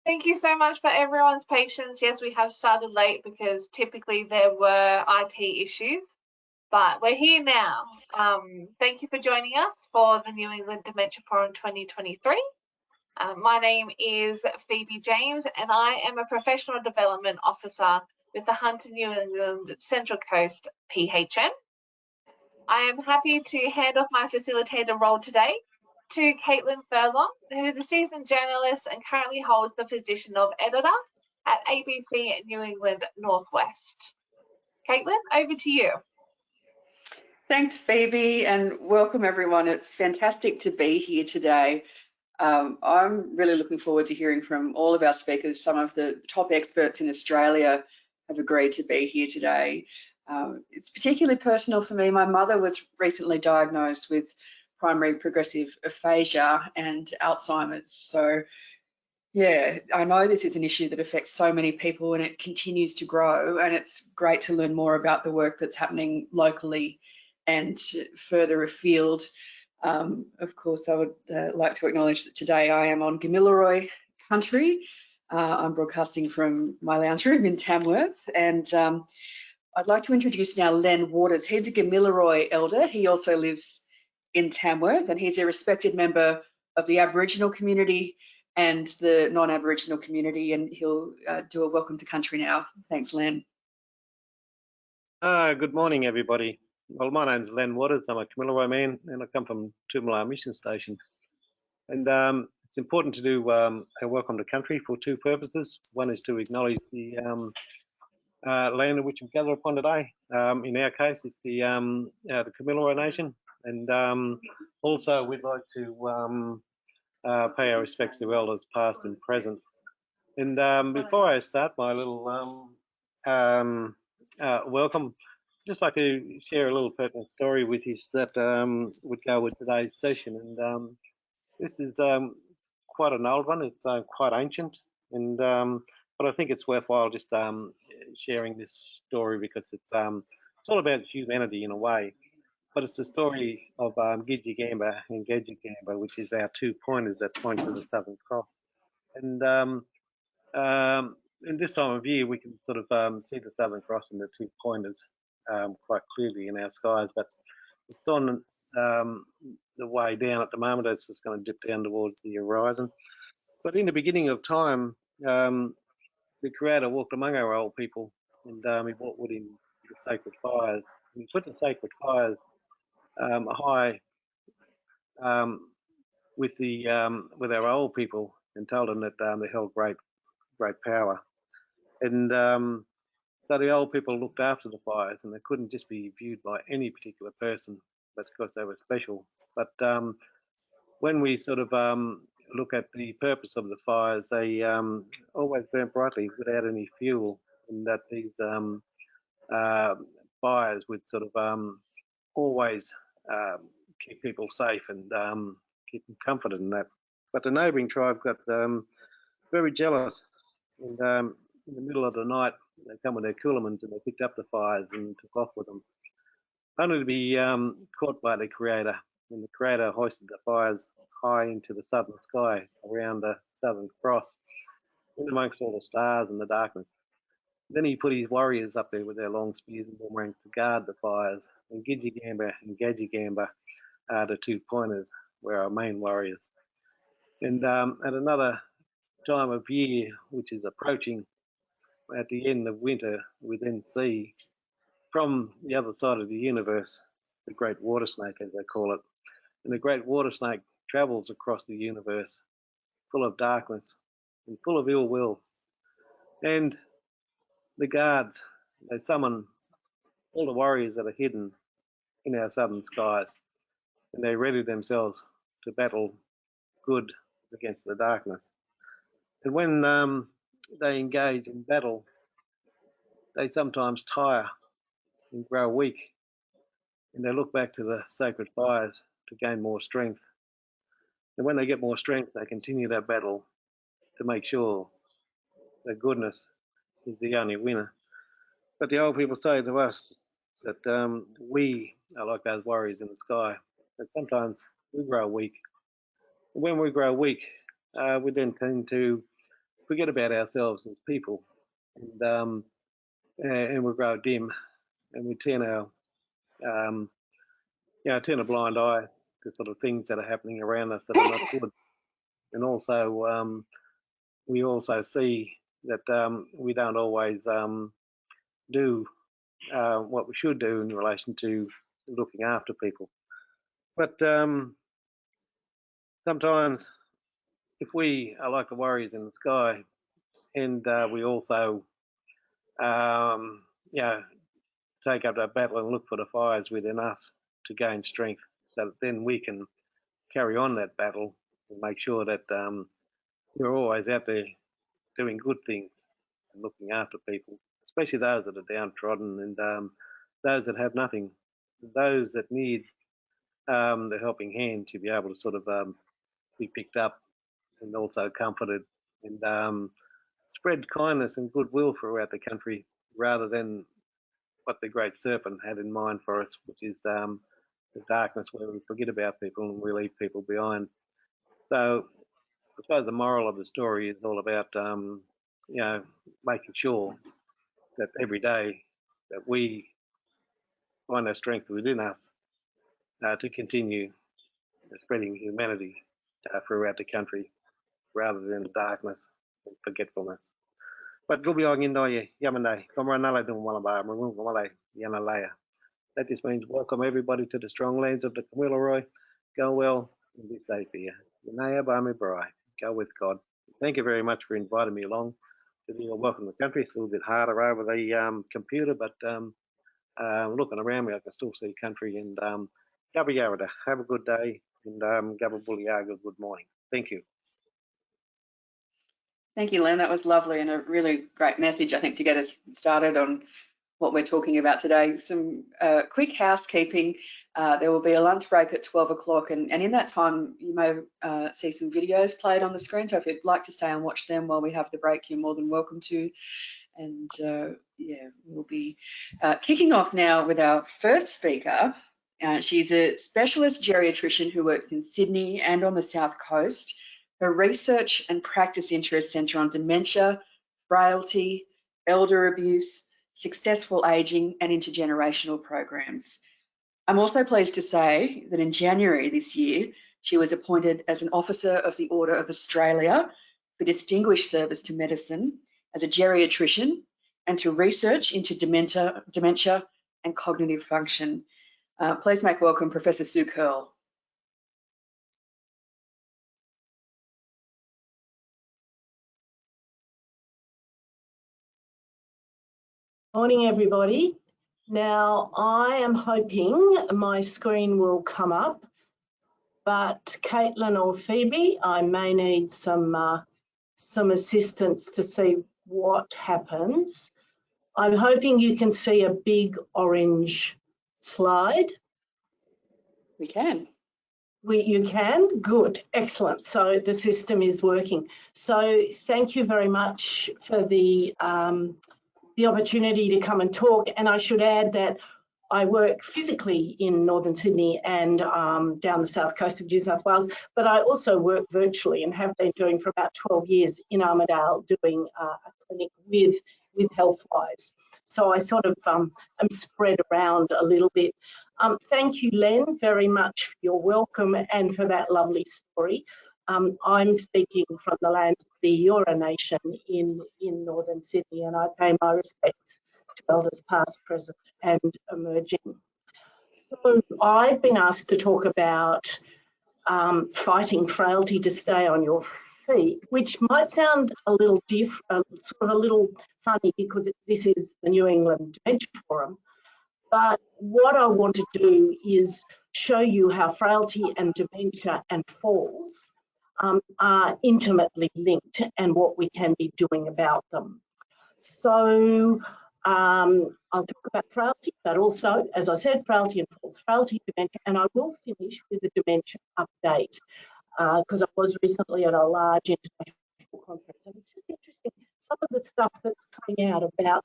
Thank you so much for everyone's patience. Yes, we have started late because typically there were IT issues, but we're here now. Thank you for joining us for the New England Dementia Forum 2023. My name is Phoebe James, and I am a Professional Development Officer with the Hunter New England Central Coast PHN. I am happy to hand off my facilitator role today to Caitlin Furlong, who is a seasoned journalist and currently holds the position of editor at ABC New England Northwest. Caitlin, over to you. Thanks, Phoebe, and welcome everyone. It's fantastic to be here today. I'm really looking forward to hearing from all of our speakers. Some of the top experts in Australia have agreed to be here today. It's particularly personal for me. My mother was recently diagnosed with primary progressive aphasia and Alzheimer's. So yeah, I know this is an issue that affects so many people and it continues to grow, and it's great to learn more about the work that's happening locally and further afield. Of course, I would like to acknowledge that today I am on Gamilaroi country. I'm broadcasting from my lounge room in Tamworth, and I'd like to introduce now Len Waters. He's a Gamilaroi elder. He also lives in Tamworth, and he's a respected member of the Aboriginal community and the non-Aboriginal community, and he'll do a welcome to country now. Thanks, Len. Good morning, everybody. Well, my name's Len Waters. I'm a Gamilaroi man, and I come from Toomelah Mission Station. And it's important to do a welcome to country for two purposes. One is to acknowledge the land in which we gather upon today. In our case, it's the Gamilaroi Nation, and also we'd like to pay our respects to elders past and present. And before I start my little welcome, I'd just like to share a little pertinent story with you that would go with today's session. And this is quite an old one. It's quite ancient, and but I think it's worthwhile just sharing this story because it's all about humanity in a way. But it's the story of Gidjigamba and Gedjigamba, which is our two pointers that point to the Southern Cross. And in this time of year, we can sort of see the Southern Cross and the two pointers quite clearly in our skies. But it's on the way down at the moment. It's just going to dip down towards the horizon. But in the beginning of time, the Creator walked among our old people, and he brought with him the sacred fires. And he put the sacred fires high with our old people, and told them that they held great power. And so the old people looked after the fires, and they couldn't just be viewed by any particular person, but because they were special. But when we sort of look at the purpose of the fires, they always burnt brightly without any fuel, and that these fires would sort of always keep people safe and keep them comforted in that. But the neighbouring tribe got very jealous, and in the middle of the night, they come with their coolamans and they picked up the fires and took off with them, only to be caught by the Creator. And the Creator hoisted the fires high into the southern sky around the Southern Cross, in amongst all the stars and the darkness. Then he put his warriors up there with their long spears and boomerangs to guard the fires. And Gidjigamba and Gedjigamba are the two pointers, were our main warriors. And at another time of year, which is approaching, at the end of winter, we then see from the other side of the universe the great water snake, as they call it. And the great water snake travels across the universe full of darkness and full of ill will. And the guards, they summon all the warriors that are hidden in our southern skies, and they ready themselves to battle good against the darkness. And when they engage in battle, they sometimes tire and grow weak, and they look back to the sacred fires to gain more strength. And when they get more strength, they continue that battle to make sure that goodness is the only winner. But the old people say to us that we are like those warriors in the sky, that sometimes we grow weak. And when we grow weak, we then tend to forget about ourselves as people, and we grow dim, and we turn our turn a blind eye to sort of things that are happening around us that are not good, and also we also see that we don't always do what we should do in relation to looking after people. But sometimes, if we are like the warriors in the sky, and we also, take up that battle and look for the fires within us to gain strength, so that then we can carry on that battle and make sure that we're always out there doing good things and looking after people, especially those that are downtrodden and those that have nothing, those that need the helping hand to be able to sort of be picked up and also comforted and spread kindness and goodwill throughout the country rather than what the great serpent had in mind for us, which is the darkness where we forget about people and we leave people behind. So I suppose the moral of the story is all about, making sure that every day that we find our strength within us to continue spreading humanity throughout the country rather than darkness and forgetfulness. But Gubyong Yamane, Yanalaya. That just means welcome everybody to the strong lands of the Kamilaroi. Go well and be safe here. Yanaya Bami Barai. Go with God. Thank you very much for inviting me along to the welcome to the country. It's a little bit harder over the computer, but looking around me, I can still see country. And Gabba Yarrada, have a good day. And Gabba Bulliaga, good morning. Thank you. Thank you, Len. That was lovely and a really great message, I think, to get us started on what we're talking about today. Some quick housekeeping. There will be a lunch break at 12 o'clock, and in that time, you may see some videos played on the screen. So if you'd like to stay and watch them while we have the break, you're more than welcome to. And we'll be kicking off now with our first speaker. She's a specialist geriatrician who works in Sydney and on the South Coast. Her research and practice interests centre on dementia, frailty, elder abuse, successful ageing and intergenerational programs. I'm also pleased to say that in January this year, she was appointed as an Officer of the Order of Australia for Distinguished Service to Medicine as a geriatrician and to research into dementia and cognitive function. Please make welcome Professor Sue Curl. Morning, everybody. Now, I am hoping my screen will come up, but Caitlin or Phoebe, I may need some assistance to see what happens. I'm hoping you can see a big orange slide. We can. You can? Good, excellent. So the system is working. So thank you very much for the opportunity to come and talk. And I should add that I work physically in Northern Sydney and down the south coast of New South Wales, but I also work virtually and have been doing for about 12 years in Armidale doing a clinic with HealthWise. So I sort of am spread around a little bit. Thank you, Len, very much for your welcome and for that lovely story. I'm speaking from the land of the Eora Nation in Northern Sydney, and I pay my respects to elders past, present and emerging. So I've been asked to talk about fighting frailty to stay on your feet, which might sound a little different, sort of a little funny because this is the New England Dementia Forum. But what I want to do is show you how frailty and dementia and falls are intimately linked and what we can be doing about them. So I'll talk about frailty, but also, as I said, frailty and falls, frailty, dementia, and I will finish with a dementia update because I was recently at a large international conference, and it's just interesting some of the stuff that's coming out about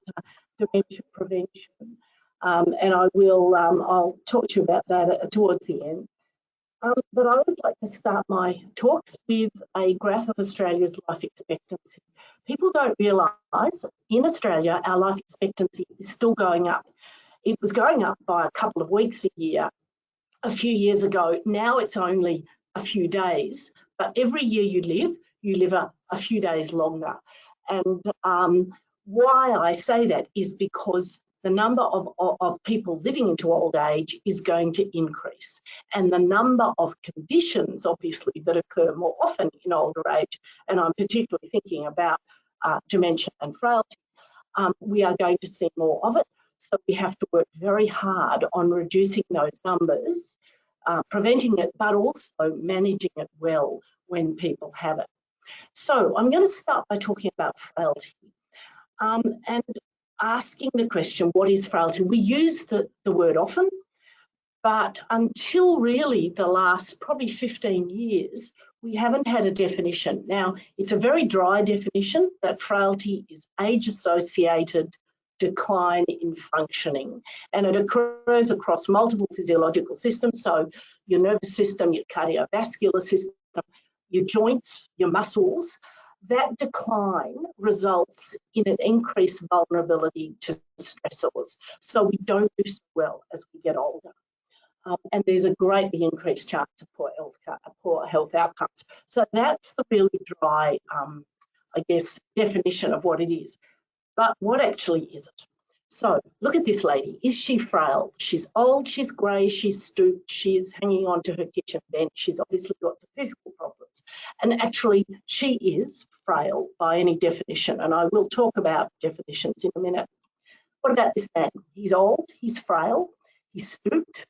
dementia prevention, and I'll talk to you about that towards the end. But I always like to start my talks with a graph of Australia's life expectancy. People don't realise in Australia our life expectancy is still going up. It was going up by a couple of weeks a year a few years ago. Now it's only a few days, but every year you live a few days longer. And why I say that is because the number of people living into old age is going to increase. And the number of conditions, obviously, that occur more often in older age, and I'm particularly thinking about dementia and frailty, we are going to see more of it. So we have to work very hard on reducing those numbers, preventing it, but also managing it well when people have it. So I'm going to start by talking about frailty and asking the question, what is frailty? We use the word often, but until really the last probably 15 years, we haven't had a definition. Now, it's a very dry definition that frailty is age-associated decline in functioning, and it occurs across multiple physiological systems, so your nervous system, your cardiovascular system, your joints, your muscles. That decline results in an increased vulnerability to stressors, so we don't do so well as we get older. And there's a greatly increased chance of poor health outcomes. So that's the really dry, I guess, definition of what it is. But what actually is it? So look at this lady. Is she frail? She's old, she's grey, she's stooped, she's hanging onto her kitchen bench. She's obviously got some physical problems. And actually, she is frail by any definition. And I will talk about definitions in a minute. What about this man? He's old, he's frail, he's stooped.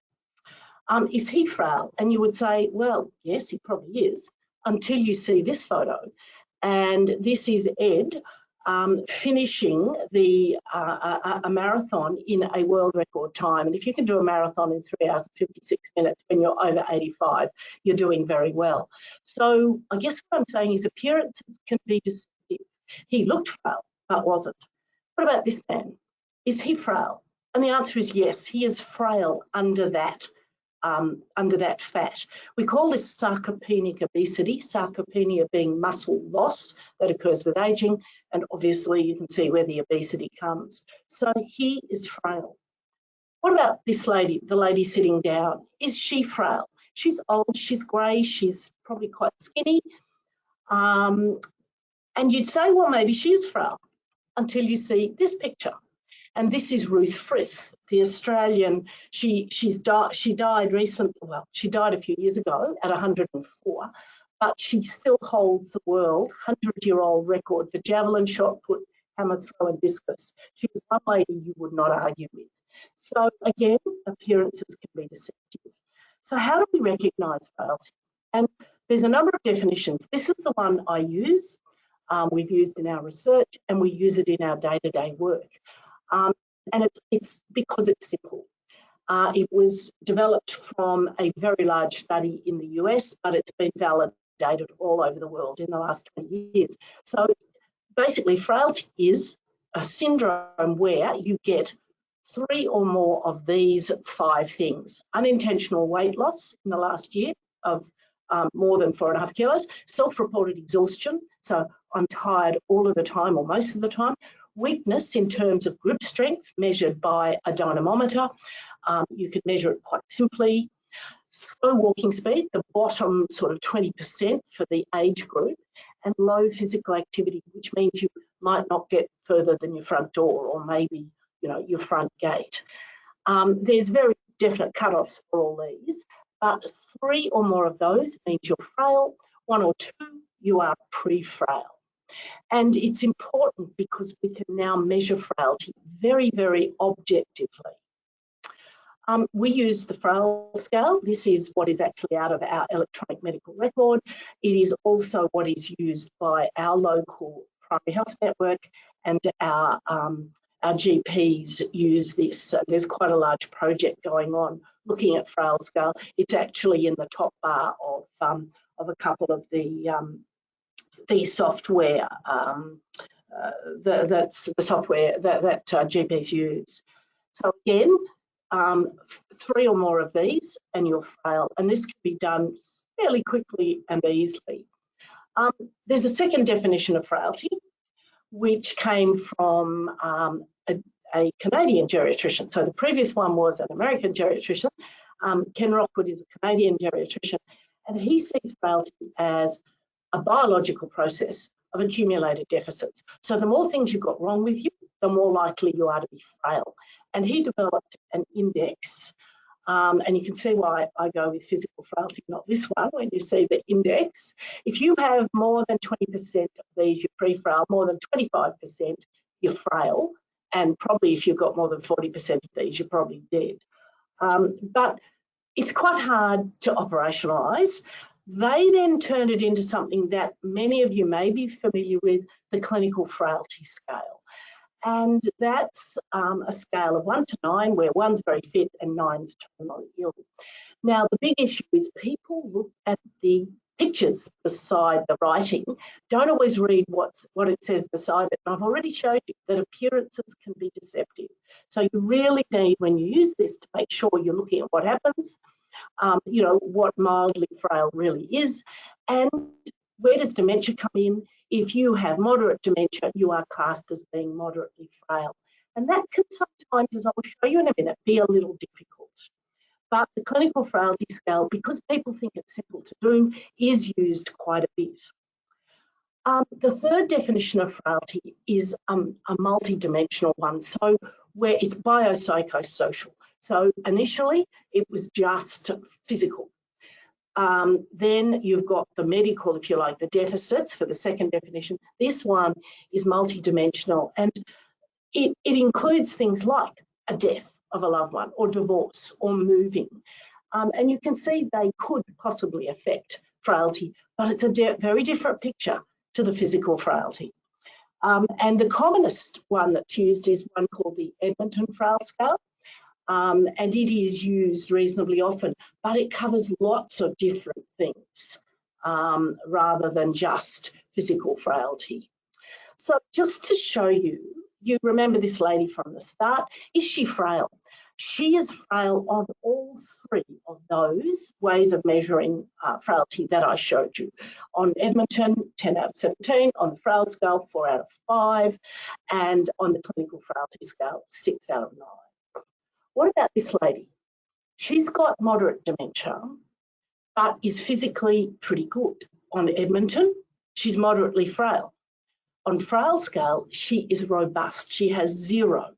Is he frail? And you would say, well, yes, he probably is, until you see this photo. And this is Ed finishing a marathon in a world record time. And if you can do a marathon in 3 hours and 56 minutes when you're over 85, you're doing very well. So I guess what I'm saying is appearances can be deceptive. He looked frail, but wasn't. What about this man? Is he frail? And the answer is yes, he is frail under that fat. We call this sarcopenic obesity, sarcopenia being muscle loss that occurs with aging, and obviously you can see where the obesity comes. So he is frail. What about this lady, the lady sitting down? Is she frail? She's old, she's grey, she's probably quite skinny. And you'd say, well, maybe she is frail until you see this picture. And this is Ruth Frith, the Australian. She died recently. Well, she died a few years ago at 104, but she still holds the world 100-year-old record for javelin, shot put, hammer throw, and discus. She's one lady you would not argue with. So again, appearances can be deceptive. So how do we recognise frailty? And there's a number of definitions. This is the one I use. We've used in our research, and we use it in our day-to-day work. And it's because it's simple. It was developed from a very large study in the US, but it's been validated all over the world in the last 20 years. So basically, frailty is a syndrome where you get 3 or more of these 5 things. Unintentional weight loss in the last year of more than 4.5 kilos, self-reported exhaustion, so I'm tired all of the time or most of the time, weakness in terms of grip strength measured by a dynamometer. You can measure it quite simply. Slow walking speed, the bottom sort of 20% for the age group, and low physical activity, which means you might not get further than your front door or maybe, you know, your front gate. There's very definite cutoffs for all these, but 3 or more of those means you're frail. 1 or 2, you are pre-frail. And it's important because we can now measure frailty very, very objectively. We use the frail scale. This is what is actually out of our electronic medical record. It is also what is used by our local primary health network, and our GPs use this. So there's quite a large project going on looking at frail scale. It's actually in the top bar of a couple of the software that's the software that GPs use. So again, 3 or more of these and you're frail, and this can be done fairly quickly and easily. There's a second definition of frailty, which came from a Canadian geriatrician. So the previous one was an American geriatrician. Ken Rockwood is a Canadian geriatrician, and he sees frailty as a biological process of accumulated deficits. So the more things you've got wrong with you, the more likely you are to be frail. And he developed an index. And you can see why I go with physical frailty, not this one, when you see the index. If you have more than 20% of these, you're pre-frail, more than 25%, you're frail. And probably if you've got more than 40% of these, you're probably dead. But it's quite hard to operationalise. They then turned it into something that many of you may be familiar with, the clinical frailty scale. And that's a scale of 1 to 9, where 1's very fit and 9's terminally ill. Now, the big issue is people look at the pictures beside the writing, don't always read what it says beside it. And I've already showed you that appearances can be deceptive. So you really need, when you use this, to make sure you're looking at what happens, you know, what mildly frail really is, and where does dementia come in? If you have moderate dementia, you are classed as being moderately frail. And that can sometimes, as I will show you in a minute, be a little difficult. But the clinical frailty scale, because people think it's simple to do, is used quite a bit. The third definition of frailty is a multidimensional one, so where it's biopsychosocial. So initially it was just physical. Then you've got the medical, if you like, the deficits for the second definition. This one is multidimensional, and it includes things like a death of a loved one, or divorce, or moving. And you can see they could possibly affect frailty, but it's a very different picture to the physical frailty. And the commonest one that's used is one called the Edmonton Frail Scale. And it is used reasonably often, but it covers lots of different things rather than just physical frailty. So just to show you, you remember this lady from the start. Is she frail? She is frail on all three of those ways of measuring frailty that I showed you. On Edmonton, 10 out of 17, on the frail scale, 4 out of 5, and on the clinical frailty scale, 6 out of 9. What about this lady? She's got moderate dementia, but is physically pretty good. On Edmonton, she's moderately frail. On frail scale, she is robust. She has 0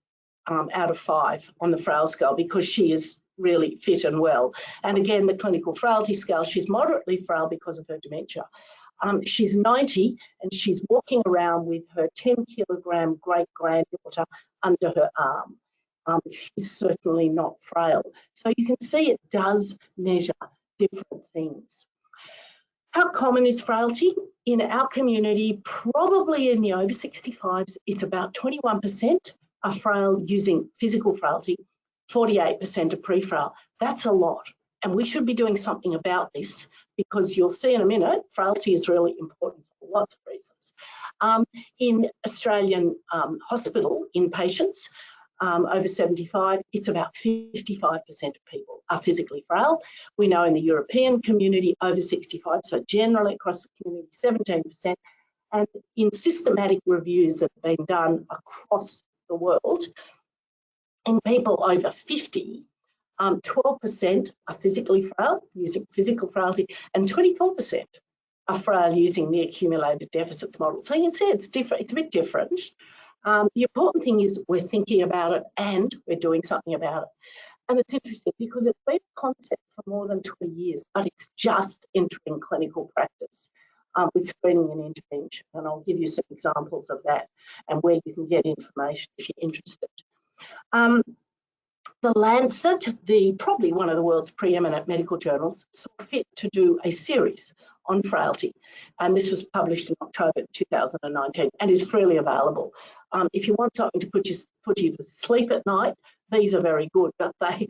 out of 5 on the frail scale because she is really fit and well. And again, the clinical frailty scale, she's moderately frail because of her dementia. She's 90 and she's walking around with her 10-kilogram great-granddaughter under her arm. She's certainly not frail. So you can see it does measure different things. How common is frailty? In our community, probably in the over 65s, it's about 21% are frail using physical frailty, 48% are pre-frail. That's a lot. And we should be doing something about this, because you'll see in a minute, frailty is really important for lots of reasons. In Australian hospital inpatients, over 75, it's about 55% of people are physically frail. We know in the European community, over 65, so generally across the community, 17%. And in systematic reviews that have been done across the world, in people over 50, 12% are physically frail, using physical frailty, and 24% are frail using the accumulated deficits model. So you can see it's different, it's a bit different. The important thing is we're thinking about it and we're doing something about it. And it's interesting because it's been a concept for more than 20 years, but it's just entering clinical practice with screening and intervention. And I'll give you some examples of that and where you can get information if you're interested. The Lancet, probably one of the world's preeminent medical journals, saw fit to do a series on frailty. And this was published in October 2019 and is freely available. If you want something to put you to sleep at night, these are very good, but they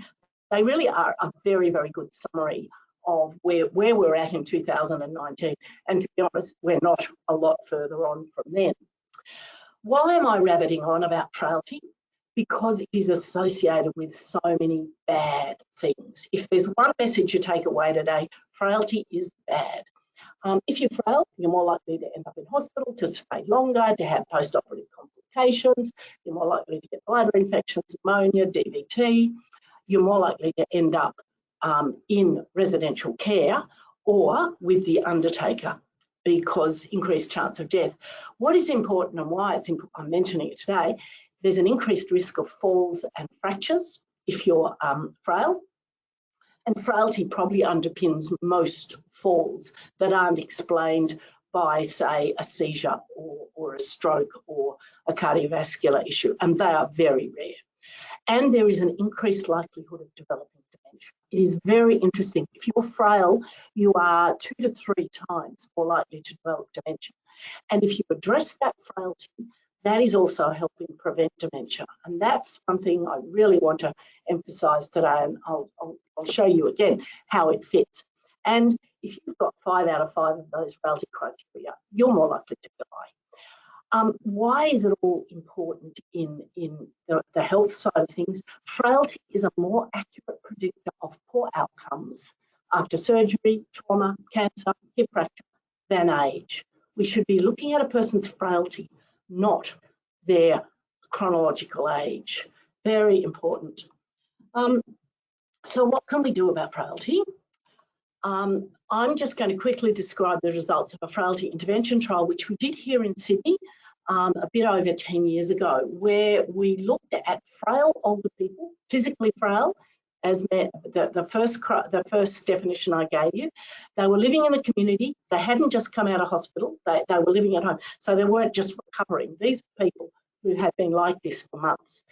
really are a very, very good summary of where we're at in 2019. And to be honest, we're not a lot further on from then. Why am I rabbiting on about frailty? Because it is associated with so many bad things. If there's one message you take away today, frailty is bad. If you're frail, you're more likely to end up in hospital, to stay longer, to have post-operative complications. You're more likely to get bladder infections, pneumonia, DVT. You're more likely to end up in residential care or with the undertaker, because increased chance of death. What is important and why I'm mentioning it today, there's an increased risk of falls and fractures if you're frail. And frailty probably underpins most falls that aren't explained by, say, a seizure or a stroke or a cardiovascular issue, and they are very rare. And there is an increased likelihood of developing dementia. It is very interesting. If you're frail, you are 2 to 3 times more likely to develop dementia. And if you address that frailty, that is also helping prevent dementia. And that's one thing I really want to emphasise today, and I'll show you again how it fits. And if you've got 5 out of 5 of those frailty criteria, you're more likely to die. Why is it all important in the health side of things? Frailty is a more accurate predictor of poor outcomes after surgery, trauma, cancer, hip fracture than age. We should be looking at a person's frailty, not their chronological age. Very important. So what can we do about frailty? I'm just going to quickly describe the results of a frailty intervention trial, which we did here in Sydney a bit over 10 years ago, where we looked at frail older people, physically frail, as the first definition I gave you. They were living in the community. They hadn't just come out of hospital. They were living at home. So they weren't just recovering. These were people who had been like this for months.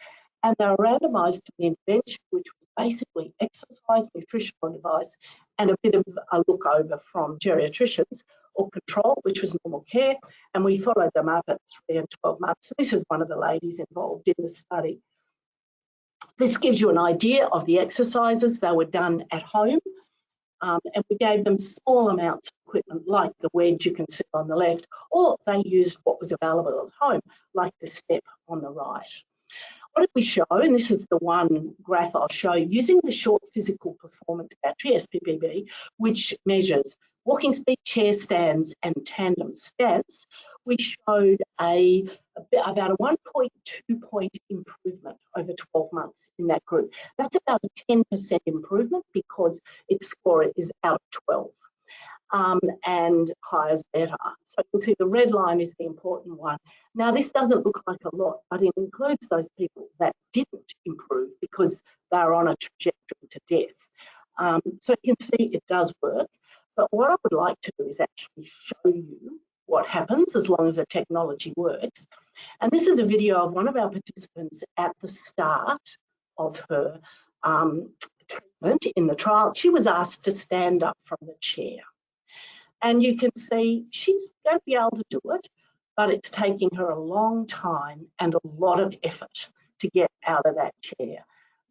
And they were randomised to an intervention, which was basically exercise, nutritional advice, and a bit of a look over from geriatricians, or control, which was normal care. And we followed them up at 3 and 12 months. This is one of the ladies involved in the study. This gives you an idea of the exercises. They were done at home, and we gave them small amounts of equipment like the wedge you can see on the left, or they used what was available at home, like the step on the right. What did we show? And this is the one graph I'll show you, using the short physical performance battery, SPPB, which measures walking speed, chair stands, and tandem stance. We showed about a 1.2 point improvement over 12 months in that group. That's about a 10% improvement because its score is out of 12. And higher is better. So you can see the red line is the important one. Now, this doesn't look like a lot, but it includes those people that didn't improve because they're on a trajectory to death. So you can see it does work. But what I would like to do is actually show you what happens as long as the technology works. And this is a video of one of our participants at the start of her treatment in the trial. She was asked to stand up from the chair. And you can see she's going to be able to do it, but it's taking her a long time and a lot of effort to get out of that chair.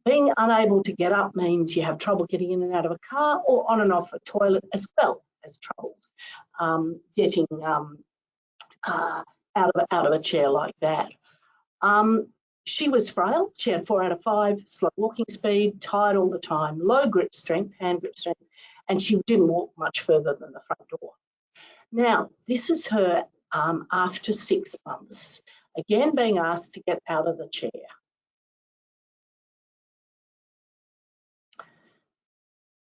Being unable to get up means you have trouble getting in and out of a car or on and off a toilet, as well as troubles getting out of a chair like that. She was frail. She had 4 out of 5, slow walking speed, tired all the time, low grip strength, hand grip strength, and she didn't walk much further than the front door. Now, this is her after 6 months, again being asked to get out of the chair.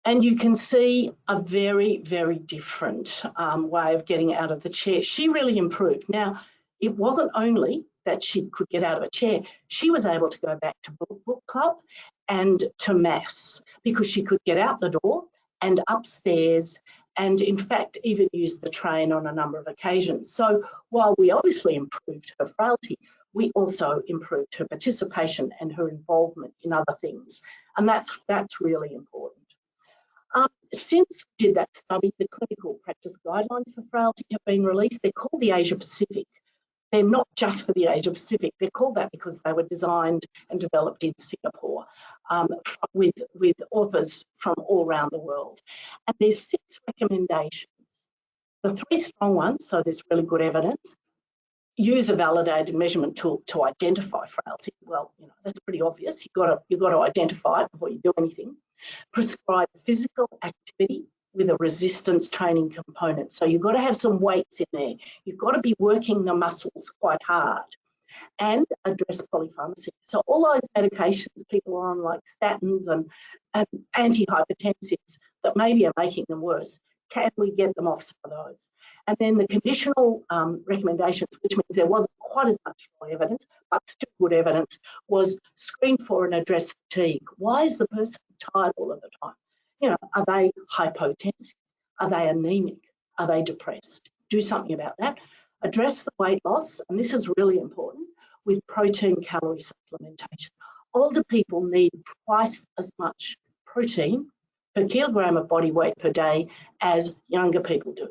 And you can see a very, very different way of getting out of the chair. She really improved. Now, it wasn't only that she could get out of a chair, she was able to go back to book club and to mass because she could get out the door and upstairs, and in fact even used the train on a number of occasions. So while we obviously improved her frailty, we also improved her participation and her involvement in other things, and that's really important. Since we did that study, the clinical practice guidelines for frailty have been released. They're called the Asia Pacific. They're not just for the Asia Pacific. They're called that because they were designed and developed in Singapore with authors from all around the world. And there's 6 recommendations. The 3 strong ones, so there's really good evidence. Use a validated measurement tool to identify frailty. Well, you know, that's pretty obvious. You've got to identify it before you do anything. Prescribe physical activity with a resistance training component. So you've got to have some weights in there. You've got to be working the muscles quite hard and address polypharmacy. So all those medications people are on, like statins and antihypertensives that maybe are making them worse, can we get them off some of those? And then the conditional recommendations, which means there wasn't quite as much evidence, but still good evidence, was screen for and address fatigue. Why is the person tired all of the time? You know, are they hypotensive? Are they anemic? Are they depressed? Do something about that. Address the weight loss, and this is really important, with protein calorie supplementation. Older people need twice as much protein per kilogram of body weight per day as younger people do.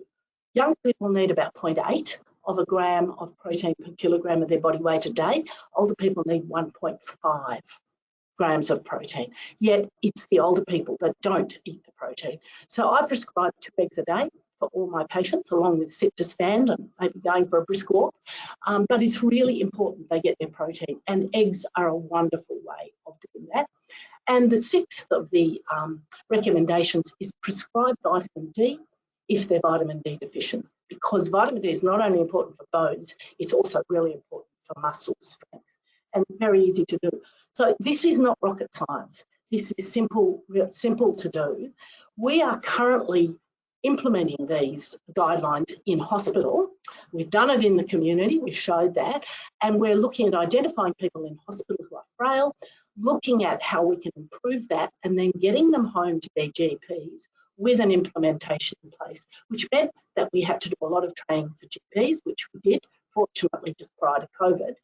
Young people need about 0.8 of a gram of protein per kilogram of their body weight a day. Older people need 1.5 grams of protein. Yet it's the older people that don't eat the protein. So I prescribe 2 eggs a day for all my patients, along with sit to stand and maybe going for a brisk walk. But it's really important they get their protein, and eggs are a wonderful way of doing that. And the 6th of the recommendations is prescribe vitamin D if they're vitamin D deficient, because vitamin D is not only important for bones, it's also really important for muscle strength and very easy to do. So this is not rocket science. This is simple to do. We are currently implementing these guidelines in hospital. We've done it in the community, we showed that, and we're looking at identifying people in hospital who are frail, looking at how we can improve that, and then getting them home to their GPs with an implementation in place, which meant that we had to do a lot of training for GPs, which we did, fortunately, just prior to COVID.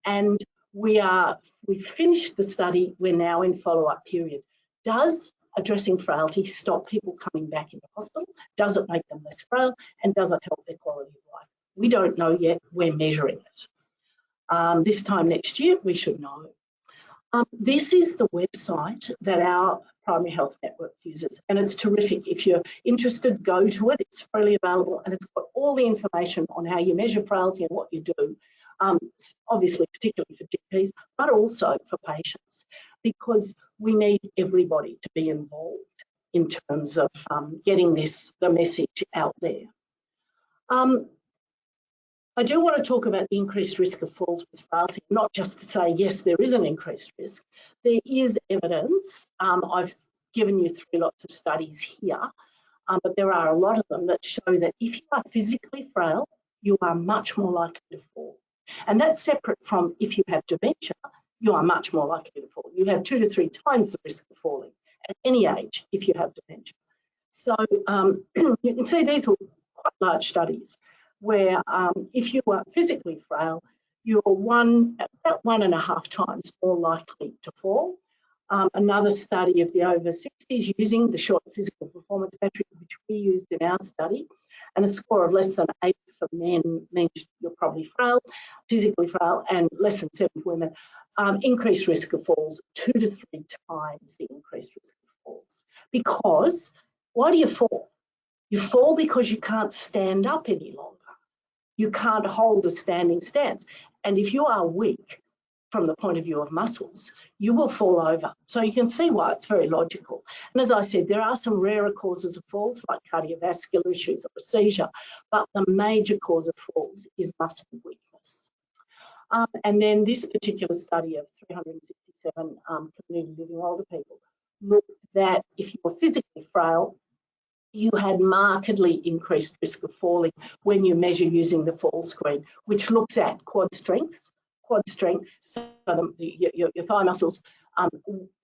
And we've finished the study, we're now in follow-up period. Does addressing frailty stop people coming back into hospital? Does it make them less frail? And does it help their quality of life? We don't know yet, we're measuring it. This time next year, we should know. This is the website that our Primary Health Network uses, and it's terrific. If you're interested, go to it. It's freely available, and it's got all the information on how you measure frailty and what you do, obviously particularly for GPs, but also for patients, because we need everybody to be involved in terms of getting the message out there. I do want to talk about the increased risk of falls with frailty, not just to say, yes, there is an increased risk. There is evidence. I've given you 3 lots of studies here, but there are a lot of them that show that if you are physically frail, you are much more likely to fall. And that's separate from if you have dementia, you are much more likely to fall. You have 2 to 3 times the risk of falling at any age if you have dementia. So you can see these are quite large studies, where if you are physically frail, you're about 1.5 times more likely to fall. Another study of the over 60s using the short physical performance metric, which we used in our study, and a score of less than 8 for men means you're probably frail, physically frail, and less than 7 for women. Increased risk of falls, 2 to 3 times the increased risk of falls. Because why do you fall? You fall because you can't stand up any longer. You can't hold a standing stance. And if you are weak from the point of view of muscles, you will fall over. So you can see why it's very logical. And as I said, there are some rarer causes of falls, like cardiovascular issues or a seizure, but the major cause of falls is muscle weakness. And then this particular study of 367 community living older people looked that if you were physically frail, you had markedly increased risk of falling when you measure using the fall screen, which looks at quad strength, so your thigh muscles,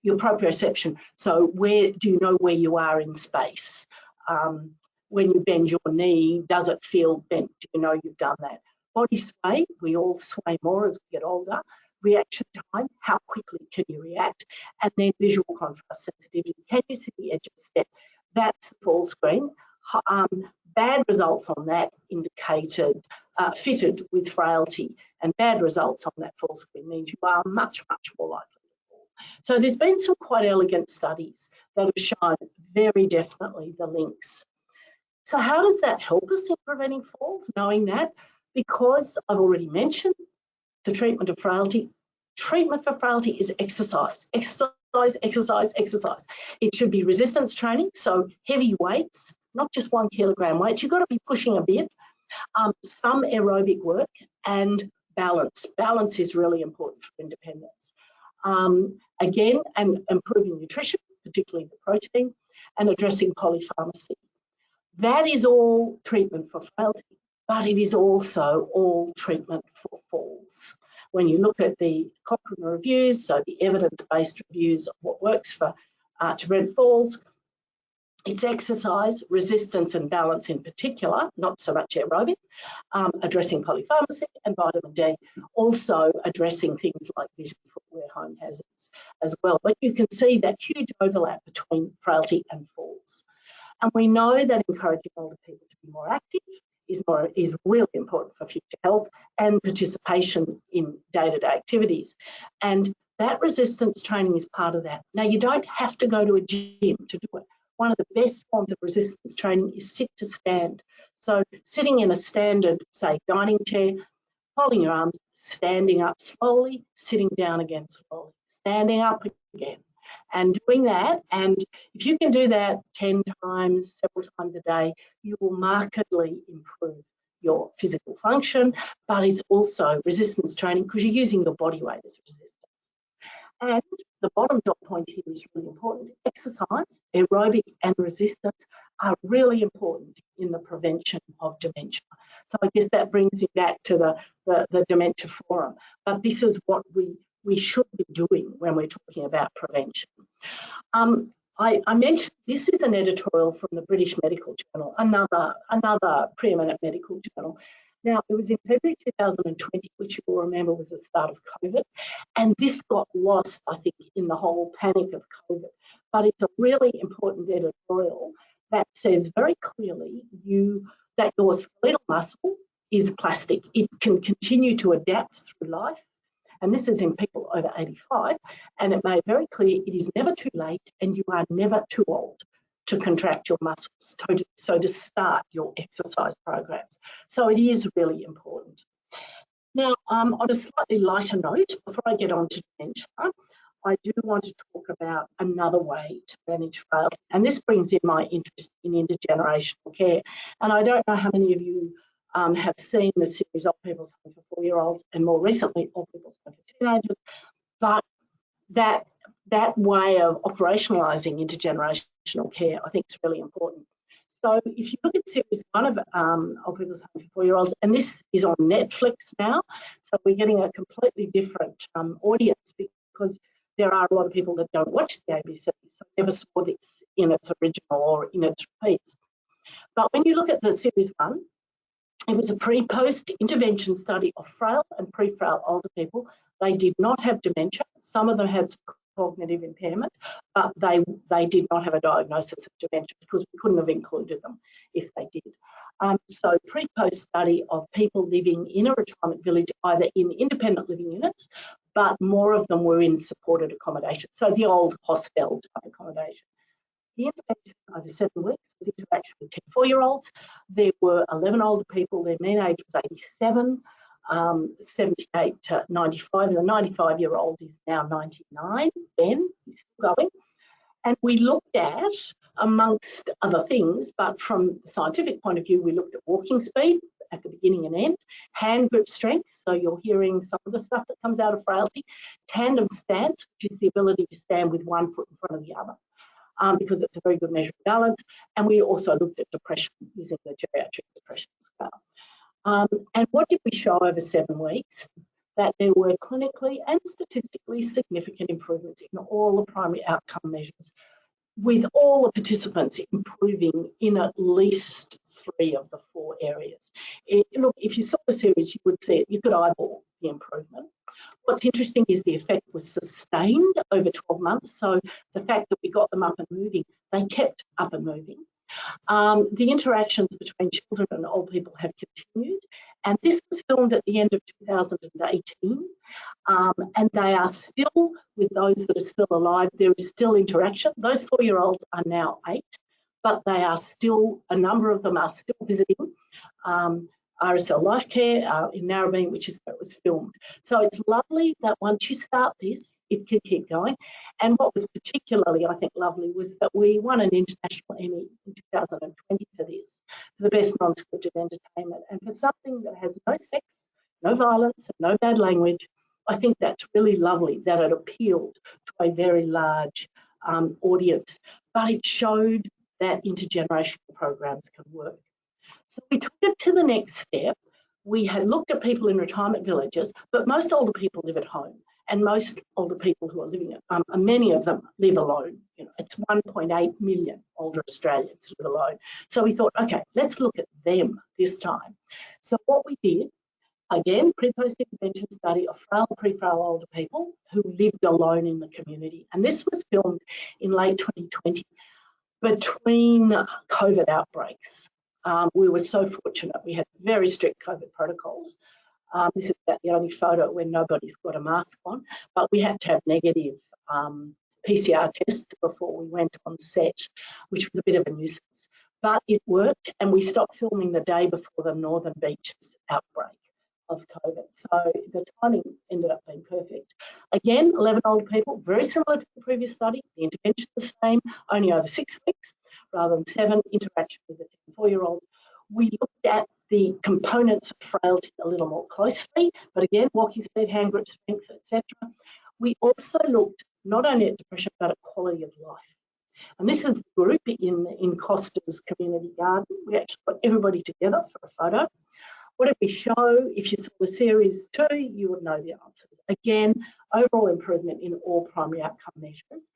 your proprioception. So where do you know where you are in space? When you bend your knee, does it feel bent? Do you know you've done that? Body sway, we all sway more as we get older. Reaction time, how quickly can you react? And then visual contrast sensitivity, can you see the edge of the step? That's the fall screen. Bad results on that indicated fitted with frailty, and bad results on that fall screen means you are much, much more likely to fall. So there's been some quite elegant studies that have shown very definitely the links. So how does that help us in preventing falls, knowing that? Because I've already mentioned the treatment of frailty. Treatment for frailty is exercise. Exercise exercise, exercise, exercise. It should be resistance training, so heavy weights, not just 1 kilogram weights. You've got to be pushing a bit. Some aerobic work and balance. Balance is really important for independence. Again, and improving nutrition, particularly the protein, and addressing polypharmacy. That is all treatment for frailty, but it is also all treatment for falls. When you look at the Cochrane reviews, so the evidence-based reviews of what works for to prevent falls, it's exercise, resistance and balance in particular, not so much aerobic, addressing polypharmacy and vitamin D, also addressing things like vision, footwear, home hazards as well. But you can see that huge overlap between frailty and falls. And we know that encouraging older people to be more active is really important for future health and participation in day-to-day activities. And that resistance training is part of that. Now, you don't have to go to a gym to do it. One of the best forms of resistance training is sit to stand. So sitting in a standard, say, dining chair, holding your arms, standing up slowly, sitting down again slowly, standing up again, and doing that. And if you can do that 10 times, several times a day, you will markedly improve your physical function, but it's also resistance training because you're using your body weight as resistance. And the bottom dot point here is really important. Exercise, aerobic and resistance are really important in the prevention of dementia. So I guess that brings me back to the Dementia Forum. But this is what we should be doing when we're talking about prevention. I mentioned this is an editorial from the British Medical Journal, another preeminent medical journal. Now, it was in February 2020, which you will remember was the start of COVID, and this got lost, I think, in the whole panic of COVID. But it's a really important editorial that says very clearly that your skeletal muscle is plastic. It can continue to adapt through life, and this is in people over 85, and it made very clear it is never too late and you are never too old to contract your muscles, so to start your exercise programs. So it is really important. Now, on a slightly lighter note, before I get on to dementia, I do want to talk about another way to manage frailty, and this brings in my interest in intergenerational care. And I don't know how many of you have seen the series Old People's Home for 4-year-olds and more recently Old People's Home for Teenagers, but that way of operationalising intergenerational care, I think, is really important. So if you look at series 1 of Old People's Home for 4-year-olds, and this is on Netflix now, so we're getting a completely different audience because there are a lot of people that don't watch the ABC, so never saw this in its original or in its repeats. But when you look at the series 1, it was a pre-post intervention study of frail and pre-frail older people. They did not have dementia. Some of them had cognitive impairment, but they did not have a diagnosis of dementia because we couldn't have included them if they did. So pre-post study of people living in a retirement village, either in independent living units, but more of them were in supported accommodation, so the old hostel type accommodation. The intervention over 7 weeks was interaction with 10 4-year-olds. There were 11 older people. Their mean age was 87, 78 to 95. And the 95-year-old is now 99. Ben, he's still going. And we looked at, amongst other things, but from the scientific point of view, we looked at walking speed at the beginning and end, hand grip strength, so you're hearing some of the stuff that comes out of frailty, tandem stance, which is the ability to stand with one foot in front of the other. Because it's a very good measure of balance. And we also looked at depression using the geriatric depression scale. And what did we show over 7 weeks? That there were clinically and statistically significant improvements in all the primary outcome measures, with all the participants improving in at least 3 of the 4 areas. Look, if you saw the series, you would see it. You could eyeball the improvement. What's interesting is the effect was sustained over 12 months. So the fact that we got them up and moving, they kept up and moving. The interactions between children and old people have continued. And this was filmed at the end of 2018. And they are still, with those that are still alive, there is still interaction. Those 4-year-olds are now 8, but they are still, a number of them are still visiting RSL Life Care in Narrabeen, which is where it was filmed. So it's lovely that once you start this, it can keep going. And what was particularly, I think, lovely was that we won an International Emmy in 2020 for this, for the best non-scripted entertainment. And for something that has no sex, no violence, no bad language, I think that's really lovely that it appealed to a very large audience. But it showed that intergenerational programs can work. So we took it to the next step. We had looked at people in retirement villages, but most older people live at home, and most older people who are living at many of them live alone. You know, it's 1.8 million older Australians live alone. So we thought, okay, let's look at them this time. So what we did, again, pre-post intervention study of frail, pre-frail older people who lived alone in the community, and this was filmed in late 2020 between COVID outbreaks. We were so fortunate. We had very strict COVID protocols. This is about the only photo where nobody's got a mask on, but we had to have negative PCR tests before we went on set, which was a bit of a nuisance. But it worked, and we stopped filming the day before the Northern Beaches outbreak of COVID. So the timing ended up being perfect. Again, 11 older people, very similar to the previous study. The intervention the same, only over 6 weeks rather than 7, interaction with the 4-year-olds. We looked at the components of frailty a little more closely, but again, walking speed, hand grip strength, etc. We also looked not only at depression, but at quality of life. And this is a group in Costa's community garden. We actually got everybody together for a photo. What did we show? If you saw the series 2, you would know the answers. Again, overall improvement in all primary outcome measures.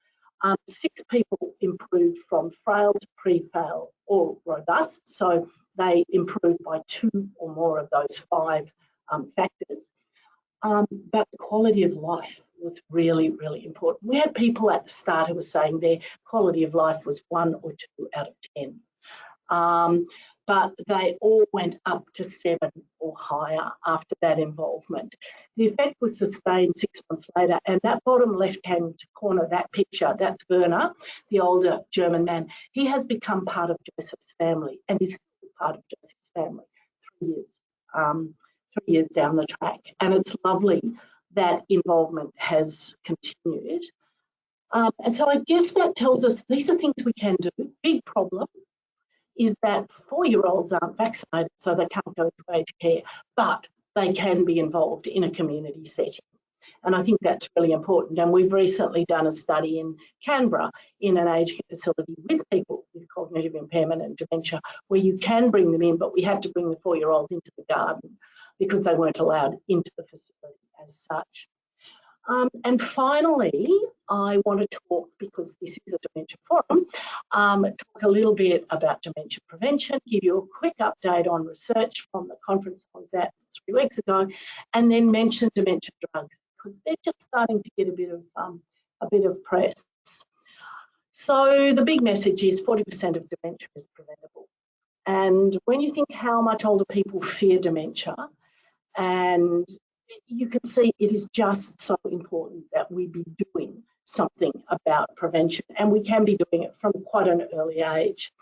6 people improved from frail to pre-frail or robust, so they improved by 2 or more of those 5 factors. But the quality of life was really, really important. We had people at the start who were saying their quality of life was 1 or 2 out of 10. But they all went up to 7 or higher after that involvement. The effect was sustained 6 months later, and that bottom left-hand corner, that picture, that's Werner, the older German man. He has become part of Joseph's family, and is still part of Joseph's family 3 years down the track. And it's lovely that involvement has continued. And so I guess that tells us these are things we can do. Big problem is that 4-year-olds aren't vaccinated, so they can't go to aged care, but they can be involved in a community setting. And I think that's really important. And we've recently done a study in Canberra in an aged care facility with people with cognitive impairment and dementia, where you can bring them in, but we had to bring the 4-year-olds into the garden because they weren't allowed into the facility as such. And finally, I want to talk, because this is a dementia forum, talk a little bit about dementia prevention, give you a quick update on research from the conference I was at 3 weeks ago, and then mention dementia drugs, because they're just starting to get a bit of press. So the big message is 40% of dementia is preventable. And when you think how much older people fear dementia, and you can see it is just so important that we be doing something about prevention, and we can be doing it from quite an early age.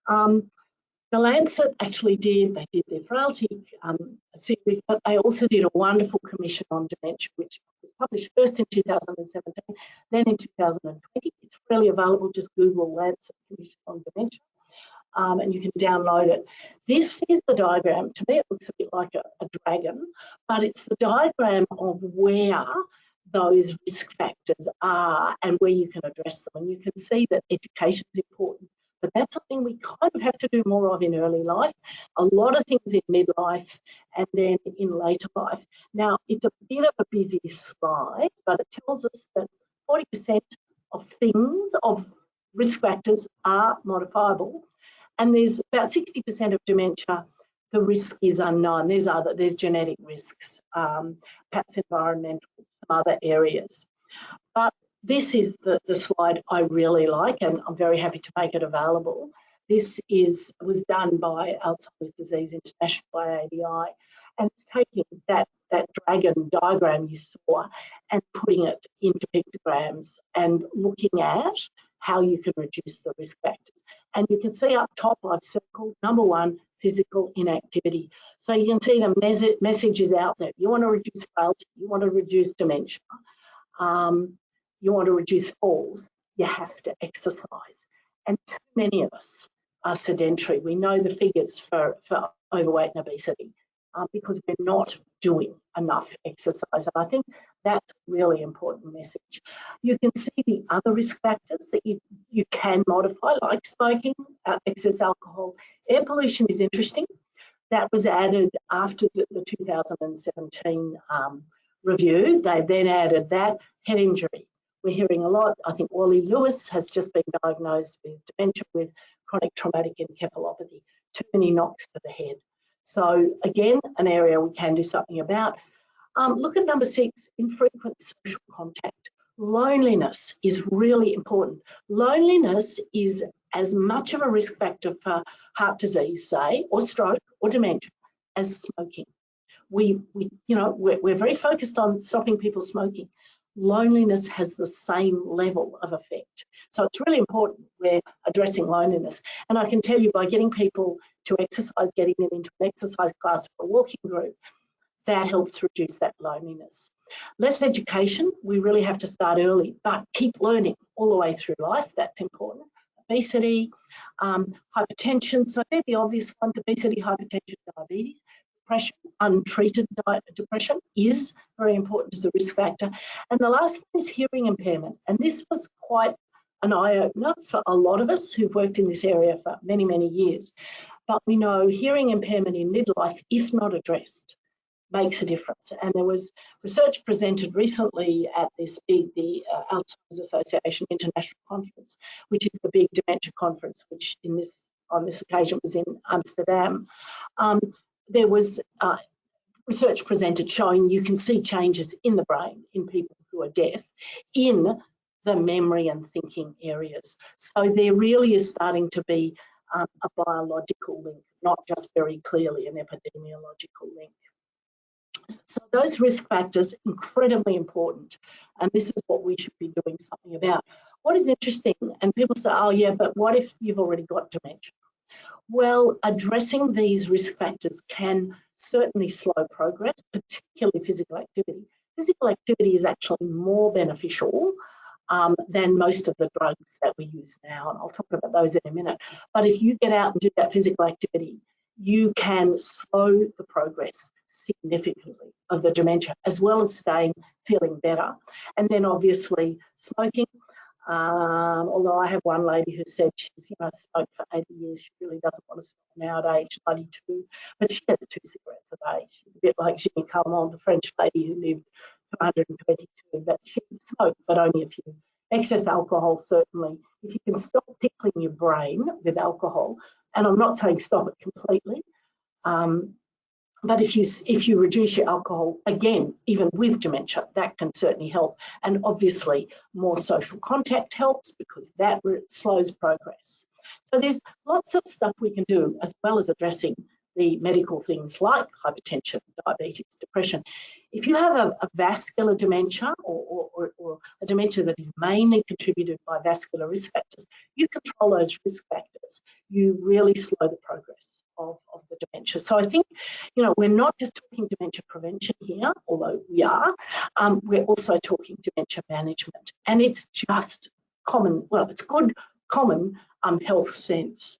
The Lancet actually did their frailty series, but they also did a wonderful commission on dementia, which was published first in 2017, then in 2020. It's freely available, just Google Lancet Commission on Dementia. And you can download it. This is the diagram. To me, it looks a bit like a dragon, but it's the diagram of where those risk factors are and where you can address them. And you can see that education is important, but that's something we kind of have to do more of in early life. A lot of things in midlife and then in later life. Now, it's a bit of a busy slide, but it tells us that 40% of things, of risk factors, are modifiable. And there's about 60% of dementia, the risk is unknown. There's genetic risks, perhaps environmental, some other areas. But this is the slide I really like, and I'm very happy to make it available. This was done by Alzheimer's Disease International, by ADI, and it's taking that dragon diagram you saw and putting it into pictograms and looking at how you can reduce the risk factors. And you can see up top I've circled number 1, physical inactivity. So you can see the message is out there. You want to reduce frailty, you want to reduce dementia, you want to reduce falls, you have to exercise. And too many of us are sedentary. We know the figures for overweight and obesity because we're not doing enough exercise. And I think that's a really important message. You can see the other risk factors that you can modify, like smoking, excess alcohol. Air pollution is interesting. That was added after the 2017 review. They then added that. Head injury. We're hearing a lot. I think Wally Lewis has just been diagnosed with dementia with chronic traumatic encephalopathy. Too many knocks to the head. So again, an area we can do something about. Look at number 6, infrequent social contact. Loneliness is really important. Loneliness is as much of a risk factor for heart disease, say, or stroke or dementia as smoking. We're very focused on stopping people smoking. Loneliness has the same level of effect. So it's really important we're addressing loneliness. And I can tell you, by getting people to exercise, getting them into an exercise class or a walking group, that helps reduce that loneliness. Less education, we really have to start early, but keep learning all the way through life. That's important. Obesity, hypertension, so they're the obvious ones: obesity, hypertension, diabetes. Depression, untreated depression is very important as a risk factor. And the last one is hearing impairment. And this was quite an eye-opener for a lot of us who've worked in this area for many, many years. But we know hearing impairment in midlife, if not addressed, makes a difference. And there was research presented recently at this big, the Alzheimer's Association International Conference, which is the big dementia conference, which on this occasion was in Amsterdam. There was research presented showing you can see changes in the brain in people who are deaf in the memory and thinking areas. So there really is starting to be a biological link, not just very clearly an epidemiological link. So those risk factors, incredibly important, and this is what we should be doing something about. What is interesting, and people say, oh yeah, but what if you've already got dementia? Well, addressing these risk factors can certainly slow progress, particularly physical activity. Physical activity is actually more beneficial than most of the drugs that we use now, and I'll talk about those in a minute. But if you get out and do that physical activity, you can slow the progress significantly of the dementia, as well as feeling better. And then obviously smoking. Although I have one lady who said she's smoked for 80 years, she really doesn't want to stop now at age 92, but she has 2 cigarettes a day. She's a bit like Ginny Calment, the French lady who lived to 122, but she smoked, but only a few. Excess alcohol, certainly. If you can stop pickling your brain with alcohol, and I'm not saying stop it completely, but if you reduce your alcohol, again, even with dementia, that can certainly help. And obviously, more social contact helps because that slows progress. So there's lots of stuff we can do, as well as addressing the medical things like hypertension, diabetes, depression. If you have a vascular dementia or a dementia that is mainly contributed by vascular risk factors, you control those risk factors, you really slow the progress of the dementia. So I think, we're not just talking dementia prevention here, although we are, we're also talking dementia management. And it's just common, it's good common health sense.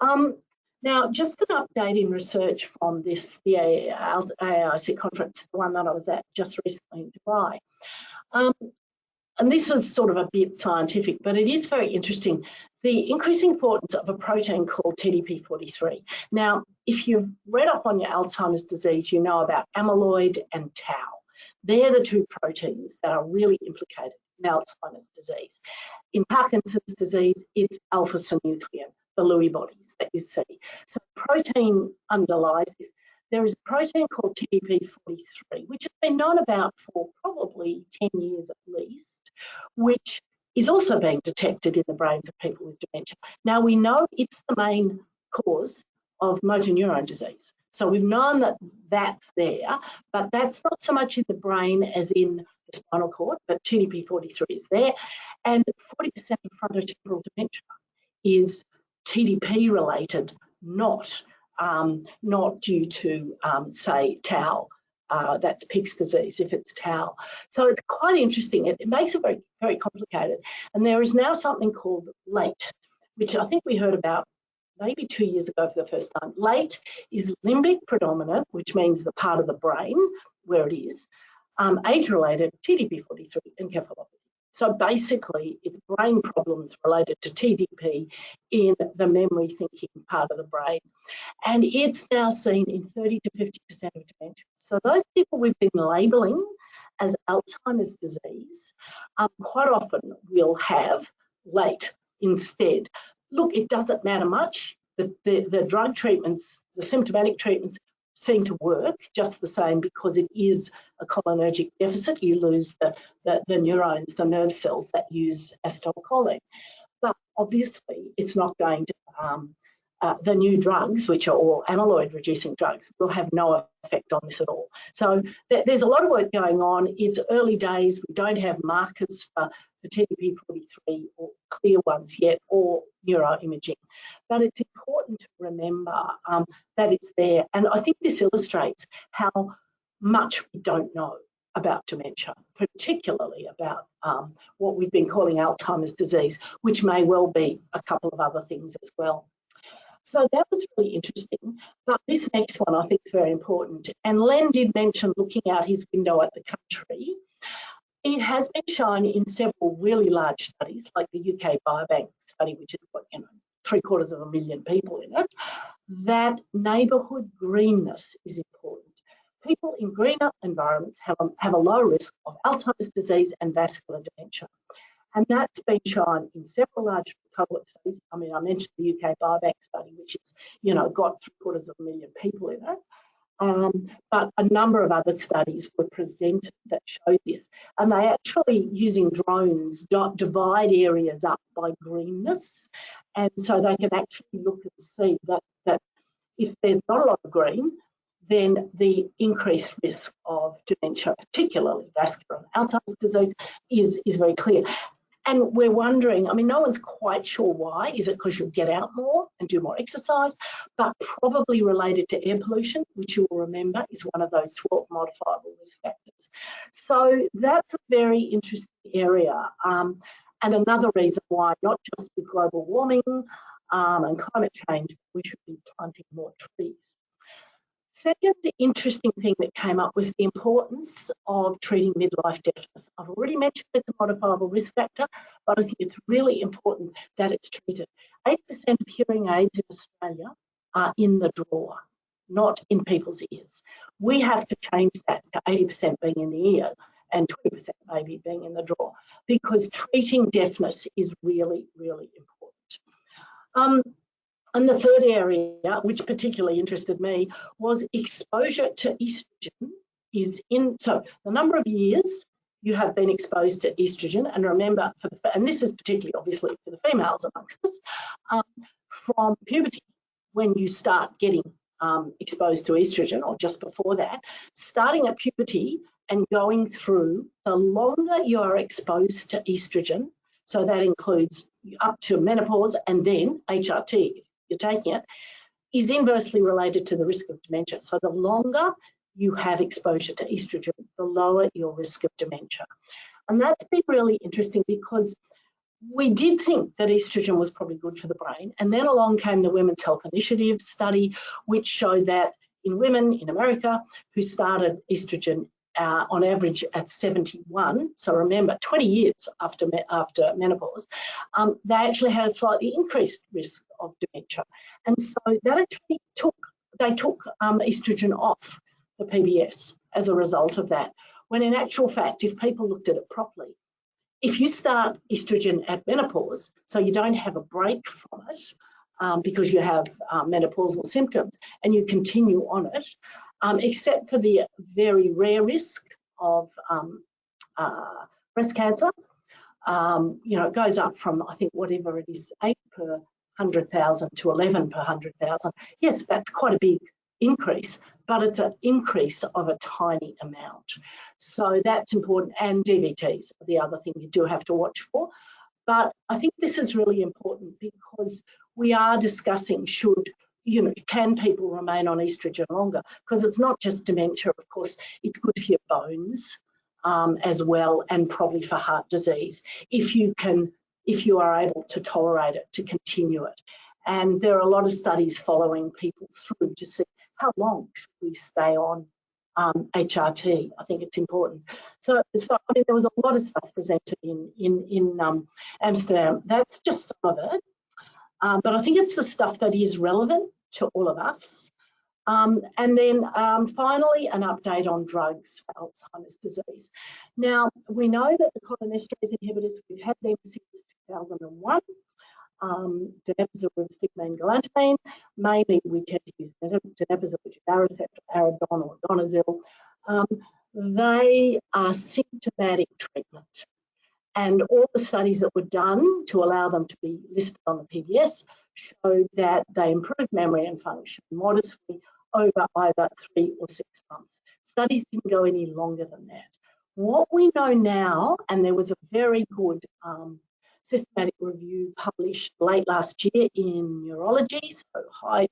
Now, just an update in research from the AAIC conference, the one that I was at just recently in Dubai. And this is sort of a bit scientific, but it is very interesting. The increasing importance of a protein called TDP43. Now, if you've read up on your Alzheimer's disease, you know about amyloid and tau. They're the 2 proteins that are really implicated in Alzheimer's disease. In Parkinson's disease, it's alpha-synuclein, the Lewy bodies that you see. So protein underlies this. There is a protein called TDP43, which has been known about for probably 10 years at least, which is also being detected in the brains of people with dementia. Now, we know it's the main cause of motor neuron disease. So we've known that that's there, but that's not so much in the brain as in the spinal cord, but TDP43 is there. And 40% of frontotemporal dementia is TDP related, not not due to, say, tau. That's Pick's disease if it's tau. So it's quite interesting. It makes it very, very complicated. And there is now something called LATE, which I think we heard about maybe 2 years ago for the first time. LATE is limbic predominant, which means the part of the brain where it is, age-related TDP-43 encephalopathy. So basically, it's brain problems related to TDP in the memory thinking part of the brain. And it's now seen in 30 to 50% of dementia. So those people we've been labelling as Alzheimer's disease quite often will have LATE instead. Look, it doesn't matter much. The drug treatments, the symptomatic treatments seem to work just the same because it is a cholinergic deficit. You lose the neurons, the nerve cells that use acetylcholine. But obviously, it's not going to, the new drugs, which are all amyloid-reducing drugs, will have no effect on this at all. So there's a lot of work going on. It's early days. We don't have markers for TDP-43 or clear ones yet, or neuroimaging. But it's important to remember that it's there. And I think this illustrates how much we don't know about dementia, particularly about what we've been calling Alzheimer's disease, which may well be a couple of other things as well. So that was really interesting. But this next one I think is very important. And Len did mention looking out his window at the country. It has been shown in several really large studies, like the UK Biobank study, which has got 750,000 people in it, that neighbourhood greenness is important. People in greener environments have a lower risk of Alzheimer's disease and vascular dementia. And that's been shown in several large cohort studies. I mean, I mentioned the UK Biobank study, which is, got 750,000 people in it. But a number of other studies were presented that show this. And they actually, using drones, divide areas up by greenness. And so they can actually look and see that if there's not a lot of green, then the increased risk of dementia, particularly vascular and Alzheimer's disease, is very clear. And we're wondering, I mean, no one's quite sure why. Is it because you'll get out more and do more exercise? But probably related to air pollution, which you will remember is one of those 12 modifiable risk factors. So that's a very interesting area. And another reason why, not just with global warming and climate change, we should be planting more trees. Second interesting thing that came up was the importance of treating midlife deafness. I've already mentioned it's a modifiable risk factor, but I think it's really important that it's treated. 8% of hearing aids in Australia are in the drawer, not in people's ears. We have to change that to 80% being in the ear and 20% maybe being in the drawer, because treating deafness is really, really important. And the third area, which particularly interested me, was exposure to estrogen so the number of years you have been exposed to estrogen, and remember, and this is particularly obviously for the females amongst us, from puberty, when you start getting exposed to estrogen, or just before that, starting at puberty and going through, the longer you are exposed to estrogen, so that includes up to menopause and then HRT, you're taking it, is inversely related to the risk of dementia. So the longer you have exposure to estrogen, the lower your risk of dementia. And that's been really interesting because we did think that estrogen was probably good for the brain. And then along came the Women's Health Initiative study, which showed that in women in America who started estrogen on average at 71, so remember 20 years after menopause, they actually had a slightly increased risk of dementia. And so that actually they took estrogen off the PBS as a result of that, when in actual fact, if people looked at it properly, if you start estrogen at menopause, so you don't have a break from it because you have menopausal symptoms, and you continue on it, except for the very rare risk of breast cancer, it goes up from, I think, whatever it is, 8 per 100,000 to 11 per 100,000. Yes, that's quite a big increase, but it's an increase of a tiny amount. So that's important. And DVTs are the other thing you do have to watch for. But I think this is really important because we are discussing, should can people remain on estrogen longer? Because it's not just dementia, of course, it's good for your bones as well, and probably for heart disease, if you are able to tolerate it, to continue it. And there are a lot of studies following people through to see how long should we stay on HRT. I think it's important. So I mean, there was a lot of stuff presented in Amsterdam. That's just some of it. But I think it's the stuff that is relevant to all of us. And then finally, an update on drugs for Alzheimer's disease. Now, we know that the cholinesterase inhibitors, we've had them since 2001. Donepezil with stigmine-galantamine. Mainly we tend to use donepezil, which is Aricept, Aridon or Donazil. They are symptomatic treatment. And all the studies that were done to allow them to be listed on the PBS showed that they improved memory and function modestly over either 3 or 6 months. Studies didn't go any longer than that. What we know now, and there was a very good systematic review published late last year in Neurology, so high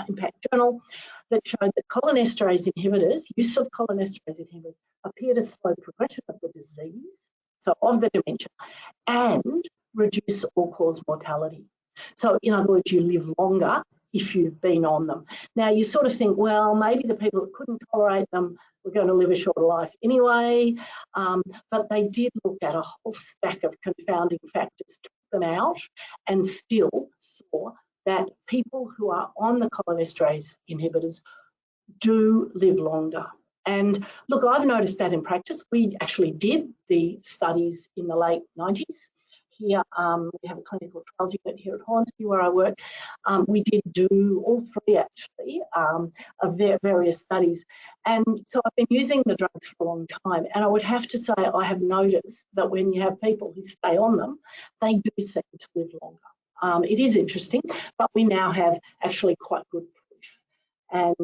impact journal, that showed that cholinesterase inhibitors, use of cholinesterase inhibitors, appear to slow progression of the disease, so of the dementia, and reduce all-cause mortality. So in other words, you live longer if you've been on them. Now you sort of think, well, maybe the people that couldn't tolerate them were going to live a shorter life anyway, but they did look at a whole stack of confounding factors, took them out, and still saw that people who are on the cholinesterase inhibitors do live longer. And look, I've noticed that in practice. We actually did the studies in the late 90s. Here, we have a clinical trials unit here at Hornsby where I work. We did do all 3 actually of their various studies. And so I've been using the drugs for a long time. And I would have to say I have noticed that when you have people who stay on them, they do seem to live longer. It is interesting, but we now have actually quite good proof. And,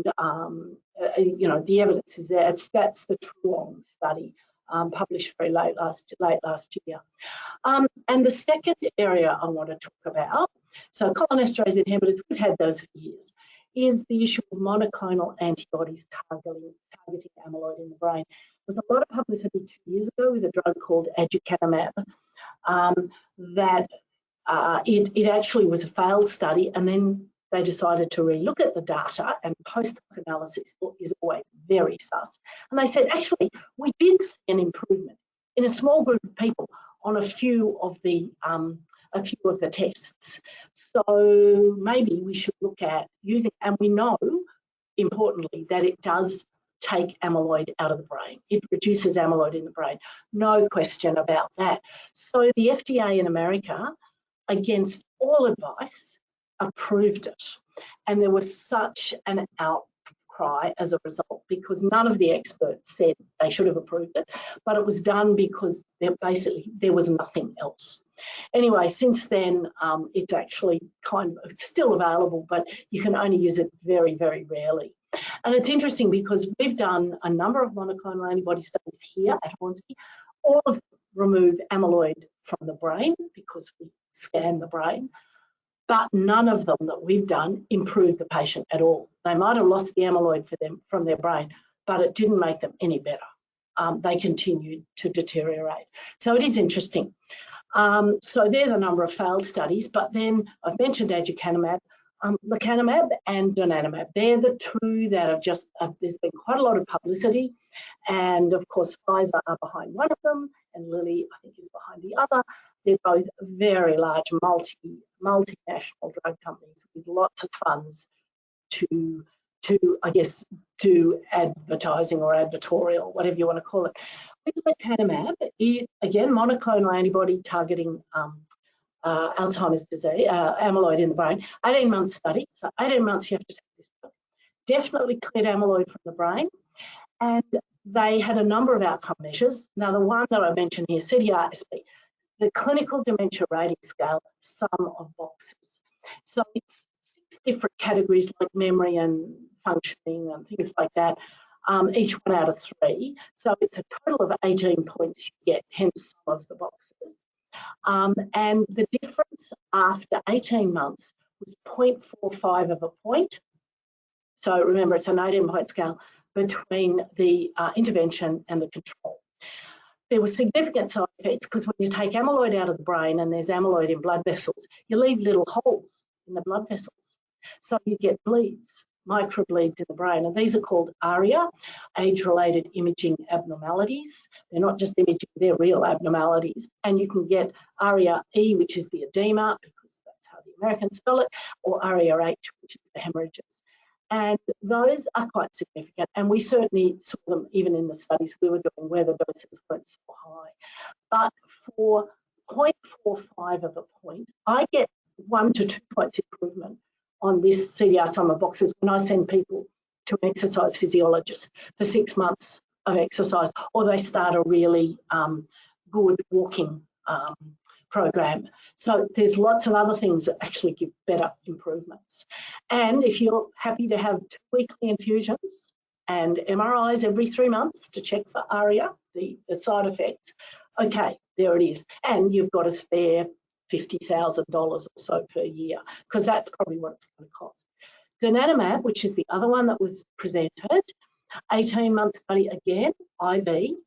the evidence is there. That's the Truong study published very late last year. And the second area I want to talk about, so cholinesterase inhibitors, we've had those for years, is the issue of monoclonal antibodies targeting amyloid in the brain. There was a lot of publicity 2 years ago with a drug called aducanumab that it actually was a failed study, and then they decided to relook at the data, and post-hoc analysis is always very sus. And they said, actually, we did see an improvement in a small group of people on a few of the tests. So maybe we should look at using, and we know, importantly, that it does take amyloid out of the brain. It reduces amyloid in the brain. No question about that. So the FDA in America, against all advice, approved it. And there was such an outcry as a result, because none of the experts said they should have approved it, but it was done because there was nothing else. Anyway, since then, it's actually it's still available, but you can only use it very, very rarely. And it's interesting because we've done a number of monoclonal antibody studies here at Hornsby. All of them remove amyloid from the brain because we scan the brain, but none of them that we've done improve the patient at all. They might have lost the amyloid from their brain, but it didn't make them any better. They continued to deteriorate. So it is interesting. So they're the number of failed studies, but then I've mentioned aducanumab, lecanemab and donanemab. They're the 2 that have just, there's been quite a lot of publicity, and of course Pfizer are behind one of them, and Lilly, I think, is behind the other. They're both very large multinational drug companies with lots of funds to I guess, do advertising or advertorial, whatever you want to call it. With lecanemab, again, monoclonal antibody targeting Alzheimer's disease, amyloid in the brain, 18-month study. So 18 months you have to take this drug. Definitely cleared amyloid from the brain. And they had a number of outcome measures. Now, the one that I mentioned here, CDR-SB, the Clinical Dementia Rating Scale, sum of boxes. So it's 6 different categories like memory and functioning and things like that, each 1 out of 3. So it's a total of 18 points you get, hence some of the boxes. And the difference after 18 months was 0.45 of a point. So remember, it's an 18-point scale between the intervention and the control. There were significant side effects because when you take amyloid out of the brain and there's amyloid in blood vessels, you leave little holes in the blood vessels. So you get bleeds, microbleeds in the brain, and these are called ARIA, age-related imaging abnormalities. They're not just imaging, they're real abnormalities. And you can get ARIA-E, which is the edema, because that's how the Americans spell it, or ARIA-H, which is the hemorrhages. And those are quite significant, and we certainly saw them even in the studies we were doing where the doses weren't so high. But for 0.45 of a point, I get 1 to 2 points improvement on this CDR sum of boxes when I send people to an exercise physiologist for 6 months of exercise, or they start a really good walking program. So there's lots of other things that actually give better improvements. And if you're happy to have 2 weekly infusions and MRIs every 3 months to check for ARIA, the side effects, okay, there it is. And you've got to spare $50,000 or so per year, because that's probably what it's going to cost. Donanemab, which is the other one that was presented, 18-month study again, IV,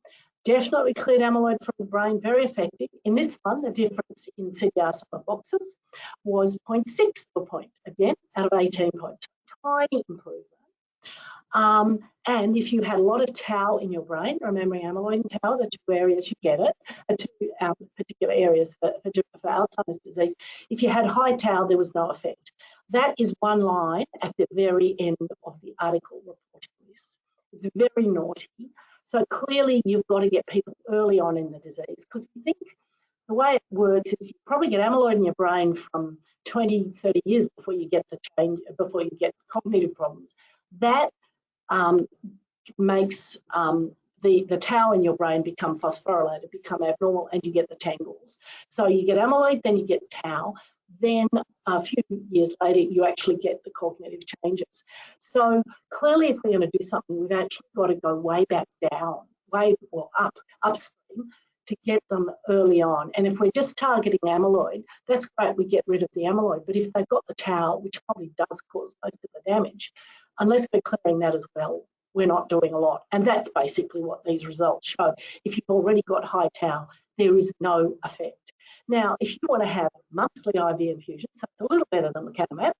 definitely cleared amyloid from the brain, very effective. In this one, the difference in CDR sum of boxes was 0.6 of a point, again, out of 18 points. Tiny improvement. And if you had a lot of tau in your brain, remembering amyloid and tau, the 2 areas you get it, are 2 particular areas for Alzheimer's disease. If you had high tau, there was no effect. That is one line at the very end of the article reporting this. It's very naughty. So clearly you've got to get people early on in the disease, because we think the way it works is you probably get amyloid in your brain from 20, 30 years before you get the change, before you get cognitive problems. That makes the tau in your brain become phosphorylated, become abnormal, and you get the tangles. So you get amyloid, then you get tau, then a few years later you actually get the cognitive changes. So clearly if we're going to do something, we've actually got to go way back down, upstream, to get them early on. And if we're just targeting amyloid, that's great, we get rid of the amyloid. But if they've got the tau, which probably does cause most of the damage, unless we're clearing that as well, we're not doing a lot. And that's basically what these results show. If you've already got high tau, there is no effect. Now, if you want to have monthly IV infusions, so it's a little better than lecanemab.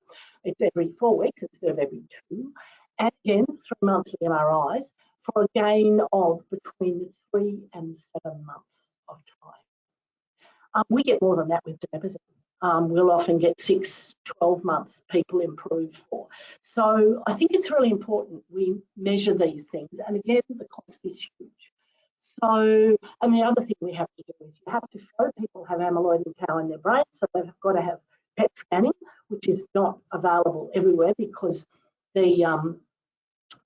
It's every 4 weeks instead of every 2. And again, 3 monthly MRIs for a gain of between 3 and 7 months of time. We get more than that with donepezil. We'll often get 6, 12 months people improve for. So I think it's really important we measure these things. And again, the cost is huge. So, and the other thing we have to do is you have to show people have amyloid and tau in their brain, so they've got to have PET scanning, which is not available everywhere because the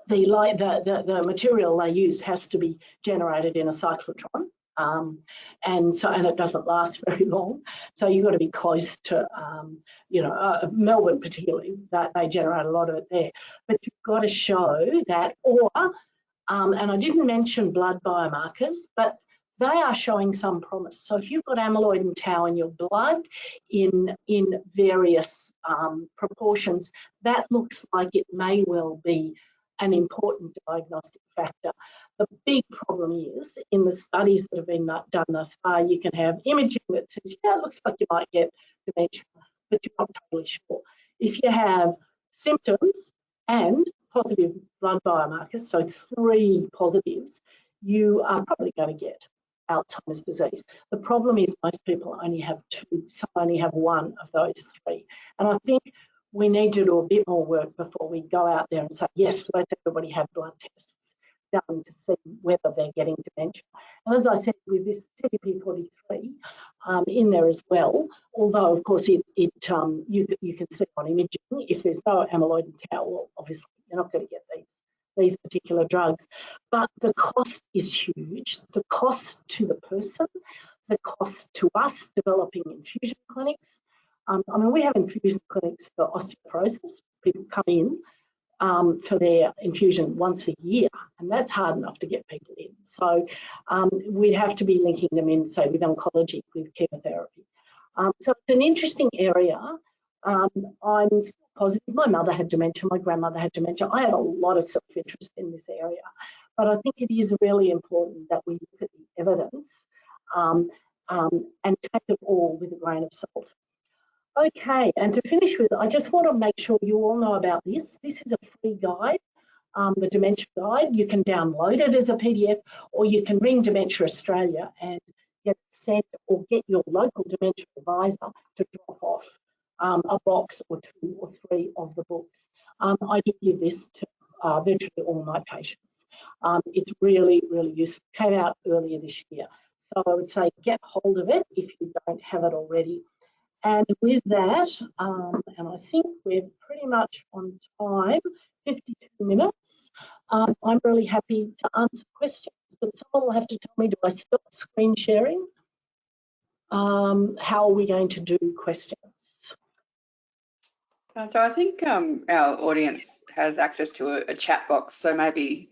material they use has to be generated in a cyclotron, and it doesn't last very long. So you've got to be close to, Melbourne particularly, that they generate a lot of it there. But you've got to show that, and I didn't mention blood biomarkers, but they are showing some promise. So if you've got amyloid and tau in your blood in various proportions, that looks like it may well be an important diagnostic factor. The big problem is, in the studies that have been done thus far, you can have imaging that says, yeah, it looks like you might get dementia, but you're not totally sure. If you have symptoms and positive blood biomarkers, so 3 positives, you are probably going to get Alzheimer's disease. The problem is most people only have 2, some only have 1 of those 3. And I think we need to do a bit more work before we go out there and say, yes, let everybody have blood tests done to see whether they're getting dementia. And as I said, with this TDP-43 in there as well, although of course you can see on imaging if there's no amyloid and tau, well, obviously you're not going to get these particular drugs. But the cost is huge. The cost to the person, the cost to us developing infusion clinics. We have infusion clinics for osteoporosis. People come in for their infusion once a year, and that's hard enough to get people in. So we'd have to be linking them in, say, with oncology, with chemotherapy. So it's an interesting area. I'm still positive. My mother had dementia, my grandmother had dementia. I had a lot of self-interest in this area, but I think it is really important that we look at the evidence and take it all with a grain of salt. Okay, and to finish with, I just want to make sure you all know about this. This is a free guide, the Dementia Guide. You can download it as a PDF, or you can ring Dementia Australia and get it sent, or get your local dementia advisor to drop off a box or 2 or 3 of the books. I do give this to virtually all my patients. It's really, really useful. It came out earlier this year. So I would say get hold of it if you don't have it already. And with that, and I think we're pretty much on time, 52 minutes, I'm really happy to answer questions, but someone will have to tell me, do I stop screen sharing? How are we going to do questions? So I think our audience has access to a chat box, so maybe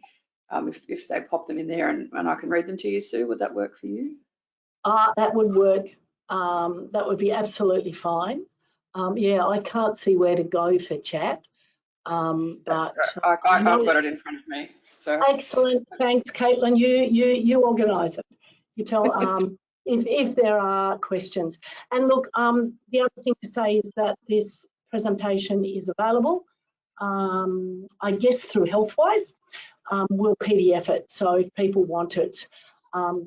if they pop them in there and I can read them to you, Sue, would that work for you? That would work. That would be absolutely fine. Yeah, I can't see where to go for chat, but I've got it in front of me. So excellent, thanks, Caitlin. You organise it. You tell if there are questions. And look, the other thing to say is that this presentation is available, I guess through Healthwise. We'll PDF it, so if people want it,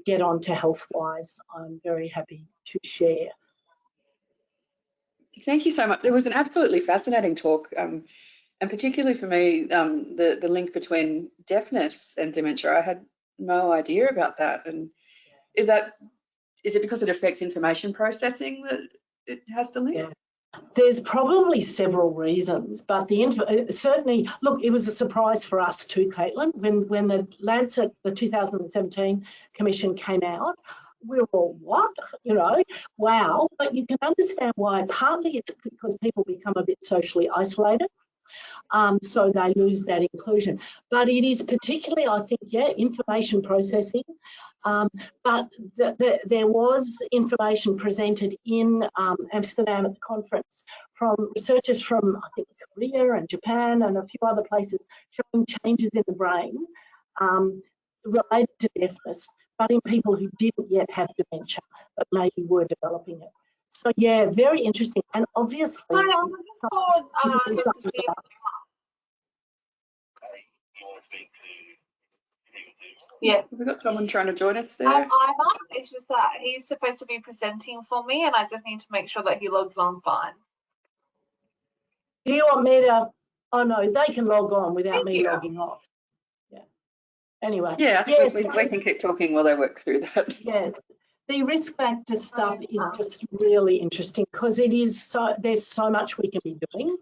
get on to Healthwise. I'm very happy to share. Thank you so much. It was an absolutely fascinating talk, and particularly for me, the link between deafness and dementia. I had no idea about that. And is it because it affects information processing that it has the link? Yeah. There's probably several reasons, but certainly, look, it was a surprise for us too, Caitlin. When the Lancet, the 2017 commission came out, we were all, what? You know, wow. But you can understand why. Partly it's because people become a bit socially isolated. So they lose that inclusion. But it is particularly, I think, yeah, information processing. But there was information presented in Amsterdam at the conference from researchers from, I think, Korea and Japan and a few other places showing changes in the brain related to deafness, but in people who didn't yet have dementia, but maybe were developing it. So, yeah, very interesting. And obviously, yeah. Have we got someone trying to join us there? It's just that he's supposed to be presenting for me, and I just need to make sure that he logs on fine. Do you want me to? Oh no, they can log on without me logging off. Yeah. Anyway. Yeah, I think we can keep talking while they work through that. Yes. The risk factor stuff is just really interesting because it is there's so much we can be doing.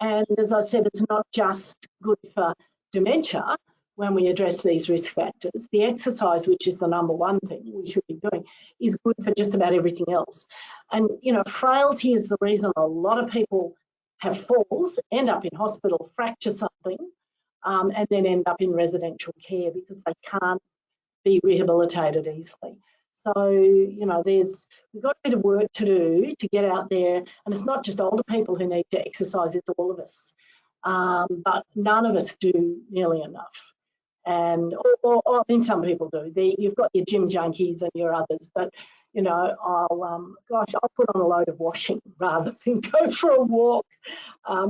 And as I said, it's not just good for dementia when we address these risk factors. The exercise, which is the #1 thing we should be doing, is good for just about everything else. And, you know, frailty is the reason a lot of people have falls, end up in hospital, fracture something, and then end up in residential care because they can't be rehabilitated easily. So, you know, we've got a bit of work to do to get out there, and it's not just older people who need to exercise, it's all of us. But none of us do nearly enough. And, or I mean, some people do. You've got your gym junkies and your others, but, you know, I'll put on a load of washing rather than go for a walk.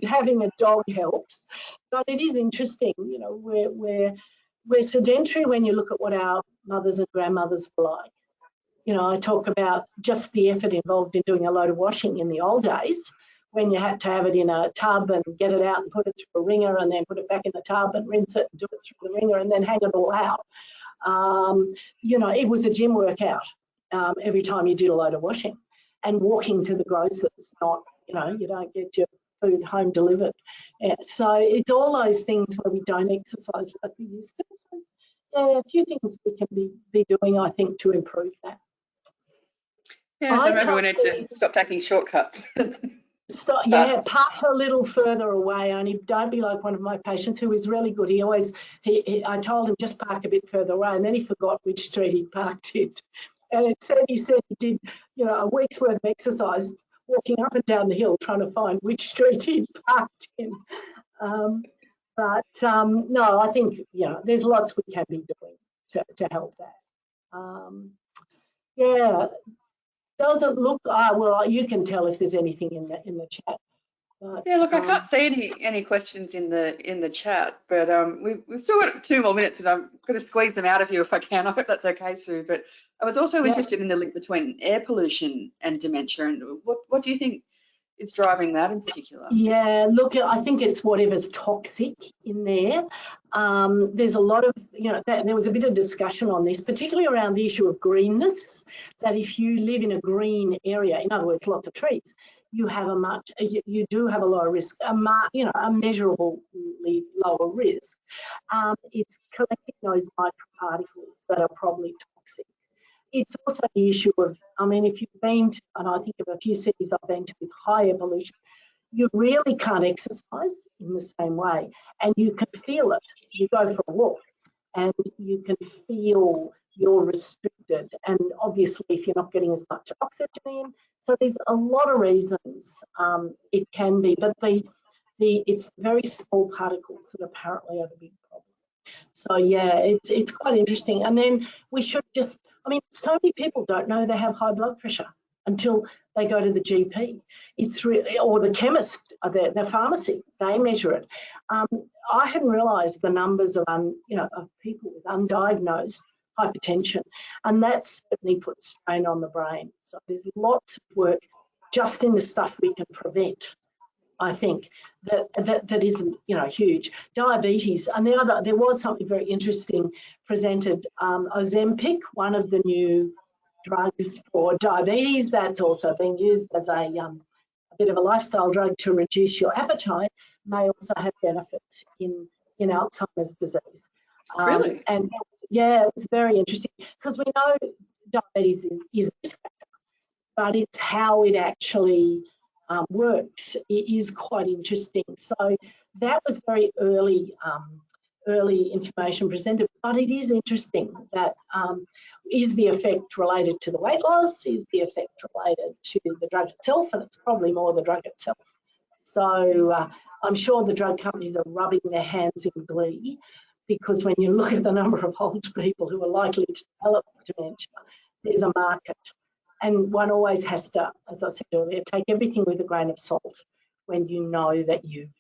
Having a dog helps. But it is interesting, you know, we're sedentary when you look at what our mothers and grandmothers were like. You know, I talk about just the effort involved in doing a load of washing in the old days when you had to have it in a tub and get it out and put it through a wringer and then put it back in the tub and rinse it and do it through the wringer and then hang it all out. You know, it was a gym workout every time you did a load of washing. And walking to the grocer's, not, you know, you don't get your food home delivered. Yeah, so it's all those things where we don't exercise like we used to. So, yeah, a few things we can be doing, I think, to improve that. Yeah, so maybe we need to stop taking shortcuts. Park a little further away. Only don't be like one of my patients who is really good. I told him just park a bit further away, and then he forgot which street he parked it. And he said he did, you know, a week's worth of exercise walking up and down the hill trying to find which street he'd parked in. No, I think, there's lots we can be doing to help that. Yeah, doesn't look, well, you can tell if there's anything in the chat. But, yeah, look, I can't see any questions in the chat, but we've still got 2 more minutes, and I'm going to squeeze them out of you if I can. I hope that's okay, Sue. But I was also interested in the link between air pollution and dementia, and what do you think is driving that in particular? Yeah, look, I think it's whatever's toxic in there. There's a lot of, there was a bit of discussion on this, particularly around the issue of greenness, that if you live in a green area, in other words, lots of trees, you have you do have a lower risk, a measurably lower risk. It's collecting those microparticles that are probably toxic. It's also the issue of, if you've been to, and I think of a few cities I've been to with higher pollution, you really can't exercise in the same way, and you can feel it. You go for a walk and you can feel you're restricted, and obviously if you're not getting as much oxygen in, so there's a lot of reasons it can be, but it's very small particles that apparently are the big problem. So yeah, it's quite interesting. And then we should just, so many people don't know they have high blood pressure until they go to the GP. It's really, or the chemist, the pharmacy, they measure it. I hadn't realised the numbers of people with undiagnosed hypertension, and that certainly puts strain on the brain. So there's lots of work just in the stuff we can prevent. I think that isn't huge. Diabetes, and there was something very interesting presented. Ozempic, one of the new drugs for diabetes, that's also being used as a bit of a lifestyle drug to reduce your appetite, may also have benefits in Alzheimer's disease. Really? And yeah, it's very interesting because we know diabetes is a risk factor, but it's how it actually works. It is quite interesting. So that was very early information presented, but it is interesting that is the effect related to the weight loss? Is the effect related to the drug itself? And it's probably more the drug itself. So I'm sure the drug companies are rubbing their hands in glee, because when you look at the number of old people who are likely to develop dementia, there's a market. And one always has to, as I said earlier, take everything with a grain of salt when you know that you've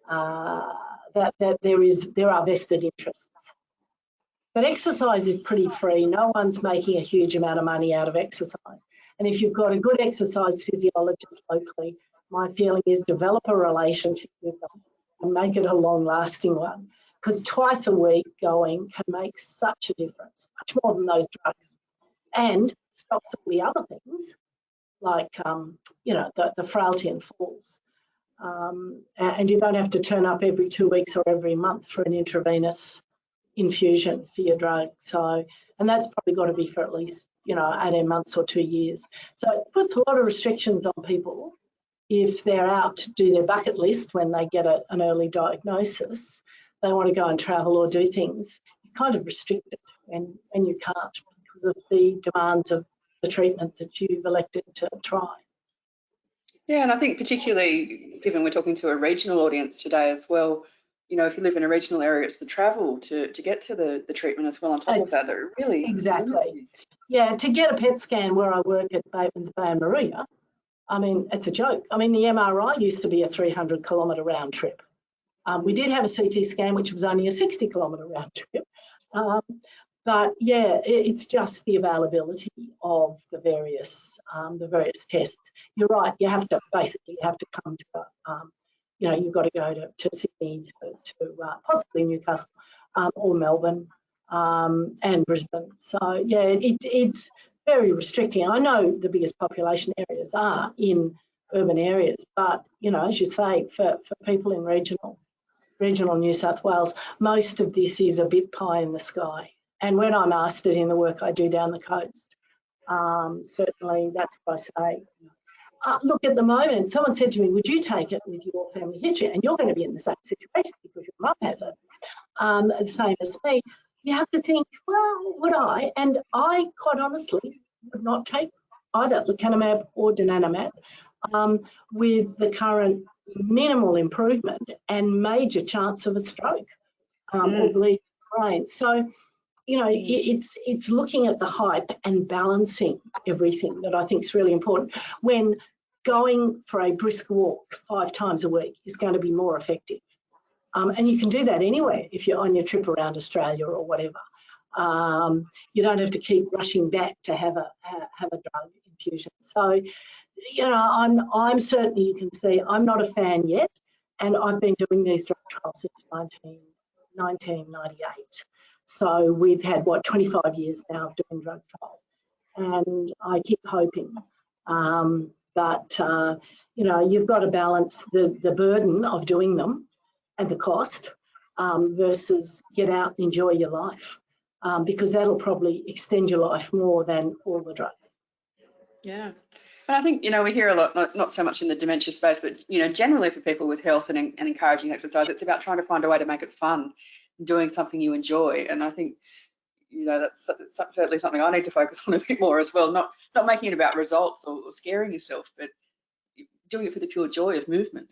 that there are vested interests. But exercise is pretty free. No one's making a huge amount of money out of exercise. And if you've got a good exercise physiologist locally, my feeling is develop a relationship with them and make it a long-lasting one. Because twice a week going can make such a difference, much more than those drugs. And stops all the other things like, the frailty and falls. And you don't have to turn up every 2 weeks or every month for an intravenous infusion for your drug. So, and that's probably got to be for at least, 18 months or 2 years. So it puts a lot of restrictions on people if they're out to do their bucket list when they get an early diagnosis. They want to go and travel or do things. You're kind of restricted when you can't, because of the demands of the treatment that you've elected to try. Yeah, and I think particularly given we're talking to a regional audience today as well, if you live in a regional area, it's the travel to get to the treatment as well on top of that really exactly. Yeah, to get a PET scan where I work at Bateman's Bay and Maria, it's a joke. The MRI used to be a 300-kilometre round trip. We did have a CT scan, which was only a 60-kilometre round trip. But yeah, it's just the availability of the various tests. You're right. You have to come to, you've got to go to Sydney, to possibly Newcastle or Melbourne and Brisbane. So yeah, it's very restricting. I know the biggest population areas are in urban areas, but as you say, for people in regional New South Wales, most of this is a bit pie in the sky. And when I'm asked it in the work I do down the coast, certainly that's what I say. Look, at the moment, someone said to me, would you take it with your family history? And you're going to be in the same situation because your mum has it, the same as me. You have to think, well, would I? And I, quite honestly, would not take either lecanemab or donanemab, with the current minimal improvement and major chance of a stroke or bleed brain. So, you know, it's looking at the hype and balancing everything that I think is really important. When going for a brisk walk 5 times a week is going to be more effective. And you can do that anywhere if you're on your trip around Australia or whatever. You don't have to keep rushing back to have a drug infusion. So, you know, I'm certainly, you can see, I'm not a fan yet, and I've been doing these drug trials since 1998. So we've had, what, 25 years now of doing drug trials, and I keep hoping. But you know, you've got to balance the burden of doing them and the cost versus get out and enjoy your life, because that'll probably extend your life more than all the drugs. Yeah. And I think, you know, we hear a lot, not so much in the dementia space, but, you know, generally for people with health and encouraging exercise, it's about trying to find a way to make it fun, doing something you enjoy. And I think, you know, that's certainly something I need to focus on a bit more as well, not making it about results or scaring yourself, but doing it for the pure joy of movement.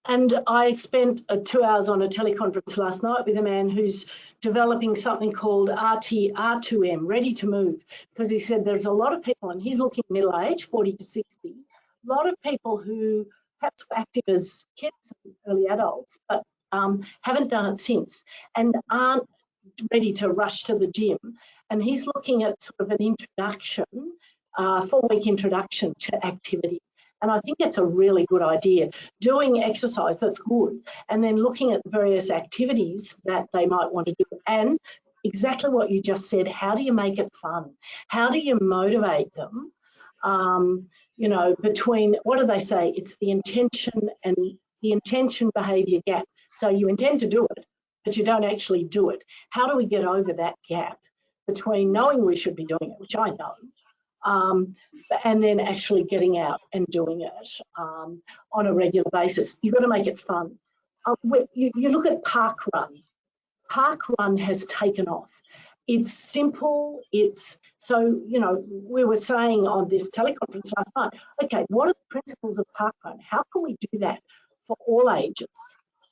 And I spent 2 hours on a teleconference last night with a man who's developing something called R2M, ready to move, because he said there's a lot of people, and he's looking middle age, 40 to 60, a lot of people who perhaps were active as kids and early adults, but haven't done it since and aren't ready to rush to the gym. And he's looking at sort of an introduction, 4-week introduction to activity. And I think it's a really good idea. Doing exercise, that's good. And then looking at various activities that they might want to do. And exactly what you just said, how do you make it fun? How do you motivate them? You know, between, what do they say? It's the intention and the intention behaviour gap. So you intend to do it, but you don't actually do it. How do we get over that gap between knowing we should be doing it, which I know, and then actually getting out and doing it on a regular basis? You've got to make it fun. You look at Park Run. Park Run has taken off. It's simple. It's so, you know, we were saying on this teleconference last night, okay, what are the principles of Park Run? How can we do that for all ages?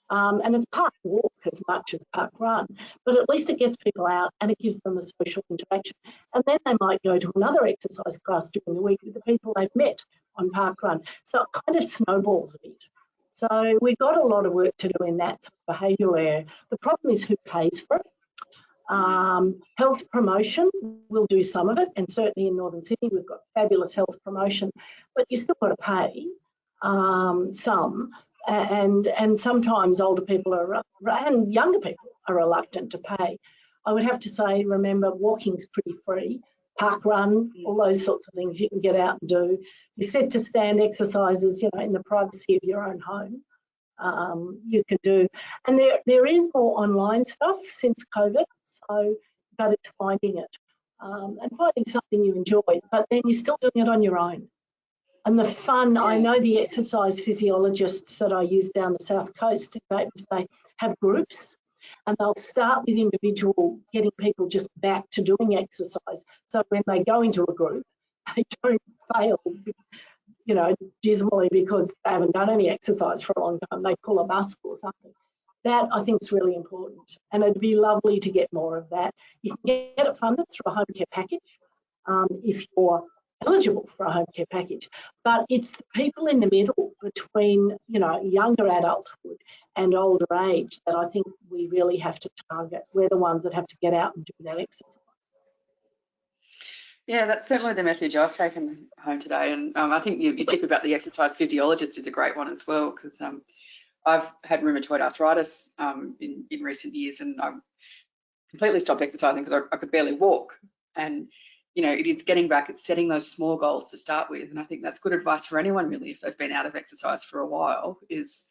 And it's Park Walk as much as Park Run, but at least it gets people out and it gives them the social interaction. And then they might go to another exercise class during the week with the people they've met on Park Run. So it kind of snowballs a bit. So we've got a lot of work to do in that sort of behavioural area. The problem is who pays for it. Health promotion will do some of it, and certainly in Northern Sydney we've got fabulous health promotion, but you still got to pay some. And sometimes older people and younger people are reluctant to pay. I would have to say, remember, walking's pretty free. Park Run, all those sorts of things you can get out and do. You sit to stand exercises, you know, in the privacy of your own home. You can do, and there is more online stuff since COVID. So, but it's finding it and finding something you enjoy. But then you're still doing it on your own. And the fun, I know the exercise physiologists that I use down the South Coast in Batemans Bay have groups, and they'll start with individual, getting people just back to doing exercise. So when they go into a group, they don't fail, you know, dismally because they haven't done any exercise for a long time. They pull a muscle or something. That, I think, is really important. And it'd be lovely to get more of that. You can get it funded through a home care package if you're eligible for a home care package, but it's the people in the middle between, you know, younger adulthood and older age that I think we really have to target. We're the ones that have to get out and do that exercise. Yeah, that's certainly the message I've taken home today, and I think your tip about the exercise physiologist is a great one as well, because I've had rheumatoid arthritis in recent years, and I've completely stopped exercising because I could barely walk. And you know, it is getting back, it's setting those small goals to start with. And I think that's good advice for anyone really, if they've been out of exercise for a while, is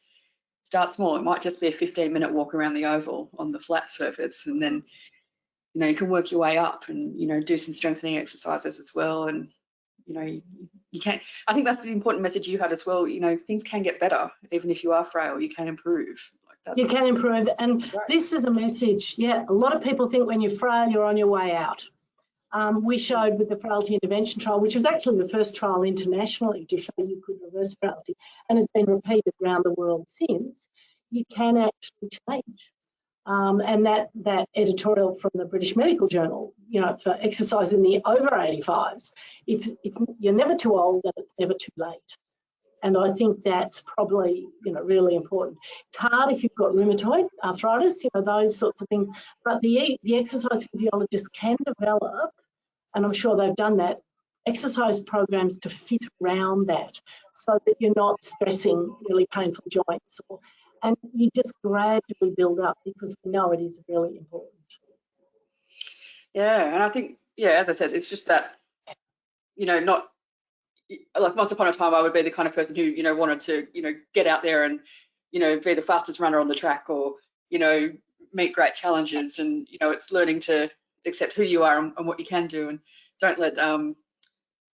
start small. It might just be a 15-minute walk around the oval on the flat surface. And then, you know, you can work your way up and, you know, do some strengthening exercises as well. And, you know, you can't, I think that's the important message you had as well. You know, things can get better. Even if you are frail, you can improve. Like you can improve. And this is a message. Yeah, a lot of people think when you're frail, you're on your way out. We showed with the frailty intervention trial, which was actually the first trial internationally to show you could reverse frailty and has been repeated around the world since, you can actually change. And that editorial from the British Medical Journal, you know, for exercise in the over 85s, you're never too old and it's never too late. And I think that's probably, you know, really important. It's hard if you've got rheumatoid arthritis, you know, those sorts of things. But the exercise physiologists can develop, and I'm sure they've done that, exercise programs to fit around that so that you're not stressing really painful joints. And you just gradually build up because we know it is really important. Yeah, and I think, yeah, as I said, it's just that, you know, not like once upon a time I would be the kind of person who, you know, wanted to, you know, get out there and, you know, be the fastest runner on the track or, you know, meet great challenges. And, you know, it's learning to accept who you are and what you can do, and don't let,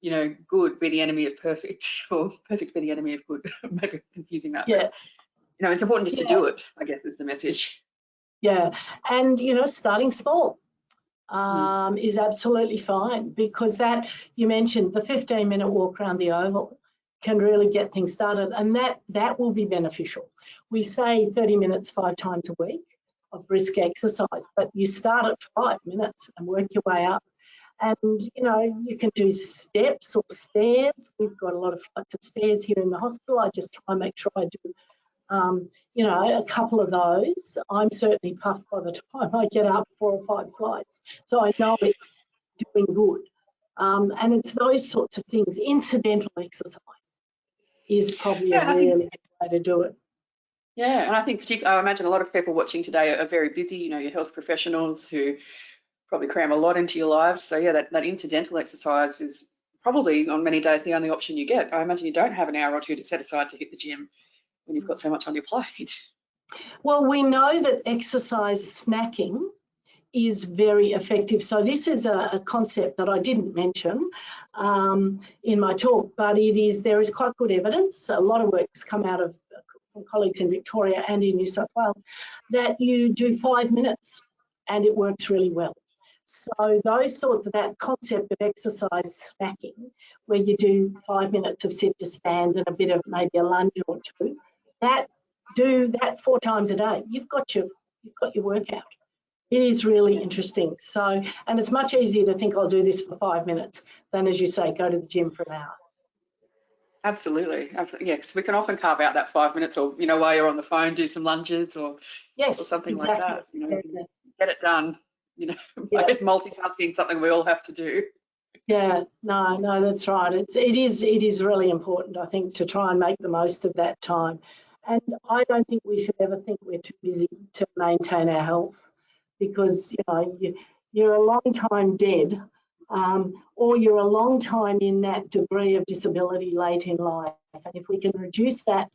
you know, good be the enemy of perfect, or perfect be the enemy of good. Maybe confusing that. Yeah. But, you know, it's important just to do it, I guess, is the message. Yeah, and, you know, starting small. Is absolutely fine, because that, you mentioned the 15-minute walk around the oval can really get things started, and that will be beneficial. We say 30 minutes 5 times a week of brisk exercise, but you start at 5 minutes and work your way up. And, you know, you can do steps or stairs. We've got a lot of flights of stairs here in the hospital. I just try and make sure I do you know, a couple of those. I'm certainly puffed by the time I get up 4 or 5 flights. So I know it's doing good. And it's those sorts of things. Incidental exercise is probably a really good way to do it. Yeah, and I think I imagine a lot of people watching today are very busy, you know, your health professionals who probably cram a lot into your lives. So yeah, that incidental exercise is probably on many days the only option you get. I imagine you don't have an hour or two to set aside to hit the gym when you've got so much on your plate. Well, we know that exercise snacking is very effective. So this is a concept that I didn't mention in my talk, but there is quite good evidence. A lot of work's come out of from colleagues in Victoria and in New South Wales that you do 5 minutes and it works really well. So those sorts of, that concept of exercise snacking, where you do 5 minutes of sit to stands and a bit of maybe a lunge or two, do that 4 times a day. You've got your workout. It is really interesting. So, and it's much easier to think I'll do this for 5 minutes than, as you say, go to the gym for an hour. Absolutely. Yeah, because we can often carve out that 5 minutes, or, you know, while you're on the phone, do some lunges or something like that. You know, get it done. You know, yeah. I guess multitasking is something we all have to do. Yeah, no, that's right. It is really important, I think, to try and make the most of that time. And I don't think we should ever think we're too busy to maintain our health, because, you know, you're a long time dead, or you're a long time in that degree of disability late in life. And if we can reduce that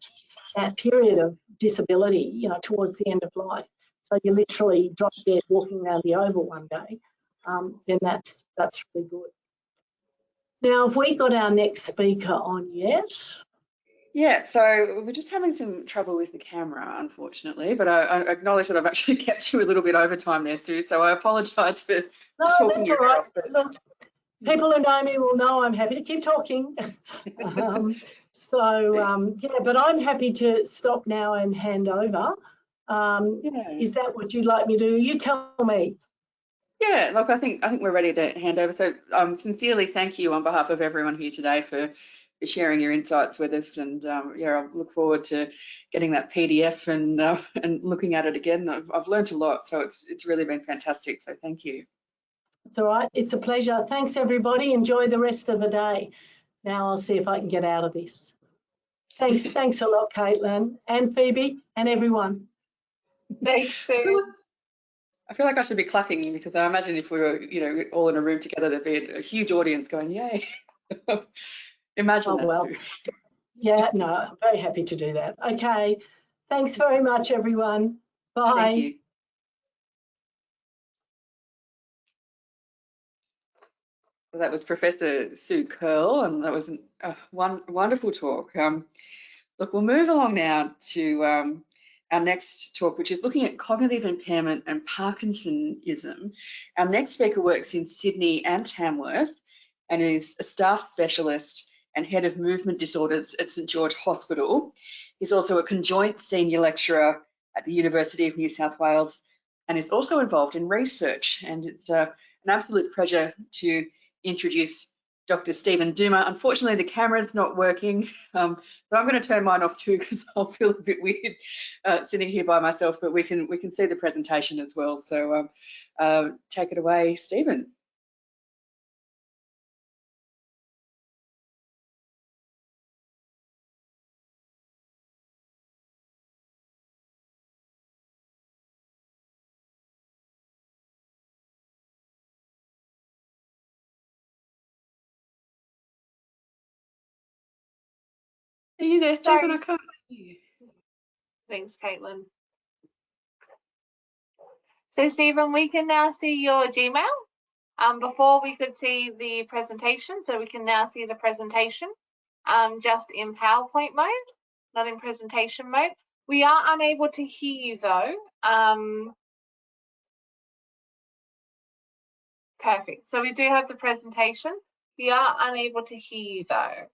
period of disability, you know, towards the end of life, so you literally drop dead walking around the oval one day, then that's really good. Now, have we got our next speaker on yet? Yeah, so we're just having some trouble with the camera, unfortunately, but I acknowledge that I've actually kept you a little bit over time there, Sue, so I apologise for talking. No, that's all right. Look, people who know me will know I'm happy to keep talking. Yeah, but I'm happy to stop now and hand over. Is that what you'd like me to do? You tell me. Yeah, look, I think we're ready to hand over. So sincerely thank you on behalf of everyone here today for sharing your insights with us, and yeah, I look forward to getting that PDF and looking at it again. I've learned a lot, so it's really been fantastic. So thank you. It's all right. It's a pleasure. Thanks, everybody. Enjoy the rest of the day. Now I'll see if I can get out of this. Thanks a lot, Caitlin and Phoebe and everyone. Thanks, Sue. I feel like I should be clapping, because I imagine if we were, you know, all in a room together, there'd be a huge audience going, yay. Imagine that. Well, yeah, no, I'm very happy to do that. Okay, thanks very much, everyone. Bye. Thank you. Well, that was Professor Sue Curl, and that was a wonderful talk. Look, we'll move along now to our next talk, which is looking at cognitive impairment and Parkinsonism. Our next speaker works in Sydney and Tamworth and is a staff specialist and head of movement disorders at St George Hospital. He's also a conjoint senior lecturer at the University of New South Wales and is also involved in research. And it's an absolute pleasure to introduce Dr. Stephen Duma. Unfortunately, the camera's not working, but I'm going to turn mine off too because I'll feel a bit weird sitting here by myself. But we can see the presentation as well. So take it away, Stephen. Are you there, Stephen? I can't hear you. Thanks, Caitlin. So, Stephen, we can now see your Gmail. Before we could see the presentation, so we can now see the presentation just in PowerPoint mode, not in presentation mode. We are unable to hear you though. Perfect. So we do have the presentation. We are unable to hear you though.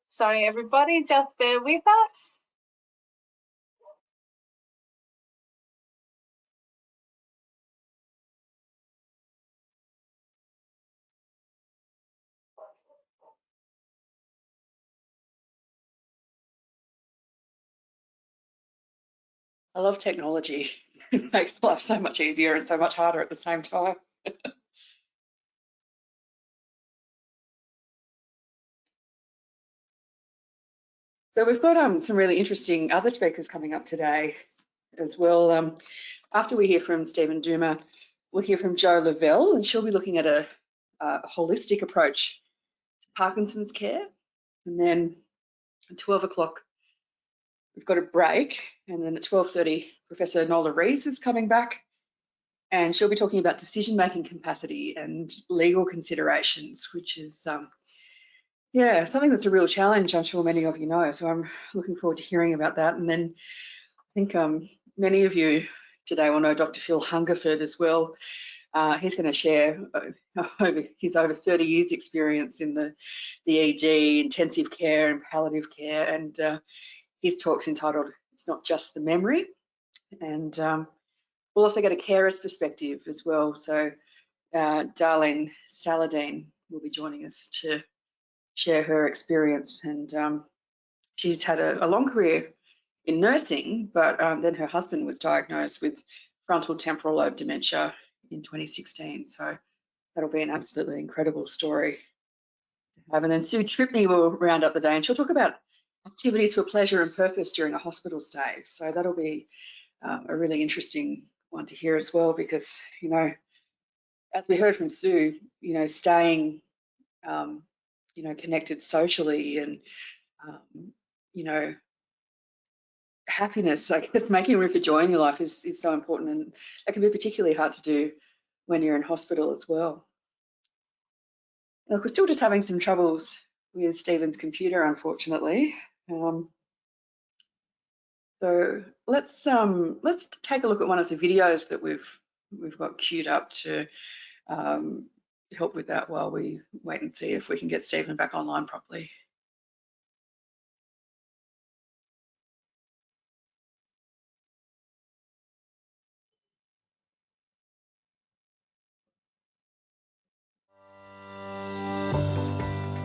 Sorry, everybody, just bear with us. I love technology. It makes life so much easier and so much harder at the same time. So we've got some really interesting other speakers coming up today as well. After we hear from Stephen Duma, we'll hear from Jo Lavelle, and she'll be looking at a holistic approach to Parkinson's care. And then at 12 o'clock, we've got a break. And then at 12:30, Professor Nola Rees is coming back, and she'll be talking about decision-making capacity and legal considerations, which is yeah, something that's a real challenge, I'm sure many of you know. So I'm looking forward to hearing about that. And then I think many of you today will know Dr. Phil Hungerford as well. He's going to share his over 30 years experience in the ED, intensive care and palliative care. And his talk's entitled, "It's Not Just the Memory." And we'll also get a carer's perspective as well. So Darlene Saladin will be joining us to share her experience, and she's had a long career in nursing, but then her husband was diagnosed with frontal temporal lobe dementia in 2016, so that'll be an absolutely incredible story to have. And then Sue Tripney will round up the day, and she'll talk about activities for pleasure and purpose during a hospital stay, so that'll be a really interesting one to hear as well, because, you know, as we heard from Sue, you know, staying you know, connected socially and, you know, happiness, I guess, making room for joy in your life is so important, and it can be particularly hard to do when you're in hospital as well. Look, we're still just having some troubles with Stephen's computer, unfortunately. So let's take a look at one of the videos that we've got queued up to help with that while we wait and see if we can get Stephen back online properly.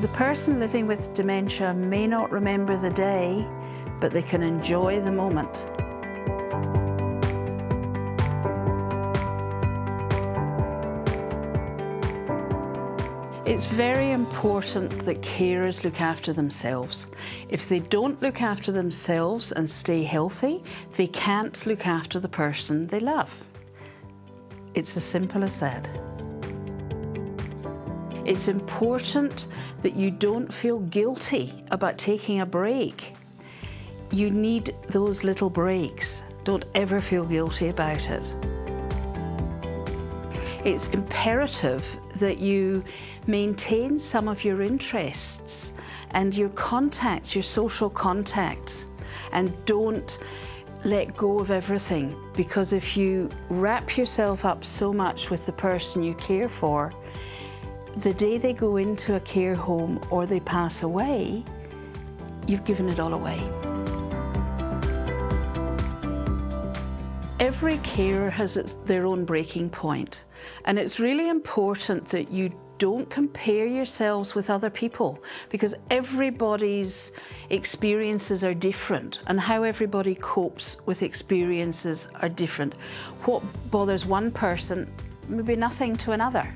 The person living with dementia may not remember the day, but they can enjoy the moment. It's very important that carers look after themselves. If they don't look after themselves and stay healthy, they can't look after the person they love. It's as simple as that. It's important that you don't feel guilty about taking a break. You need those little breaks. Don't ever feel guilty about it. It's imperative that you maintain some of your interests and your contacts, your social contacts, and don't let go of everything, because if you wrap yourself up so much with the person you care for, the day they go into a care home or they pass away, you've given it all away. Every carer has their own breaking point, and it's really important that you don't compare yourselves with other people, because everybody's experiences are different and how everybody copes with experiences are different. What bothers one person may be nothing to another,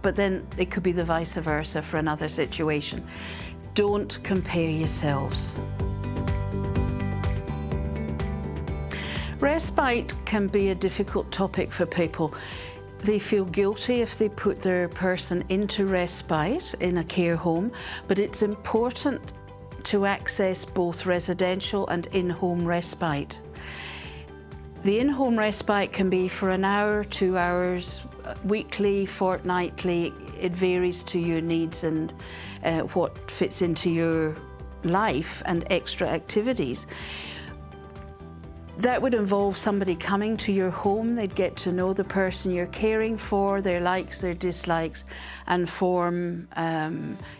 but then it could be the vice versa for another situation. Don't compare yourselves. Respite can be a difficult topic for people. They feel guilty if they put their person into respite in a care home, but it's important to access both residential and in-home respite. The in-home respite can be for an hour, 2 hours, weekly, fortnightly. It varies to your needs and what fits into your life and extra activities. That would involve somebody coming to your home. They'd get to know the person you're caring for, their likes, their dislikes, and form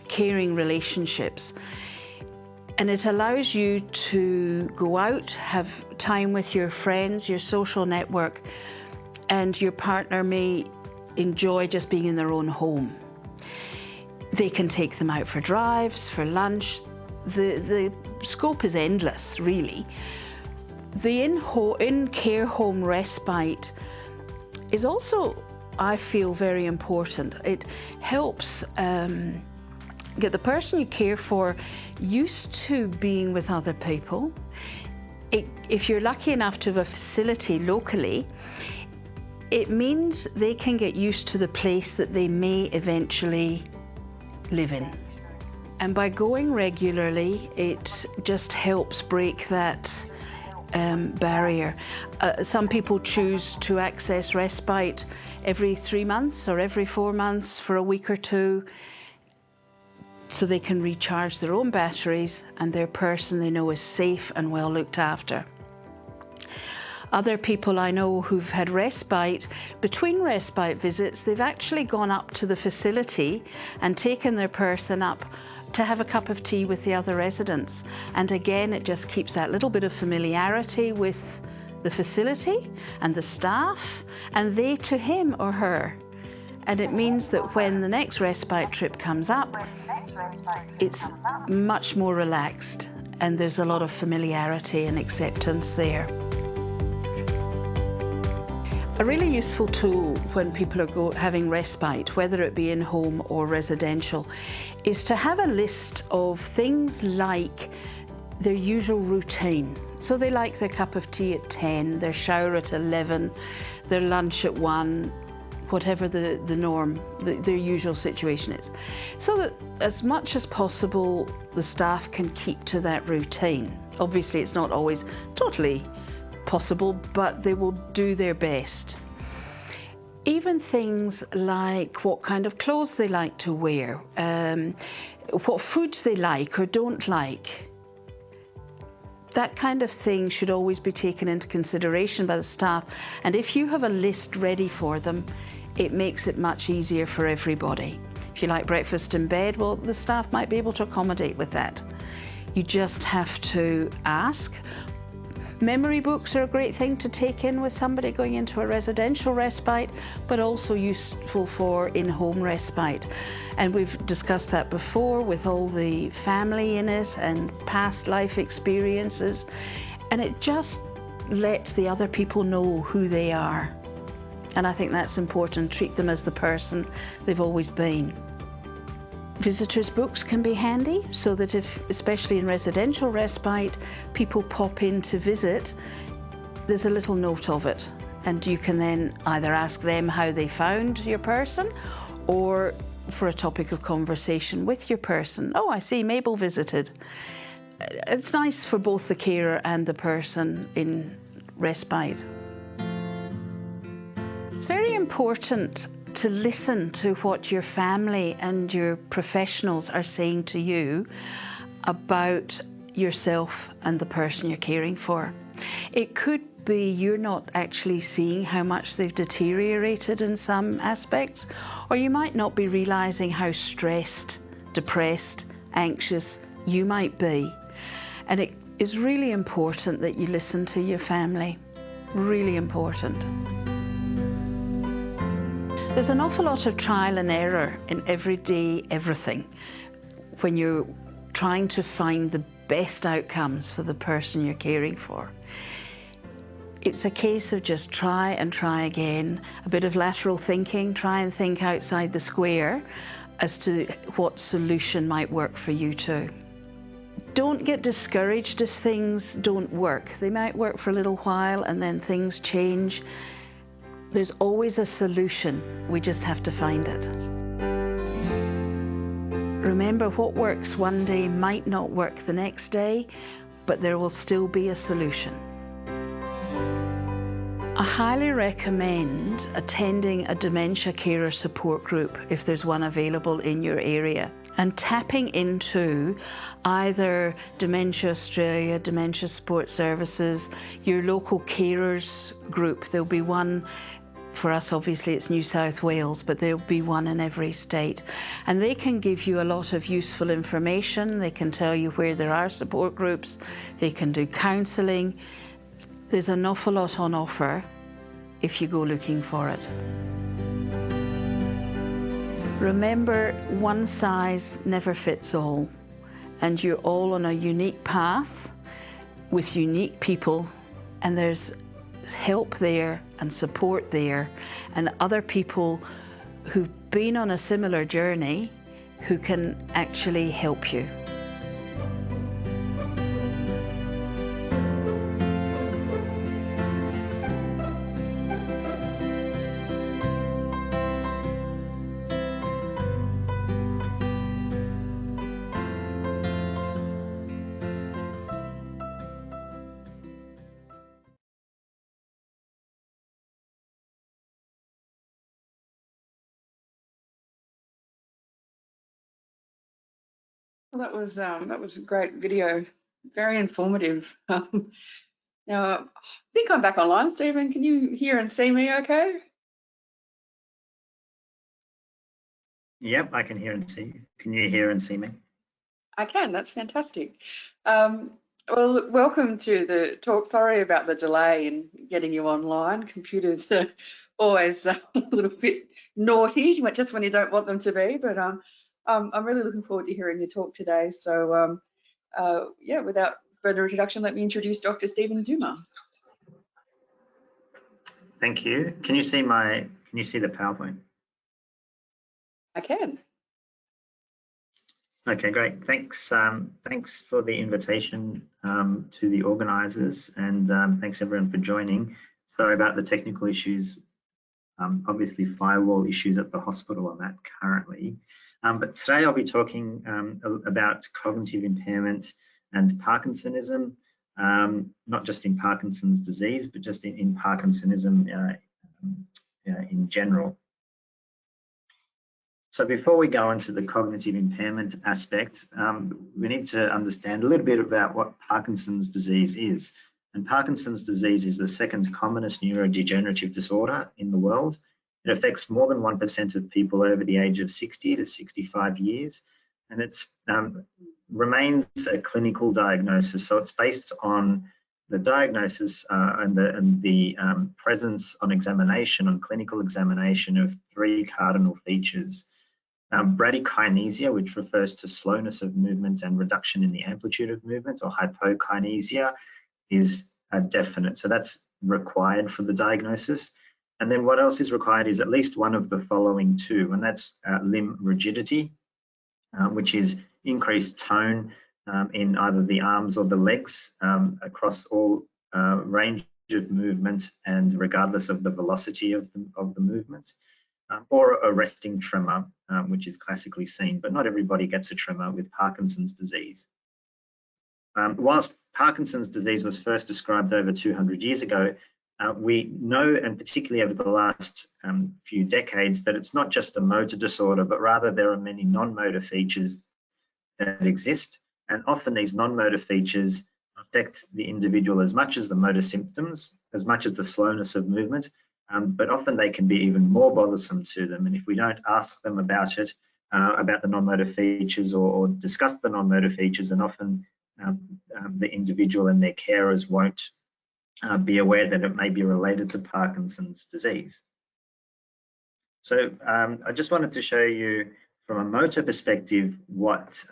caring relationships. And it allows you to go out, have time with your friends, your social network, and your partner may enjoy just being in their own home. They can take them out for drives, for lunch. The scope is endless, really. The in-care home respite is also, I feel, very important. It helps get the person you care for used to being with other people. If you're lucky enough to have a facility locally, it means they can get used to the place that they may eventually live in. And by going regularly, it just helps break that barrier. Some people choose to access respite every 3 months or every 4 months for a week or two, so they can recharge their own batteries and their person they know is safe and well looked after. Other people I know who've had respite, between respite visits, they've actually gone up to the facility and taken their person up to have a cup of tea with the other residents. And again, it just keeps that little bit of familiarity with the facility and the staff, and they to him or her. And it means that when the next respite trip comes up, it's much more relaxed and there's a lot of familiarity and acceptance there. A really useful tool when people are having respite, whether it be in home or residential, is to have a list of things like their usual routine. So they like their cup of tea at 10, their shower at 11, their lunch at 1, whatever the norm, their usual situation is. So that as much as possible, the staff can keep to that routine. Obviously, it's not always totally possible, but they will do their best. Even things like what kind of clothes they like to wear, what foods they like or don't like. That kind of thing should always be taken into consideration by the staff. And if you have a list ready for them, it makes it much easier for everybody. If you like breakfast in bed, well, the staff might be able to accommodate with that. You just have to ask. Memory books are a great thing to take in with somebody going into a residential respite, but also useful for in-home respite. And we've discussed that before with all the family in it and past life experiences. And it just lets the other people know who they are. And I think that's important. Treat them as the person they've always been. Visitors' books can be handy, so that if, especially in residential respite, people pop in to visit, there's a little note of it. And you can then either ask them how they found your person, or for a topic of conversation with your person. Oh, I see Mabel visited. it's nice for both the carer and the person in respite. It's very important to listen to what your family and your professionals are saying to you about yourself and the person you're caring for. It could be you're not actually seeing how much they've deteriorated in some aspects, or you might not be realising how stressed, depressed, anxious you might be. And it is really important that you listen to your family. Really important. There's an awful lot of trial and error in everyday everything when you're trying to find the best outcomes for the person you're caring for. It's a case of just try and try again, a bit of lateral thinking, try and think outside the square as to what solution might work for you too. Don't get discouraged if things don't work. They might work for a little while and then things change. There's always a solution, we just have to find it. Remember, what works one day might not work the next day, but there will still be a solution. I highly recommend attending a dementia carer support group if there's one available in your area, and tapping into either Dementia Australia, Dementia Support Services, your local carers group. There'll be one, for us obviously it's New South Wales, but there'll be one in every state. And they can give you a lot of useful information. They can tell you where there are support groups. They can do counselling. There's an awful lot on offer if you go looking for it. Remember, one size never fits all, and you're all on a unique path with unique people, and there's help there and support there, and other people who've been on a similar journey who can actually help you. Well, that was a great video, very informative. Now, I think I'm back online, Stephen. Can you hear and see me okay? Yep, I can hear and see you. Can you hear and see me? I can, that's fantastic. Well, welcome to the talk. Sorry about the delay in getting you online. Computers are always a little bit naughty, just when you don't want them to be, but I'm really looking forward to hearing your talk today. So yeah, without further introduction, let me introduce Dr. Stephen Dumas. Thank you. Can you see the PowerPoint? I can. Okay, great. Thanks. Thanks for the invitation to the organisers, and thanks everyone for joining. Sorry about the technical issues. Obviously, firewall issues at the hospital on that currently. But today I'll be talking about cognitive impairment and Parkinsonism, not just in Parkinson's disease, but just in Parkinsonism in general. So before we go into the cognitive impairment aspect, we need to understand a little bit about what Parkinson's disease is. And Parkinson's disease is the second commonest neurodegenerative disorder in the world. It affects more than 1% of people over the age of 60 to 65 years, and it remains a clinical diagnosis. So it's based on the diagnosis and the presence on examination, on clinical examination, of three cardinal features. Bradykinesia, which refers to slowness of movement and reduction in the amplitude of movement, or hypokinesia, is definite. So that's required for the diagnosis. And then what else is required is at least one of the following two, and that's limb rigidity, which is increased tone in either the arms or the legs across all range of movement and regardless of the velocity of the movement. Or a resting tremor, which is classically seen, but not everybody gets a tremor with Parkinson's disease. Whilst Parkinson's disease was first described over 200 years ago, we know, and particularly over the last few decades, that it's not just a motor disorder, but rather there are many non-motor features that exist. And often these non-motor features affect the individual as much as the motor symptoms, as much as the slowness of movement, but often they can be even more bothersome to them. And if we don't ask them about it, about the non-motor features, or discuss the non-motor features, and often the individual and their carers won't be aware that it may be related to Parkinson's disease. So I just wanted to show you from a motor perspective what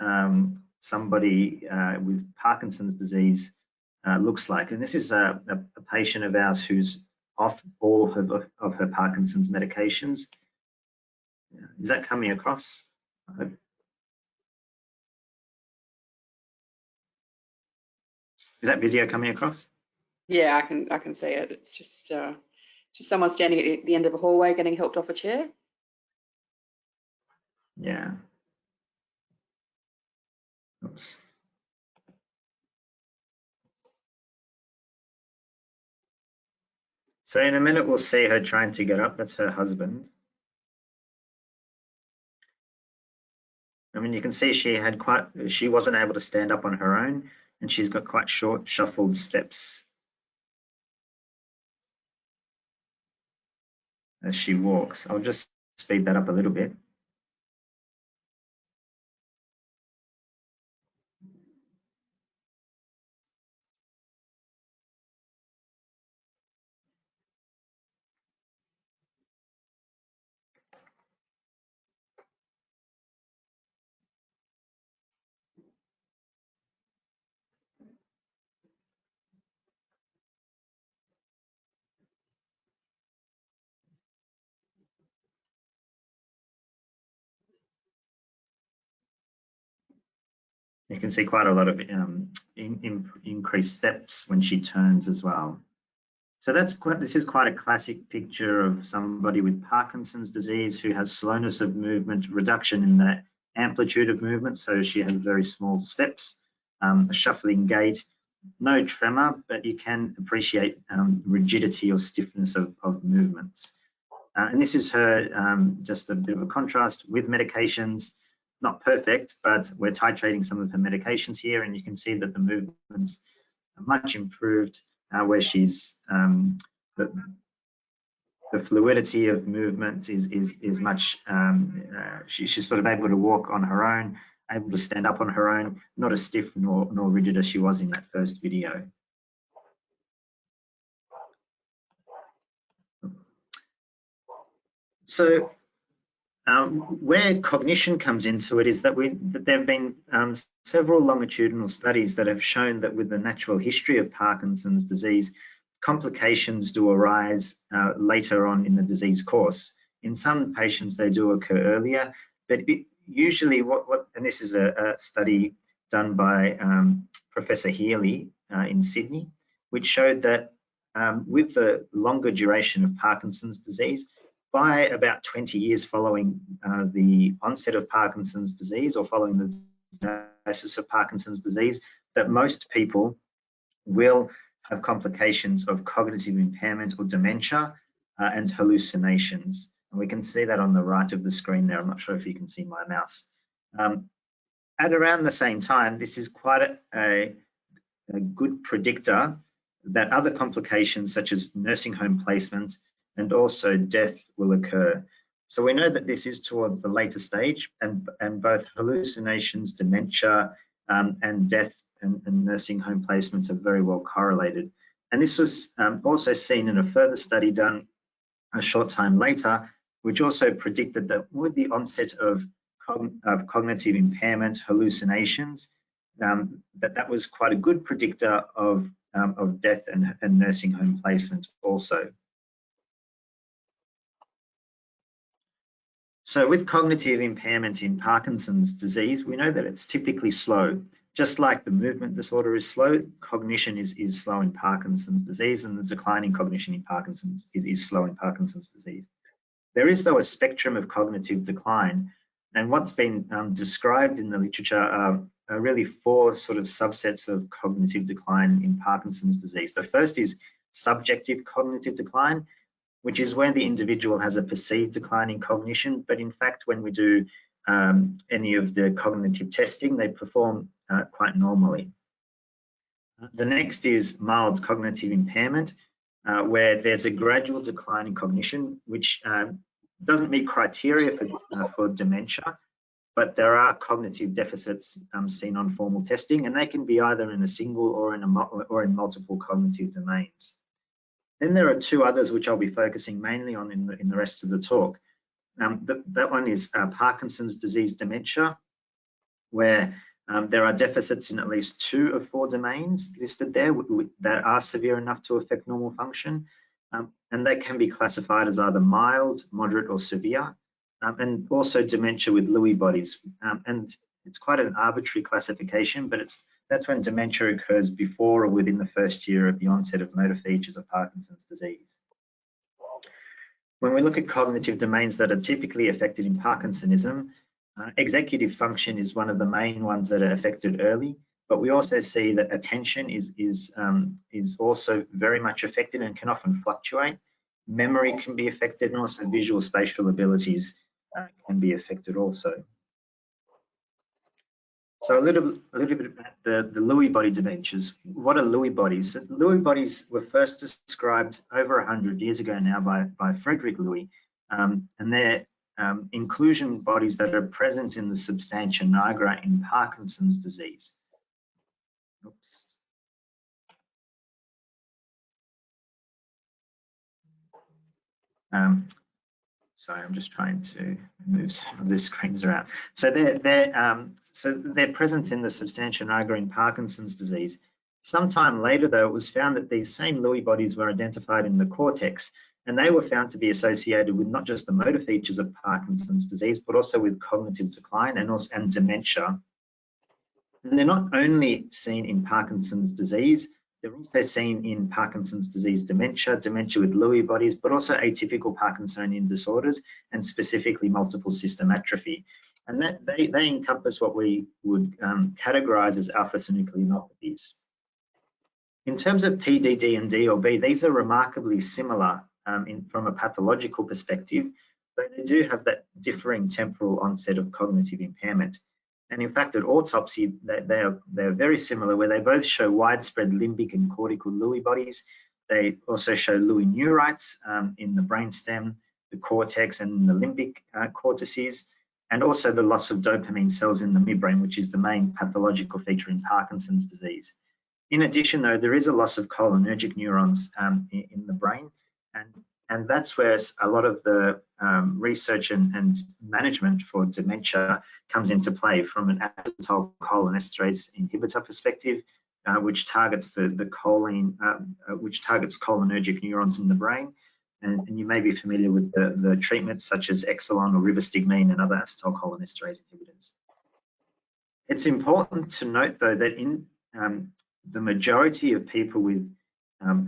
somebody with Parkinson's disease looks like. And this is a patient of ours who's off all of her Parkinson's medications. Is that coming across? Is that video coming across? Yeah, I can see it. It's just someone standing at the end of a hallway getting helped off a chair. Yeah. Oops. So in a minute, we'll see her trying to get up. That's her husband. I mean, you can see she wasn't able to stand up on her own, and she's got quite short, shuffled steps as she walks. I'll just speed that up a little bit. You can see quite a lot of increased steps when she turns as well. So this is quite a classic picture of somebody with Parkinson's disease who has slowness of movement, reduction in the amplitude of movement. So she has very small steps, a shuffling gait, no tremor, but you can appreciate rigidity or stiffness of movements. And this is her, just a bit of a contrast with medications. Not perfect, but we're titrating some of her medications here, and you can see that the movements are much improved, where she's the fluidity of movement is much. She's sort of able to walk on her own, able to stand up on her own, not as stiff nor rigid as she was in that first video. So where cognition comes into it is that there have been several longitudinal studies that have shown that with the natural history of Parkinson's disease, complications do arise later on in the disease course. In some patients, they do occur earlier, but usually and this is a study done by Professor Healy in Sydney, which showed that with the longer duration of Parkinson's disease, by about 20 years following the onset of Parkinson's disease, or following the diagnosis of Parkinson's disease, that most people will have complications of cognitive impairment or dementia and hallucinations. And we can see that on the right of the screen there. I'm not sure if you can see my mouse. At around the same time, this is quite a good predictor that other complications such as nursing home placement and also death will occur. So we know that this is towards the later stage, and both hallucinations, dementia, and death and nursing home placements are very well correlated. And this was also seen in a further study done a short time later, which also predicted that with the onset of cognitive impairment, hallucinations, that was quite a good predictor of death and nursing home placement also. So with cognitive impairment in Parkinson's disease, we know that it's typically slow. Just like the movement disorder is slow, cognition is slow in Parkinson's disease, and the decline in cognition in Parkinson's is slow in Parkinson's disease. There is, though, a spectrum of cognitive decline, and what's been described in the literature are really four sort of subsets of cognitive decline in Parkinson's disease. The first is subjective cognitive decline, which is where the individual has a perceived decline in cognition, but in fact, when we do any of the cognitive testing, they perform quite normally. The next is mild cognitive impairment, where there's a gradual decline in cognition, which doesn't meet criteria for dementia, but there are cognitive deficits seen on formal testing, and they can be either in a single or in multiple cognitive domains. Then there are two others which I'll be focusing mainly on in the rest of the talk. That one is Parkinson's disease dementia, where there are deficits in at least 2 of 4 domains listed there that are severe enough to affect normal function, and they can be classified as either mild, moderate, or severe, and also dementia with Lewy bodies. And it's quite an arbitrary classification, but that's when dementia occurs before or within the first year of the onset of motor features of Parkinson's disease. When we look at cognitive domains that are typically affected in Parkinsonism, executive function is one of the main ones that are affected early, but we also see that attention is also very much affected and can often fluctuate. Memory can be affected, and also visual spatial abilities can be affected also. So a little bit about the Lewy body dementias. What are Lewy bodies? So Lewy bodies were first described over 100 years ago now by Frederick Lewy, and they're inclusion bodies that are present in the substantia nigra in Parkinson's disease. Oops. Sorry, I'm just trying to move some of the screens around. So they're present in the substantia nigra in Parkinson's disease. Sometime later, though, it was found that these same Lewy bodies were identified in the cortex, and they were found to be associated with not just the motor features of Parkinson's disease, but also with cognitive decline and dementia. And they're not only seen in Parkinson's disease, they're also seen in Parkinson's disease dementia, dementia with Lewy bodies, but also atypical Parkinsonian disorders, and specifically multiple system atrophy. And that they encompass what we would categorize as alpha-synucleinopathies. In terms of PDD and DLB, these are remarkably similar from a pathological perspective, but they do have that differing temporal onset of cognitive impairment. And in fact, at autopsy, they're very similar, where they both show widespread limbic and cortical Lewy bodies. They also show Lewy neurites in the brainstem, the cortex, and in the limbic cortices, and also the loss of dopamine cells in the midbrain, which is the main pathological feature in Parkinson's disease. In addition, though, there is a loss of cholinergic neurons in the brain, and that's where a lot of the research and management for dementia comes into play from an acetylcholinesterase inhibitor perspective, which targets which targets cholinergic neurons in the brain. And you may be familiar with the treatments such as Exelon or rivastigmine and other acetylcholinesterase inhibitors. It's important to note, though, that in the majority of people with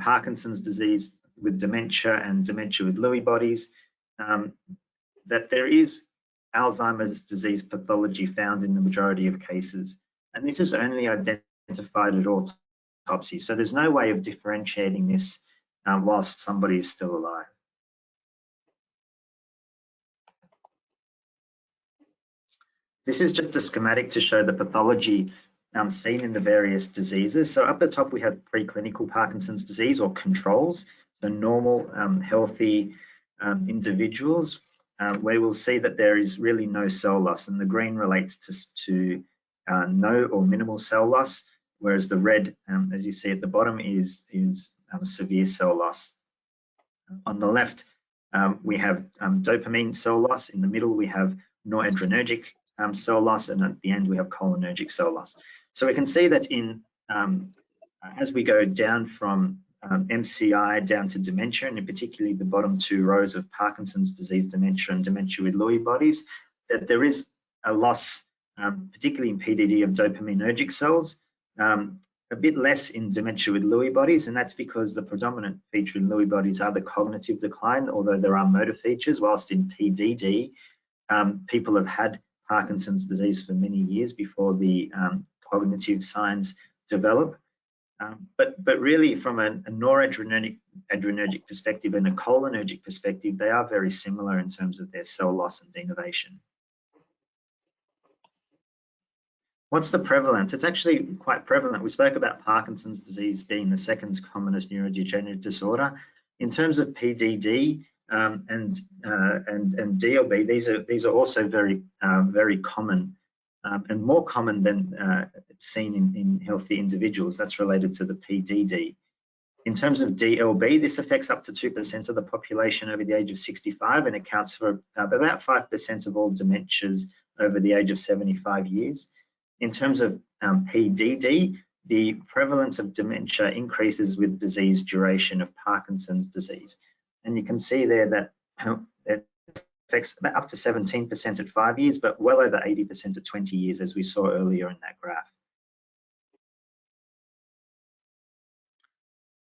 Parkinson's disease, with dementia and dementia with Lewy bodies, that there is Alzheimer's disease pathology found in the majority of cases. And this is only identified at autopsy. So there's no way of differentiating this whilst somebody is still alive. This is just a schematic to show the pathology seen in the various diseases. So up the top, we have preclinical Parkinson's disease, or controls, so normal, healthy individuals, where we'll see that there is really no cell loss, and the green relates to no or minimal cell loss, whereas the red, as you see at the bottom, is severe cell loss. On the left, we have dopamine cell loss. In the middle, we have noradrenergic cell loss, and at the end, we have cholinergic cell loss. So we can see that as we go down from MCI down to dementia, and in particularly the bottom 2 rows of Parkinson's disease dementia and dementia with Lewy bodies, that there is a loss, particularly in PDD, of dopaminergic cells, a bit less in dementia with Lewy bodies, and that's because the predominant feature in Lewy bodies are the cognitive decline, although there are motor features, whilst in PDD, people have had Parkinson's disease for many years before the cognitive signs develop. But really, from a noradrenergic perspective and a cholinergic perspective, they are very similar in terms of their cell loss and denervation. What's the prevalence? It's actually quite prevalent. We spoke about Parkinson's disease being the second commonest neurodegenerative disorder. In terms of PDD and DLB, these are also very common and more common than it's seen in healthy individuals. That's related to the PDD. In terms of DLB, this affects up to 2% of the population over the age of 65 and accounts for about 5% of all dementias over the age of 75 years. In terms of PDD, the prevalence of dementia increases with disease duration of Parkinson's disease. And you can see there that it affects about up to 17% at 5 years, but well over 80% at 20 years, as we saw earlier in that graph.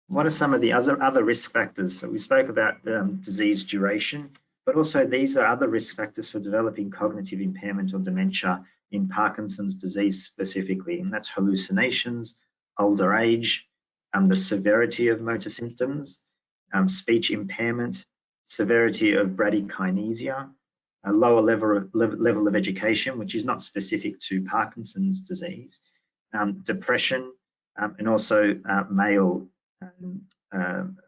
What are some of the other risk factors? So we spoke about disease duration, but also these are other risk factors for developing cognitive impairment or dementia in Parkinson's disease specifically, and that's hallucinations, older age, the severity of motor symptoms, speech impairment, severity of bradykinesia, a lower level of education, which is not specific to Parkinson's disease, depression, and also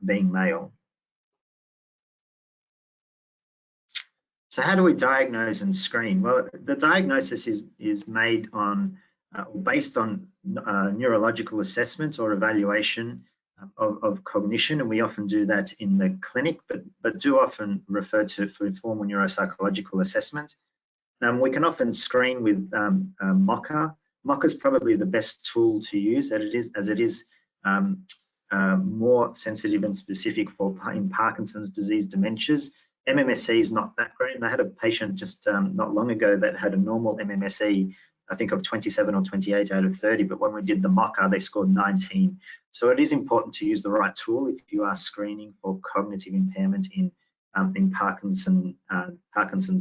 being male. So how do we diagnose and screen? Well, the diagnosis is made on based on neurological assessment or evaluation of cognition, and we often do that in the clinic, but do often refer to for informal neuropsychological assessment. We can often screen with MOCA. MOCA is probably the best tool to use, as it is more sensitive and specific for in Parkinson's disease dementias. MMSE is not that great, and I had a patient just not long ago that had a normal MMSE, I think of 27 or 28 out of 30, but when we did the MOCA, they scored 19. So it is important to use the right tool if you are screening for cognitive impairment in Parkinson's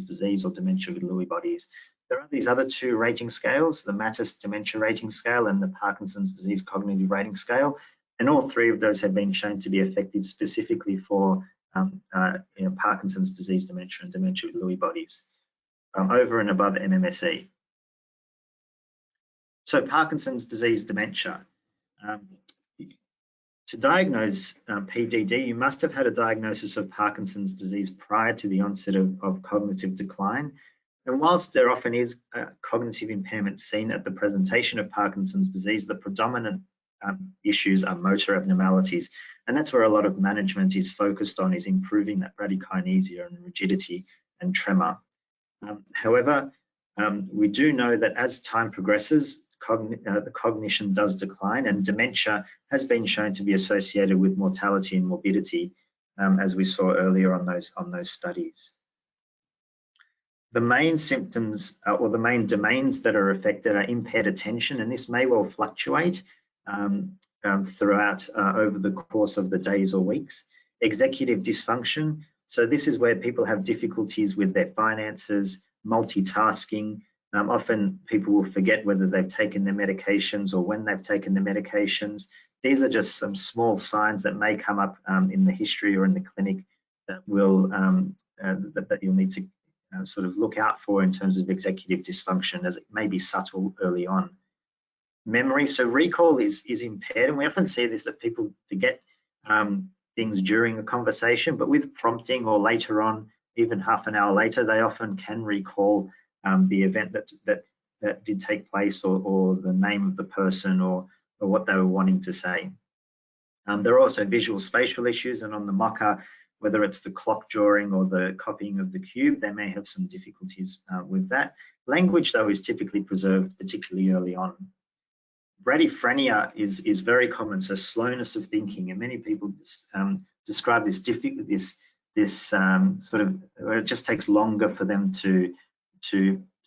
disease or dementia with Lewy bodies. There are these other two rating scales, the MATIS Dementia Rating Scale and the Parkinson's Disease Cognitive Rating Scale, and all three of those have been shown to be effective specifically for Parkinson's disease dementia and dementia with Lewy bodies, over and above MMSE. So Parkinson's disease dementia. To diagnose PDD, you must have had a diagnosis of Parkinson's disease prior to the onset of cognitive decline. And whilst there often is cognitive impairment seen at the presentation of Parkinson's disease, the predominant issues are motor abnormalities. And that's where a lot of management is focused on, is improving that bradykinesia and rigidity and tremor. However, we do know that as time progresses, the cognition does decline, and dementia has been shown to be associated with mortality and morbidity, as we saw earlier on those studies. The main symptoms or the main domains that are affected are impaired attention, and this may well fluctuate throughout over the course of the days or weeks. Executive dysfunction, so this is where people have difficulties with their finances, multitasking. Often people will forget whether they've taken their medications or when they've taken their medications. These are just some small signs that may come up in the history or in the clinic that will that you'll need to sort of look out for in terms of executive dysfunction, as it may be subtle early on. Memory, so recall is impaired, and we often see this, that people forget things during a conversation, but with prompting or later on, even half an hour later, they often can recall the event that did take place, or the name of the person, or what they were wanting to say. There are also visual spatial issues, and on the MOCA, whether it's the clock drawing or the copying of the cube, they may have some difficulties with that. Language, though, is typically preserved, particularly early on. Bradyphrenia is very common, so slowness of thinking, and many people describe this sort of, where it just takes longer for them to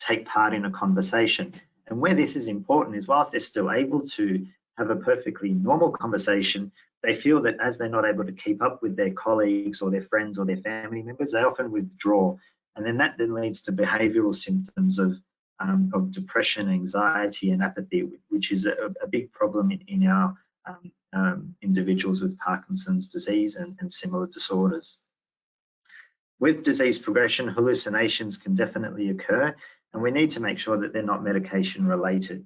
take part in a conversation. And where this is important is, whilst they're still able to have a perfectly normal conversation, they feel that as they're not able to keep up with their colleagues or their friends or their family members, they often withdraw. And then that then leads to behavioural symptoms of of depression, anxiety, and apathy, which is a big problem in our individuals with Parkinson's disease and similar disorders. With disease progression, hallucinations can definitely occur, and we need to make sure that they're not medication related.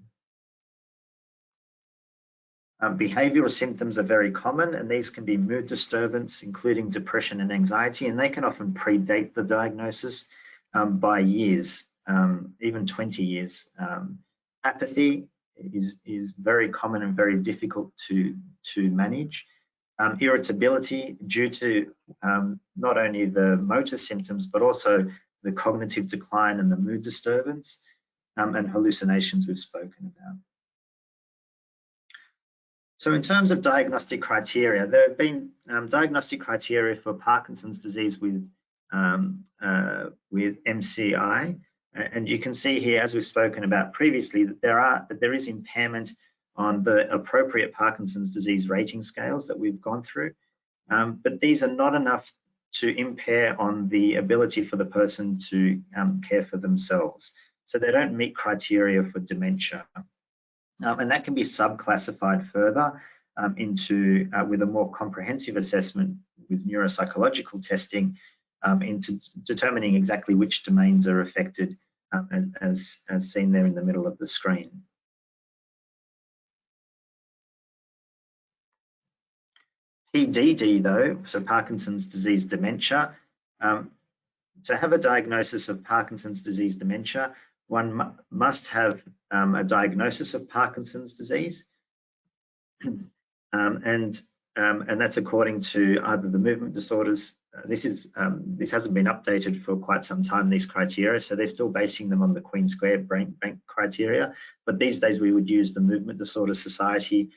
Behavioural symptoms are very common, and these can be mood disturbance, including depression and anxiety, and they can often predate the diagnosis by years, even 20 years. Apathy is very common and very difficult to manage. Irritability due to not only the motor symptoms, but also the cognitive decline and the mood disturbance, and hallucinations we've spoken about. So in terms of diagnostic criteria, there have been diagnostic criteria for Parkinson's disease with MCI, and you can see here, as we've spoken about previously, that there is impairment on the appropriate Parkinson's disease rating scales that we've gone through, but these are not enough to impair on the ability for the person to care for themselves. So they don't meet criteria for dementia. And that can be subclassified further into with a more comprehensive assessment with neuropsychological testing into determining exactly which domains are affected, as seen there in the middle of the screen. PDD though, so Parkinson's disease dementia, to have a diagnosis of Parkinson's disease dementia, one must have a diagnosis of Parkinson's disease, and that's according to either the movement disorders. This hasn't been updated for quite some time, these criteria, so they're still basing them on the Queen Square Brain Bank criteria. But these days we would use the Movement Disorder Society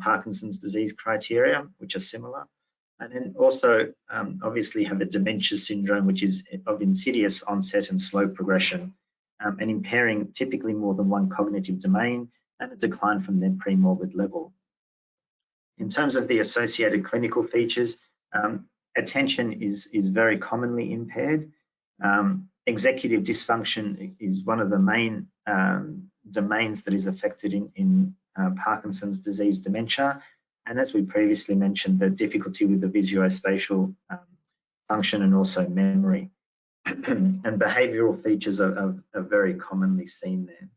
Parkinson's disease criteria, which are similar. And then also obviously have a dementia syndrome, which is of insidious onset and slow progression, and impairing typically more than one cognitive domain and a decline from their pre-morbid level. In terms of the associated clinical features, attention is very commonly impaired. Executive dysfunction is one of the main domains that is affected in Parkinson's disease dementia. And as we previously mentioned, the difficulty with the visuospatial function and also memory. And behavioural features are very commonly seen there.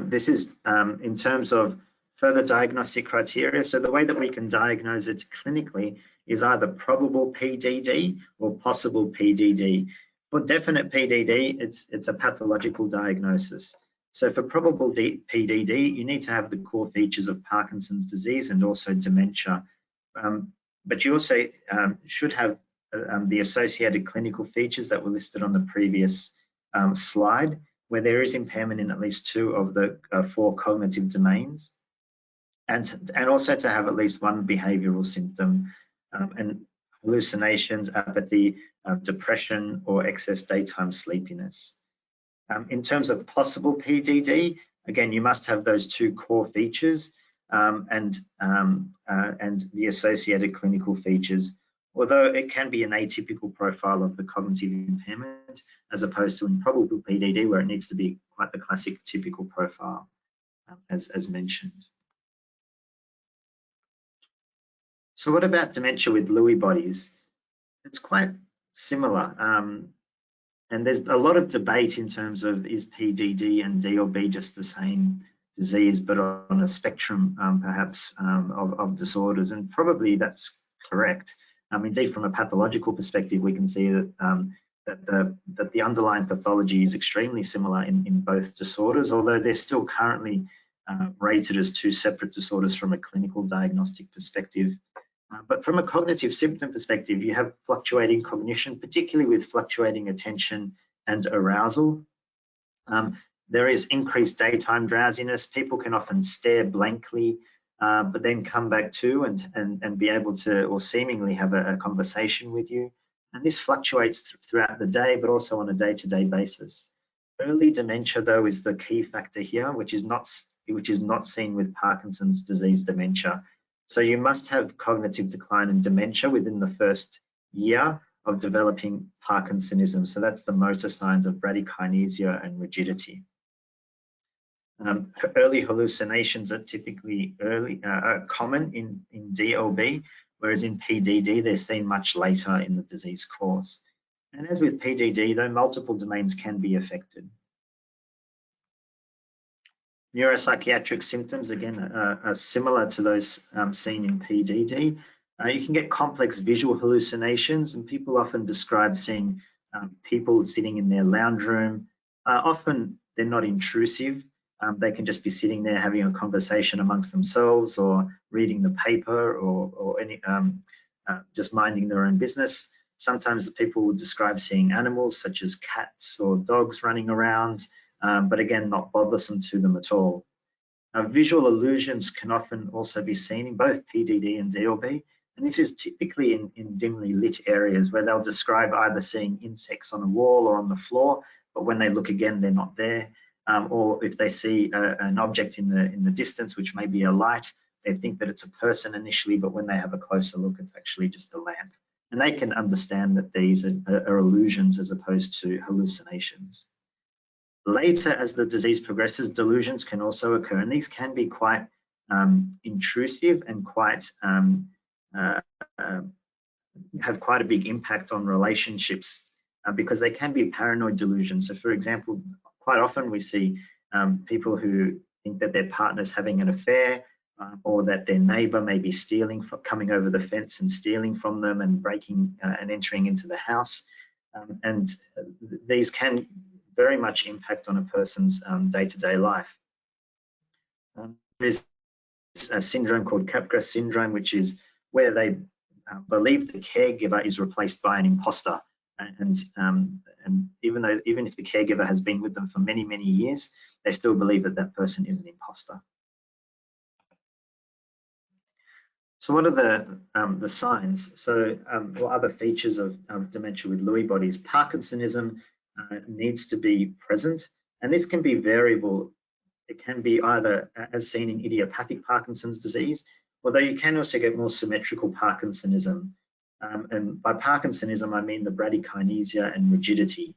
This is in terms of further diagnostic criteria. So the way that we can diagnose it clinically is either probable PDD or possible PDD. For definite PDD, it's a pathological diagnosis. So for probable PDD, you need to have the core features of Parkinson's disease and also dementia. But you also should have the associated clinical features that were listed on the previous slide, where there is impairment in at least 2 of the 4 cognitive domains, and also to have at least one behavioural symptom, and hallucinations, apathy, depression, or excess daytime sleepiness. In terms of possible PDD, again, you must have those 2 core features and the associated clinical features, although it can be an atypical profile of the cognitive impairment as opposed to improbable PDD, where it needs to be quite the classic typical profile, as mentioned. So what about dementia with Lewy bodies? It's quite similar, and there's a lot of debate in terms of is PDD and DLB just the same disease, but on a spectrum perhaps of disorders, and probably that's correct. Indeed, from a pathological perspective, we can see that that the underlying pathology is extremely similar in both disorders, although they're still currently rated as 2 separate disorders from a clinical diagnostic perspective. But from a cognitive symptom perspective, you have fluctuating cognition, particularly with fluctuating attention and arousal. There is increased daytime drowsiness. People can often stare blankly, but then come back to and be able to, or seemingly have a conversation with you. And this fluctuates throughout the day, but also on a day-to-day basis. Early dementia, though, is the key factor here, which is not seen with Parkinson's disease dementia. So you must have cognitive decline and dementia within the first year of developing Parkinsonism. So that's the motor signs of bradykinesia and rigidity. Early hallucinations are typically common in DLB, whereas in PDD, they're seen much later in the disease course. And as with PDD, though, multiple domains can be affected. Neuropsychiatric symptoms, again, are similar to those seen in PDD. You can get complex visual hallucinations, and people often describe seeing people sitting in their lounge room. Often they're not intrusive. They can just be sitting there having a conversation amongst themselves, or reading the paper, or just minding their own business. Sometimes the people will describe seeing animals such as cats or dogs running around, but again, not bothersome to them at all. Visual illusions can often also be seen in both PDD and DLB, and this is typically in dimly lit areas where they'll describe either seeing insects on a wall or on the floor, but when they look again, they're not there. Or if they see an object in the distance, which may be a light, they think that it's a person initially, but when they have a closer look, it's actually just a lamp. And they can understand that these are illusions as opposed to hallucinations. Later, as the disease progresses, delusions can also occur, and these can be quite intrusive and quite have quite a big impact on relationships because they can be paranoid delusions. So, for example, quite often we see people who think that their partner's having an affair, or that their neighbor may be stealing, coming over the fence and stealing from them and breaking and entering into the house. And these can very much impact on a person's day-to-day life. There is a syndrome called Capgras syndrome, which is where they believe the caregiver is replaced by an imposter. And even if the caregiver has been with them for many, many years, they still believe that that person is an imposter. So what are the signs? So what other features of dementia with Lewy bodies? Parkinsonism needs to be present, and this can be variable. It can be either as seen in idiopathic Parkinson's disease, although you can also get more symmetrical Parkinsonism. And by Parkinsonism, I mean the bradykinesia and rigidity.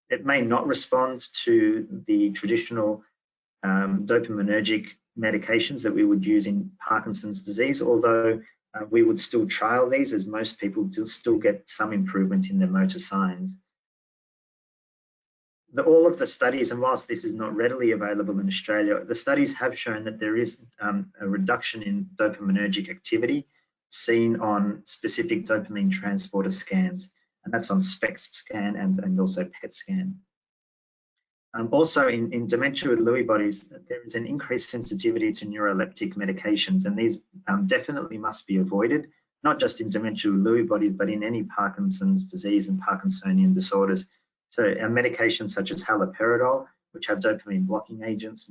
It may not respond to the traditional dopaminergic medications that we would use in Parkinson's disease, although we would still trial these, as most people do still get some improvement in their motor signs. All of the studies, and whilst this is not readily available in Australia, the studies have shown that there is a reduction in dopaminergic activity seen on specific dopamine transporter scans, and that's on SPECT scan and also PET scan. Also in dementia with Lewy bodies, there is an increased sensitivity to neuroleptic medications, and these definitely must be avoided, not just in dementia with Lewy bodies, but in any Parkinson's disease and Parkinsonian disorders. So medications such as haloperidol, which have dopamine blocking agents,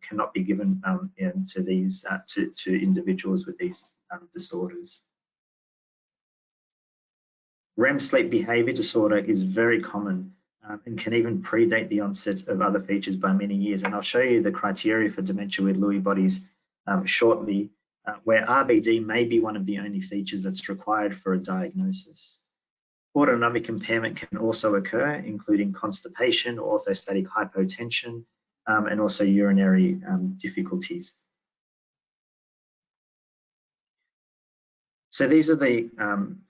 cannot be given to individuals with these disorders. REM sleep behavior disorder is very common and can even predate the onset of other features by many years. And I'll show you the criteria for dementia with Lewy bodies shortly, where RBD may be one of the only features that's required for a diagnosis. Autonomic impairment can also occur, including constipation, orthostatic hypotension, and also urinary difficulties. So these are the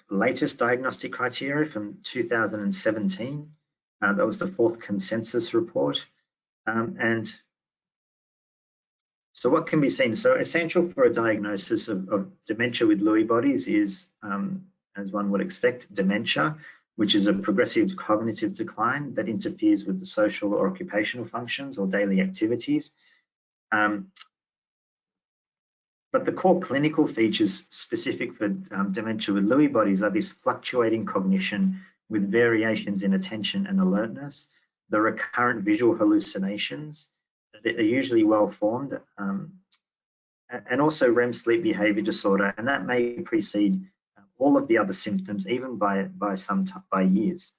latest diagnostic criteria from 2017. That was the fourth consensus report. And so what can be seen? So essential for a diagnosis of dementia with Lewy bodies is, as one would expect, dementia, which is a progressive cognitive decline that interferes with the social or occupational functions or daily activities. But the core clinical features specific for dementia with Lewy bodies are this fluctuating cognition with variations in attention and alertness, the recurrent visual hallucinations that are usually well formed, and also REM sleep behavior disorder, and that may precede all of the other symptoms, even by years.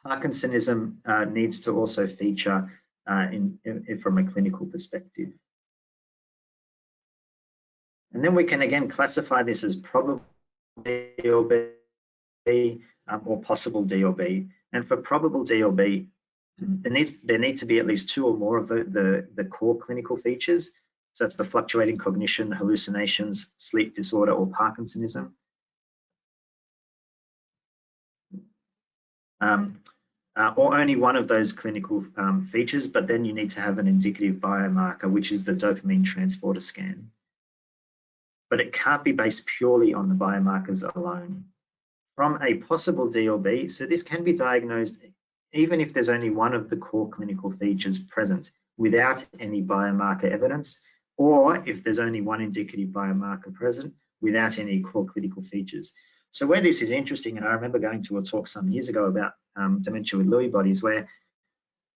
Parkinsonism needs to also feature from a clinical perspective. And then we can again classify this as probable DLB or possible DLB. And for probable DLB, there need to be at least 2 or more of the core clinical features. So that's the fluctuating cognition, hallucinations, sleep disorder, or Parkinsonism. Or only one of those clinical features, but then you need to have an indicative biomarker, which is the dopamine transporter scan. But it can't be based purely on the biomarkers alone. From a possible DLB, so this can be diagnosed even if there's only one of the core clinical features present without any biomarker evidence, or if there's only one indicative biomarker present without any core clinical features. So where this is interesting, and I remember going to a talk some years ago about dementia with Lewy bodies, where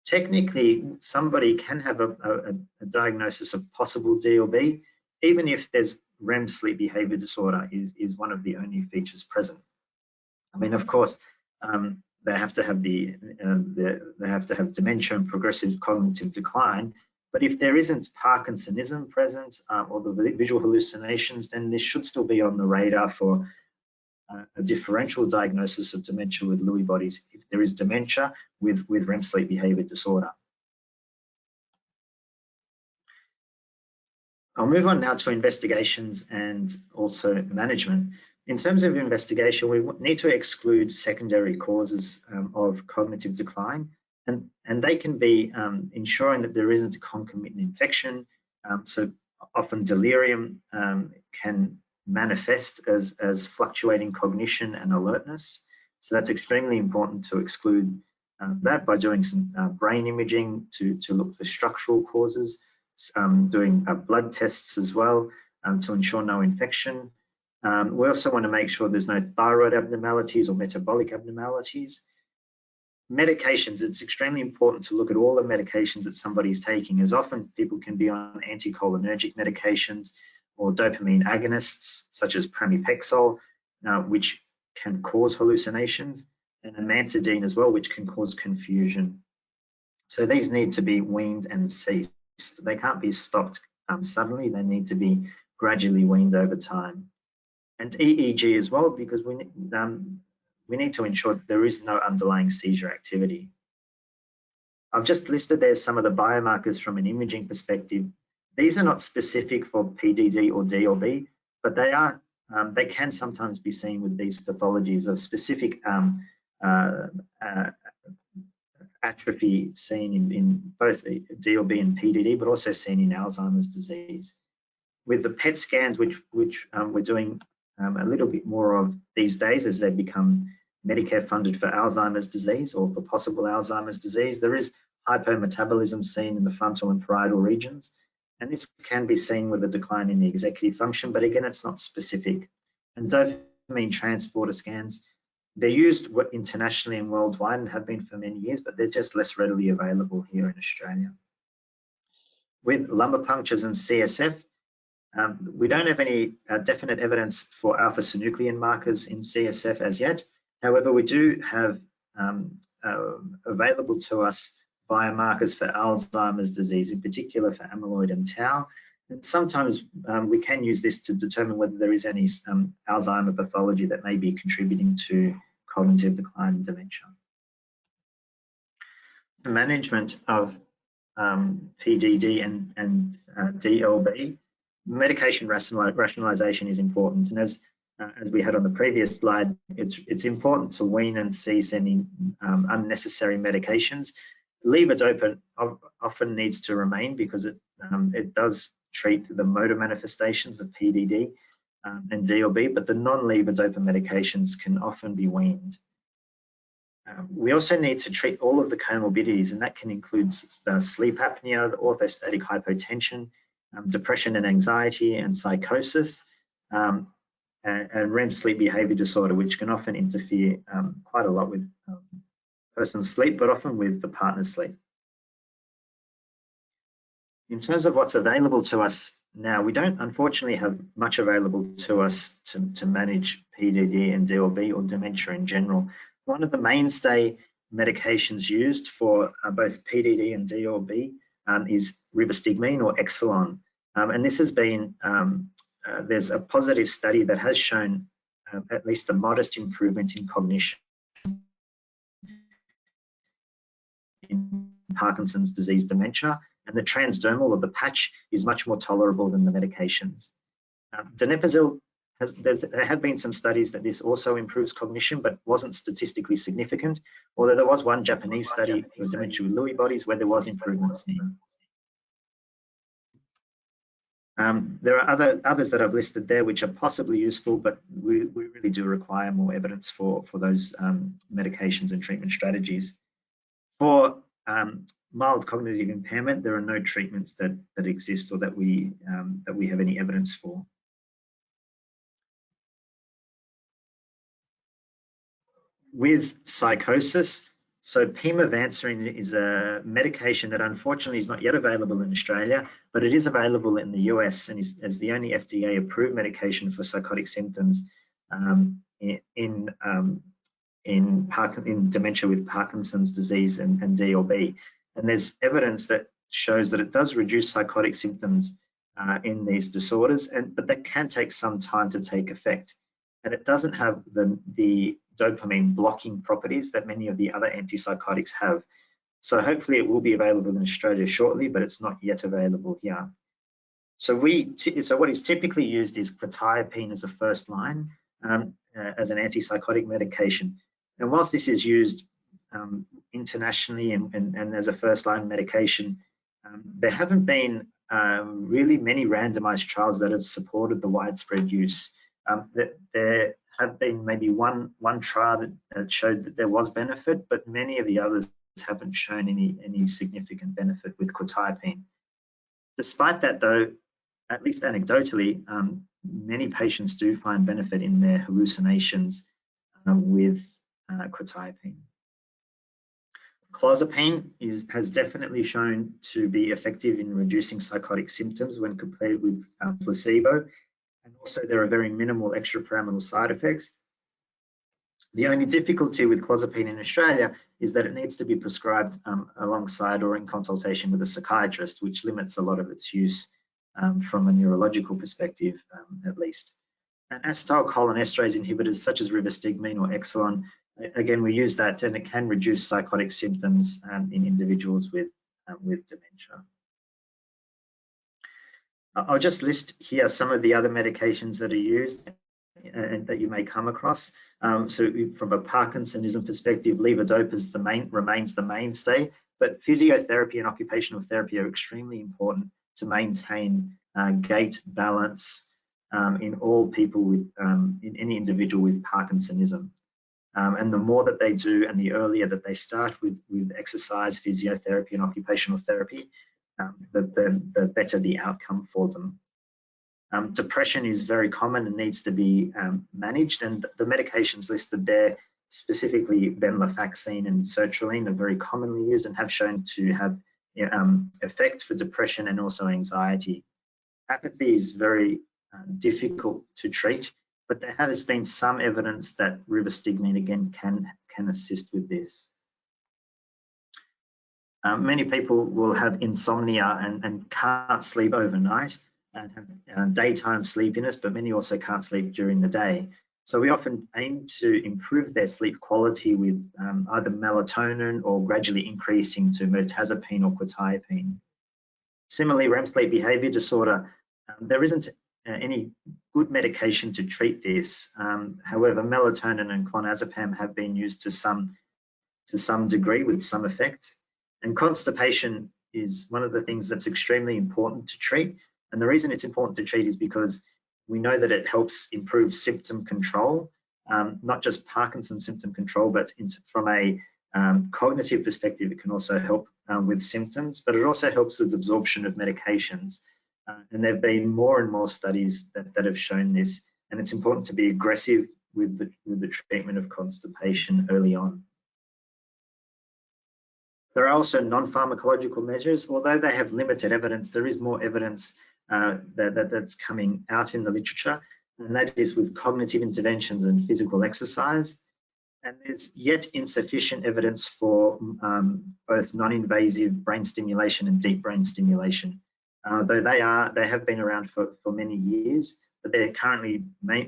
technically somebody can have a diagnosis of possible DLB, even if there's REM sleep behavior disorder is one of the only features present. I mean, of course, they have to have dementia and progressive cognitive decline. But if there isn't Parkinsonism present or the visual hallucinations, then this should still be on the radar for a differential diagnosis of dementia with Lewy bodies if there is dementia with REM sleep behavior disorder. I'll move on now to investigations and also management. In terms of investigation, we need to exclude secondary causes of cognitive decline, and they can be ensuring that there isn't a concomitant infection. So often delirium can manifest as fluctuating cognition and alertness. So that's extremely important to exclude that by doing some brain imaging to look for structural causes, doing blood tests as well to ensure no infection. We also want to make sure there's no thyroid abnormalities or metabolic abnormalities. Medications, it's extremely important to look at all the medications that somebody's taking, as often people can be on anticholinergic medications or dopamine agonists, such as pramipexole, which can cause hallucinations, and amantadine as well, which can cause confusion. So these need to be weaned and ceased. They can't be stopped suddenly. They need to be gradually weaned over time. And EEG as well, because we need to ensure that there is no underlying seizure activity. I've just listed there some of the biomarkers from an imaging perspective. These are not specific for PDD or DLB, but they can sometimes be seen with these pathologies of specific atrophy seen in both DLB and PDD, but also seen in Alzheimer's disease. With the PET scans, which we're doing a little bit more of these days as they become Medicare funded for Alzheimer's disease or for possible Alzheimer's disease, there is hypometabolism seen in the frontal and parietal regions. And this can be seen with a decline in the executive function, but again, it's not specific. And dopamine transporter scans, they're used internationally and worldwide and have been for many years, but they're just less readily available here in Australia. With lumbar punctures and CSF, we don't have any definite evidence for alpha-synuclein markers in CSF as yet. However, we do have available to us biomarkers for Alzheimer's disease, in particular for amyloid and tau. And sometimes we can use this to determine whether there is any Alzheimer pathology that may be contributing to cognitive decline and dementia. The management of PDD and DLB, medication rationalization is important. And as we had on the previous slide, it's important to wean and cease any unnecessary medications. Levodopa often needs to remain because it does treat the motor manifestations of PDD and DLB, but the non-levodopa medications can often be weaned. We also need to treat all of the comorbidities, and that can include sleep apnea, the orthostatic hypotension, depression and anxiety, and psychosis, and REM sleep behavior disorder, which can often interfere quite a lot with person's sleep, but often with the partner's sleep. In terms of what's available to us now, we don't unfortunately have much available to us to manage PDD and DLB or dementia in general. One of the mainstay medications used for both PDD and DLB is rivastigmine or Exelon. And this has been, there's a positive study that has shown at least a modest improvement in cognition in Parkinson's disease dementia, and the transdermal or the patch is much more tolerable than the medications. Donepezil, there have been some studies that this also improves cognition, but wasn't statistically significant, although there was one Japanese study with dementia with Lewy bodies where there was improvement seen. There are others that I've listed there which are possibly useful, but we really do require more evidence for those medications and treatment strategies. For mild cognitive impairment, there are no treatments that exist or that we have any evidence for. With psychosis, so pimavanserin is a medication that unfortunately is not yet available in Australia, but it is available in the US and is the only FDA-approved medication for psychotic symptoms in dementia with Parkinson's disease and DLB. And there's evidence that shows that it does reduce psychotic symptoms in these disorders, but that can take some time to take effect. And it doesn't have the dopamine blocking properties that many of the other antipsychotics have. So hopefully it will be available in Australia shortly, but it's not yet available here. So what is typically used is quetiapine as a first line as an antipsychotic medication. And whilst this is used internationally and as a first line medication, there haven't been really many randomized trials that have supported the widespread use. There have been maybe one trial that showed that there was benefit, but many of the others haven't shown any significant benefit with quetiapine. Despite that, though, at least anecdotally, many patients do find benefit in their hallucinations with quetiapine. Clozapine has definitely shown to be effective in reducing psychotic symptoms when compared with placebo. And also there are very minimal extrapyramidal side effects. The only difficulty with clozapine in Australia is that it needs to be prescribed alongside or in consultation with a psychiatrist, which limits a lot of its use from a neurological perspective, at least. And acetylcholinesterase inhibitors such as rivastigmine or Exelon, again, we use that and it can reduce psychotic symptoms in individuals with dementia. I'll just list here some of the other medications that are used and that you may come across. So from a Parkinsonism perspective, levodopa remains the mainstay, but physiotherapy and occupational therapy are extremely important to maintain gait balance in all people with, in any individual with Parkinsonism. And the more that they do and the earlier that they start with exercise, physiotherapy and occupational therapy, the better the outcome for them. Depression is very common and needs to be managed, and the medications listed there, specifically venlafaxine and sertraline, are very commonly used and have shown to have effect for depression and also anxiety. Apathy is very difficult to treat, but there has been some evidence that rivastigmine again can assist with this. Many people will have insomnia and can't sleep overnight and have daytime sleepiness, but many also can't sleep during the day. So we often aim to improve their sleep quality with either melatonin or gradually increasing to mirtazapine or quetiapine. Similarly, REM sleep behavior disorder, there isn't any good medication to treat this. However, melatonin and clonazepam have been used to some degree with some effect. And constipation is one of the things that's extremely important to treat. And the reason it's important to treat is because we know that it helps improve symptom control, not just Parkinson's symptom control, but from a cognitive perspective, it can also help with symptoms, but it also helps with absorption of medications. And there have been more and more studies that have shown this, and it's important to be aggressive with the treatment of constipation early on. There are also non-pharmacological measures. Although they have limited evidence, there is more evidence that's coming out in the literature, and that is with cognitive interventions and physical exercise. And there's yet insufficient evidence for both non-invasive brain stimulation and deep brain stimulation. Though they have been around for many years, but they're currently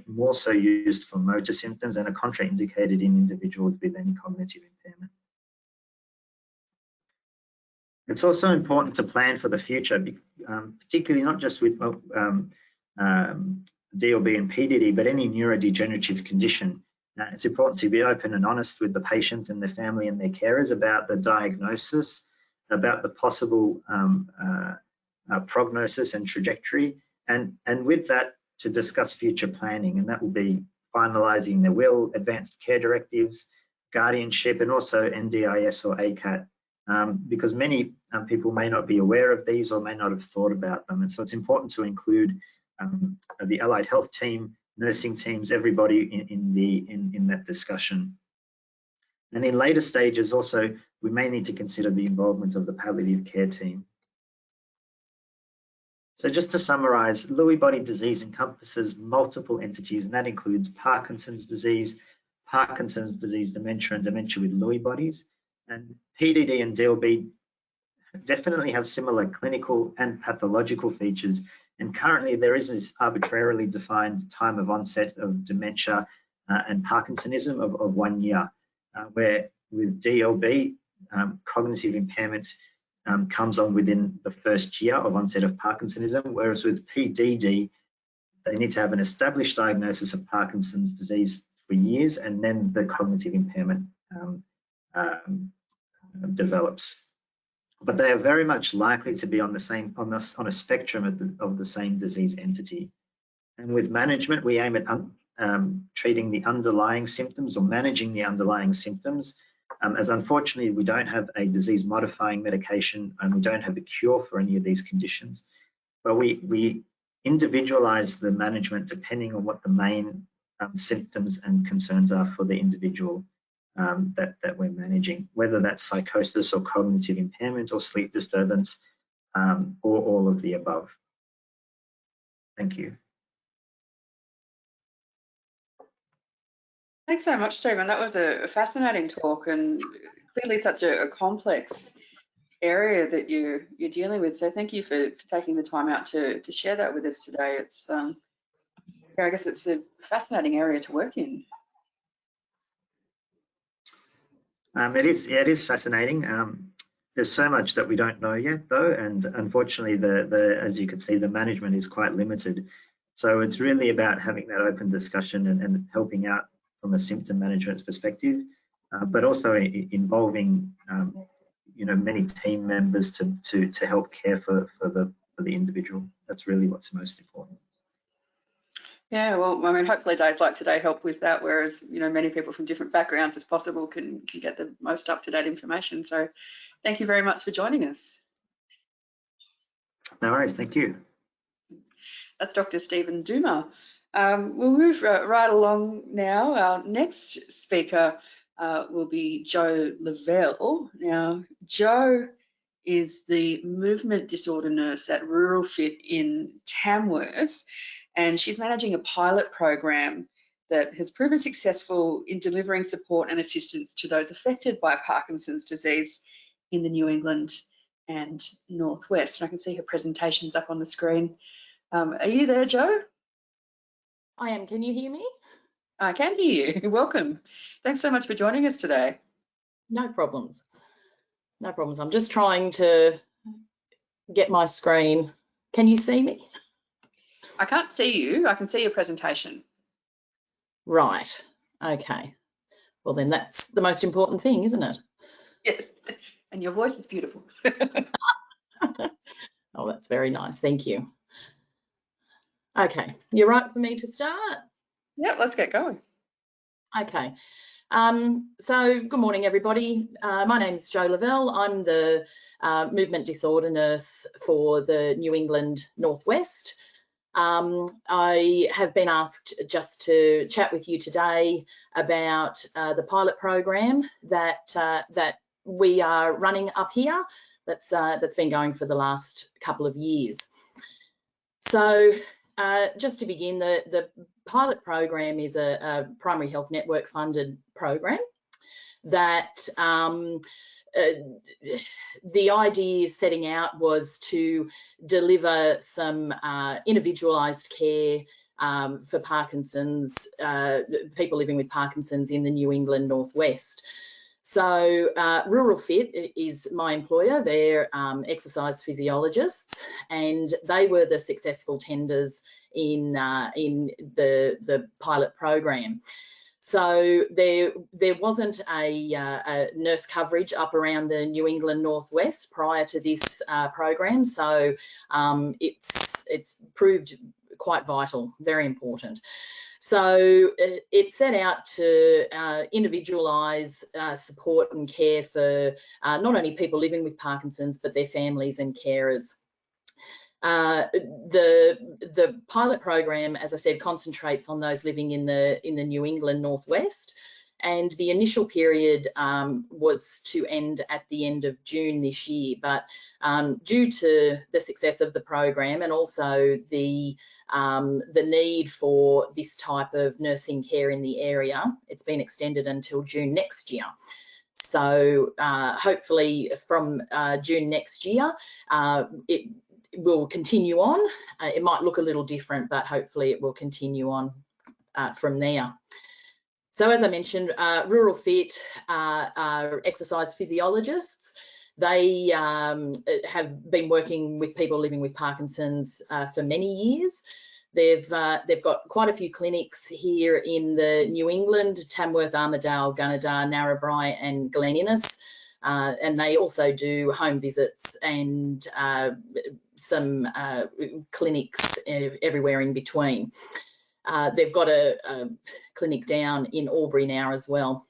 more so used for motor symptoms and are contraindicated in individuals with any cognitive impairment. It's also important to plan for the future, particularly not just with DLB and PDD, but any neurodegenerative condition. It's important to be open and honest with the patient and their family and their carers about the diagnosis, about the possible prognosis and trajectory, and with that to discuss future planning, and that will be finalising the will, advanced care directives, guardianship, and also NDIS or ACAT, because many people may not be aware of these or may not have thought about them, and so it's important to include the allied health team, nursing teams, everybody in that discussion. And in later stages also, we may need to consider the involvement of the palliative care team. So just to summarize, Lewy body disease encompasses multiple entities, and that includes Parkinson's disease, dementia, and dementia with Lewy bodies. And PDD and DLB definitely have similar clinical and pathological features. And currently there is this arbitrarily defined time of onset of dementia and Parkinsonism of 1 year, where with DLB, cognitive impairment comes on within the first year of onset of Parkinsonism, whereas with PDD, they need to have an established diagnosis of Parkinson's disease for years, and then the cognitive impairment develops. But they are very much likely to be on a spectrum of the same disease entity. And with management, we aim at treating the underlying symptoms or managing the underlying symptoms, as unfortunately we don't have a disease-modifying medication and we don't have a cure for any of these conditions. But we individualize the management depending on what the main symptoms and concerns are for the individual that we're managing, whether that's psychosis or cognitive impairment or sleep disturbance, or all of the above. Thank you. Thanks so much, Stephen. That was a fascinating talk, and clearly such a complex area that you're dealing with. So thank you for taking the time out to share that with us today. It's yeah, I guess it's a fascinating area to work in. It is fascinating. There's so much that we don't know yet, though, and unfortunately, as you can see, the management is quite limited. So it's really about having that open discussion and helping out from a symptom management perspective, but also involving many team members to help care for the individual. That's really what's most important. Yeah, well, I mean, hopefully days like today help with that, whereas, many people from different backgrounds as possible can get the most up-to-date information. So thank you very much for joining us. No worries, thank you. That's Dr. Stephen Duma. We'll move right along now. Our next speaker will be Jo Lavelle. Now, Jo is the movement disorder nurse at Rural Fit in Tamworth, and she's managing a pilot program that has proven successful in delivering support and assistance to those affected by Parkinson's disease in the New England and Northwest. And I can see her presentations up on the screen. Are you there, Jo? I am. Can you hear me? I can hear you. Welcome. Thanks so much for joining us today. No problems. No problems. I'm just trying to get my screen. Can you see me? I can't see you. I can see your presentation. Right. Okay. Well, then that's the most important thing, isn't it? Yes. And your voice is beautiful. Oh, that's very nice. Thank you. Okay. You're right for me to start? Yeah, let's get going. Okay. So good morning, everybody. My name is Jo Lavelle. I'm the movement disorder nurse for the New England Northwest. I have been asked just to chat with you today about the pilot program that we are running up here. That's been going for the last couple of years. So just to begin, the pilot program is a primary health network funded program that the idea setting out was to deliver some individualised care for Parkinson's, people living with Parkinson's in the New England Northwest. So Rural Fit is my employer. They're exercise physiologists, and they were the successful tenders in the pilot program. So there wasn't a nurse coverage up around the New England Northwest prior to this program, so it's proved quite vital, very important. So it set out to individualise support and care for not only people living with Parkinson's, but their families and carers. The pilot program, as I said, concentrates on those living in the New England Northwest, and the initial period was to end at the end of June this year, but due to the success of the program and also the need for this type of nursing care in the area, it's been extended until June next year. So hopefully from June next year, it will continue on. It might look a little different, but hopefully it will continue on from there. So as I mentioned, Rural Fit are exercise physiologists. They have been working with people living with Parkinson's for many years. They've got quite a few clinics here in the New England, Tamworth, Armidale, Gunnedah, Narrabri and Glen Innes. And they also do home visits and some clinics everywhere in between. They've got a clinic down in Albury now as well.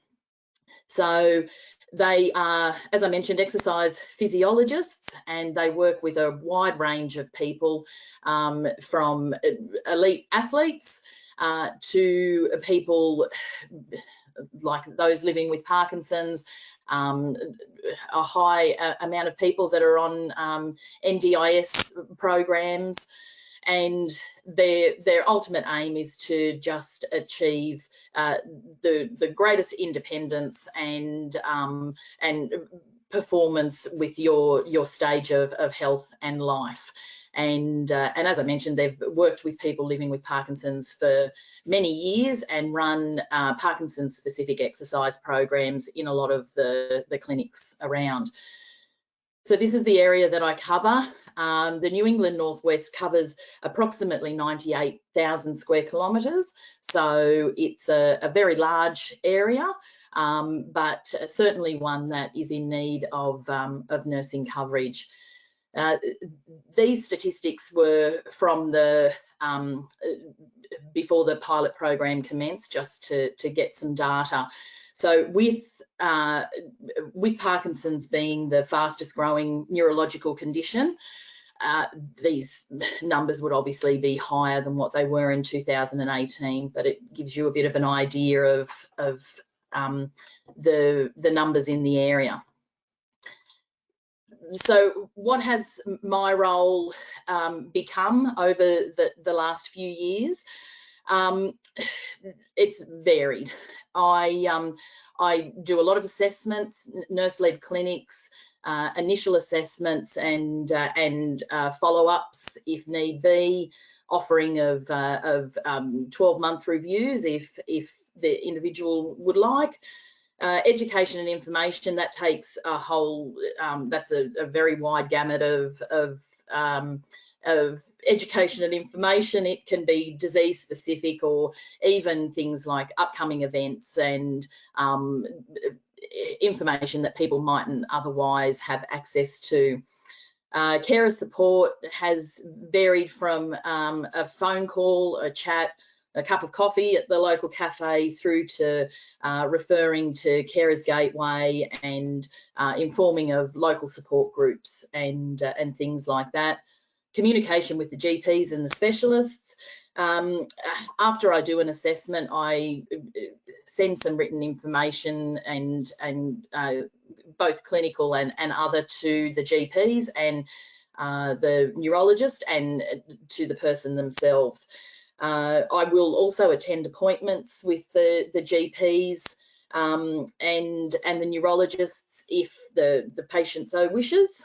So they are, as I mentioned, exercise physiologists, and they work with a wide range of people, from elite athletes to people like those living with Parkinson's, a high amount of people that are on NDIS programs, and their ultimate aim is to just achieve the greatest independence and performance with your stage of health and life. And as I mentioned, they've worked with people living with Parkinson's for many years and run Parkinson's specific exercise programs in a lot of the clinics around. So this is the area that I cover. The New England Northwest covers approximately 98,000 square kilometres, so it's a very large area, but certainly one that is in need of nursing coverage. These statistics were from the before the pilot program commenced, just to get some data. So with Parkinson's being the fastest growing neurological condition, these numbers would obviously be higher than what they were in 2018, but it gives you a bit of an idea of the numbers in the area. So what has my role become over the last few years? It's varied. I do a lot of assessments, nurse-led clinics, initial assessments and follow-ups if need be, offering of 12-month reviews if the individual would like. Education and information, that takes a whole, that's a very wide gamut of education and information. It can be disease specific or even things like upcoming events and information that people mightn't otherwise have access to. Carer support has varied from a phone call, a chat, a cup of coffee at the local cafe, through to referring to Carers Gateway and informing of local support groups and things like that. Communication with the GPs and the specialists. After I do an assessment, I send some written information and both clinical and other to the GPs, and the neurologist and to the person themselves. I will also attend appointments with the GPs and the neurologists if the patient so wishes.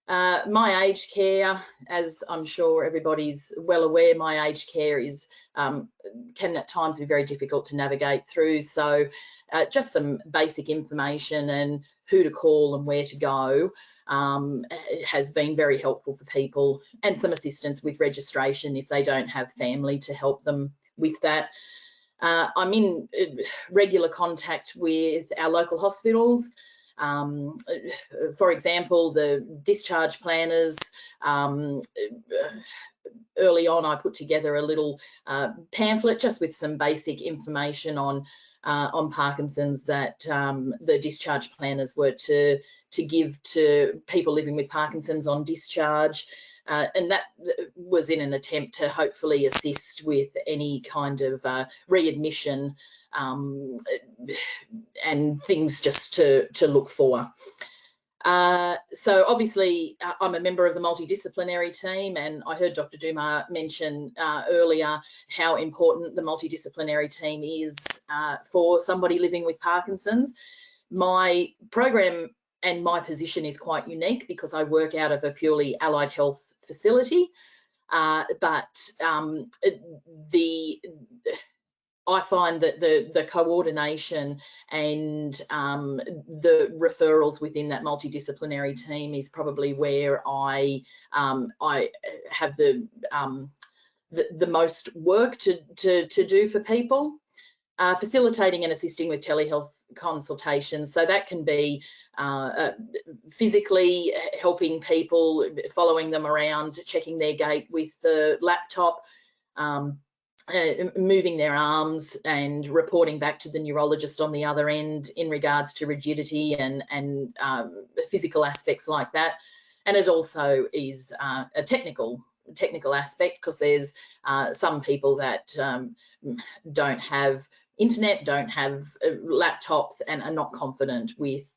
My aged care, as I'm sure everybody's well aware, my aged care is can at times be very difficult to navigate through. So just some basic information and who to call and where to go has been very helpful for people, and some assistance with registration if they don't have family to help them with that. I'm in regular contact with our local hospitals. For example, the discharge planners, early on I put together a little pamphlet just with some basic information on Parkinson's that the discharge planners were to give to people living with Parkinson's on discharge. And that was in an attempt to hopefully assist with any kind of readmission and things just to look for. So obviously I'm a member of the multidisciplinary team, and I heard Dr. Dumar mention earlier how important the multidisciplinary team is for somebody living with Parkinson's. My program and my position is quite unique because I work out of a purely allied health facility, but I find that the coordination and the referrals within that multidisciplinary team is probably where I have the most work to do for people. Facilitating and assisting with telehealth consultations. So that can be physically helping people, following them around, checking their gait with the laptop, moving their arms and reporting back to the neurologist on the other end in regards to rigidity and physical aspects like that. And it also is a technical aspect, because there's some people that don't have internet, don't have laptops, and are not confident with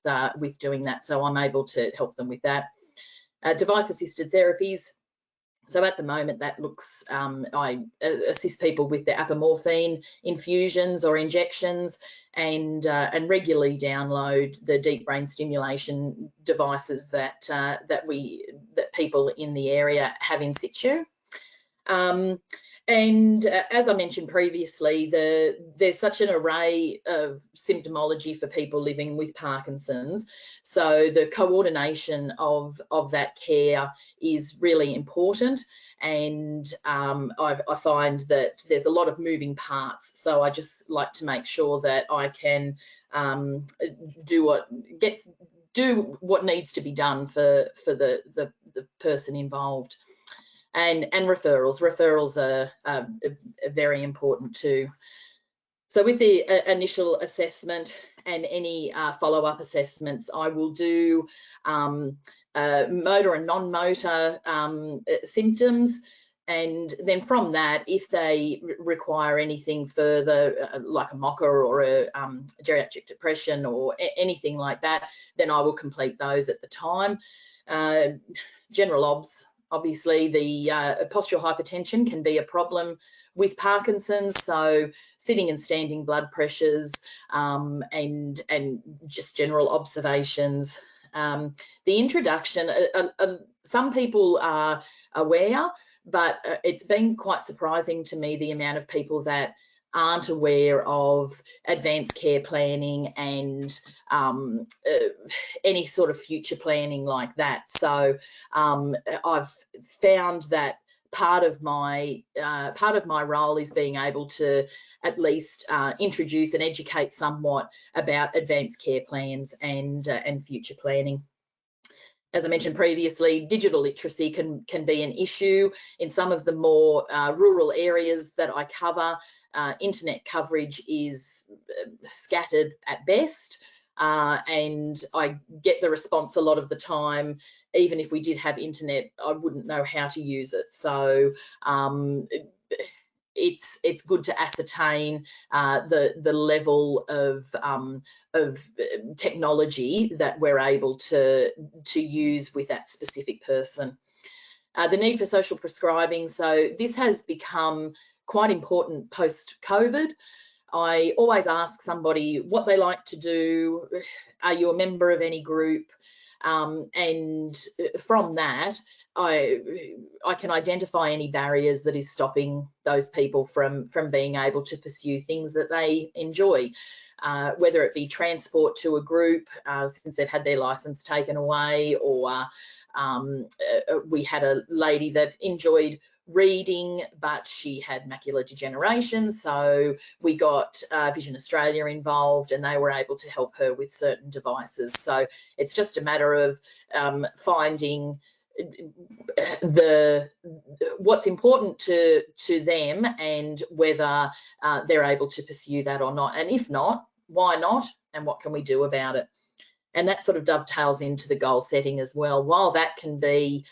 doing that. So I'm able to help them with that. Device-assisted therapies. So at the moment, that looks, I assist people with their apomorphine infusions or injections, and regularly download the deep brain stimulation devices that people in the area have in situ. And as I mentioned previously, there's such an array of symptomology for people living with Parkinson's. So the coordination of that care is really important. And I find that there's a lot of moving parts. So I just like to make sure that I can do what needs to be done for the person involved. And referrals are very important too. So with the initial assessment and any follow-up assessments, I will do motor and non-motor symptoms, and then from that, if they require anything further, like a MOCA or a geriatric depression or anything like that, then I will complete those at the time. General obs. Obviously, the postural hypertension can be a problem with Parkinson's, so sitting and standing blood pressures and just general observations. The introduction, some people are aware, but it's been quite surprising to me the amount of people that aren't aware of advanced care planning and any sort of future planning like that. So I've found that part of my role is being able to at least introduce and educate somewhat about advanced care plans and future planning. As I mentioned previously, digital literacy can be an issue in some of the more rural areas that I cover. Internet coverage is scattered at best, and I get the response a lot of the time, even if we did have internet, I wouldn't know how to use it. So it's good to ascertain the level of technology that we're able to use with that specific person. The need for social prescribing. So this has become quite important post-COVID. I always ask somebody what they like to do. Are you a member of any group? And from that, I can identify any barriers that is stopping those people from being able to pursue things that they enjoy, whether it be transport to a group since they've had their license taken away, or we had a lady that enjoyed reading, but she had macular degeneration, so we got Vision Australia involved, and they were able to help her with certain devices. So it's just a matter of finding what's important to them, and whether they're able to pursue that or not, and if not, why not, and what can we do about it. And that sort of dovetails into the goal setting as well. While that can be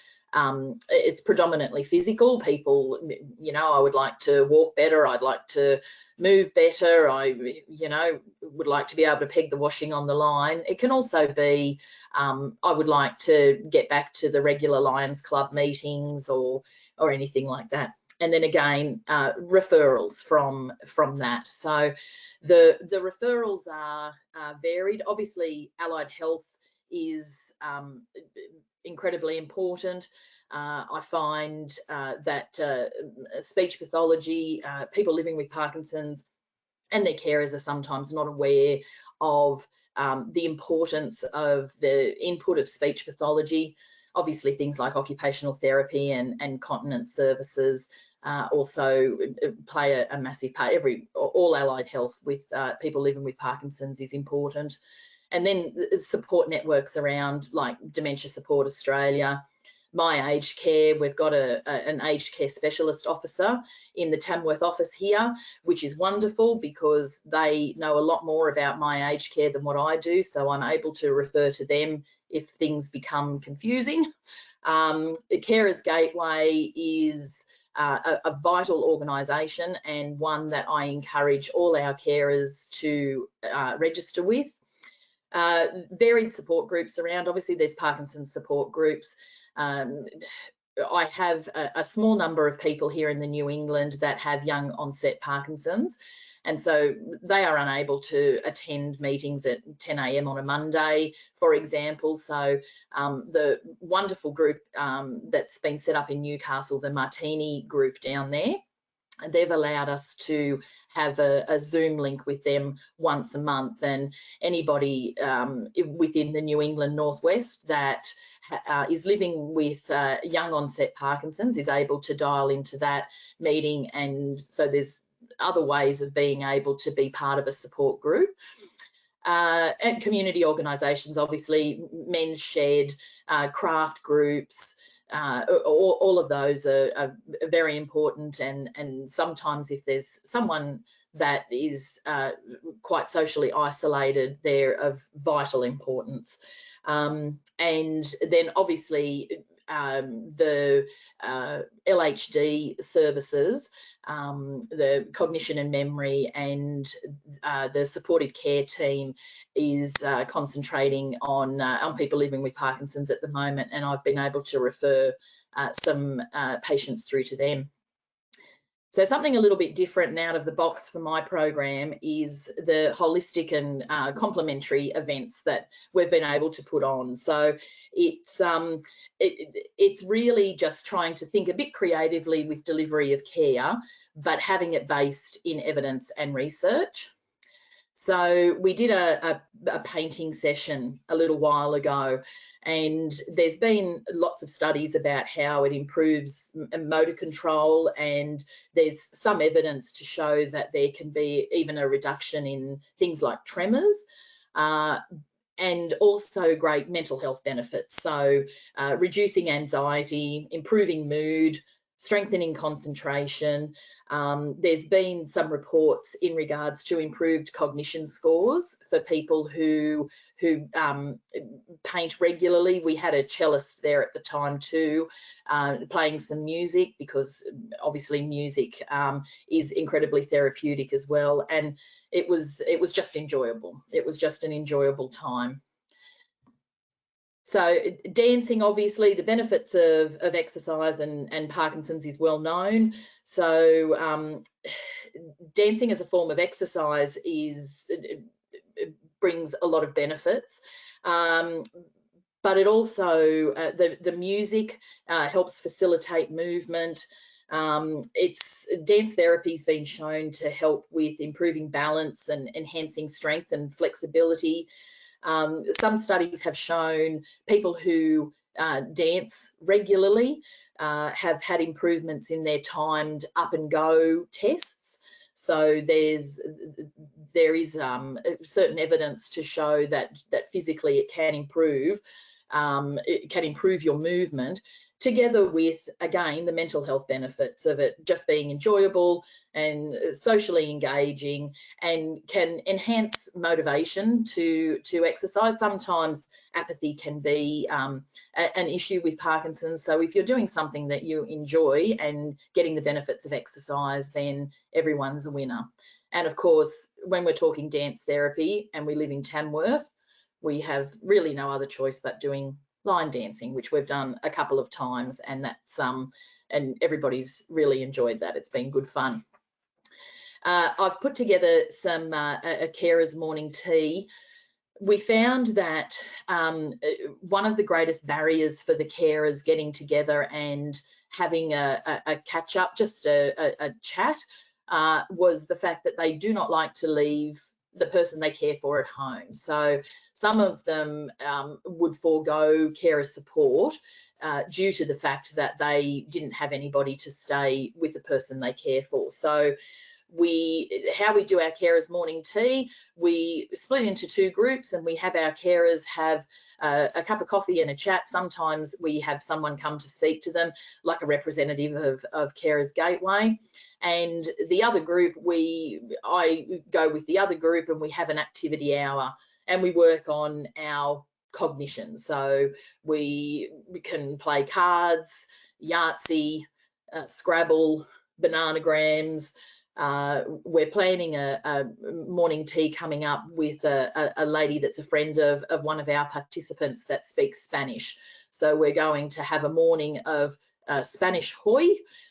it's predominantly physical. People, you know, I would like to walk better, I'd like to move better, I, you know, would like to be able to peg the washing on the line. It can also be, I would like to get back to the regular Lions Club meetings or anything like that. And then again, referrals from that. So the referrals are varied. Obviously, allied health is incredibly important. I find that speech pathology, people living with Parkinson's and their carers are sometimes not aware of the importance of the input of speech pathology. Obviously, things like occupational therapy and continence services also play a massive part. All allied health with people living with Parkinson's is important. And then support networks around, like Dementia Support Australia, My Aged Care. We've got an aged care specialist officer in the Tamworth office here, which is wonderful because they know a lot more about My Aged Care than what I do, so I'm able to refer to them if things become confusing. The Carers Gateway is a vital organisation, and one that I encourage all our carers to register with. Varied support groups around. Obviously, there's Parkinson's support groups. I have a small number of people here in the New England that have young onset Parkinson's, and so they are unable to attend meetings at 10 a.m. on a Monday, for example. So the wonderful group that's been set up in Newcastle, the Martini group down there, they've allowed us to have a Zoom link with them once a month, and anybody within the New England Northwest that is living with young onset Parkinson's is able to dial into that meeting, and so there's other ways of being able to be part of a support group. And community organisations, obviously, men's shed, craft groups, all of those are very important, and sometimes if there's someone that is quite socially isolated, they're of vital importance. And then obviously the LHD services, the cognition and memory, and the supportive care team is concentrating on people living with Parkinson's at the moment, and I've been able to refer some patients through to them. So something a little bit different and out of the box for my program is the holistic and complementary events that we've been able to put on. So it's really just trying to think a bit creatively with delivery of care, but having it based in evidence and research. So we did a painting session a little while ago, and there's been lots of studies about how it improves motor control, and there's some evidence to show that there can be even a reduction in things like tremors, and also great mental health benefits. So reducing anxiety, improving mood, strengthening concentration. There's been some reports in regards to improved cognition scores for people who paint regularly. We had a cellist there at the time too, playing some music, because obviously music is incredibly therapeutic as well, and it was just enjoyable. It was just an enjoyable time. So dancing, obviously, the benefits of exercise and Parkinson's is well known. So dancing as a form of exercise it brings a lot of benefits. But it also, the music helps facilitate movement. Dance therapy has been shown to help with improving balance and enhancing strength and flexibility. Some studies have shown people who dance regularly have had improvements in their timed up and go tests. So there is certain evidence to show that physically it can improve your movement, together with, again, the mental health benefits of it just being enjoyable and socially engaging, and can enhance motivation to exercise. Sometimes apathy can be an issue with Parkinson's, so if you're doing something that you enjoy and getting the benefits of exercise, then everyone's a winner. And of course, when we're talking dance therapy and we live in Tamworth, we have really no other choice but doing line dancing, which we've done a couple of times, and that's and everybody's really enjoyed that. It's been good fun. I've put together some a carer's morning tea. We found that one of the greatest barriers for the carers getting together and having a catch up, just a chat, was the fact that they do not like to leave the person they care for at home. So some of them would forego carer support due to the fact that they didn't have anybody to stay with the person they care for. So how we do our carers morning tea, we split into two groups, and we have our carers have a cup of coffee and a chat. Sometimes we have someone come to speak to them, like a representative of Carers Gateway. And the other group, I go with the other group, and we have an activity hour, and we work on our cognition. So we can play cards, Yahtzee, Scrabble, bananagrams. We're planning a morning tea coming up with a lady that's a friend of one of our participants that speaks Spanish. So we're going to have a morning of Spanish hoy,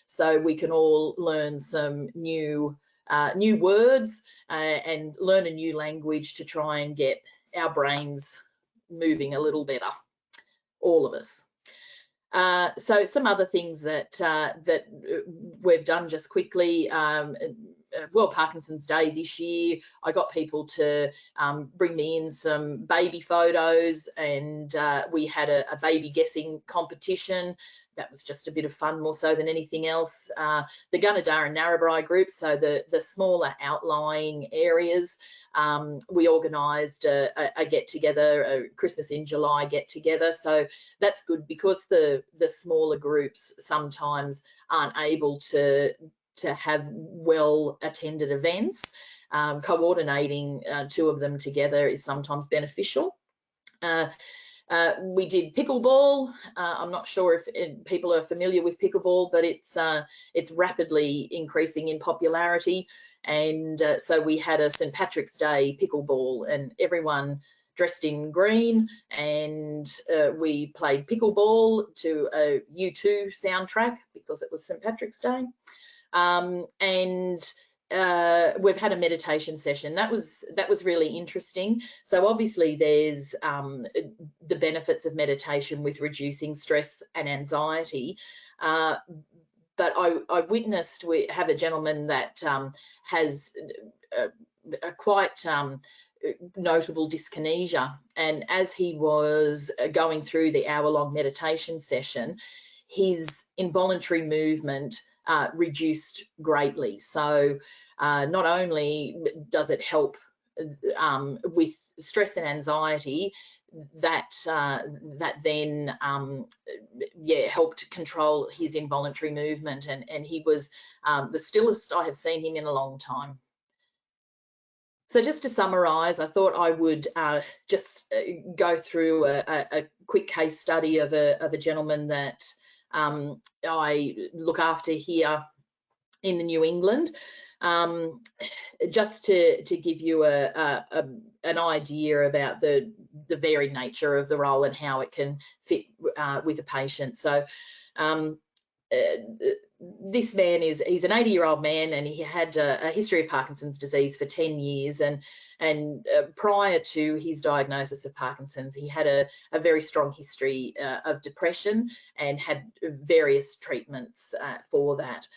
so we can all learn some new words and learn a new language to try and get our brains moving a little better, all of us. So some other things that we've done just quickly. World Parkinson's Day this year, I got people to bring me in some baby photos, and we had a baby guessing competition. That was just a bit of fun, more so than anything else. The Gunnedah and Narrabri group, so the smaller outlying areas, we organised a get-together, a Christmas in July get-together. So that's good, because the smaller groups sometimes aren't able to have well-attended events. Coordinating two of them together is sometimes beneficial. We did pickleball. I'm not sure if people are familiar with pickleball, but it's rapidly increasing in popularity. And so we had a St. Patrick's Day pickleball, and everyone dressed in green, and we played pickleball to a U2 soundtrack because it was St. Patrick's Day. And we've had a meditation session. That was really interesting. So obviously there's the benefits of meditation with reducing stress and anxiety. But I witnessed, we have a gentleman that has a quite notable dyskinesia, and as he was going through the hour-long meditation session, his involuntary movement reduced greatly. So not only does it help with stress and anxiety, that then helped control his involuntary movement, and he was the stillest I have seen him in a long time. So just to summarise, I thought I would just go through a quick case study of a gentleman that I look after here in the New England, just to give you an idea about the varied nature of the role and how it can fit with a patient. So this man he's an 80-year-old man, and he had a history of Parkinson's disease for 10 years, and prior to his diagnosis of Parkinson's, he had a very strong history of depression and had various treatments for that.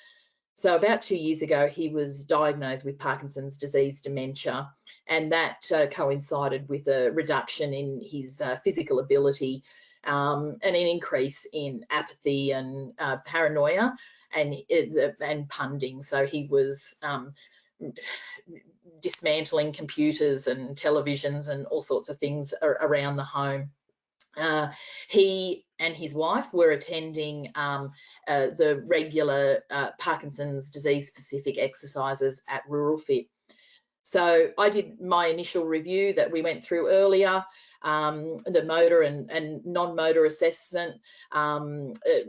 So about 2 years ago, he was diagnosed with Parkinson's disease dementia, and that coincided with a reduction in his physical ability, and an increase in apathy and paranoia and punding. So he was dismantling computers and televisions and all sorts of things around the home. He and his wife were attending the regular Parkinson's disease specific exercises at Rural Fit. So I did my initial review that we went through earlier, the motor and non-motor assessment,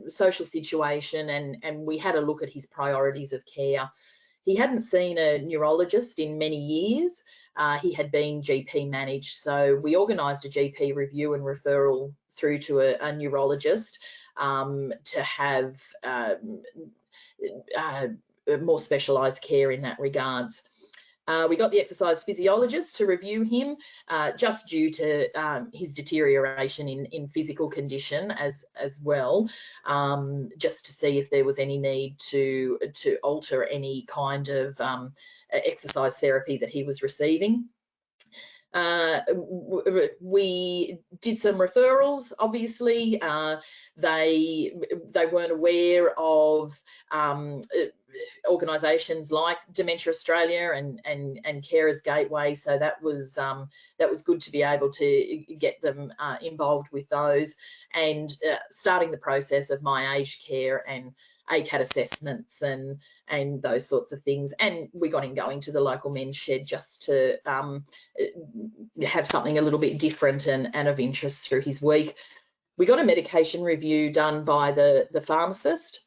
social situation, and we had a look at his priorities of care. He hadn't seen a neurologist in many years. He had been GP managed, so we organised a GP review and referral through to a neurologist to have more specialised care in that regards. We got the exercise physiologist to review him just due to his deterioration in physical condition as well, just to see if there was any need to alter any kind of exercise therapy that he was receiving. We did some referrals. Obviously, they weren't aware of organisations like Dementia Australia and Carers Gateway, so that was good to be able to get them involved with those, and starting the process of my aged care and ACAT assessments and those sorts of things. And we got him going to the local men's shed just to have something a little bit different and of interest through his week. We got a medication review done by the pharmacist.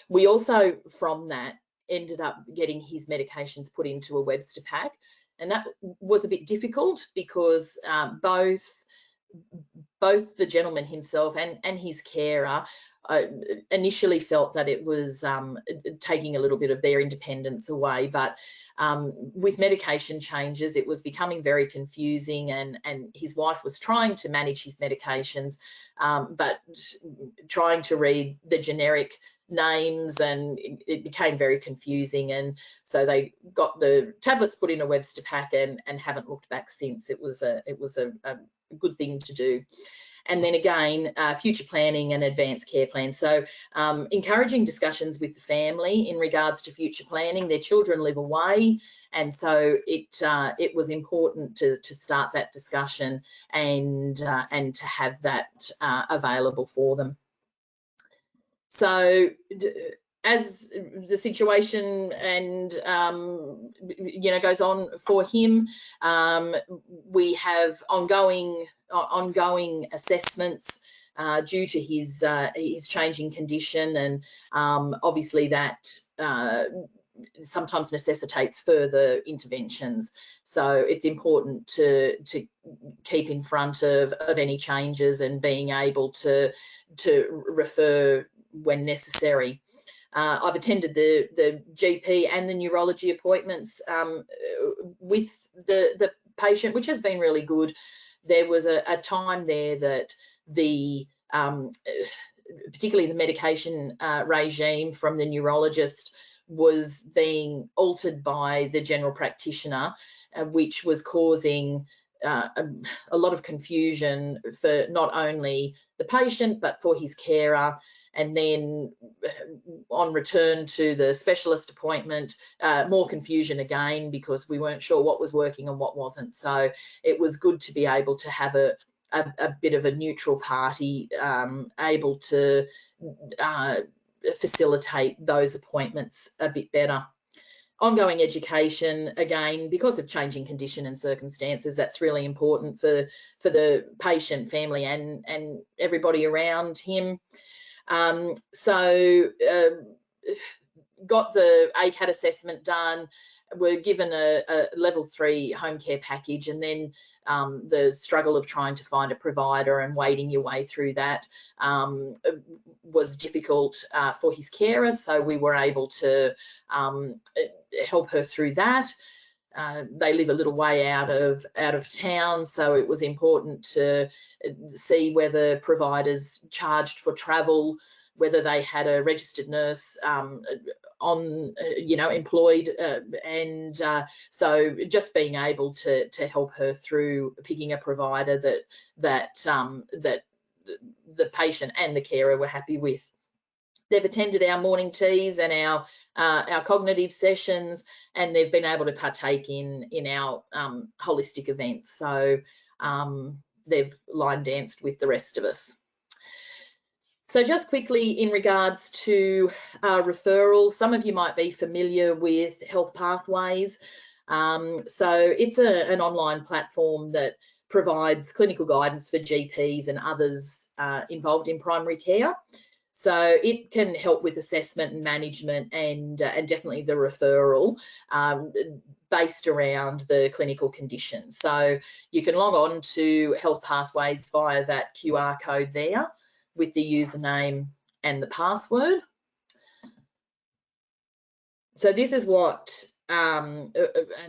We also, from that, ended up getting his medications put into a Webster pack, and that was a bit difficult because both the gentleman himself and his carer initially felt that it was taking a little bit of their independence away, but with medication changes, it was becoming very confusing, and his wife was trying to manage his medications, but trying to read the generic names, and it became very confusing, and so they got the tablets put in a Webster pack and haven't looked back since. It was a good thing to do. And then again, future planning and advanced care plans. So encouraging discussions with the family in regards to future planning. Their children live away, and so it was important to start that discussion and to have that available for them. So as the situation and goes on for him, we have ongoing assessments due to his changing condition, and obviously that sometimes necessitates further interventions. So it's important to keep in front of any changes and being able to refer when necessary. I've attended the GP and the neurology appointments with the patient, which has been really good. There was a time there that particularly the medication regime from the neurologist was being altered by the general practitioner, which was causing a lot of confusion for not only the patient but for his carer. and then on return to the specialist appointment, more confusion again because we weren't sure what was working and what wasn't. So it was good to be able to have a bit of a neutral party able to facilitate those appointments a bit better. Ongoing education, again, because of changing condition and circumstances, that's really important for the patient, family, and everybody around him. Got the ACAT assessment done, were given a level 3 home care package, and then the struggle of trying to find a provider and wading your way through that was difficult for his carer, so we were able to help her through that. They live a little way out of town, so it was important to see whether providers charged for travel, whether they had a registered nurse employed, and so just being able to help her through picking a provider that the patient and the carer were happy with. They've attended our morning teas and our cognitive sessions, and they've been able to partake in our holistic events. So they've line danced with the rest of us. So just quickly in regards to referrals, some of you might be familiar with Health Pathways. So it's an online platform that provides clinical guidance for GPs and others involved in primary care. So it can help with assessment and management and definitely the referral based around the clinical condition. So you can log on to Health Pathways via that QR code there with the username and the password. So this is what an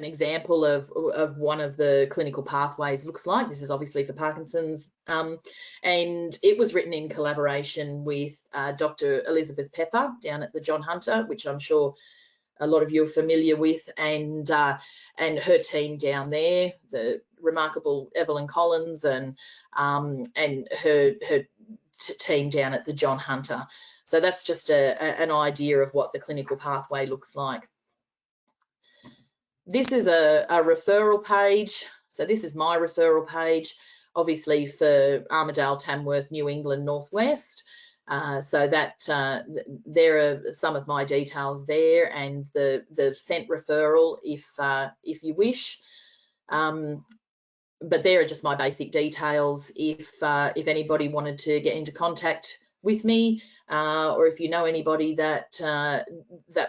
example of one of the clinical pathways looks like. This is obviously for Parkinson's, and it was written in collaboration with Dr. Elizabeth Pepper down at the John Hunter, which I'm sure a lot of you are familiar with, and her team down there, the remarkable Evelyn Collins and her team down at the John Hunter. So that's just an idea of what the clinical pathway looks like. This is a referral page. So this is my referral page, obviously for Armidale, Tamworth, New England, Northwest. So that there are some of my details there, and the sent referral if you wish. But there are just my basic details if anybody wanted to get into contact with me, or if you know anybody that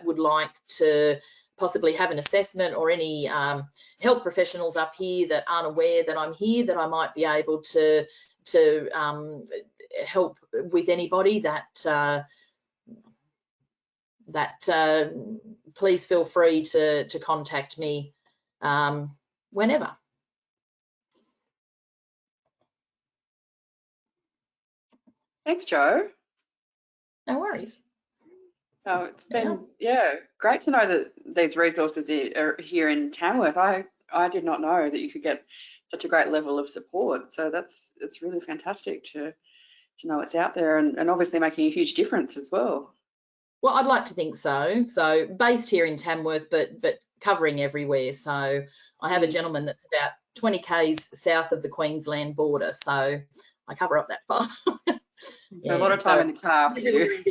would like to possibly have an assessment, or any health professionals up here that aren't aware that I'm here, that I might be able to help with anybody, that please feel free to contact me whenever. Thanks, Jo. No worries. Oh, it's been great to know that these resources are here in Tamworth. I did not know that you could get such a great level of support. So it's really fantastic to know it's out there, and obviously making a huge difference as well. Well, I'd like to think so. So based here in Tamworth, but covering everywhere. So I have a gentleman that's about 20 k's south of the Queensland border, so I cover up that far. A lot of time in the car for you.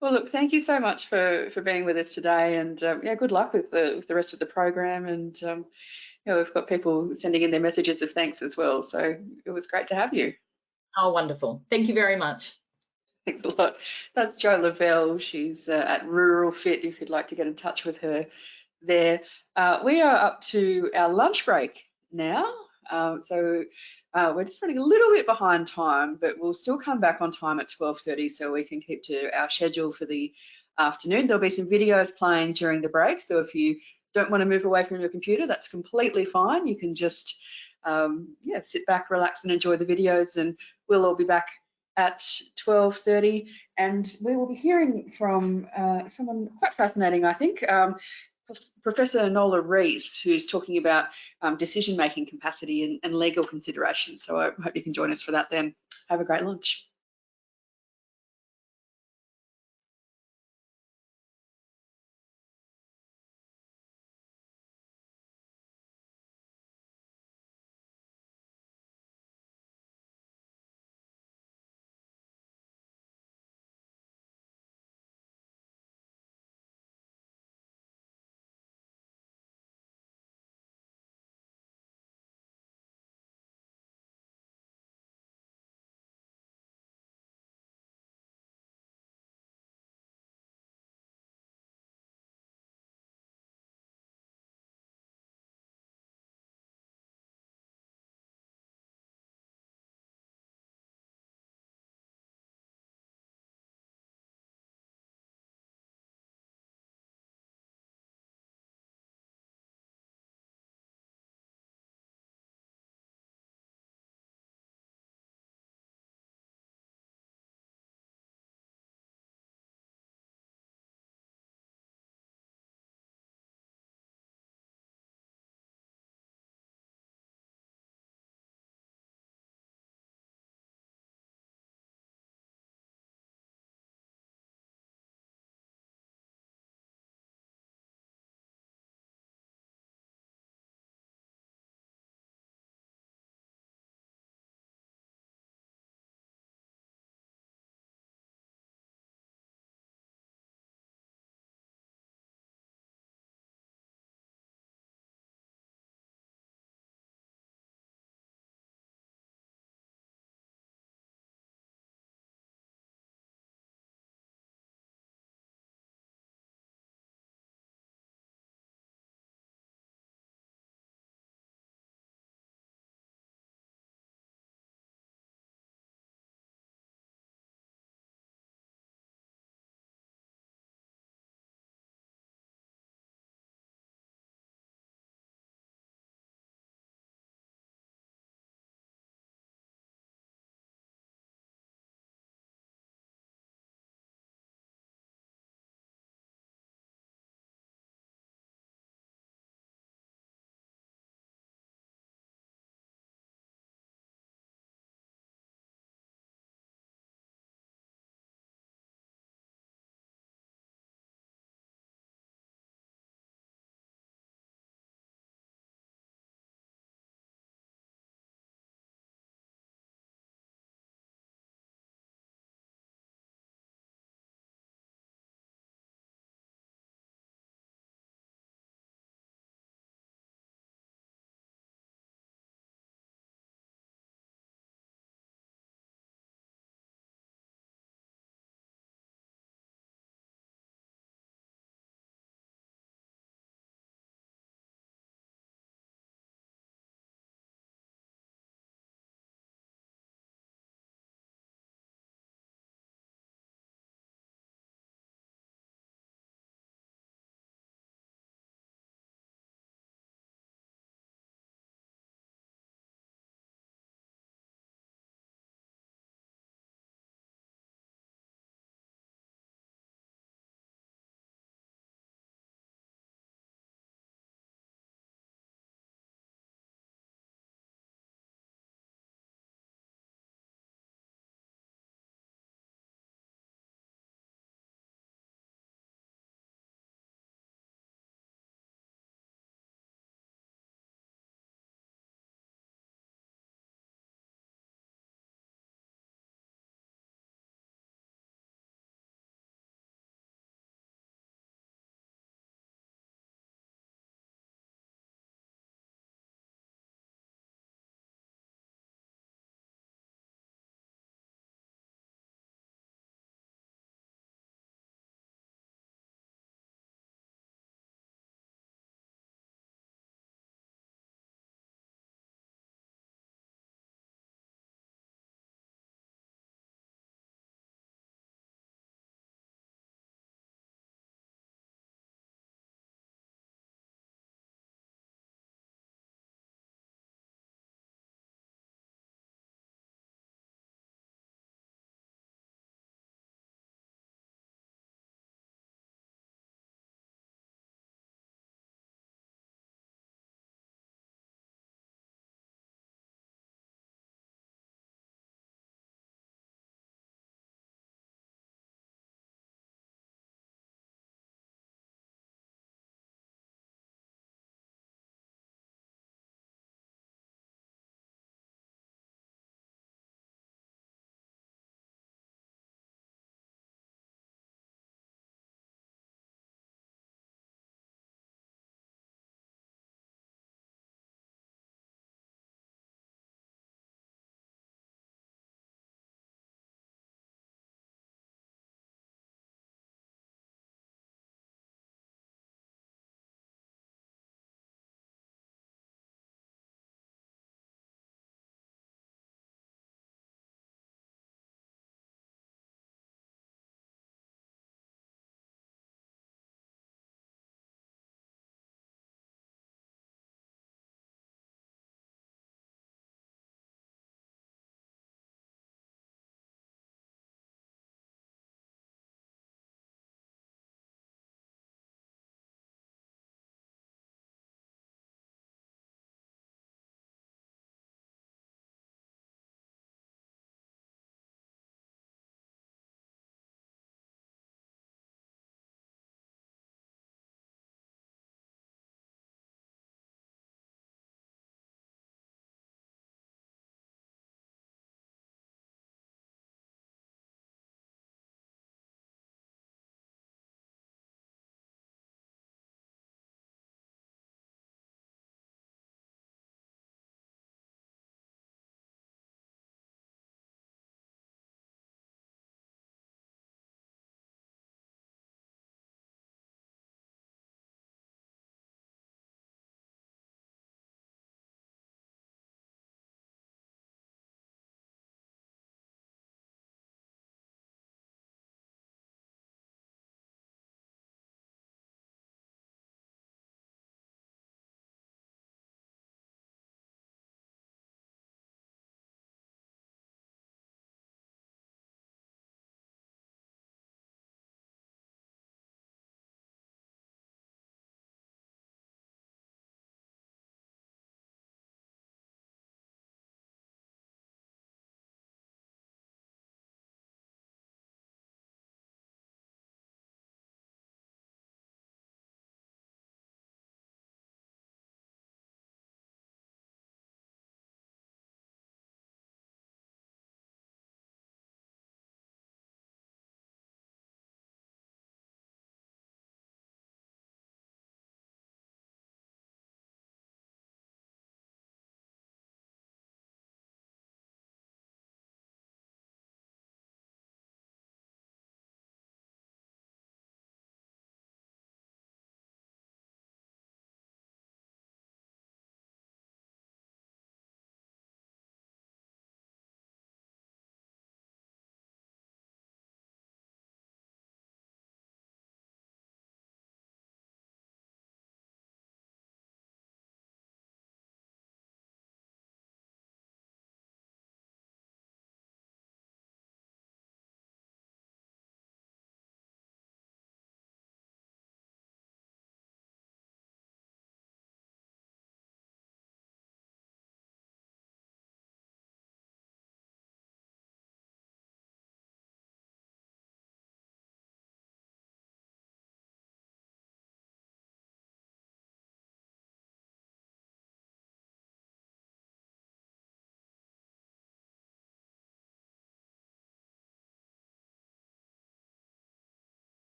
Well, look, thank you so much for being with us today, and good luck with the rest of the program. And we've got people sending in their messages of thanks as well. So it was great to have you. Oh, wonderful! Thank you very much. Thanks a lot. That's Jo Lavelle. She's at Rural Fit, if you'd like to get in touch with her there. We are up to our lunch break now. So we're just running a little bit behind time, but we'll still come back on time at 12:30 so we can keep to our schedule for the afternoon. There'll be some videos playing during the break, so if you don't want to move away from your computer, that's completely fine. You can just sit back, relax, and enjoy the videos, and we'll all be back at 12:30, and we will be hearing from someone quite fascinating, I think. Professor Nola Rees, who's talking about decision-making capacity and legal considerations. So I hope you can join us for that then. Have a great lunch.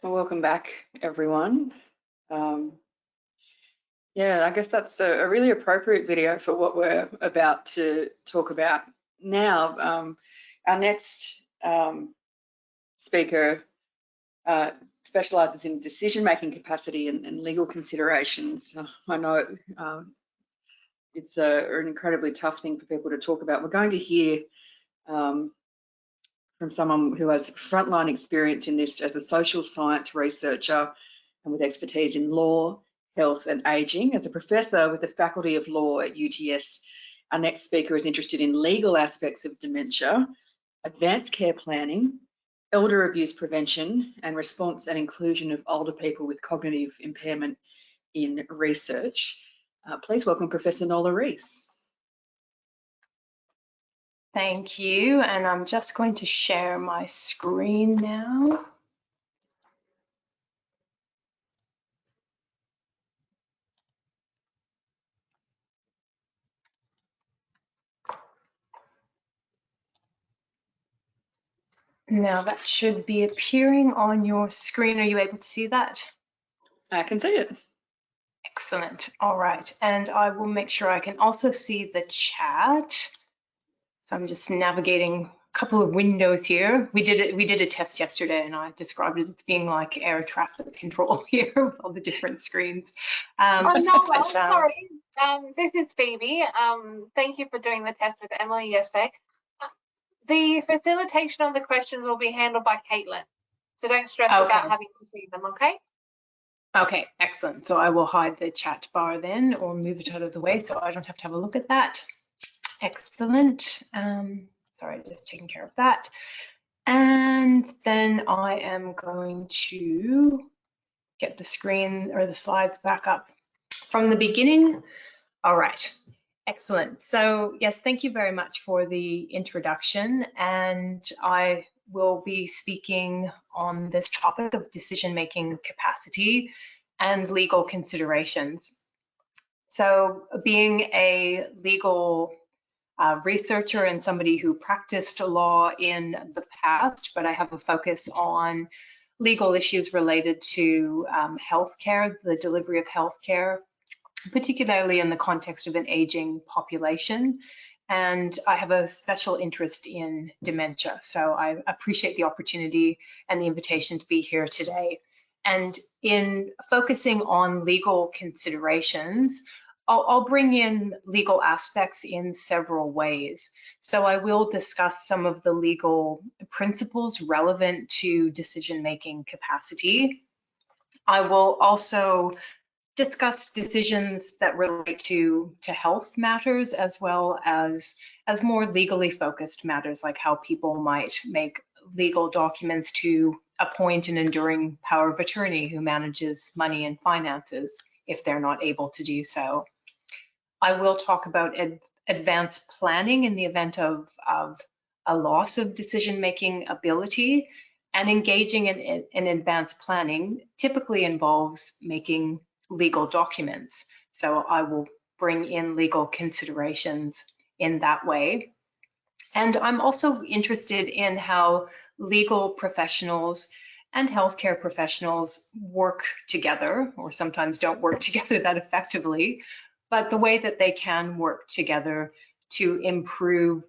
Well, welcome back, everyone. Yeah, I guess that's a really appropriate video for what we're about to talk about now. Our next speaker specialises in decision-making capacity and legal considerations. I know it's an incredibly tough thing for people to talk about. We're going to hear from someone who has frontline experience in this as a social science researcher and with expertise in law, health and ageing. As a professor with the Faculty of Law at UTS, our next speaker is interested in legal aspects of dementia, advanced care planning, elder abuse prevention, and response and inclusion of older people with cognitive impairment in research. Please welcome Professor Nola Rees. Thank you, and I'm just going to share my screen now. Now that should be appearing on your screen. Are you able to see that? I can see it. Excellent. All right, and I will make sure I can also see the chat. So I'm just navigating a couple of windows here. We did a test yesterday, and I described it as being like air traffic control here with all the different screens. No, sorry. This is Phoebe. Thank you for doing the test with Emily yesterday. The facilitation of the questions will be handled by Caitlin, so don't stress about having to see them, okay? Okay, excellent. So I will hide the chat bar then, or move it out of the way so I don't have to have a look at that. Excellent. Sorry, just taking care of that. And then I am going to get the screen or the slides back up from the beginning. All right. Excellent. So yes, thank you very much for the introduction, and I will be speaking on this topic of decision-making capacity and legal considerations. So being a legal researcher and somebody who practiced law in the past, but I have a focus on legal issues related to healthcare, the delivery of healthcare, particularly in the context of an aging population. And I have a special interest in dementia. So I appreciate the opportunity and the invitation to be here today. And in focusing on legal considerations, I'll bring in legal aspects in several ways. So I will discuss some of the legal principles relevant to decision-making capacity. I will also discuss decisions that relate to health matters, as well as more legally focused matters, like how people might make legal documents to appoint an enduring power of attorney who manages money and finances if they're not able to do so. I will talk about advanced planning in the event of a loss of decision-making ability, and engaging in advanced planning typically involves making legal documents. So I will bring in legal considerations in that way. And I'm also interested in how legal professionals and healthcare professionals work together, or sometimes don't work together that effectively, but the way that they can work together to improve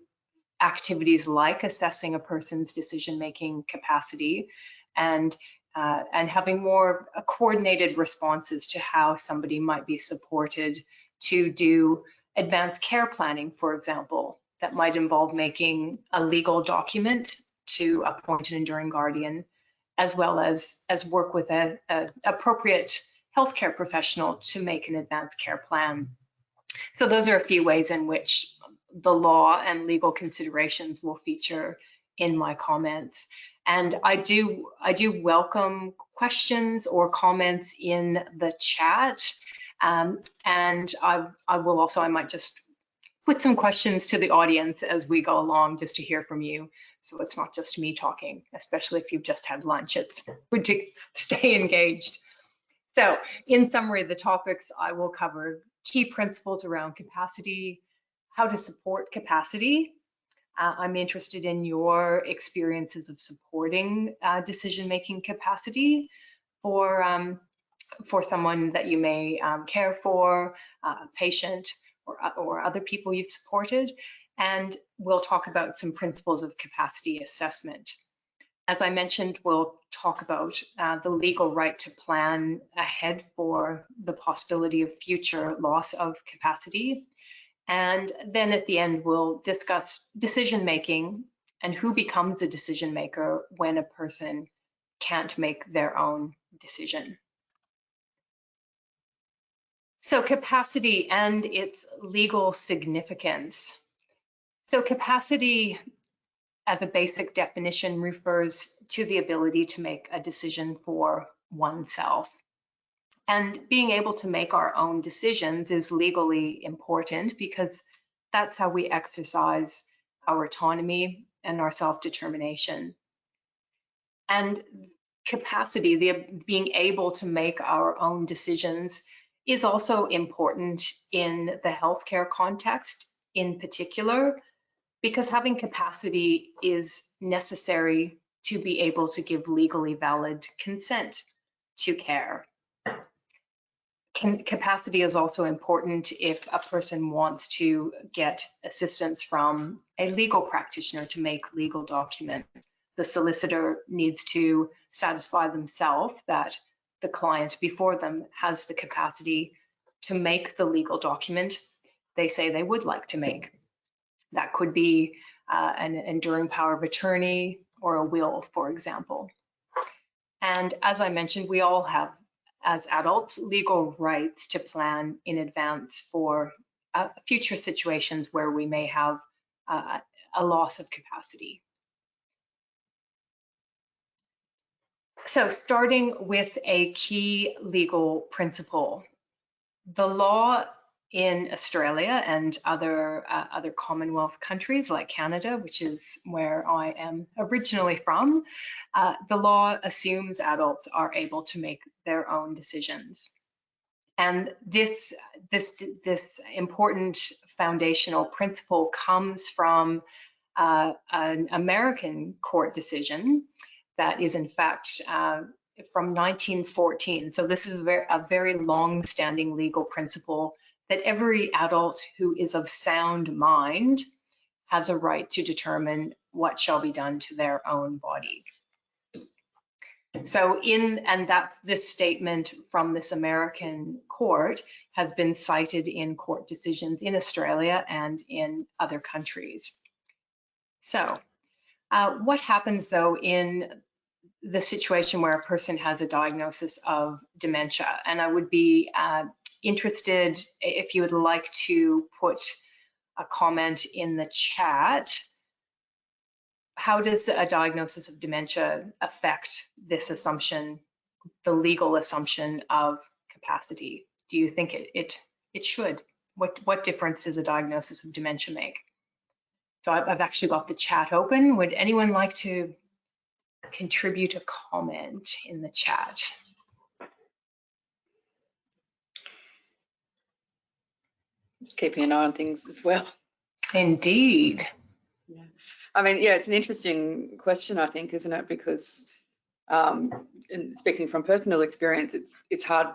activities like assessing a person's decision-making capacity and having more coordinated responses to how somebody might be supported to do advanced care planning, for example, that might involve making a legal document to appoint an enduring guardian, as well as work with an appropriate healthcare professional to make an advanced care plan. So those are a few ways in which the law and legal considerations will feature in my comments. And I do welcome questions or comments in the chat. And I might just put some questions to the audience as we go along, just to hear from you. So it's not just me talking, especially if you've just had lunch. It's good to stay engaged. So in summary, the topics I will cover: key principles around capacity, how to support capacity, I'm interested in your experiences of supporting decision-making capacity for someone that you may care for, a patient, or other people you've supported. And we'll talk about some principles of capacity assessment. As I mentioned, we'll talk about the legal right to plan ahead for the possibility of future loss of capacity. And then at the end, we'll discuss decision making and who becomes a decision maker when a person can't make their own decision. So capacity and its legal significance. So capacity, as a basic definition, refers to the ability to make a decision for oneself. And being able to make our own decisions is legally important because that's how we exercise our autonomy and our self-determination. And capacity, being able to make our own decisions, is also important in the healthcare context in particular, because having capacity is necessary to be able to give legally valid consent to care. Capacity is also important if a person wants to get assistance from a legal practitioner to make legal documents. The solicitor needs to satisfy themselves that the client before them has the capacity to make the legal document they say they would like to make. That could be an enduring power of attorney or a will, for example. And as I mentioned, we all have, as adults, legal rights to plan in advance for future situations where we may have a loss of capacity. So starting with a key legal principle, the law in Australia and other Commonwealth countries like Canada, which is where I am originally from, the law assumes adults are able to make their own decisions. And this important foundational principle comes from an American court decision that is in fact from 1914. So this is a very long-standing legal principle that every adult who is of sound mind has a right to determine what shall be done to their own body. So this statement from this American court has been cited in court decisions in Australia and in other countries. So what happens though in the situation where a person has a diagnosis of dementia? And I would be interested if you would like to put a comment in the chat. How does a diagnosis of dementia affect this assumption, the legal assumption of capacity? Do you think it should? What difference does a diagnosis of dementia make? So I've actually got the chat open. Would anyone like to contribute a comment in the chat? Just keeping an eye on things as well. Indeed. Yeah. I mean, yeah, it's an interesting question, I think, isn't it? Because and speaking from personal experience, it's hard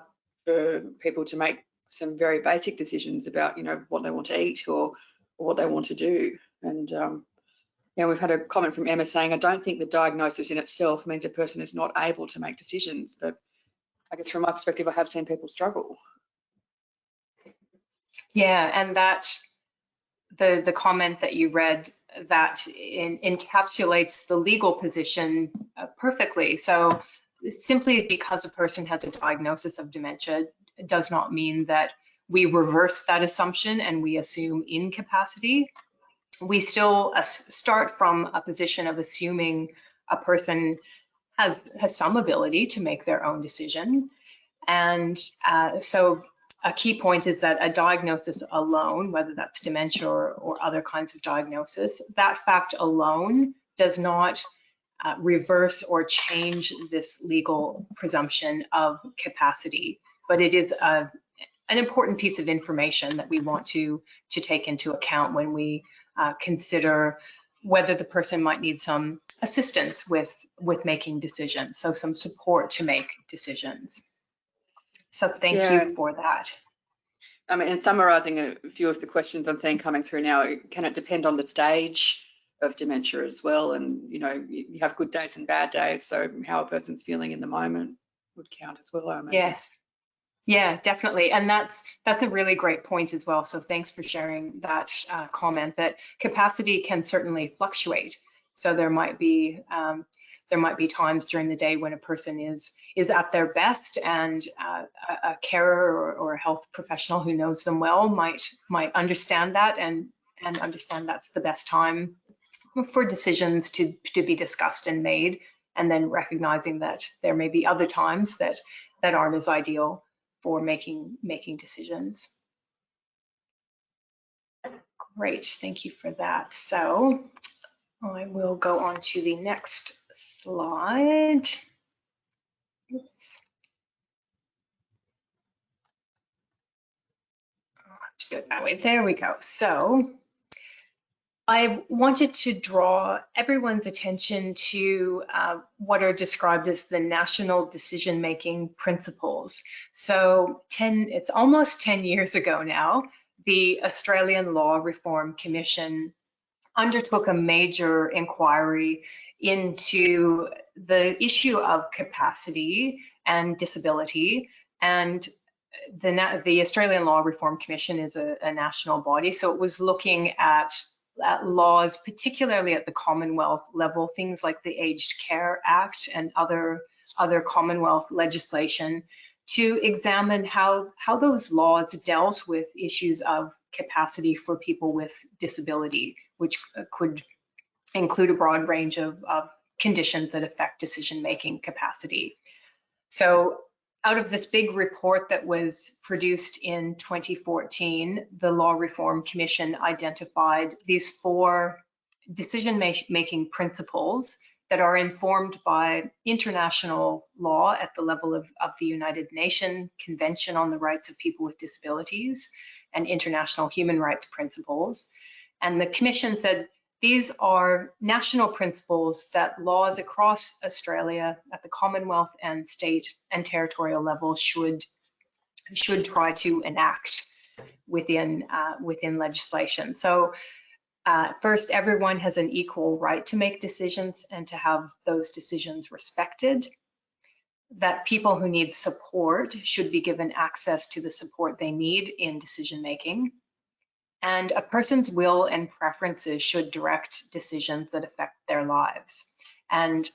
for people to make some very basic decisions about, you know, what they want to eat or what they want to do. And yeah, we've had a comment from Emma saying, I don't think the diagnosis in itself means a person is not able to make decisions, but I guess from my perspective, I have seen people struggle. Yeah, and that the comment that you read, that encapsulates the legal position perfectly. So simply because a person has a diagnosis of dementia does not mean that we reverse that assumption and we assume incapacity. We still start from a position of assuming a person has some ability to make their own decision. And so a key point is that a diagnosis alone, whether that's dementia or other kinds of diagnosis, that fact alone does not reverse or change this legal presumption of capacity, but it is an important piece of information that we want to take into account when we consider whether the person might need some assistance with making decisions, so some support to make decisions. So thank you for that. I mean, in summarising a few of the questions I'm seeing coming through now, can it depend on the stage of dementia as well? And, you know, you have good days and bad days, so how a person's feeling in the moment would count as well, I imagine. Yes. Yeah, definitely. And that's a really great point as well. So thanks for sharing that comment, that capacity can certainly fluctuate. So there might be times during the day when a person is at their best, and a carer or a health professional who knows them well might understand that and understand that's the best time for decisions to be discussed and made, and then recognizing that there may be other times that aren't as ideal for making decisions. Great, thank you for that. So I will go on to the next slide. Oops. I'll have to do it that way. There we go. So I wanted to draw everyone's attention to what are described as the national decision-making principles. So it's almost 10 years ago now, the Australian Law Reform Commission undertook a major inquiry into the issue of capacity and disability. And the Australian Law Reform Commission is a national body, so it was looking at laws, particularly at the Commonwealth level, things like the Aged Care Act and other Commonwealth legislation, to examine how those laws dealt with issues of capacity for people with disability, which could include a broad range of conditions that affect decision-making capacity. So out of this big report that was produced in 2014, the Law Reform Commission identified these 4 decision-making principles that are informed by international law at the level of the United Nations Convention on the Rights of People with Disabilities and international human rights principles. And the Commission said these are national principles that laws across Australia at the Commonwealth and state and territorial level should try to enact within legislation. So first, everyone has an equal right to make decisions and to have those decisions respected. That people who need support should be given access to the support they need in decision making. And a person's will and preferences should direct decisions that affect their lives. And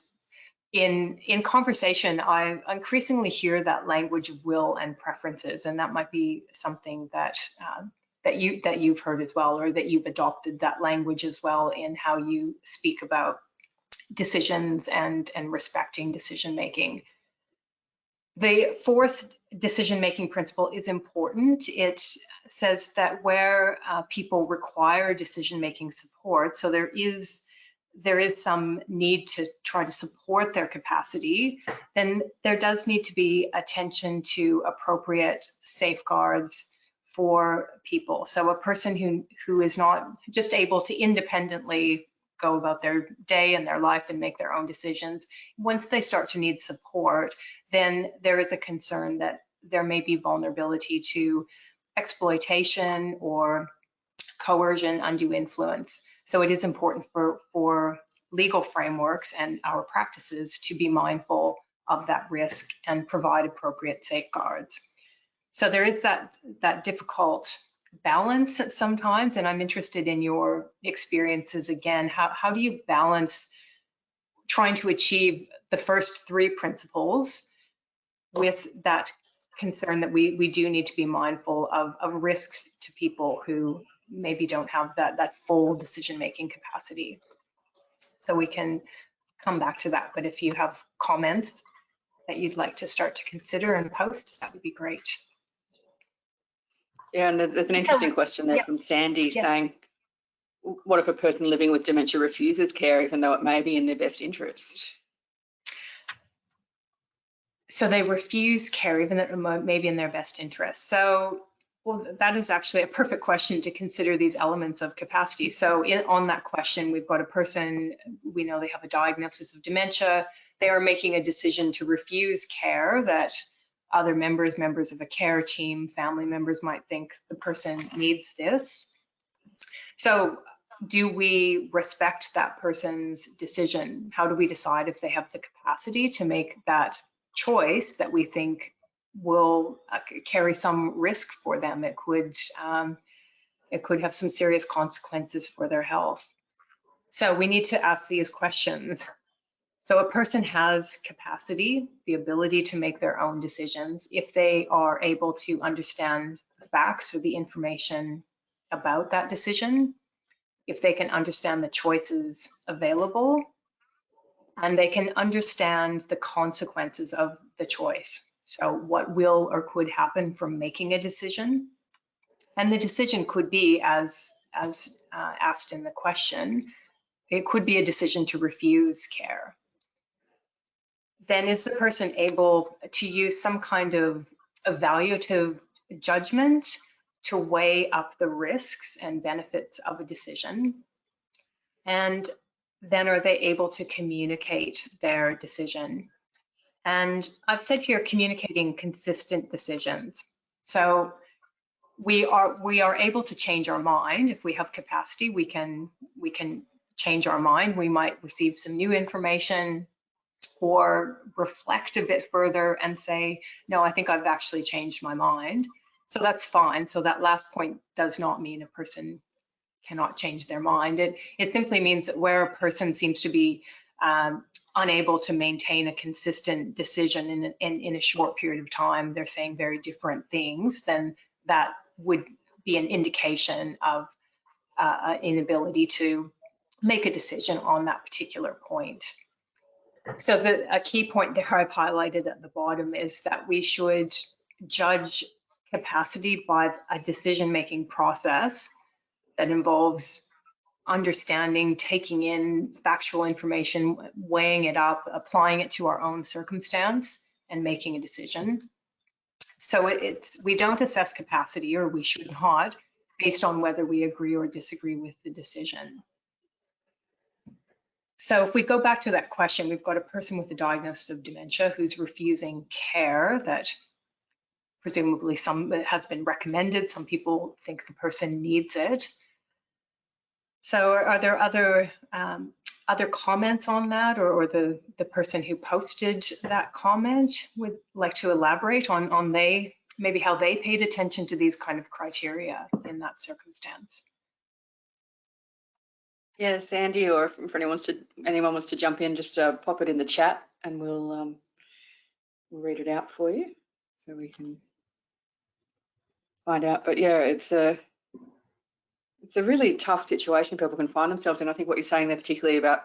in conversation, I increasingly hear that language of will and preferences, and that might be something that you've heard as well, or that you've adopted that language as well in how you speak about decisions and respecting decision making. The 4th decision-making principle is important. It says that where people require decision-making support, so there is some need to try to support their capacity, then there does need to be attention to appropriate safeguards for people. So a person who is not just able to independently go about their day and their life and make their own decisions, once they start to need support, then there is a concern that there may be vulnerability to exploitation or coercion, undue influence. So it is important for legal frameworks and our practices to be mindful of that risk and provide appropriate safeguards. So there is that difficult balance sometimes, and I'm interested in your experiences again. How do you balance trying to achieve the first 3 principles with that concern that we do need to be mindful of risks to people who maybe don't have that full decision-making capacity? So we can come back to that, but if you have comments that you'd like to start to consider and post, that would be great. Yeah, and there's an interesting question there from Sandy saying, what if a person living with dementia refuses care even though it may be in their best interest? So they refuse care even though it may be in their best interest. So Well, that is actually a perfect question to consider these elements of capacity. So on that question, we've got a person, we know they have a diagnosis of dementia. They are making a decision to refuse care that other members of a care team, family members might think the person needs this. So do we respect that person's decision? How do we decide if they have the capacity to make that choice that we think will carry some risk for them? It could have some serious consequences for their health. So we need to ask these questions. So a person has capacity, the ability to make their own decisions, if they are able to understand the facts or the information about that decision, if they can understand the choices available, and they can understand the consequences of the choice. So what will or could happen from making a decision. And the decision could be, as asked in the question, it could be a decision to refuse care. Then is the person able to use some kind of evaluative judgment to weigh up the risks and benefits of a decision? And then are they able to communicate their decision? And I've said here, communicating consistent decisions. So we are able to change our mind. If we have capacity, we can change our mind. We might receive some new information or reflect a bit further and say, no, I think I've actually changed my mind. So that's fine. So that last point does not mean a person cannot change their mind. It simply means that where a person seems to be unable to maintain a consistent decision in a short period of time, they're saying very different things, then that would be an indication of inability to make a decision on that particular point. So a key point there I've highlighted at the bottom is that we should judge capacity by a decision-making process that involves understanding, taking in factual information, weighing it up, applying it to our own circumstance, and making a decision. So we don't assess capacity, or we should not, based on whether we agree or disagree with the decision. So if we go back to that question, we've got a person with a diagnosis of dementia who's refusing care that presumably has been recommended. Some people think the person needs it. So are there other comments on that, or the person who posted that comment would like to elaborate on maybe how they paid attention to these kind of criteria in that circumstance? Yeah, Sandy, or if anyone wants to jump in, just pop it in the chat and we'll read it out for you so we can find out. But yeah, it's a really tough situation people can find themselves in. I think what you're saying there, particularly about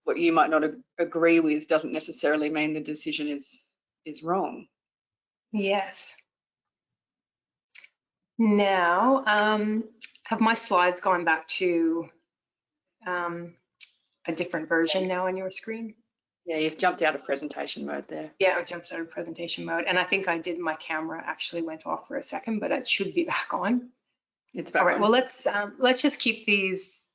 what you might not agree with, doesn't necessarily mean the decision is wrong. Yes. Now, have my slides gone back to a different version now on your screen? Yeah, you've jumped out of presentation mode there. Yeah, I jumped out of presentation mode, and I think I did. My camera actually went off for a second, but it should be back on. It's back All right. on. Well, let's just keep these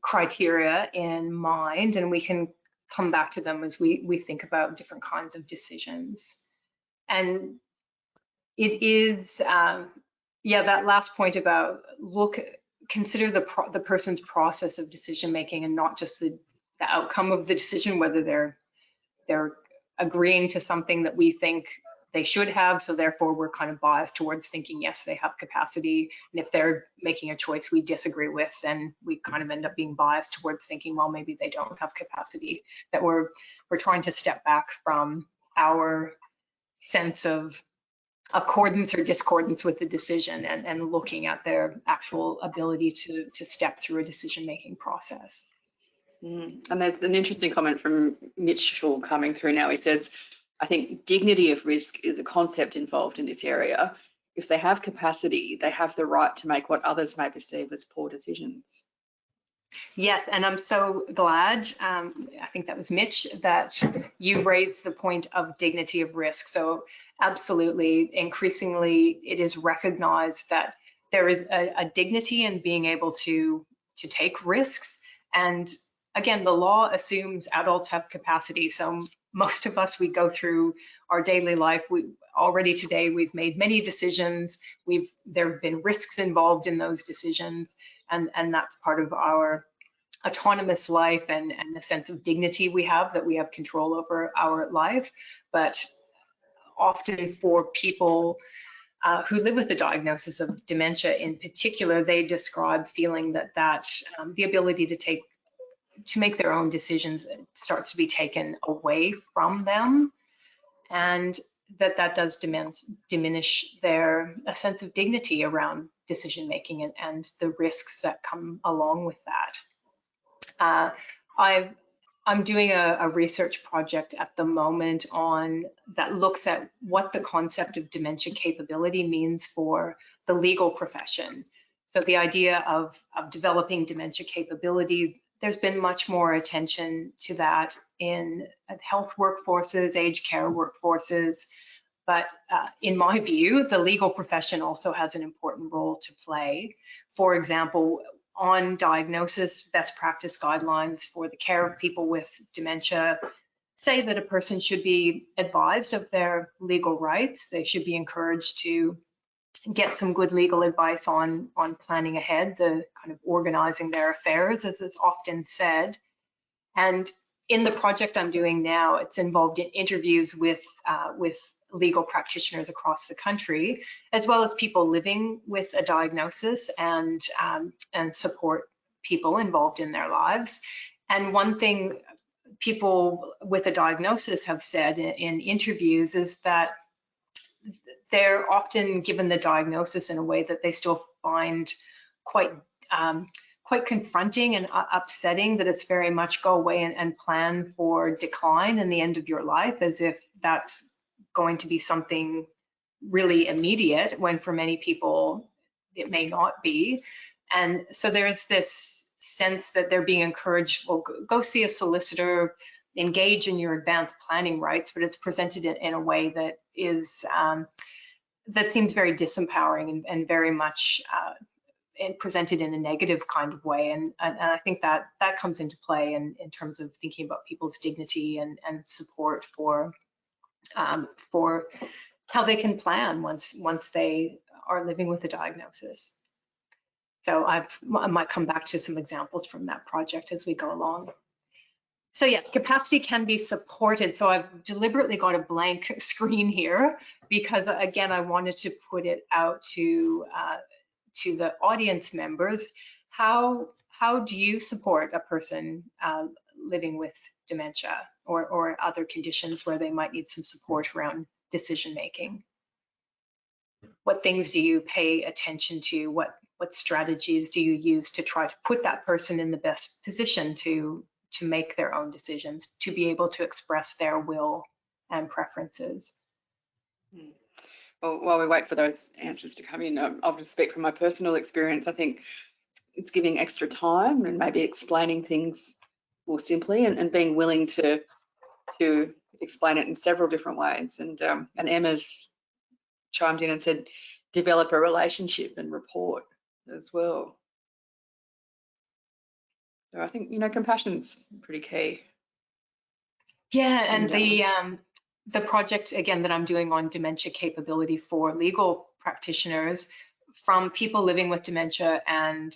criteria in mind, and we can come back to them as we think about different kinds of decisions. And it is, yeah, that last point about consider the person's process of decision making and not just the outcome of the decision, whether they're agreeing to something that we think they should have, so therefore we're kind of biased towards thinking yes, they have capacity, and if they're making a choice we disagree with, then we kind of end up being biased towards thinking, well, maybe they don't have capacity. That we're trying to step back from our sense of accordance or discordance with the decision and looking at their actual ability to step through a decision-making process. And there's an interesting comment from Mitchell coming through now. He says, I think dignity of risk is a concept involved in this area. If they have capacity, they have the right to make what others may perceive as poor decisions. Yes, and I'm so glad, I think that was Mitch, that you raised the point of dignity of risk. So absolutely, increasingly, it is recognized that there is a dignity in being able to take risks. And again, the law assumes adults have capacity. So most of us, we go through our daily life. Already today, we've made many decisions. There have been risks involved in those decisions. And that's part of our autonomous life and the sense of dignity we have, that we have control over our life. But often for people who live with the diagnosis of dementia in particular, they describe feeling that the ability to make their own decisions starts to be taken away from them, and that does diminish a sense of dignity around decision making and the risks that come along with that. I'm doing a research project at the moment that looks at what the concept of dementia capability means for the legal profession. So the idea of developing dementia capability, there's been much more attention to that in health workforces, aged care workforces. But in my view, the legal profession also has an important role to play. For example, on diagnosis, best practice guidelines for the care of people with dementia say that a person should be advised of their legal rights. They should be encouraged to get some good legal advice on planning ahead, the kind of organizing their affairs, as it's often said. And in the project I'm doing now, it's involved in interviews with legal practitioners across the country, as well as people living with a diagnosis and support people involved in their lives. And one thing people with a diagnosis have said in interviews is that they're often given the diagnosis in a way that they still find quite confronting and upsetting, that it's very much go away and plan for decline and the end of your life, as if that's going to be something really immediate, when for many people it may not be. And so there's this sense that they're being encouraged, well, go see a solicitor, engage in your advanced planning rights, but it's presented in a way that is that seems very disempowering and very much and presented in a negative kind of way. And I think that comes into play in terms of thinking about people's dignity and support for how they can plan once they are living with a diagnosis. So I might come back to some examples from that project as we go along. So yes, capacity can be supported. So I've deliberately got a blank screen here because, again, I wanted to put it out to the audience members. How do you support a person living with dementia or other conditions where they might need some support around decision making? What things do you pay attention to? What strategies do you use to try to put that person in the best position to make their own decisions, to be able to express their will and preferences? Well, while we wait for those answers to come in, I'll just speak from my personal experience. I think it's giving extra time and maybe explaining things more simply and being willing to explain it in several different ways. And Emma's chimed in and said, develop a relationship and report as well. So I think, compassion's pretty key. Yeah, and the project, again, that I'm doing on dementia capability for legal practitioners, from people living with dementia and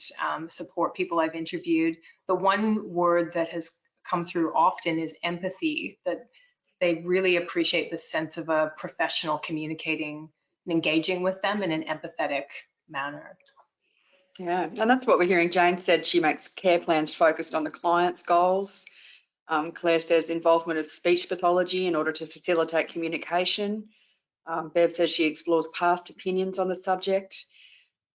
support people I've interviewed, the one word that has come through often is empathy, that they really appreciate the sense of a professional communicating and engaging with them in an empathetic manner. Yeah, and that's what we're hearing. Jane said she makes care plans focused on the client's goals. Claire says involvement of speech pathology in order to facilitate communication. Bev says she explores past opinions on the subject.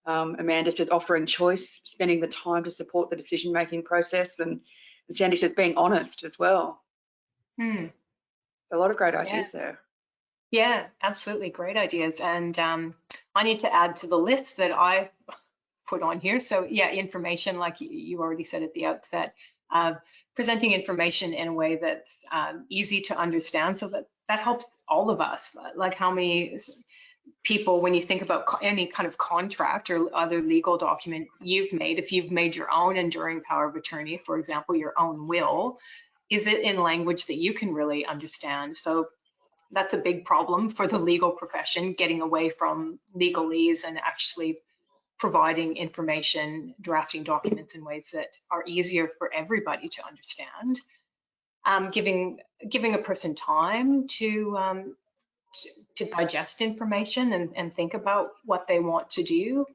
Amanda says offering choice, spending the time to support the decision-making process, and Sandy says being honest as well. A lot of great ideas there. Yeah, absolutely, great ideas. And I need to add to the list that I put on here. So yeah, information, like you already said at the outset, presenting information in a way that's easy to understand, so that helps all of us. Like how many people, when you think about any kind of contract or other legal document you've made, if you've made your own enduring power of attorney, for example, your own will, is it in language that you can really understand? So that's a big problem for the legal profession, getting away from legalese and actually providing information, drafting documents in ways that are easier for everybody to understand. Giving a person time to digest information and think about what they want to do.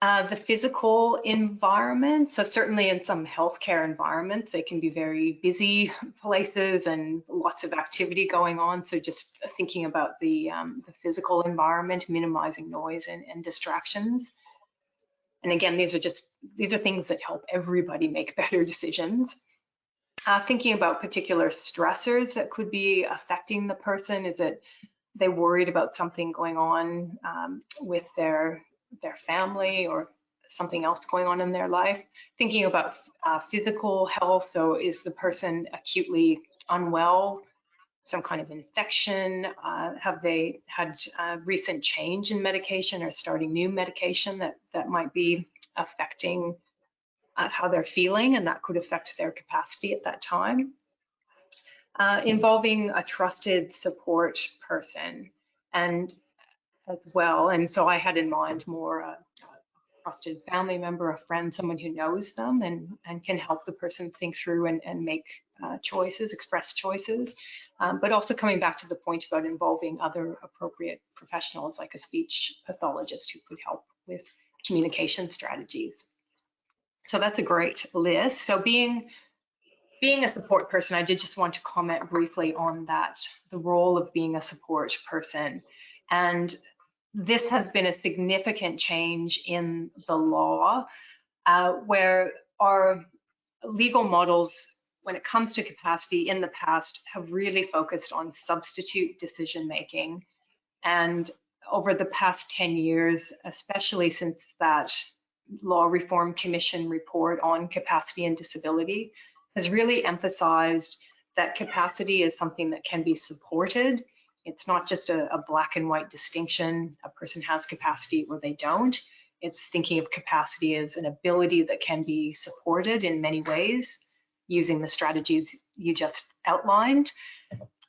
The physical environment, so certainly in some healthcare environments, they can be very busy places and lots of activity going on. So just thinking about the physical environment, minimizing noise and distractions. And again, these are things that help everybody make better decisions. Thinking about particular stressors that could be affecting the person. Is it they worried about something going on with their family or something else going on in their life? Thinking about physical health. So is the person acutely unwell, some kind of infection? Have they had recent change in medication or starting new medication that might be affecting how they're feeling, and that could affect their capacity at that time? Involving a trusted support person and as well. And so I had in mind more a trusted family member, a friend, someone who knows them and can help the person think through and make choices, express choices. But also coming back to the point about involving other appropriate professionals like a speech pathologist who could help with communication strategies. So that's a great list. So being a support person, I did just want to comment briefly on that, the role of being a support person. And this has been a significant change in the law, where our legal models, when it comes to capacity in the past, have really focused on substitute decision making. And over the past 10 years, especially since that Law Reform Commission report on capacity and disability, has really emphasized that capacity is something that can be supported. It's not just a black and white distinction, a person has capacity or they don't. It's thinking of capacity as an ability that can be supported in many ways using the strategies you just outlined.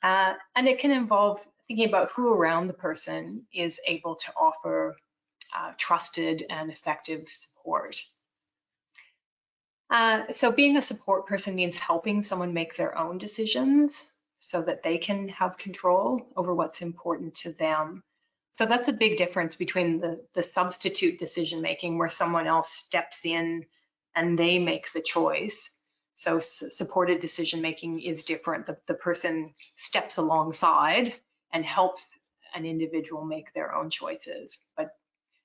And it can involve thinking about who around the person is able to offer trusted and effective support. So being a support person means helping someone make their own decisions so that they can have control over what's important to them. So that's a big difference between the substitute decision making, where someone else steps in and they make the choice. So supported decision making is different. The person steps alongside and helps an individual make their own choices, but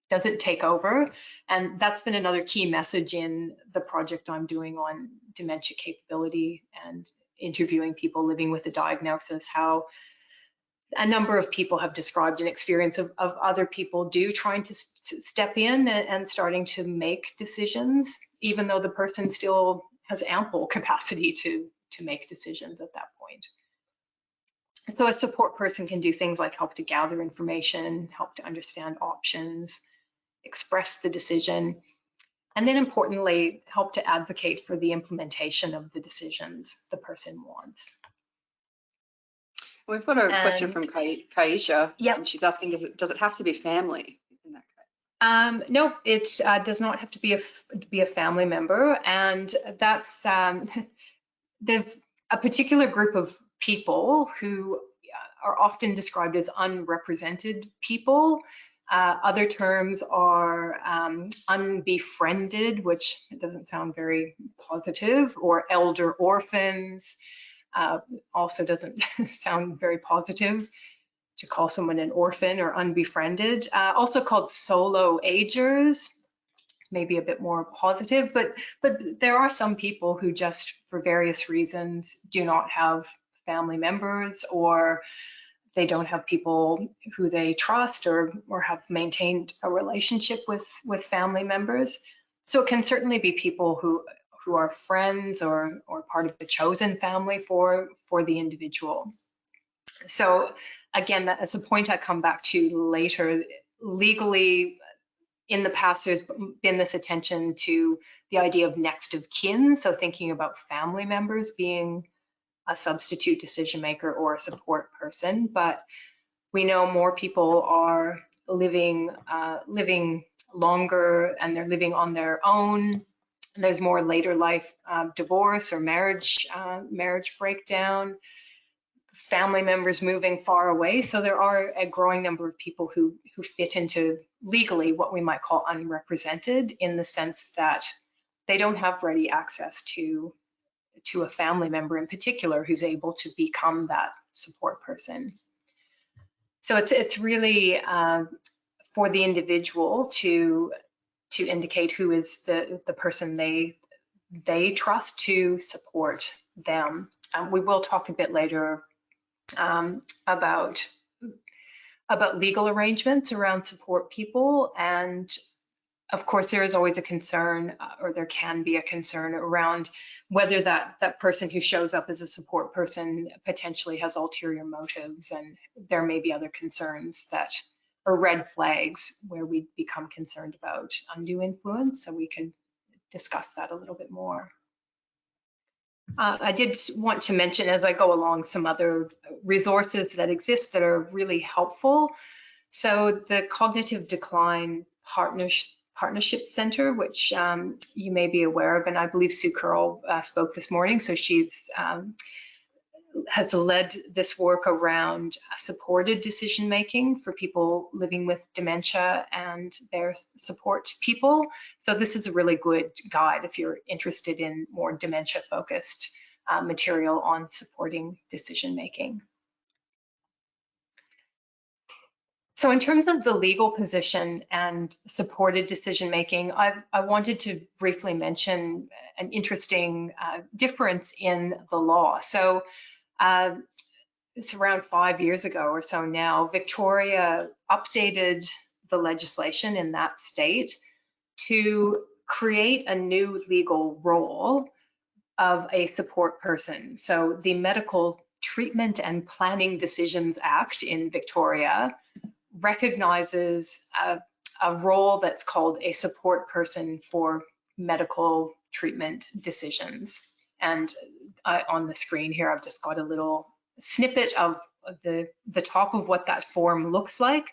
doesn't take over. And that's been another key message in the project I'm doing on dementia capability and interviewing people living with a diagnosis, how a number of people have described an experience of other people trying to step in and starting to make decisions, even though the person still has ample capacity to make decisions at that point. So a support person can do things like help to gather information, help to understand options, express the decision, and then importantly, help to advocate for the implementation of the decisions the person wants. We've got a question from Kaisha. Yep. And she's asking, does it have to be family in that case? No, it does not have to be a family member, and that's there's a particular group of people who are often described as unrepresented people. Other terms are unbefriended, which doesn't sound very positive, or elder orphans. Also doesn't sound very positive to call someone an orphan or unbefriended. Also called solo agers, maybe a bit more positive, but there are some people who just for various reasons do not have family members, or they don't have people who they trust or have maintained a relationship with family members. So it can certainly be people who are friends or part of the chosen family for the individual. So again, that's a point I come back to later. Legally, in the past, there's been this attention to the idea of next of kin. So thinking about family members being a substitute decision maker or a support person, but we know more people are living longer, and they're living on their own. There's more later life divorce or marriage breakdown, family members moving far away. So there are a growing number of people who fit into legally what we might call unrepresented, in the sense that they don't have ready access to a family member in particular who's able to become that support person. So it's really for the individual to indicate who is the person they trust to support them. We will talk a bit later about legal arrangements around support people, and of course there is always a concern, or there can be a concern around whether that person who shows up as a support person potentially has ulterior motives, and there may be other concerns that or red flags where we become concerned about undue influence. So we could discuss that a little bit more. I did want to mention as I go along some other resources that exist that are really helpful. So the Cognitive Decline Partnership Center, which you may be aware of, and I believe Sue Curl spoke this morning. So she's has led this work around supported decision making for people living with dementia and their support people. So this is a really good guide if you're interested in more dementia focused material on supporting decision making. So in terms of the legal position and supported decision making, I wanted to briefly mention an interesting difference in the law. So it's around 5 years ago or so now, Victoria updated the legislation in that state to create a new legal role of a support person. So the Medical Treatment and Planning Decisions Act in Victoria recognizes a role that's called a support person for medical treatment decisions. And on the screen here, I've just got a little snippet of the top of what that form looks like.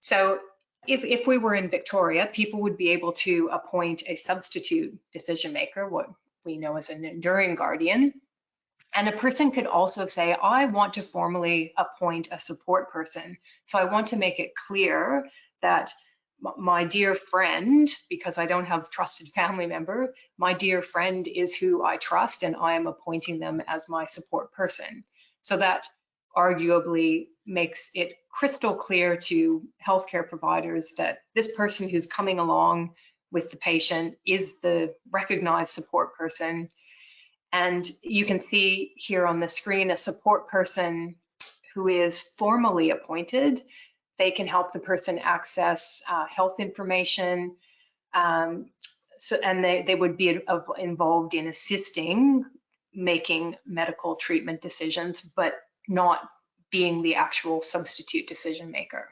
So if we were in Victoria, people would be able to appoint a substitute decision maker, what we know as an enduring guardian. And a person could also say, I want to formally appoint a support person. So I want to make it clear that my dear friend, because I don't have trusted family member, my dear friend is who I trust, and I am appointing them as my support person. So that arguably makes it crystal clear to healthcare providers that this person who's coming along with the patient is the recognized support person. And you can see here on the screen a support person who is formally appointed. They can help the person access health information, and they would be involved in assisting making medical treatment decisions, but not being the actual substitute decision maker.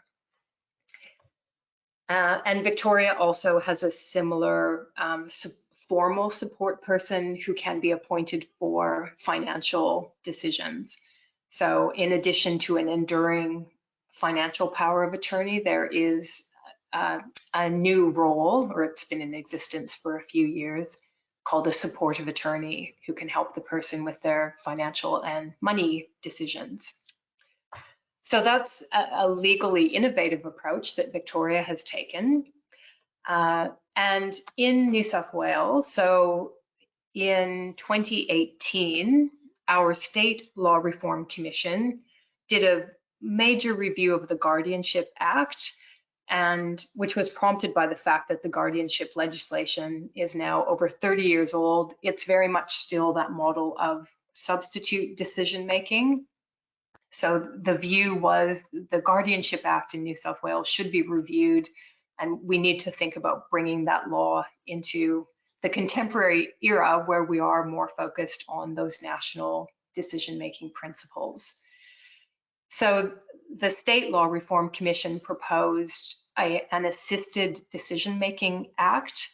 And Victoria also has a similar formal support person who can be appointed for financial decisions. So in addition to an enduring financial power of attorney, there is a new role, or it's been in existence for a few years, called a supportive attorney, who can help the person with their financial and money decisions. So that's a legally innovative approach that Victoria has taken. And in New South Wales, so in 2018, our State Law Reform Commission did a major review of the Guardianship Act, and which was prompted by the fact that the guardianship legislation is now over 30 years old. It's very much still that model of substitute decision making. So the view was the Guardianship Act in New South Wales should be reviewed, and we need to think about bringing that law into the contemporary era where we are more focused on those national decision-making principles. So the State Law Reform Commission proposed an Assisted Decision-Making Act,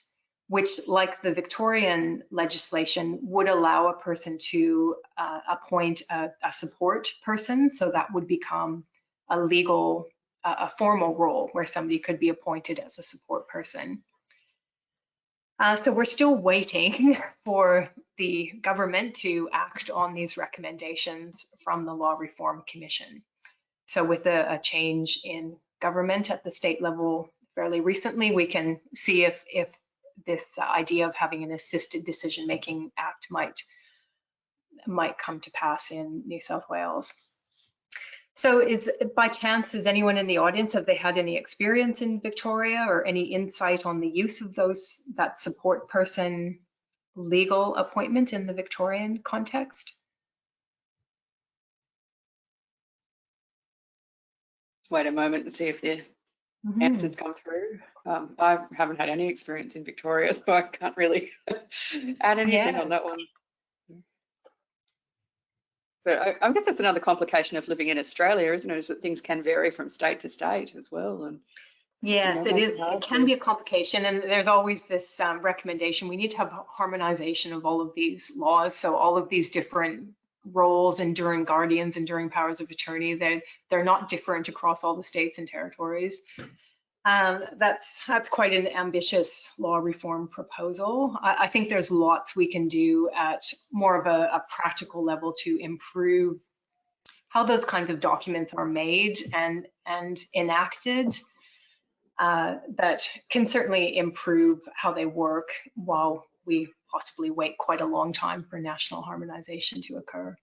which, like the Victorian legislation, would allow a person to appoint a support person. So that would become a legal, a formal role where somebody could be appointed as a support person. So we're still waiting for the government to act on these recommendations from the Law Reform Commission. So with a change in government at the state level fairly recently, we can see if this idea of having an Assisted Decision-Making Act might come to pass in New South Wales. So by chance, is anyone in the audience, have they had any experience in Victoria or any insight on the use of that support person legal appointment in the Victorian context? Wait a moment and see if the answers come through. I haven't had any experience in Victoria, so I can't really add anything on that one. But I guess that's another complication of living in Australia, isn't it? Is that things can vary from state to state as well. And yes, you know, it is. It can be a complication, and there's always this recommendation. We need to have harmonization of all of these laws. So all of these different roles, enduring guardians, enduring powers of attorney, they're not different across all the states and territories. That's quite an ambitious law reform proposal. I think there's lots we can do at more of a practical level to improve how those kinds of documents are made and enacted that can certainly improve how they work while we possibly wait quite a long time for national harmonization to occur.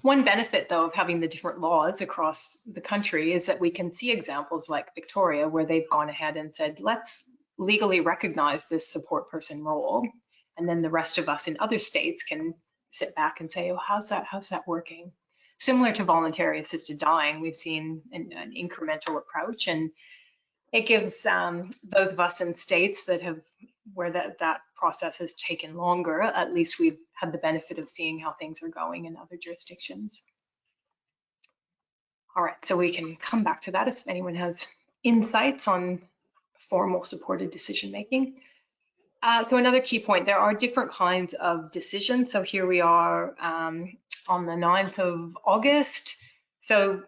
One benefit, though, of having the different laws across the country is that we can see examples like Victoria where they've gone ahead and said, let's legally recognize this support person role. And then the rest of us in other states can sit back and say, oh, how's that working? Similar to voluntary assisted dying, we've seen an incremental approach, and it gives those of us in states that have where that process has taken longer, at least we've had the benefit of seeing how things are going in other jurisdictions. All right, so we can come back to that if anyone has insights on formal supported decision making. So another key point, there are different kinds of decisions. So here we are on the 9th of August. So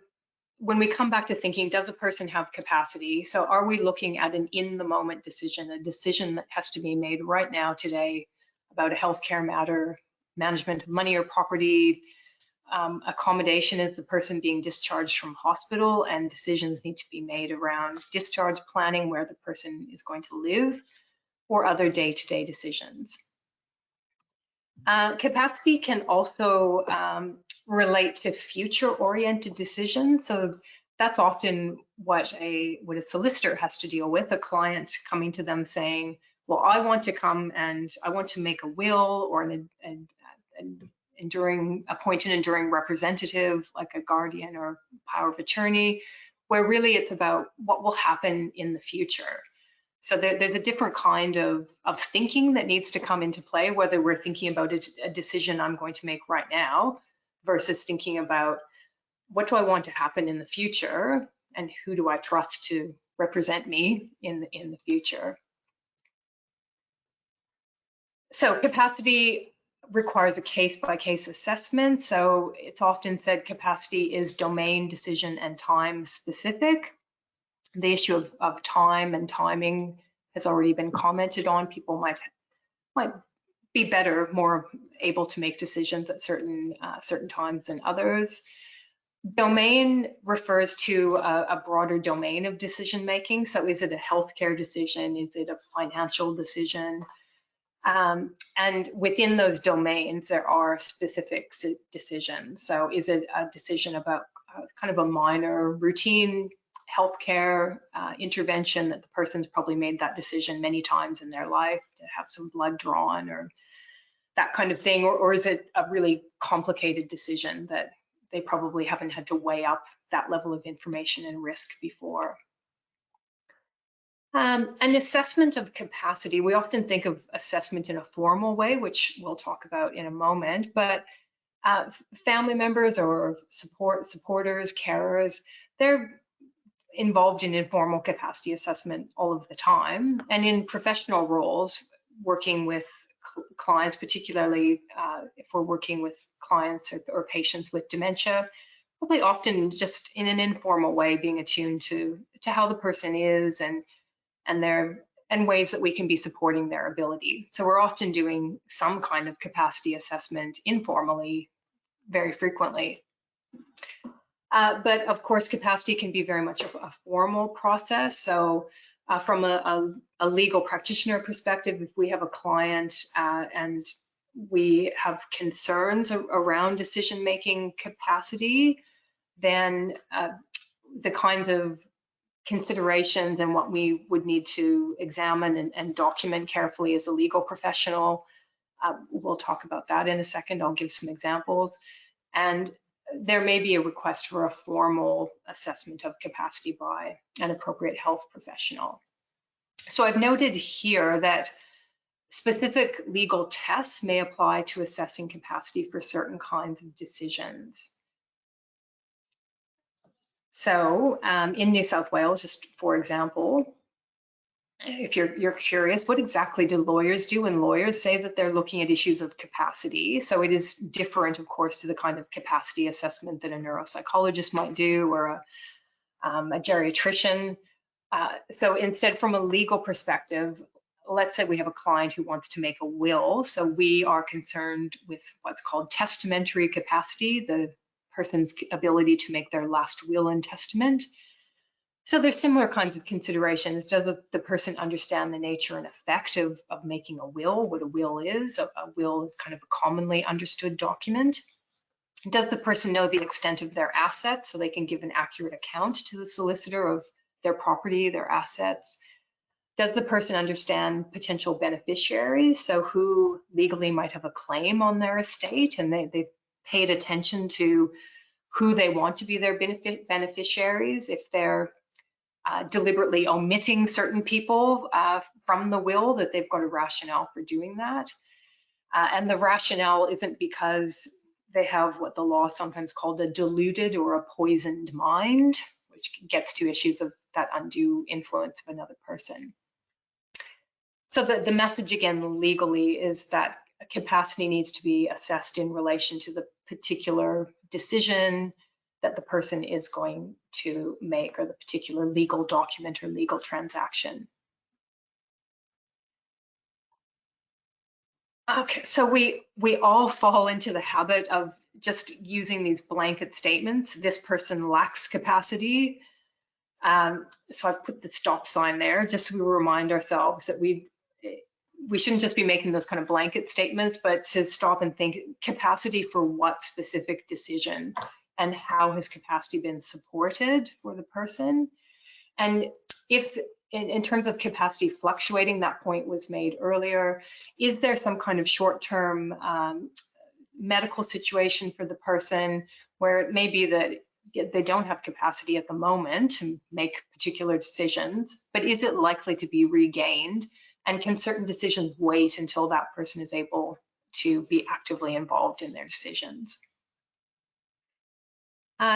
when we come back to thinking, does a person have capacity? So are we looking at an in the moment decision, a decision that has to be made right now today about a healthcare matter, management of money or property, accommodation is the person being discharged from hospital, and decisions need to be made around discharge planning, where the person is going to live, or other day-to-day decisions. Capacity can also relate to future-oriented decisions. So that's often what a solicitor has to deal with, a client coming to them saying, well, I want to come and I want to make a will or an appoint an enduring representative like a guardian or power of attorney, where really it's about what will happen in the future. So there's a different kind of thinking that needs to come into play, whether we're thinking about a decision I'm going to make right now versus thinking about what do I want to happen in the future and who do I trust to represent me in the future. So capacity requires a case-by-case assessment. So it's often said capacity is domain, decision, and time specific. The issue of time and timing has already been commented on. People might be better, more able to make decisions at certain times than others. Domain refers to a broader domain of decision making. So is it a healthcare decision? Is it a financial decision? And within those domains, there are specific decisions. So is it a decision about kind of a minor routine healthcare intervention that the person's probably made that decision many times in their life to have some blood drawn or that kind of thing, or is it a really complicated decision that they probably haven't had to weigh up that level of information and risk before. An assessment of capacity, we often think of assessment in a formal way, which we'll talk about in a moment, but family members or supporters, carers, they're involved in informal capacity assessment all of the time. And in professional roles, working with clients, particularly if we're working with clients or patients with dementia, probably often just in an informal way, being attuned to how the person is and ways that we can be supporting their ability. So we're often doing some kind of capacity assessment informally, very frequently. But of course, capacity can be very much a formal process. So from a legal practitioner perspective, if we have a client and we have concerns around decision-making capacity, then the kinds of considerations and what we would need to examine and document carefully as a legal professional. We'll talk about that in a second. I'll give some examples. And there may be a request for a formal assessment of capacity by an appropriate health professional. So I've noted here that specific legal tests may apply to assessing capacity for certain kinds of decisions. So in New South Wales, just for example, if you're curious, what exactly do lawyers do? And lawyers say that they're looking at issues of capacity. So it is different, of course, to the kind of capacity assessment that a neuropsychologist might do or a geriatrician. So instead, from a legal perspective, let's say we have a client who wants to make a will. So we are concerned with what's called testamentary capacity, the person's ability to make their last will and testament. So there's similar kinds of considerations. Does the person understand the nature and effect of making a will, what a will is? A will is kind of a commonly understood document. Does the person know the extent of their assets so they can give an accurate account to the solicitor of their property, their assets? Does the person understand potential beneficiaries? So who legally might have a claim on their estate, and they've paid attention to who they want to be their beneficiaries if they're deliberately omitting certain people from the will, that they've got a rationale for doing that. And the rationale isn't because they have what the law sometimes called a deluded or a poisoned mind, which gets to issues of that undue influence of another person. So the message again legally is that capacity needs to be assessed in relation to the particular decision that the person is going to make, or the particular legal document or legal transaction. Okay, so we all fall into the habit of just using these blanket statements. This person lacks capacity. So I've put the stop sign there, just so we remind ourselves that we shouldn't just be making those kind of blanket statements, but to stop and think capacity for what specific decision, and how has capacity been supported for the person. And if in terms of capacity fluctuating, that point was made earlier, is there some kind of short-term medical situation for the person where it may be that they don't have capacity at the moment to make particular decisions, but is it likely to be regained? And can certain decisions wait until that person is able to be actively involved in their decisions?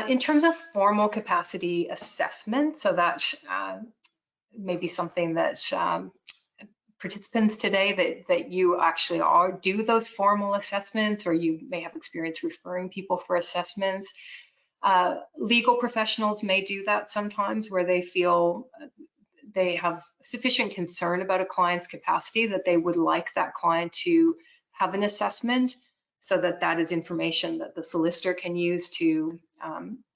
In terms of formal capacity assessment, so that may be something that participants today that you actually do those formal assessments, or you may have experience referring people for assessments. Legal professionals may do that sometimes, where they feel they have sufficient concern about a client's capacity that they would like that client to have an assessment, so that that is information that the solicitor can use to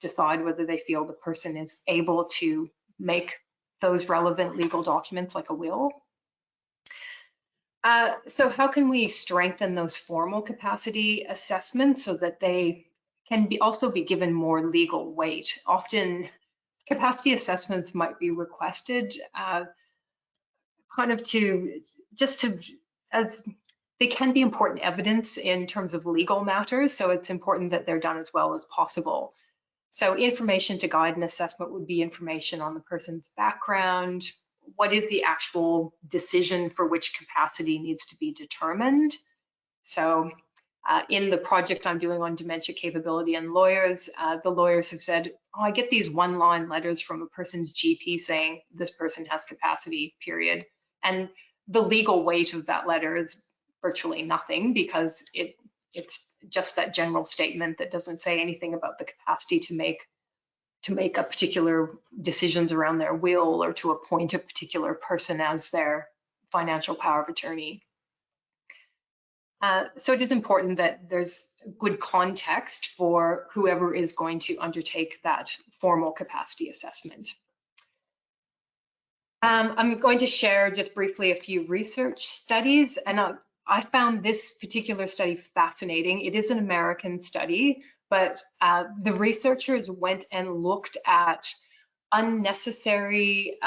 decide whether they feel the person is able to make those relevant legal documents like a will. So how can we strengthen those formal capacity assessments so that they can also be given more legal weight? Often capacity assessments might be requested kind of as They can be important evidence in terms of legal matters, so it's important that they're done as well as possible. So information to guide an assessment would be information on the person's background, what is the actual decision for which capacity needs to be determined. So in the project I'm doing on dementia capability and lawyers, the lawyers have said, oh, I get these one-line letters from a person's GP saying this person has capacity, period. And the legal weight of that letter is virtually nothing because it's just that general statement that doesn't say anything about the capacity to make a particular decisions around their will or to appoint a particular person as their financial power of attorney. So it is important that there's good context for whoever is going to undertake that formal capacity assessment. I'm going to share just briefly a few research studies, and I found this particular study fascinating. It is an American study, but the researchers went and looked at unnecessary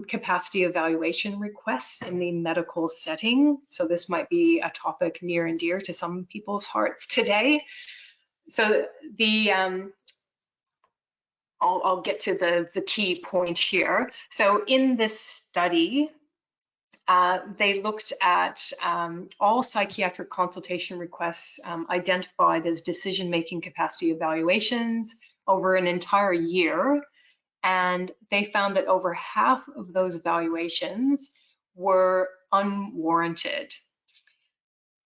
capacity evaluation requests in the medical setting. So this might be a topic near and dear to some people's hearts today. So I'll get to the key point here. So in this study, they looked at all psychiatric consultation requests identified as decision-making capacity evaluations over an entire year. And they found that over half of those evaluations were unwarranted.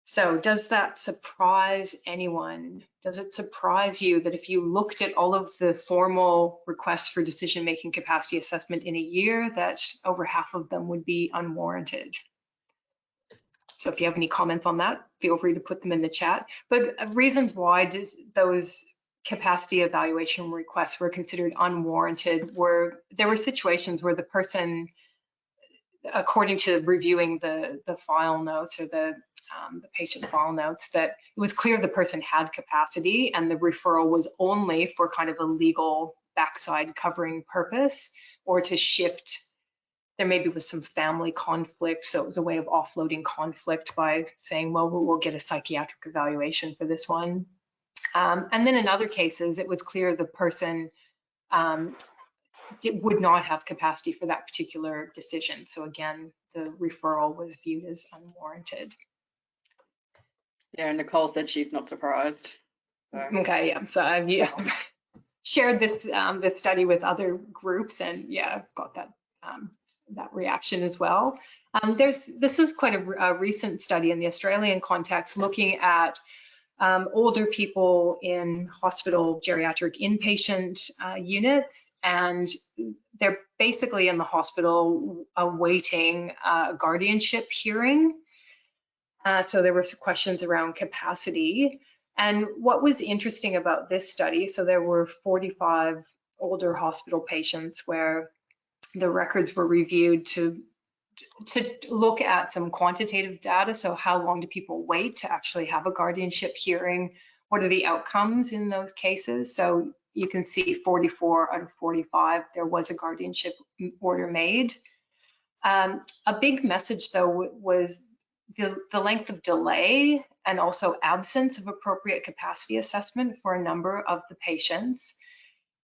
So does that surprise anyone? Does it surprise you that if you looked at all of the formal requests for decision-making capacity assessment in a year, that over half of them would be unwarranted? So if you have any comments on that, feel free to put them in the chat. But reasons why those capacity evaluation requests were considered unwarranted were, there were situations where the person, according to reviewing the file notes or the patient file notes, that it was clear the person had capacity and the referral was only for kind of a legal backside covering purpose or to shift. There maybe was some family conflict, so it was a way of offloading conflict by saying, well, we'll get a psychiatric evaluation for this one. And then in other cases, it was clear the person would not have capacity for that particular decision. So again, the referral was viewed as unwarranted. Yeah, Nicole said she's not surprised. So. Okay, yeah, so I've shared this this study with other groups, and yeah, I've got that that reaction as well. This is quite a recent study in the Australian context, looking at older people in hospital geriatric inpatient units, and they're basically in the hospital awaiting a guardianship hearing. So there were some questions around capacity. And what was interesting about this study, so there were 45 older hospital patients where the records were reviewed to look at some quantitative data. So how long do people wait to actually have a guardianship hearing? What are the outcomes in those cases? So you can see 44 out of 45, there was a guardianship order made. A big message though was the length of delay and also absence of appropriate capacity assessment for a number of the patients,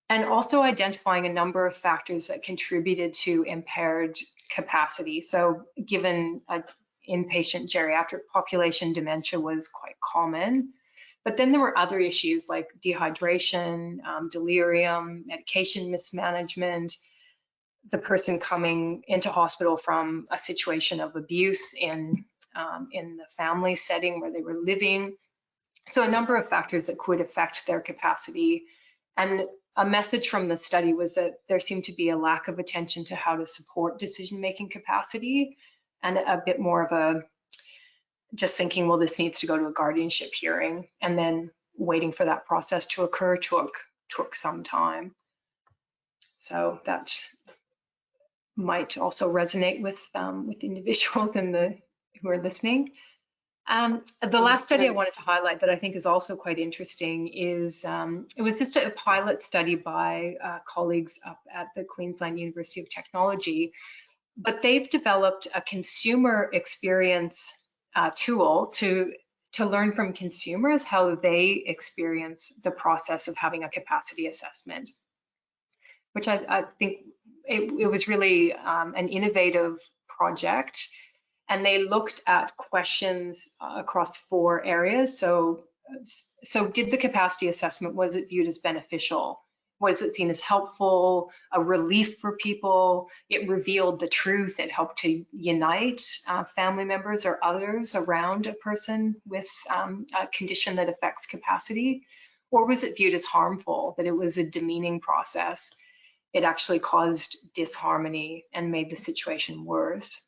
and also identifying a number of factors that contributed to impaired capacity. So given an inpatient geriatric population, dementia was quite common. But then there were other issues like dehydration, delirium, medication mismanagement, the person coming into hospital from a situation of abuse in the family setting where they were living. So a number of factors that could affect their capacity. And a message from the study was that there seemed to be a lack of attention to how to support decision-making capacity, and a bit more of a just thinking, well, this needs to go to a guardianship hearing, and then waiting for that process to occur took some time. So that might also resonate with individuals who are listening. The last study I wanted to highlight that I think is also quite interesting is, it was just a pilot study by colleagues up at the Queensland University of Technology, but they've developed a consumer experience tool to learn from consumers how they experience the process of having a capacity assessment, which I think it was really an innovative project. And they looked at questions across 4 areas. So did the capacity assessment, was it viewed as beneficial? Was it seen as helpful, a relief for people? It revealed the truth. It helped to unite family members or others around a person with a condition that affects capacity? Or was it viewed as harmful, that it was a demeaning process? It actually caused disharmony and made the situation worse.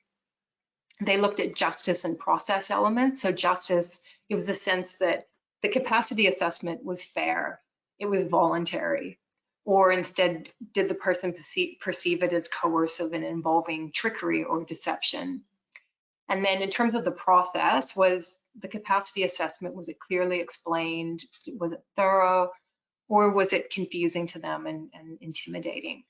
They looked at justice and process elements. So justice, it was a sense that the capacity assessment was fair, it was voluntary, or instead did the person perceive it as coercive and involving trickery or deception? And then in terms of the process, was the capacity assessment, was it clearly explained? Was it thorough? Or was it confusing to them and intimidating?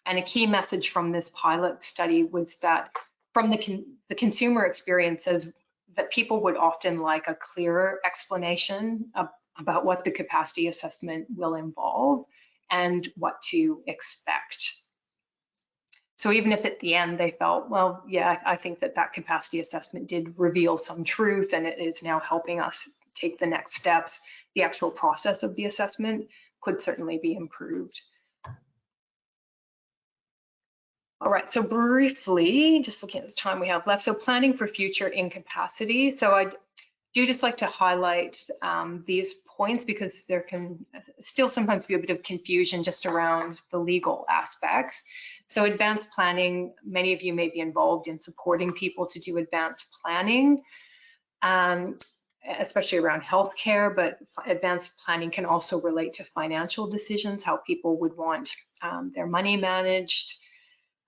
And a key message from this pilot study was that from the consumer experiences, that people would often like a clearer explanation about what the capacity assessment will involve and what to expect. So even if at the end they felt, well, yeah, I think that capacity assessment did reveal some truth and it is now helping us take the next steps, the actual process of the assessment could certainly be improved. All right, so briefly, just looking at the time we have left, so planning for future incapacity. So I do just like to highlight these points because there can still sometimes be a bit of confusion just around the legal aspects. So advanced planning, many of you may be involved in supporting people to do advanced planning, especially around healthcare, but advanced planning can also relate to financial decisions, how people would want their money managed.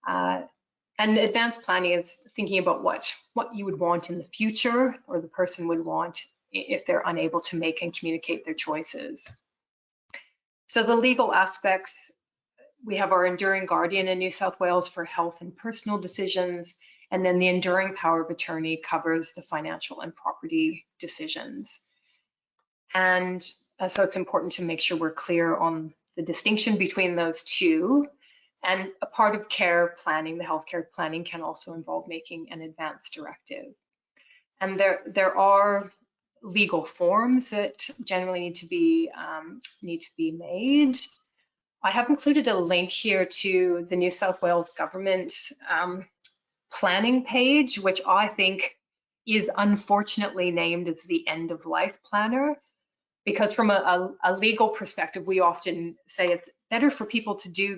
And advanced planning is thinking about what you would want in the future, or the person would want if they're unable to make and communicate their choices. So the legal aspects, we have our enduring guardian in New South Wales for health and personal decisions, and then the enduring power of attorney covers the financial and property decisions. And so it's important to make sure we're clear on the distinction between those two. And a part of care planning, the healthcare planning, can also involve making an advance directive. And there are legal forms that generally need to be made. I have included a link here to the New South Wales government planning page, which I think is unfortunately named as the end of life planner, because from a legal perspective, we often say it's better for people to do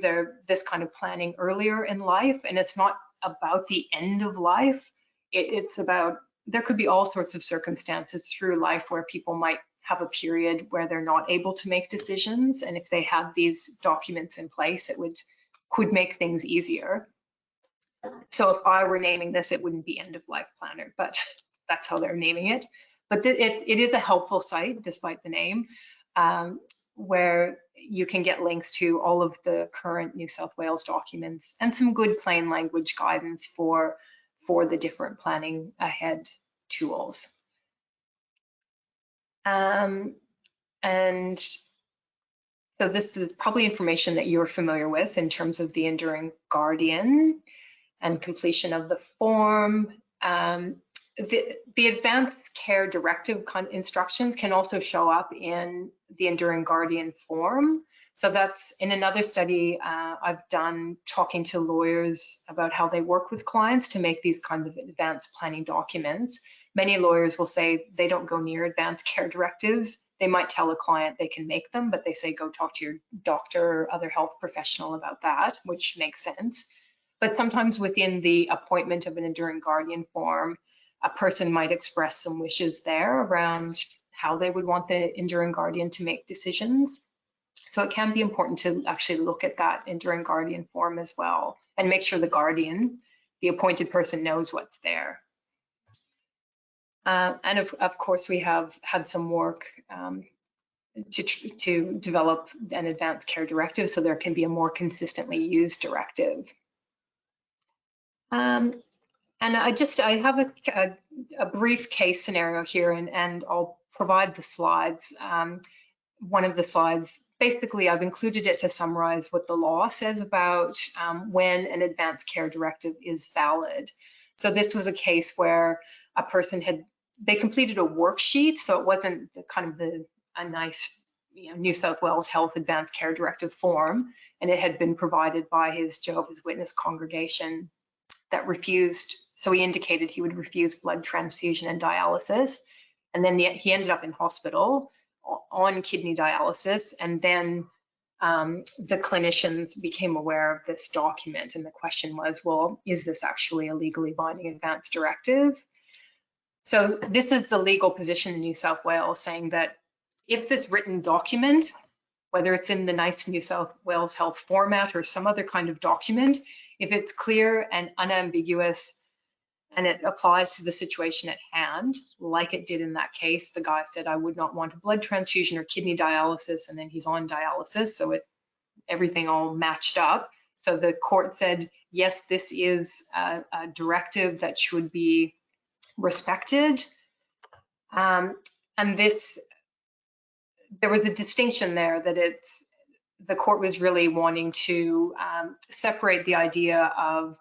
this kind of planning earlier in life, and it's not about the end of life. It's about, there could be all sorts of circumstances through life where people might have a period where they're not able to make decisions, and if they have these documents in place, it could make things easier. So if I were naming this, it wouldn't be end of life planner, but that's how they're naming it. But it is a helpful site, despite the name, where you can get links to all of the current New South Wales documents and some good plain language guidance for the different planning ahead tools. And so this is probably information that you're familiar with in terms of the enduring guardian and completion of the form. The advanced care directive instructions can also show up in the enduring guardian form. So that's in another study I've done, talking to lawyers about how they work with clients to make these kinds of advanced planning documents. Many lawyers will say they don't go near advanced care directives. They might tell a client they can make them, but they say go talk to your doctor or other health professional about that, which makes sense. But sometimes within the appointment of an enduring guardian form, a person might express some wishes there around how they would want the enduring guardian to make decisions. So it can be important to actually look at that enduring guardian form as well and make sure the guardian, the appointed person, knows what's there. And of course, we have had some work to develop an advanced care directive so there can be a more consistently used directive. And I have a brief case scenario here, and I'll provide the slides. One of the slides, basically I've included it to summarize what the law says about when an advanced care directive is valid. So this was a case where a person they completed a worksheet, so it wasn't a nice New South Wales Health Advanced Care Directive form, and it had been provided by his Jehovah's Witness congregation that refused, so he indicated he would refuse blood transfusion and dialysis, and then he ended up in hospital on kidney dialysis, and then the clinicians became aware of this document, and the question was, well, is this actually a legally binding advance directive? So this is the legal position in New South Wales, saying that if this written document, whether it's in the nice New South Wales Health format or some other kind of document, if it's clear and unambiguous and it applies to the situation at hand, like it did in that case, the guy said, I would not want a blood transfusion or kidney dialysis, and then he's on dialysis, so everything all matched up. So the court said, yes, this is a directive that should be respected. And there was a distinction there that the court was really wanting to separate the idea of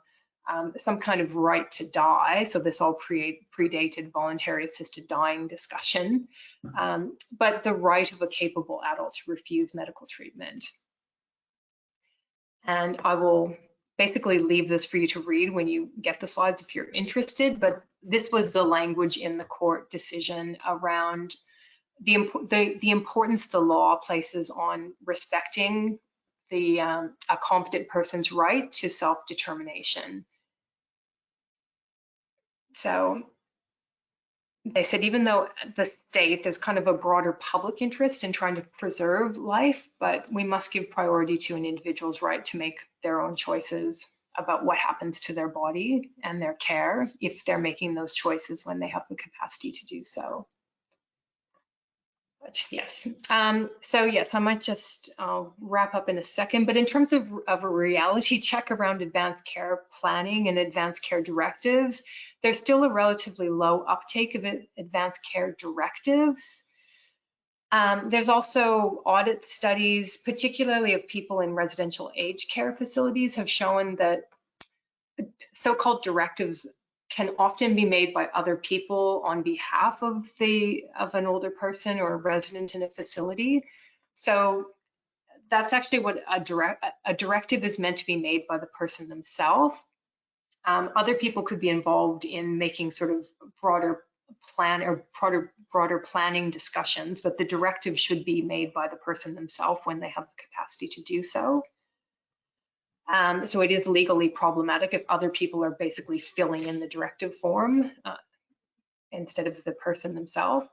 some kind of right to die. So this all predated voluntary assisted dying discussion, but the right of a capable adult to refuse medical treatment. And I will basically leave this for you to read when you get the slides if you're interested, but this was the language in the court decision around the importance the law places on respecting a competent person's right to self-determination. So they said, even though the state, there's kind of a broader public interest in trying to preserve life, but we must give priority to an individual's right to make their own choices about what happens to their body and their care if they're making those choices when they have the capacity to do so. But yes, so yes, I might just wrap up in a second, but in terms of a reality check around advanced care planning and advanced care directives, there's still a relatively low uptake of advanced care directives. There's also audit studies, particularly of people in residential aged care facilities, have shown that so-called directives can often be made by other people on behalf of an older person or a resident in a facility. So that's actually what a directive is meant to be made by the person themselves. Other people could be involved in making sort of broader planning discussions, but the directive should be made by the person themselves when they have the capacity to do so. So it is legally problematic if other people are basically filling in the directive form instead of the person themselves.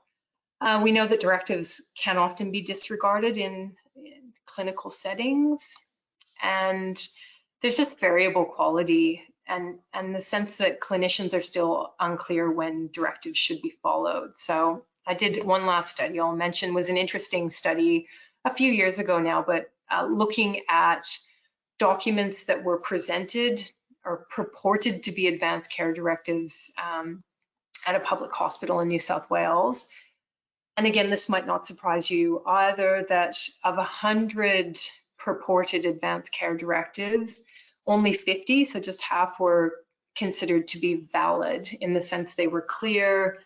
We know that directives can often be disregarded in clinical settings, and there's just variable quality and the sense that clinicians are still unclear when directives should be followed. So I did one last study I'll mention, was an interesting study a few years ago now, but looking at documents that were presented or purported to be advanced care directives at a public hospital in New South Wales. And again, this might not surprise you either, that of 100 purported advanced care directives, only 50, so just half, were considered to be valid in the sense they were clear,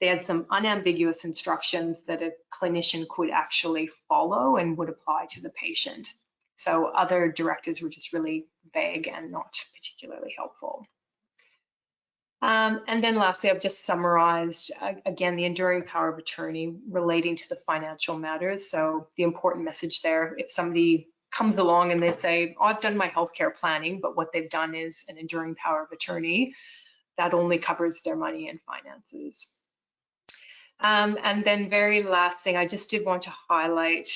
they had some unambiguous instructions that a clinician could actually follow and would apply to the patient. So other directives were just really vague and not particularly helpful. And then lastly, I've just summarized, again, the enduring power of attorney relating to the financial matters. So the important message there, if somebody comes along and they say, oh, I've done my healthcare planning, but what they've done is an enduring power of attorney, that only covers their money and finances. And then very last thing, I just did want to highlight,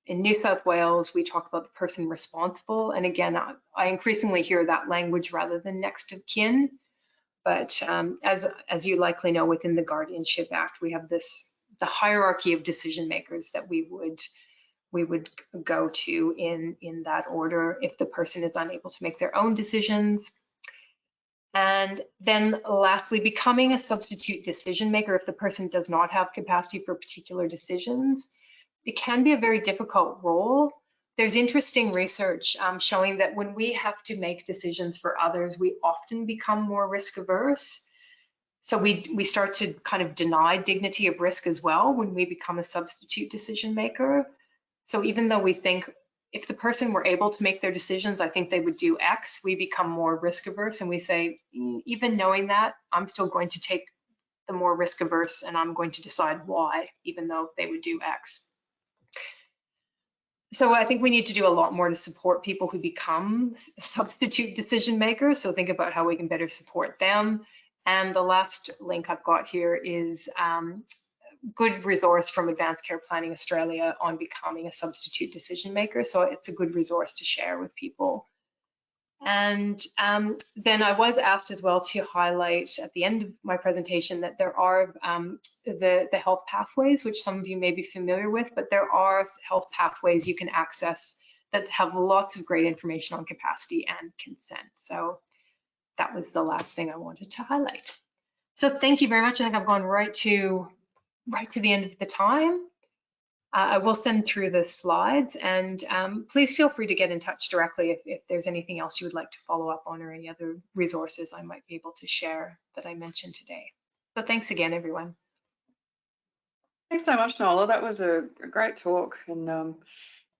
in New South Wales, we talk about the person responsible. And again, I increasingly hear that language rather than next of kin. But as you likely know, within the Guardianship Act, we have the hierarchy of decision makers that we would go to in that order if the person is unable to make their own decisions. And then lastly, becoming a substitute decision maker if the person does not have capacity for particular decisions. It can be a very difficult role. There's interesting research showing that when we have to make decisions for others, we often become more risk averse. So we start to kind of deny dignity of risk as well when we become a substitute decision maker. So even though we think if the person were able to make their decisions, I think they would do X, we become more risk averse and we say, even knowing that, I'm still going to take the more risk averse and I'm going to decide Y, even though they would do X. So I think we need to do a lot more to support people who become substitute decision makers. So think about how we can better support them. And the last link I've got here is good resource from Advanced Care Planning Australia on becoming a substitute decision maker. So it's a good resource to share with people. And then I was asked as well to highlight at the end of my presentation that there are the health pathways, which some of you may be familiar with, but there are health pathways you can access that have lots of great information on capacity and consent. So that was the last thing I wanted to highlight. So thank you very much. I think I've gone right to the end of the time. I will send through the slides and please feel free to get in touch directly if there's anything else you would like to follow up on or any other resources I might be able to share that I mentioned today. So thanks again, everyone. Thanks so much, Nola. That was a great talk. And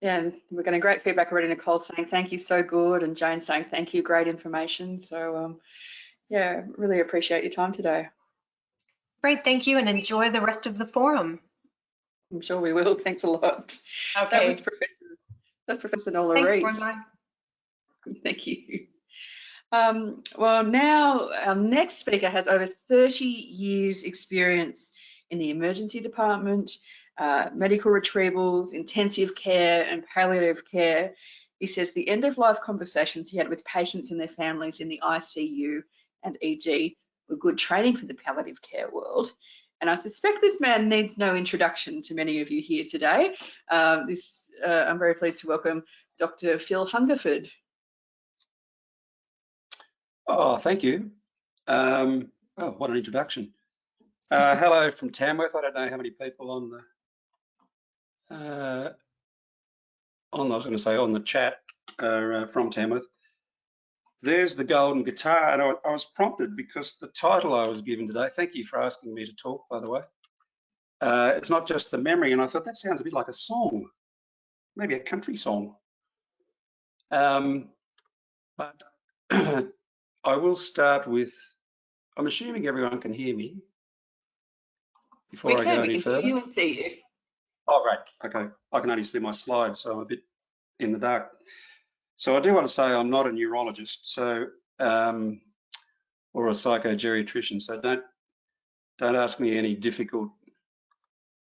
yeah, and we're getting great feedback already. Nicole saying thank you, so good. And Jane saying thank you, great information. So yeah, really appreciate your time today. Great, thank you, and enjoy the rest of the forum. I'm sure we will. Thanks a lot. Okay. That's Professor Nola Thanks, Rees. Bronwyn. Thank you. Well, now our next speaker has over 30 years experience in the emergency department, medical retrievals, intensive care and palliative care. He says the end-of-life conversations he had with patients and their families in the ICU and ED were good training for the palliative care world. And I suspect this man needs no introduction to many of you here today. I'm very pleased to welcome Dr. Phil Hungerford. Oh, thank you. Oh, what an introduction. Hello from Tamworth. I don't know how many people on the chat are from Tamworth. There's the golden guitar, and I was prompted because the title I was given today, thank you for asking me to talk, by the way. It's not just the memory, and I thought that sounds a bit like a song, maybe a country song. But I will start with, I'm assuming everyone can hear me before I go any further. We can hear you and see you. Oh, right. Okay. I can only see my slides, so I'm a bit in the dark. So I do want to say I'm not a neurologist, so or a psychogeriatrician. So don't ask me any difficult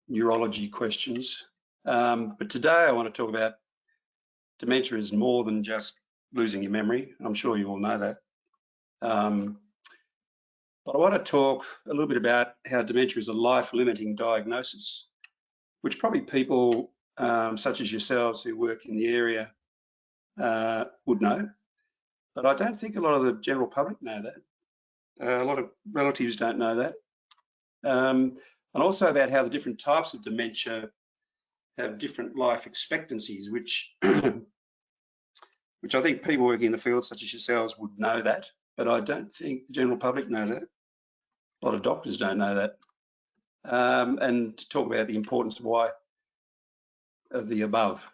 neurology questions. But today I want to talk about dementia is more than just losing your memory. I'm sure you all know that. But I want to talk a little bit about how dementia is a life-limiting diagnosis, which probably people such as yourselves who work in the area would know. But I don't think a lot of the general public know that. A lot of relatives don't know that. And also about how the different types of dementia have different life expectancies, which which I think people working in the field such as yourselves would know that, but I don't think the general public know that. A lot of doctors don't know that. And to talk about the importance of why of the above.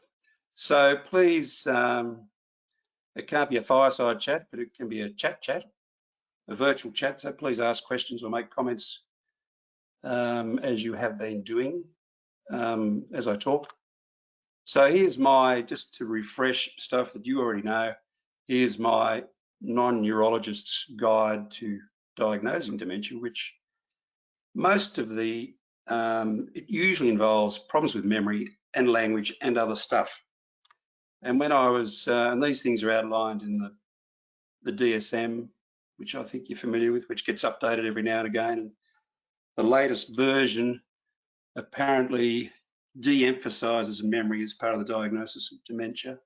So please, it can't be a fireside chat, but it can be a chat, a virtual chat. So please ask questions or make comments as you have been doing as I talk. So here's my, just to refresh stuff that you already know, here's my non-neurologist's guide to diagnosing dementia, which most of the, it usually involves problems with memory and language and other stuff. And when I was, and these things are outlined in the DSM, which I think you're familiar with, which gets updated every now and again. And the latest version apparently de-emphasises memory as part of the diagnosis of dementia.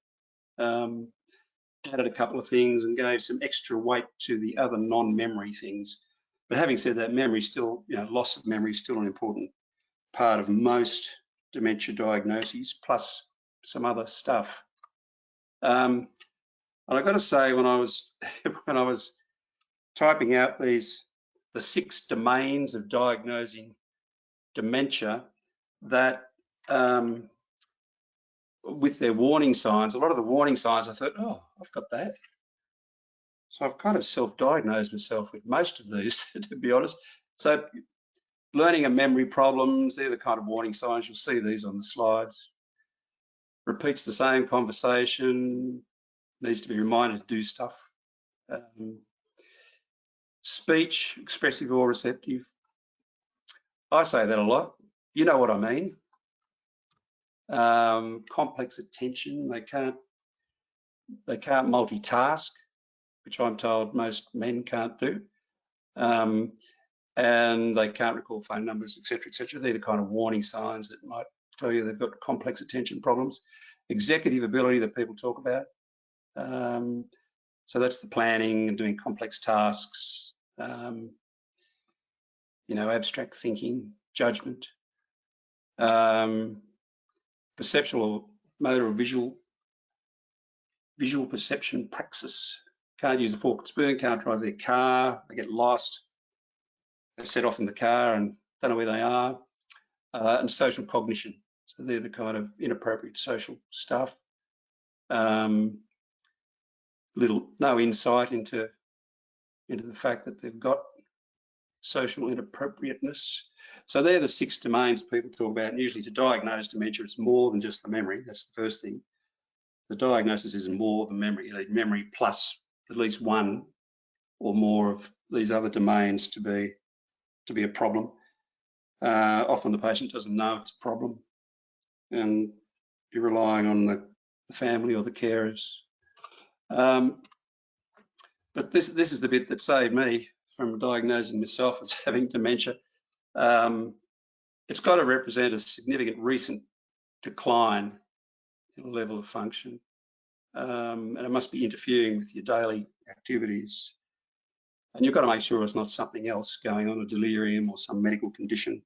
added a couple of things and gave some extra weight to the other non-memory things. But having said that, memory still, loss of memory is still an important part of most dementia diagnoses, plus some other stuff. And I got to say, when I was typing out the 6 domains of diagnosing dementia, that with their warning signs, a lot of the warning signs, I thought, oh, I've got that. So I've kind of self-diagnosed myself with most of these, to be honest. So learning and memory problems, they're the kind of warning signs. You'll see these on the slides. Repeats the same conversation, needs to be reminded to do stuff. Speech, expressive or receptive. I say that a lot. You know what I mean. Complex attention, they can't multitask, which I'm told most men can't do. And they can't recall phone numbers, etc., etc. They're the kind of warning signs that might tell you they've got complex attention problems. Executive ability that people talk about. So that's the planning and doing complex tasks, abstract thinking, judgment, perceptual, motor or visual perception praxis. Can't use a fork and spoon, can't drive their car, they get lost, they set off in the car and don't know where they are, and social cognition. So they're the kind of inappropriate social stuff. No insight into the fact that they've got social inappropriateness. So they're the 6 domains people talk about. And usually to diagnose dementia, it's more than just the memory. That's the first thing. The diagnosis is more than memory. You need memory plus at least one or more of these other domains to be a problem. Often the patient doesn't know it's a problem, and you're relying on the family or the carers. But this is the bit that saved me from diagnosing myself as having dementia. It's got to represent a significant recent decline in the level of function, and it must be interfering with your daily activities. And you've got to make sure it's not something else going on, a delirium or some medical condition.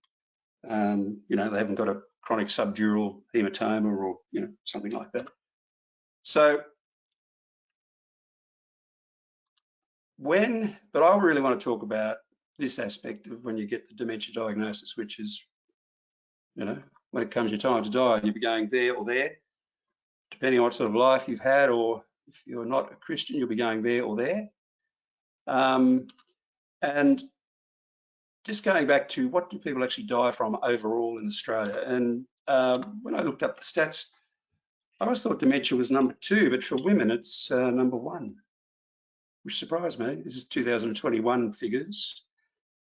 They haven't got a chronic subdural hematoma or something like that. So but I really want to talk about this aspect of when you get the dementia diagnosis, which is, when it comes your time to die, and you'll be going there or there, depending on what sort of life you've had, or if you're not a Christian, you'll be going there or there. And just going back to what do people actually die from overall in Australia? And when I looked up the stats, I always thought dementia was number 2, but for women, it's number 1, which surprised me. This is 2021 figures.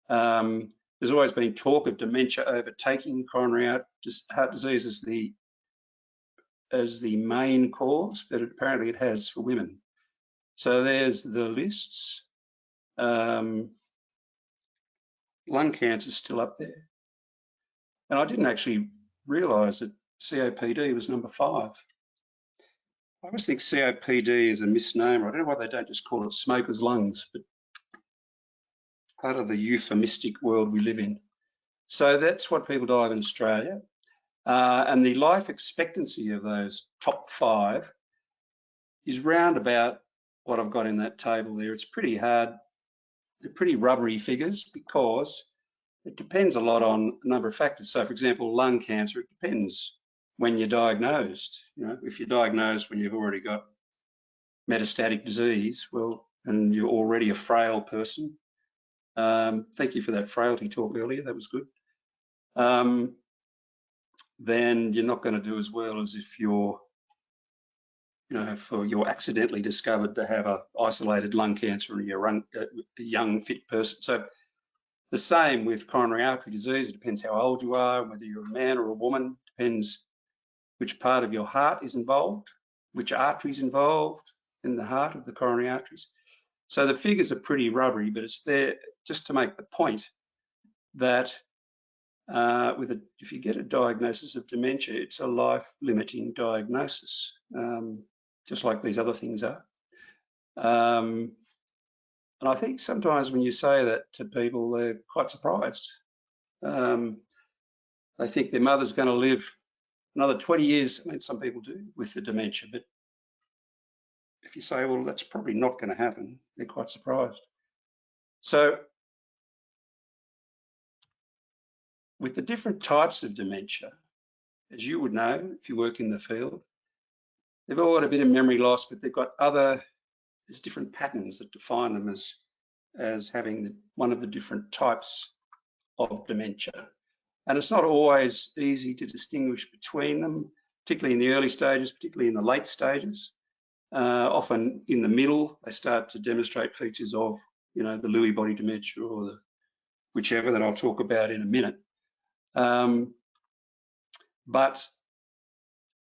There's always been talk of dementia overtaking coronary heart disease as the main cause, but apparently it has for women. So there's the lists. Lung cancer is still up there. And I didn't actually realise that COPD was number 5. I always think COPD is a misnomer. I don't know why they don't just call it smoker's lungs, but part of the euphemistic world we live in. So that's what people die of in Australia. And the life expectancy of those top 5 is round about what I've got in that table there. It's pretty hard. They're pretty rubbery figures because it depends a lot on a number of factors. So, for example, lung cancer, it depends when you're diagnosed. If you're diagnosed when you've already got metastatic disease, well, and you're already a frail person. Thank you for that frailty talk earlier. That was good. Then you're not going to do as well as if you're accidentally discovered to have a isolated lung cancer and you're a young, fit person. So the same with coronary artery disease. It depends how old you are, whether you're a man or a woman. Depends which part of your heart is involved, which artery is involved in the heart of the coronary arteries. So the figures are pretty rubbery, but it's there just to make the point that if you get a diagnosis of dementia, it's a life-limiting diagnosis, just like these other things are. And I think sometimes when you say that to people, they're quite surprised. They think their mother's going to live another 20 years. I mean, some people do with the dementia, but if you say, well, that's probably not going to happen, they're quite surprised. So with the different types of dementia, as you would know if you work in the field, they've all got a bit of memory loss, but they've got there's different patterns that define them as having one of the different types of dementia. And it's not always easy to distinguish between them, particularly in the early stages, particularly in the late stages. Often in the middle, they start to demonstrate features of, the Lewy body dementia or the whichever that I'll talk about in a minute.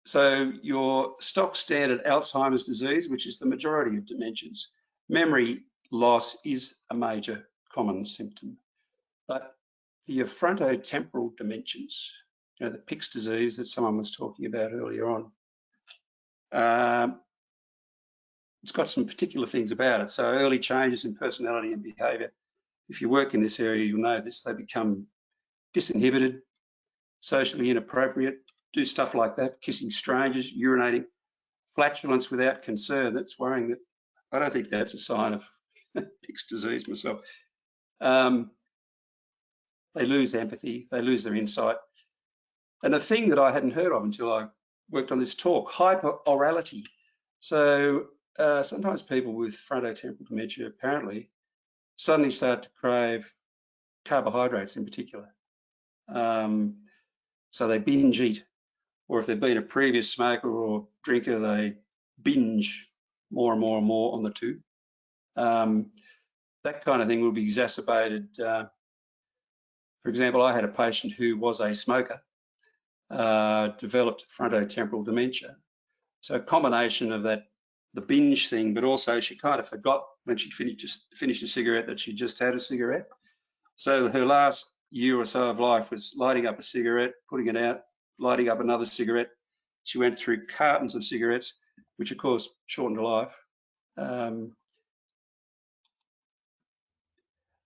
So your stock standard Alzheimer's disease, which is the majority of dementias, memory loss is a major common symptom. But for your frontotemporal dementias, the Pick's disease that someone was talking about earlier on, it's got some particular things about it. So early changes in personality and behaviour. If you work in this area, you'll know this. They become disinhibited, socially inappropriate, do stuff like that, kissing strangers, urinating, flatulence without concern. That's worrying. That I don't think that's a sign of Pick's disease myself. They lose empathy, they lose their insight. And a thing that I hadn't heard of until I worked on this talk, hyperorality. So sometimes people with frontotemporal dementia apparently suddenly start to crave carbohydrates in particular. So they binge eat, or if they've been a previous smoker or drinker, they binge more and more and more on the two. That kind of thing will be exacerbated. For example, I had a patient who was a smoker, developed frontotemporal dementia. So a combination of that, the binge thing, but also she kind of forgot when she finished a cigarette that she just had a cigarette. So her last year or so of life was lighting up a cigarette, putting it out, lighting up another cigarette. She went through cartons of cigarettes, which of course shortened her life.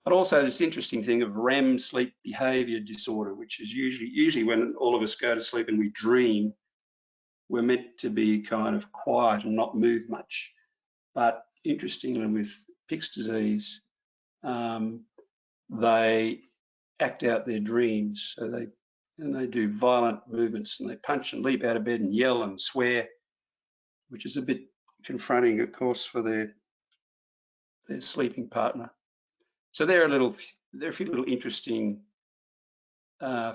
But also this interesting thing of REM sleep behaviour disorder, which is usually when all of us go to sleep and we dream, we're meant to be kind of quiet and not move much. But interestingly, with Pick's disease, they act out their dreams. So they do violent movements and they punch and leap out of bed and yell and swear, which is a bit confronting, of course, for their sleeping partner. So there are a few little interesting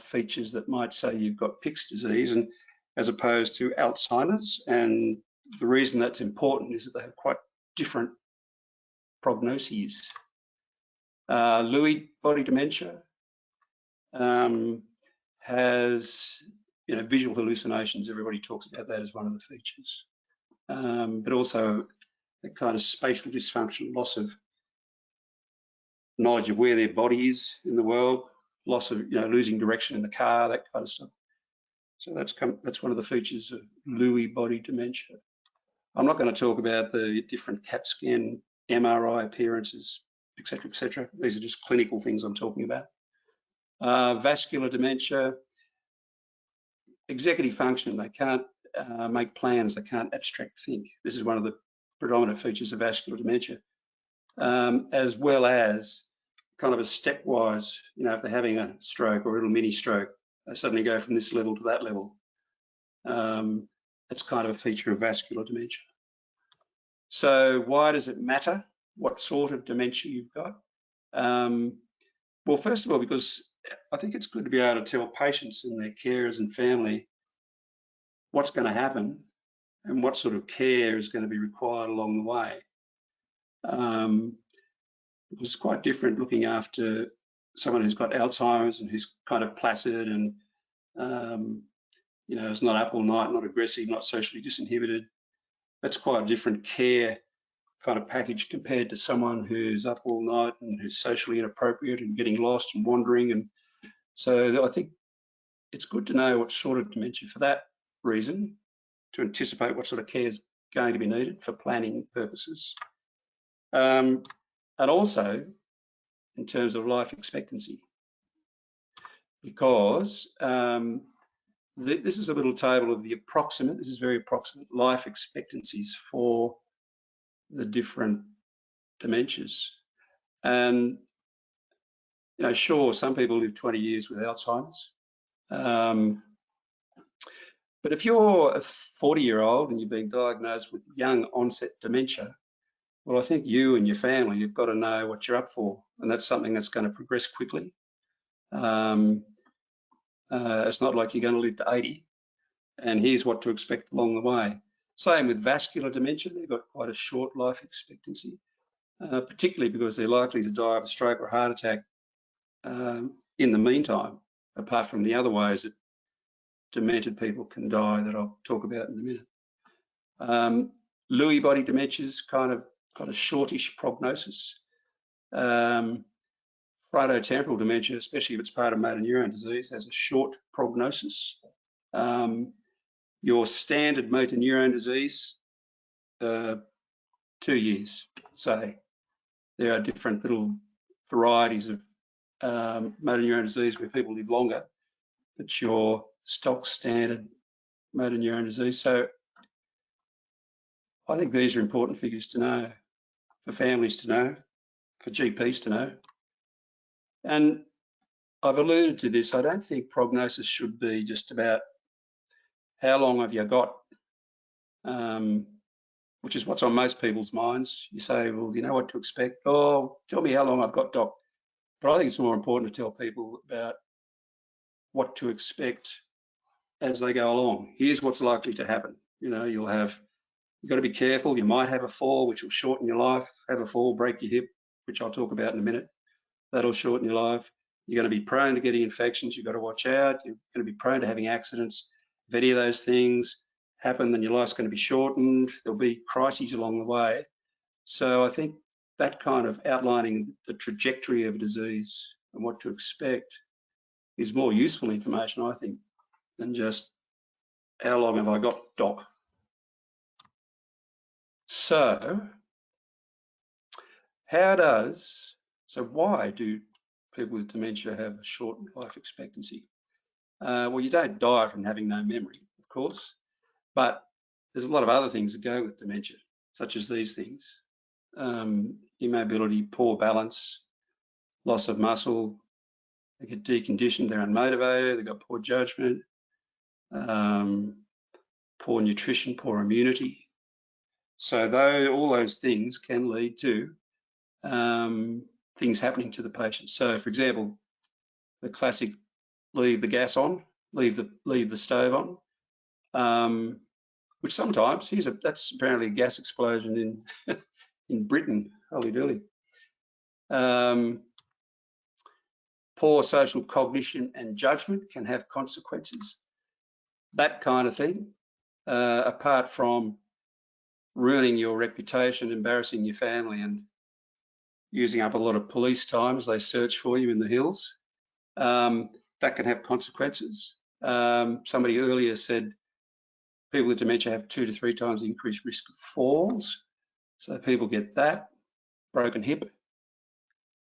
features that might say you've got Pick's disease, and as opposed to Alzheimer's. And the reason that's important is that they have quite different prognoses. Lewy body dementia has visual hallucinations. Everybody talks about that as one of the features, but also a kind of spatial dysfunction, loss of knowledge of where their body is in the world, loss of losing direction in the car, that kind of stuff. So that's one of the features of Lewy body dementia. I'm not going to talk about the different CAT scan, MRI appearances, etc., etc. These are just clinical things I'm talking about. Vascular dementia, executive function. They can't make plans. They can't abstract think. This is one of the predominant features of vascular dementia, as well as kind of a stepwise, if they're having a stroke or a little mini stroke, they suddenly go from this level to that level. That's kind of a feature of vascular dementia. So why does it matter what sort of dementia you've got? Well, first of all, because I think it's good to be able to tell patients and their carers and family what's going to happen and what sort of care is going to be required along the way. It's quite different looking after someone who's got Alzheimer's and who's kind of placid and is not up all night, not aggressive, not socially disinhibited. That's quite a different care kind of package compared to someone who's up all night and who's socially inappropriate and getting lost and wandering. And so I think it's good to know what sort of dementia for that reason, to anticipate what sort of care is going to be needed for planning purposes. and also in terms of life expectancy, because this is a little table of the approximate, this is very approximate, life expectancies for the different dementias. And, you know, sure, some people live 20 years with Alzheimer's. But if you're a 40-year-old and you've been diagnosed with young onset dementia, well, I think you and your family, you've got to know what you're up for. And that's something that's going to progress quickly. It's not like you're going to live to 80. And here's what to expect along the way. Same with vascular dementia. They've got quite a short life expectancy, particularly because they're likely to die of a stroke or heart attack in the meantime, apart from the other ways that demented people can die that I'll talk about in a minute. Lewy body dementia's kind of got a shortish prognosis. Frontotemporal dementia, especially if it's part of motor neurone disease, has a short prognosis. Your standard motor neurone disease, 2 years. So there are different little varieties of motor neurone disease where people live longer, but your stock standard motor neurone disease. So I think these are important figures to know, for families to know, for GPs to know. And I've alluded to this, I don't think prognosis should be just about how long have you got, which is what's on most people's minds. You say, well, do you know what to expect? Oh, tell me how long I've got, doc. But I think it's more important to tell people about what to expect as they go along. Here's what's likely to happen. You know, you've got to be careful. You might have a fall, which will shorten your life. Have a fall, break your hip, which I'll talk about in a minute. That'll shorten your life. You're going to be prone to getting infections. You've got to watch out. You're going to be prone to having accidents. If any of those things happen, then your life's going to be shortened. There'll be crises along the way. So I think that kind of outlining the trajectory of a disease and what to expect is more useful information, I think, than just how long have I got, doc. So why do people with dementia have a short life expectancy? Well, you don't die from having no memory, of course, but there's a lot of other things that go with dementia, such as these things. Immobility, poor balance, loss of muscle, they get deconditioned, they're unmotivated, they've got poor judgment, poor nutrition, poor immunity. So all those things can lead to things happening to the patient. So, for example, the classic leave the gas on, leave the stove on, which sometimes that's apparently a gas explosion in Britain. Holy dooly. Poor social cognition and judgment can have consequences. That kind of thing, apart from ruining your reputation, embarrassing your family, and using up a lot of police time as they search for you in the hills. That can have consequences. Somebody earlier said people with dementia have 2 to 3 times the increased risk of falls. So people get that, broken hip.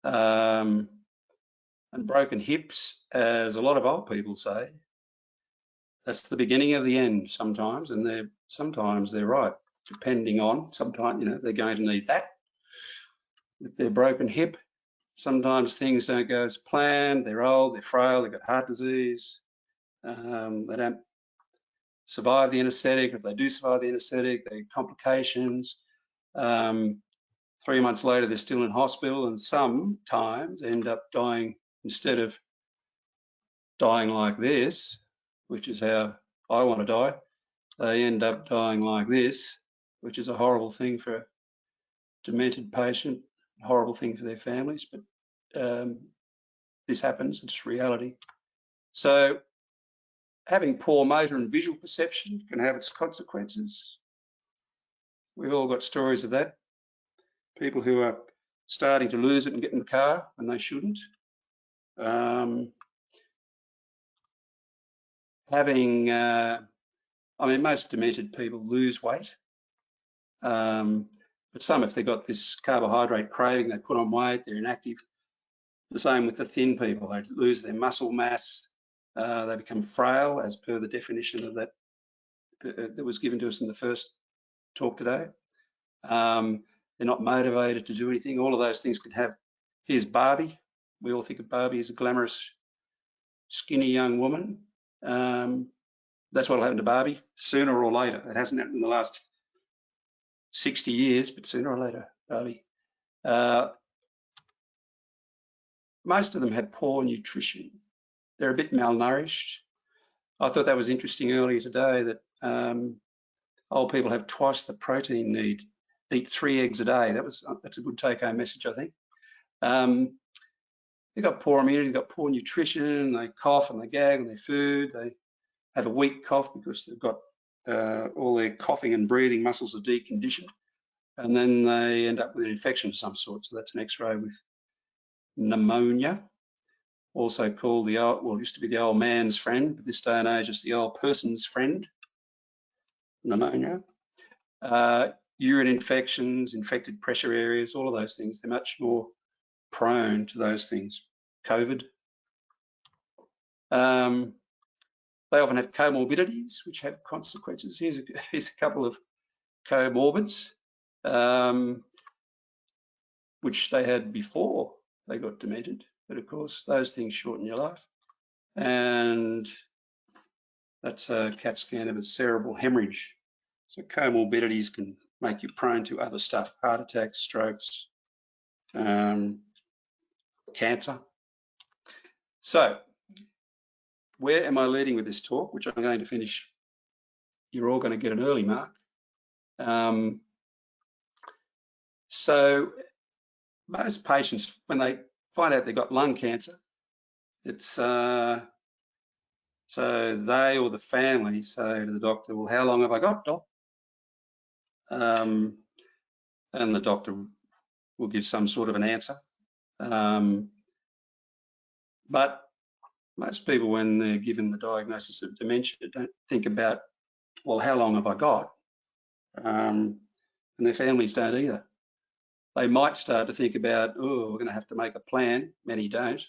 And broken hips, as a lot of old people say, that's the beginning of the end sometimes, and sometimes they're right, depending on, sometimes, you know, they're going to need that with their broken hip. Sometimes things don't go as planned, they're old, they're frail, they've got heart disease, they don't survive the anaesthetic. If they do survive the anaesthetic, they get complications. 3 months later, they're still in hospital, and sometimes end up dying, instead of dying like this, which is how I want to die, they end up dying like this, which is a horrible thing for a demented patient, a horrible thing for their families, but this happens, it's reality. So having poor motor and visual perception can have its consequences. We've all got stories of that. People who are starting to lose it and get in the car when they shouldn't. I mean, most demented people lose weight, but But some, if they've got this carbohydrate craving, they put on weight, they're inactive. The same with the thin people, they lose their muscle mass, they become frail as per the definition of that that was given to us in the first talk today. They're not motivated to do anything. All of those things can have. Here's Barbie. We all think of Barbie as a glamorous, skinny young woman. That's what'll happen to Barbie sooner or later. It hasn't happened in the last 60 years, but sooner or later, Barbie. Most of them have poor nutrition. They're a bit malnourished. I thought that was interesting earlier today that old people have twice the protein need. Eat 3 eggs a day. That's a good take-home message, I think. They've got poor immunity, they've got poor nutrition, they cough and they gag on their food, they have a weak cough because they've got all their coughing and breathing muscles are deconditioned, and then they end up with an infection of some sort. So that's an X-ray with pneumonia, also called the old, well, it used to be the old man's friend, but this day and age it's the old person's friend, pneumonia. Urine infections, infected pressure areas, all of those things, they're much more prone to those things. COVID. They often have comorbidities, which have consequences. Here's a couple of comorbids, which they had before they got demented. But of course, those things shorten your life. And that's a CAT scan of a cerebral hemorrhage. So comorbidities can make you prone to other stuff, heart attacks, strokes, cancer. So where am I leading with this talk, which I'm going to finish? You're all going to get an early mark. So most patients, when they find out they've got lung cancer, it's so they or the family say to the doctor, well, how long have I got, doc? And the doctor will give some sort of an answer. But most people, when they're given the diagnosis of dementia, don't think about, well, how long have I got? And their families don't either. They might start to think about, oh, we're going to have to make a plan. Many don't.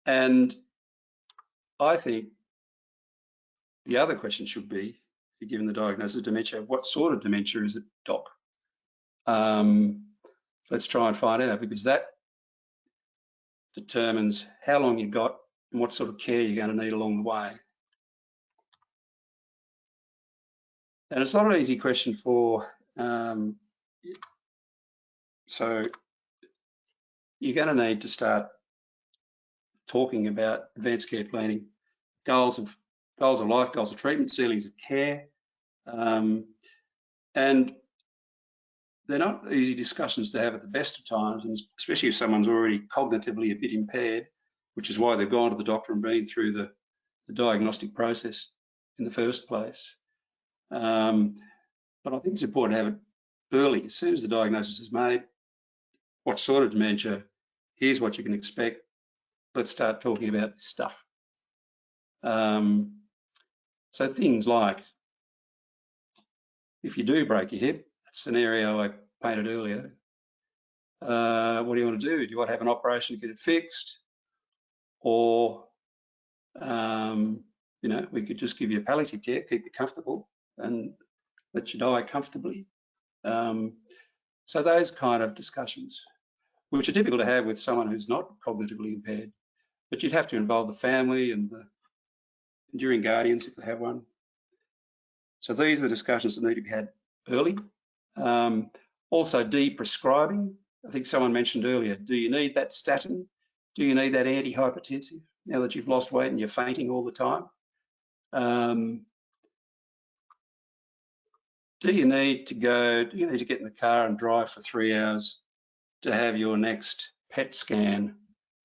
And I think the other question should be, if you're given the diagnosis of dementia, what sort of dementia is it, doc? Let's try and find out, because that determines how long you've got and what sort of care you're going to need along the way. And it's not an easy question for, so you're going to need to start talking about advanced care planning, goals of life, goals of treatment, ceilings of care. And they're not easy discussions to have at the best of times, and especially if someone's already cognitively a bit impaired, which is why they've gone to the doctor and been through the diagnostic process in the first place. But I think it's important to have it early. As soon as the diagnosis is made, what sort of dementia, here's what you can expect. Let's start talking about this stuff. So things like, if you do break your hip, that scenario I painted earlier, what do you want to do? Do you want to have an operation to get it fixed? Or, you know, we could just give you palliative care, keep you comfortable and let you die comfortably. So those kind of discussions, which are difficult to have with someone who's not cognitively impaired, but you'd have to involve the family and the enduring guardians if they have one. So these are the discussions that need to be had early. Also de-prescribing. I think someone mentioned earlier, do you need that statin? Do you need that antihypertensive now that you've lost weight and you're fainting all the time? Do you need to get in the car and drive for 3 hours to have your next PET scan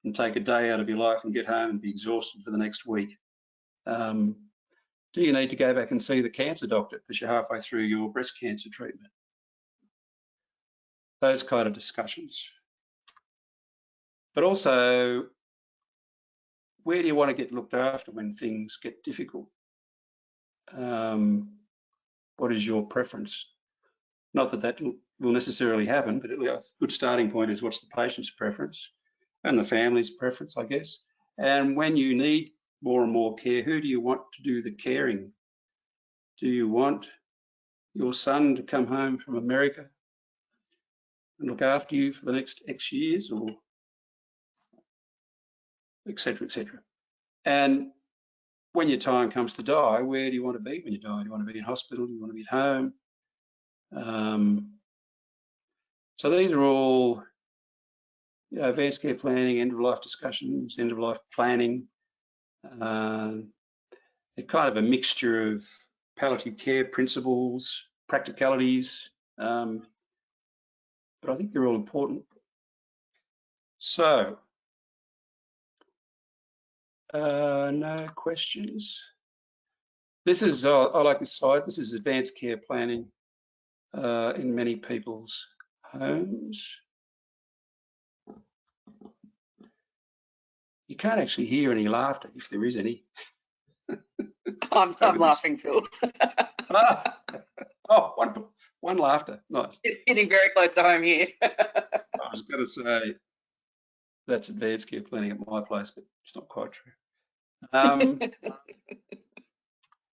and take a day out of your life and get home and be exhausted for the next week? Do you need to go back and see the cancer doctor because you're halfway through your breast cancer treatment? Those kind of discussions. But also, where do you want to get looked after when things get difficult? What is your preference? Not that that will necessarily happen, but a good starting point is what's the patient's preference and the family's preference, I guess. And when you need more and more care, who do you want to do the caring? Do you want your son to come home from America and look after you for the next X years, or et cetera, et cetera? And when your time comes to die, where do you want to be when you die? Do you want to be in hospital? Do you want to be at home? So these are all advanced care planning, end-of-life discussions, end-of-life planning. They're kind of a mixture of palliative care principles, practicalities, but I think they're all important. So, no questions. This is, I like this slide. This is advanced care planning in many people's homes. You can't actually hear any laughter, if there is any. I'm laughing, Phil. Oh, one laughter. Nice. It's getting very close to home here. I was going to say that's advanced care planning at my place, but it's not quite true.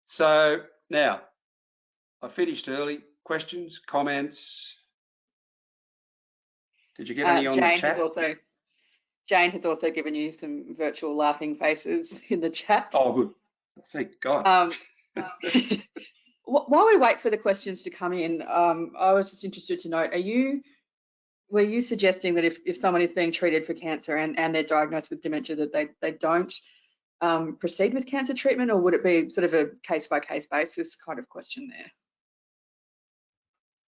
So now, I finished early. Questions, comments? Did you get any on the chat? Jane has also given you some virtual laughing faces in the chat. Oh, good. Thank God. While we wait for the questions to come in, I was just interested to note, were you suggesting that if someone is being treated for cancer and they're diagnosed with dementia, that they don't proceed with cancer treatment, or would it be sort of a case-by-case basis kind of question there?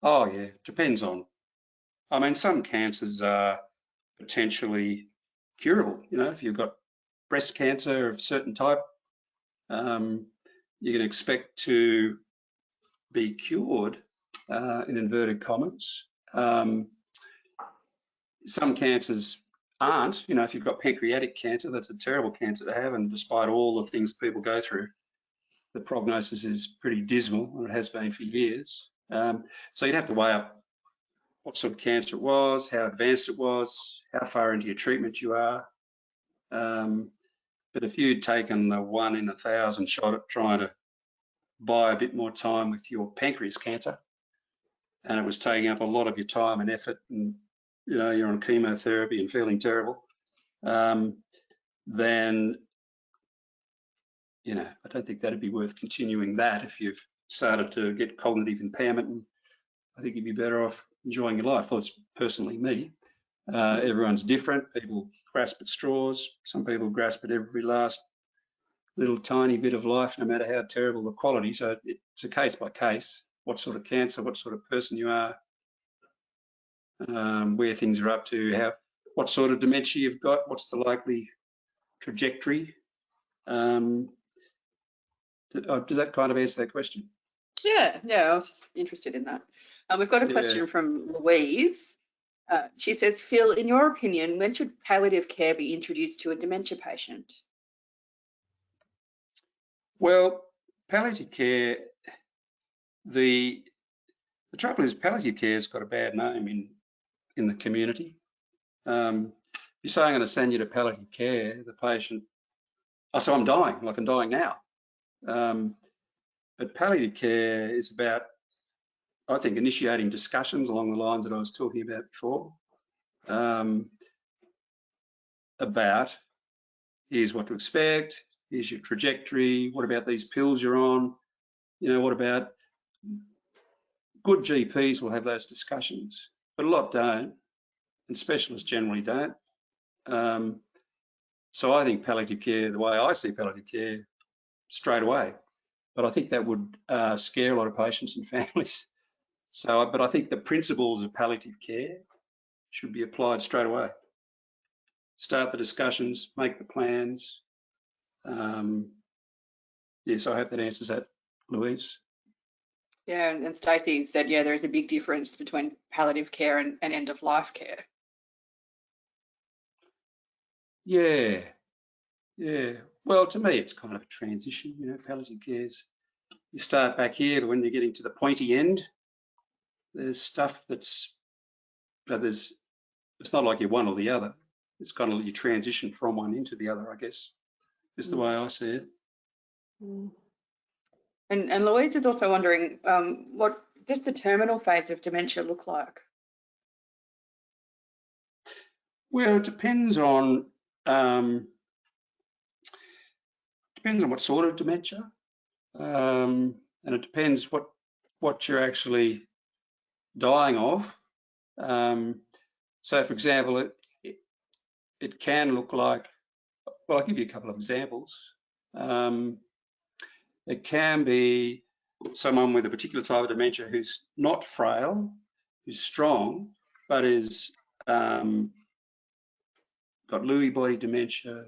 Oh, yeah, depends on. I mean, some cancers are potentially curable. You know, if you've got breast cancer of a certain type, you can expect to be cured, in inverted commas. Some cancers aren't. You know, if you've got pancreatic cancer, that's a terrible cancer to have, and despite all the things people go through, the prognosis is pretty dismal, and it has been for years. So you'd have to weigh up what sort of cancer it was, how advanced it was, how far into your treatment you are. But if you'd taken the 1 in 1,000 shot at trying to buy a bit more time with your pancreas cancer, and it was taking up a lot of your time and effort, and you know you're on chemotherapy and feeling terrible, then you know I don't think that'd be worth continuing that if you've started to get cognitive impairment. And I think you'd be better off enjoying your life. Well, it's personally me. Everyone's different. People grasp at straws. Some people grasp at every last little tiny bit of life, no matter how terrible the quality. So it's a case by case. What sort of cancer, what sort of person you are, where things are up to, what sort of dementia you've got, what's the likely trajectory. Does that kind of answer that question? Yeah, I was just interested in that. We've got a question from Louise. She says, Phil, in your opinion, when should palliative care be introduced to a dementia patient? Well, palliative care, the trouble is palliative care has got a bad name in the community. You say I'm going to send you to palliative care, the patient, so I'm dying, like I'm dying now. But palliative care is about, I think, initiating discussions along the lines that I was talking about before, about here's what to expect, here's your trajectory, what about these pills you're on, you know, what about, good GPs will have those discussions, but a lot don't, and specialists generally don't. So I think palliative care, the way I see palliative care, straight away, but I think that would scare a lot of patients and families. So, but I think the principles of palliative care should be applied straight away. Start the discussions, make the plans. Yes, I hope that answers that, Louise. Yeah, and Stacey said, yeah, there is a big difference between palliative care and end-of-life care. Yeah. Well, to me, it's kind of a transition. You know, palliative care is, you start back here to when you're getting to the pointy end, there's stuff that's, it's not like you're one or the other. It's kind of you transition from one into the other, I guess, is the way I see it. And Louise is also wondering, what does the terminal phase of dementia look like? Well, it depends on what sort of dementia, and it depends what you're actually dying of. So, for example, it can look like, well, I'll give you a couple of examples. It can be someone with a particular type of dementia who's not frail, who's strong, but is got Lewy body dementia.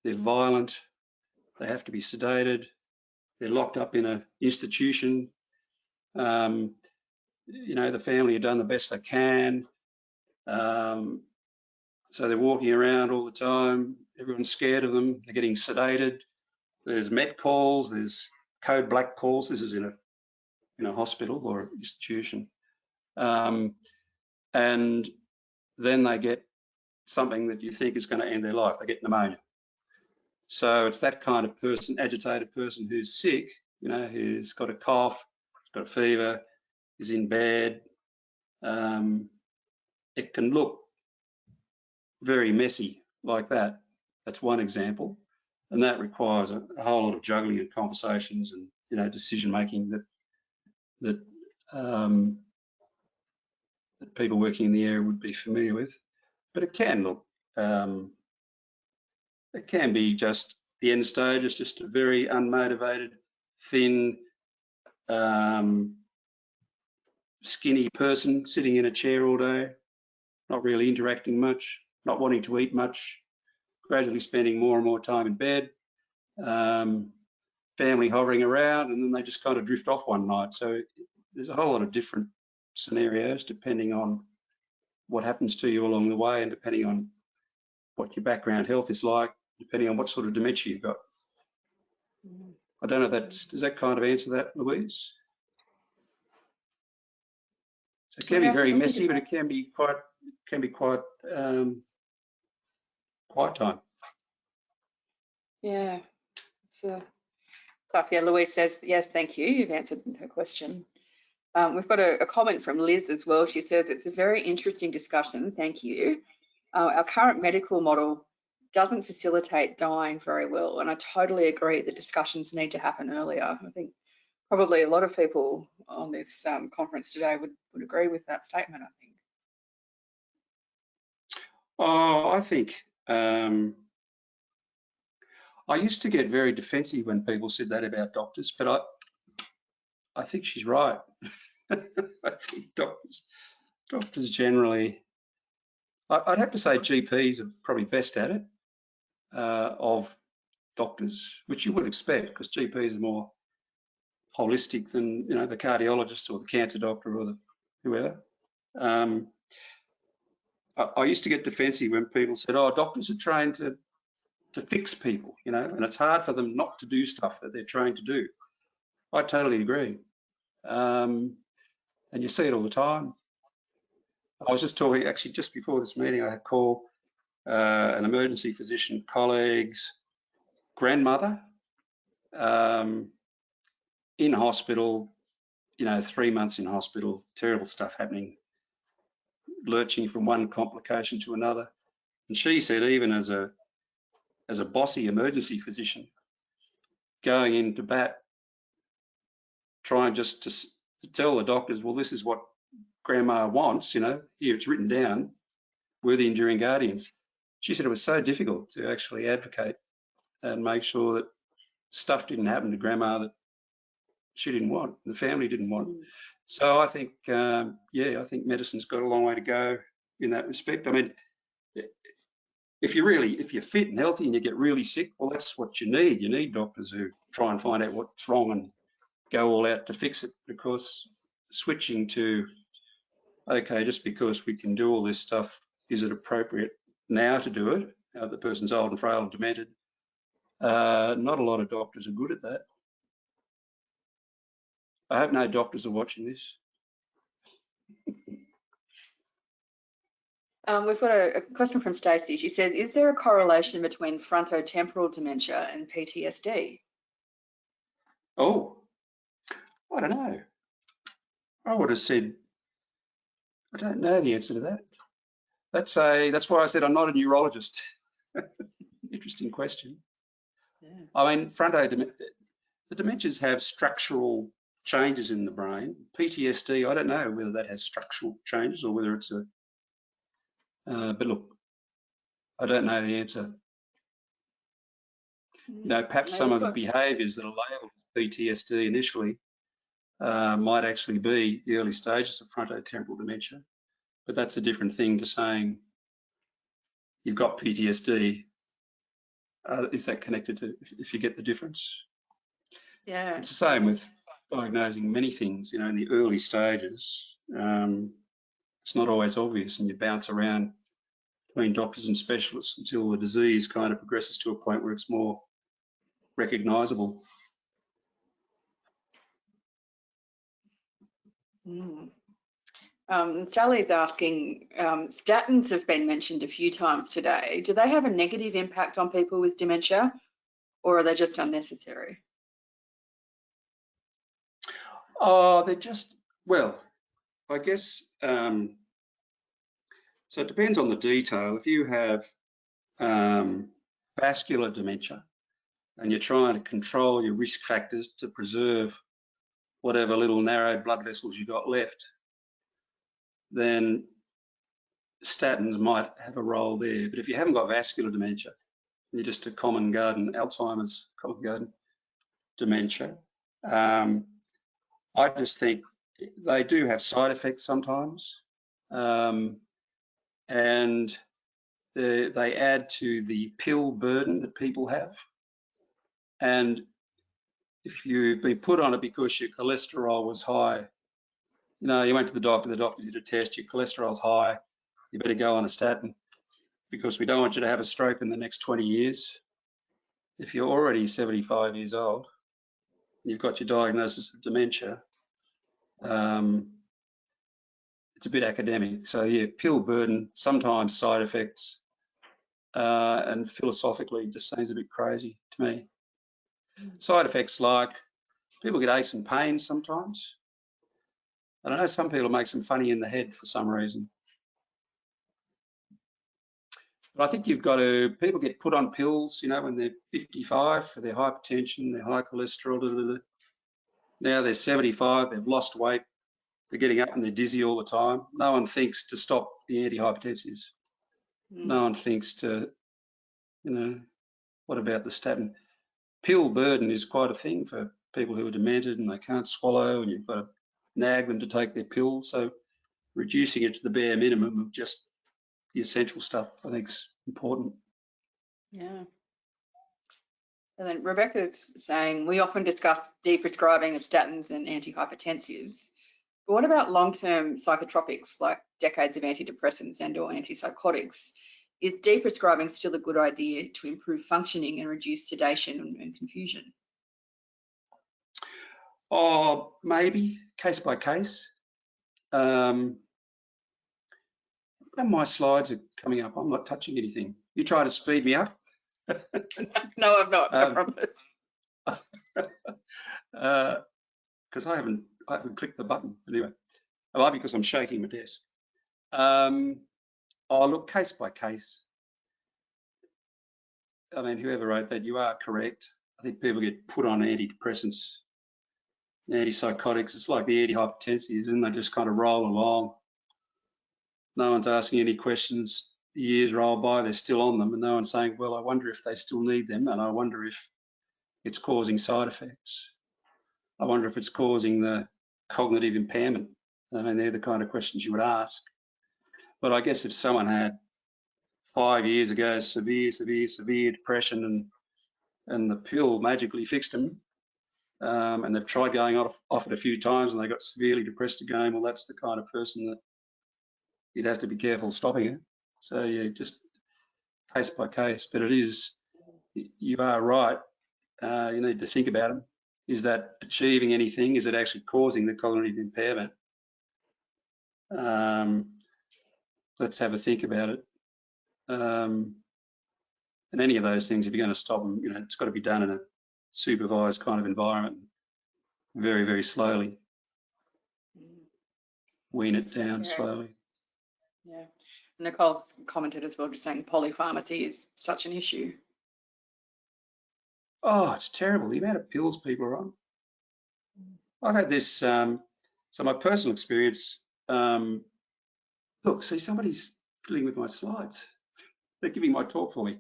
They're violent. They have to be sedated. They're locked up in an institution. You know, the family have done the best they can. So they're walking around all the time. Everyone's scared of them. They're getting sedated. There's MET calls. There's code black calls. This is in a hospital or institution. And then they get something that you think is going to end their life. They get pneumonia. So it's that kind of person, agitated person who's sick, you know, who's got a cough, got a fever, is in bed. It can look very messy like that. That's one example. And that requires a whole lot of juggling and conversations and, you know, decision making that people working in the area would be familiar with. But it can look, it can be just the end stage. It's just a very unmotivated, thin, skinny person sitting in a chair all day, not really interacting much, not wanting to eat much, gradually spending more and more time in bed, family hovering around, and then they just kind of drift off one night. So there's a whole lot of different scenarios depending on what happens to you along the way and depending on what your background health is like, depending on what sort of dementia you've got. I don't know if does that kind of answer that, Louise? So it can be very messy, but it can be quite quiet time. Yeah, it's tough. Yeah, Louise says, yes, thank you. You've answered her question. We've got a comment from Liz as well. She says, it's a very interesting discussion. Thank you. Our current medical model doesn't facilitate dying very well. And I totally agree that discussions need to happen earlier. I think probably a lot of people on this conference today would agree with that statement, I think. Oh, I think I used to get very defensive when people said that about doctors, but I think she's right. I think doctors generally, I'd have to say GPs are probably best at it of doctors, which you would expect because GPs are more holistic than, you know, the cardiologist or the cancer doctor or the whoever. I used to get defensive when people said, oh, doctors are trained to fix people, you know, and it's hard for them not to do stuff that they're trained to do. I totally agree. And you see it all the time. I was just talking, actually, just before this meeting, I had a call an emergency physician colleague's grandmother in hospital, you know, 3 months in hospital, terrible stuff happening, lurching from one complication to another. And she said, even as a bossy emergency physician, going into bat, trying just to tell the doctors, well, this is what grandma wants, you know, here it's written down, we're the enduring guardians. She said it was so difficult to actually advocate and make sure that stuff didn't happen to grandma that she didn't want, the family didn't want. So I think, yeah, I think medicine's got a long way to go in that respect. I mean, if you're fit and healthy and you get really sick, well, that's what you need. You need doctors who try and find out what's wrong and go all out to fix it, because switching to, okay, just because we can do all this stuff, is it appropriate now to do it? The person's old and frail and demented. Not a lot of doctors are good at that. I hope no doctors are watching this. We've got a question from Stacey. She says, is there a correlation between frontotemporal dementia and PTSD? Oh, I don't know. I would have said, I don't know the answer to that. That's why I said I'm not a neurologist. Interesting question. Yeah. I mean, the dementias have structural changes in the brain. PTSD, I don't know whether that has structural changes or whether it's a, but look, I don't know the answer. You know, perhaps some of the behaviours that are labelled as PTSD initially might actually be the early stages of frontotemporal dementia, but that's a different thing to saying you've got PTSD. Is that connected to, if you get the difference? Yeah. It's the same with diagnosing many things, you know, in the early stages. It's not always obvious, and you bounce around between doctors and specialists until the disease kind of progresses to a point where it's more recognisable. Sally's asking, statins have been mentioned a few times today. Do they have a negative impact on people with dementia, or are they just unnecessary? Oh, they're just, well, I guess, so it depends on the detail. If you have vascular dementia and you're trying to control your risk factors to preserve whatever little narrow blood vessels you got left, then statins might have a role there. But if you haven't got vascular dementia, you're just a common garden Alzheimer's, common garden dementia, I just think they do have side effects sometimes, and they add to the pill burden that people have. And if you've been put on it because your cholesterol was high, you know, you went to the doctor did a test, your cholesterol's high, you better go on a statin because we don't want you to have a stroke in the next 20 years. If you're already 75 years old, you've got your diagnosis of dementia, it's a bit academic. So yeah, pill burden, sometimes side effects, and philosophically just seems a bit crazy to me. Side effects like people get aches and pains sometimes. I don't know, some people it makes them funny in the head for some reason. But I think you've got to, people get put on pills, you know, when they're 55 for their hypertension, their high cholesterol, Now they're 75, they've lost weight, they're getting up and they're dizzy all the time. No one thinks to stop the antihypertensives. No one thinks to, you know, what about the statin? Pill burden is quite a thing for people who are demented and they can't swallow, and you've got to nag them to take their pills. So reducing it to the bare minimum of just the essential stuff, I think, is important. Yeah. And then Rebecca's saying, we often discuss deprescribing of statins and antihypertensives, but what about long-term psychotropics like decades of antidepressants and or antipsychotics? Is deprescribing still a good idea to improve functioning and reduce sedation and confusion? Oh, maybe, case by case. And my slides are coming up. I'm not touching anything. You try to speed me up? No, I'm not, I promise. Because I haven't clicked the button. Anyway, because I'm shaking my desk. Oh, look, case by case. I mean, whoever wrote that, you are correct. I think people get put on antidepressants, antipsychotics. It's like the antihypertensives, and they just kind of roll along. No one's asking any questions. The years roll by, they're still on them, and no one's saying, well, I wonder if they still need them, and I wonder if it's causing side effects. I wonder if it's causing the cognitive impairment. I mean, they're the kind of questions you would ask. But I guess if someone had 5 years ago severe depression and the pill magically fixed them, and they've tried going off it a few times and they got severely depressed again, well, that's the kind of person that you'd have to be careful stopping it. So yeah, just case by case. But it is, you are right. You need to think about them. Is that achieving anything? Is it actually causing the cognitive impairment? But let's have a think about it. And any of those things, if you're going to stop them, you know, it's got to be done in a supervised kind of environment, very, very slowly. Wean it down slowly. Yeah. Nicole commented as well, just saying polypharmacy is such an issue. Oh, it's terrible, the amount of pills people are on. I've had this, so my personal experience, look, see, somebody's fiddling with my slides. They're giving my talk for me.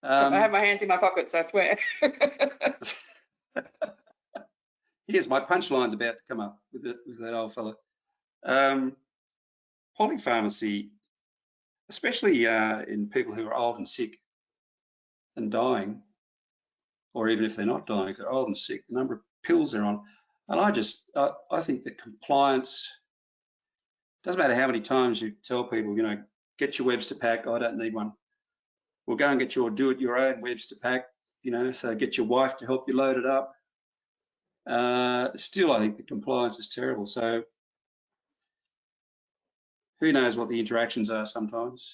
I have my hands in my pockets, I swear. Here's my punchline's about to come up with that old fella. Polypharmacy, especially in people who are old and sick and dying, or even if they're not dying, if they're old and sick, the number of pills they're on. And I think the compliance, doesn't matter how many times you tell people, you know, get your Webster pack, I don't need one. Well, go and get your do-it-your-own Webster pack, you know, so get your wife to help you load it up. Still, I think the compliance is terrible. So who knows what the interactions are sometimes,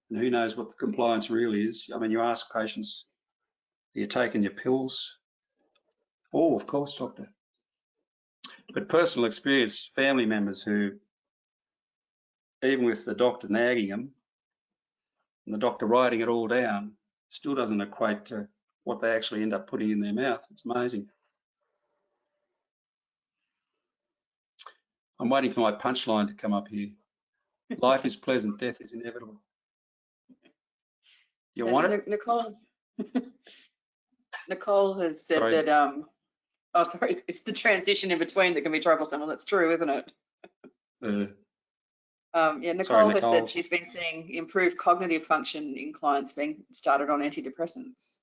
and who knows what the compliance really is. I mean, you ask patients, are you taking your pills? Oh, of course, doctor. But personal experience, family members who, even with the doctor nagging them, and the doctor writing it all down, still doesn't equate to what they actually end up putting in their mouth. It's amazing. I'm waiting for my punchline to come up here. Life is pleasant, death is inevitable. You want it? Nicole has said that, oh, sorry, it's the transition in between that can be troublesome. Well, that's true, isn't it? Yeah, Nicole has said she's been seeing improved cognitive function in clients being started on antidepressants.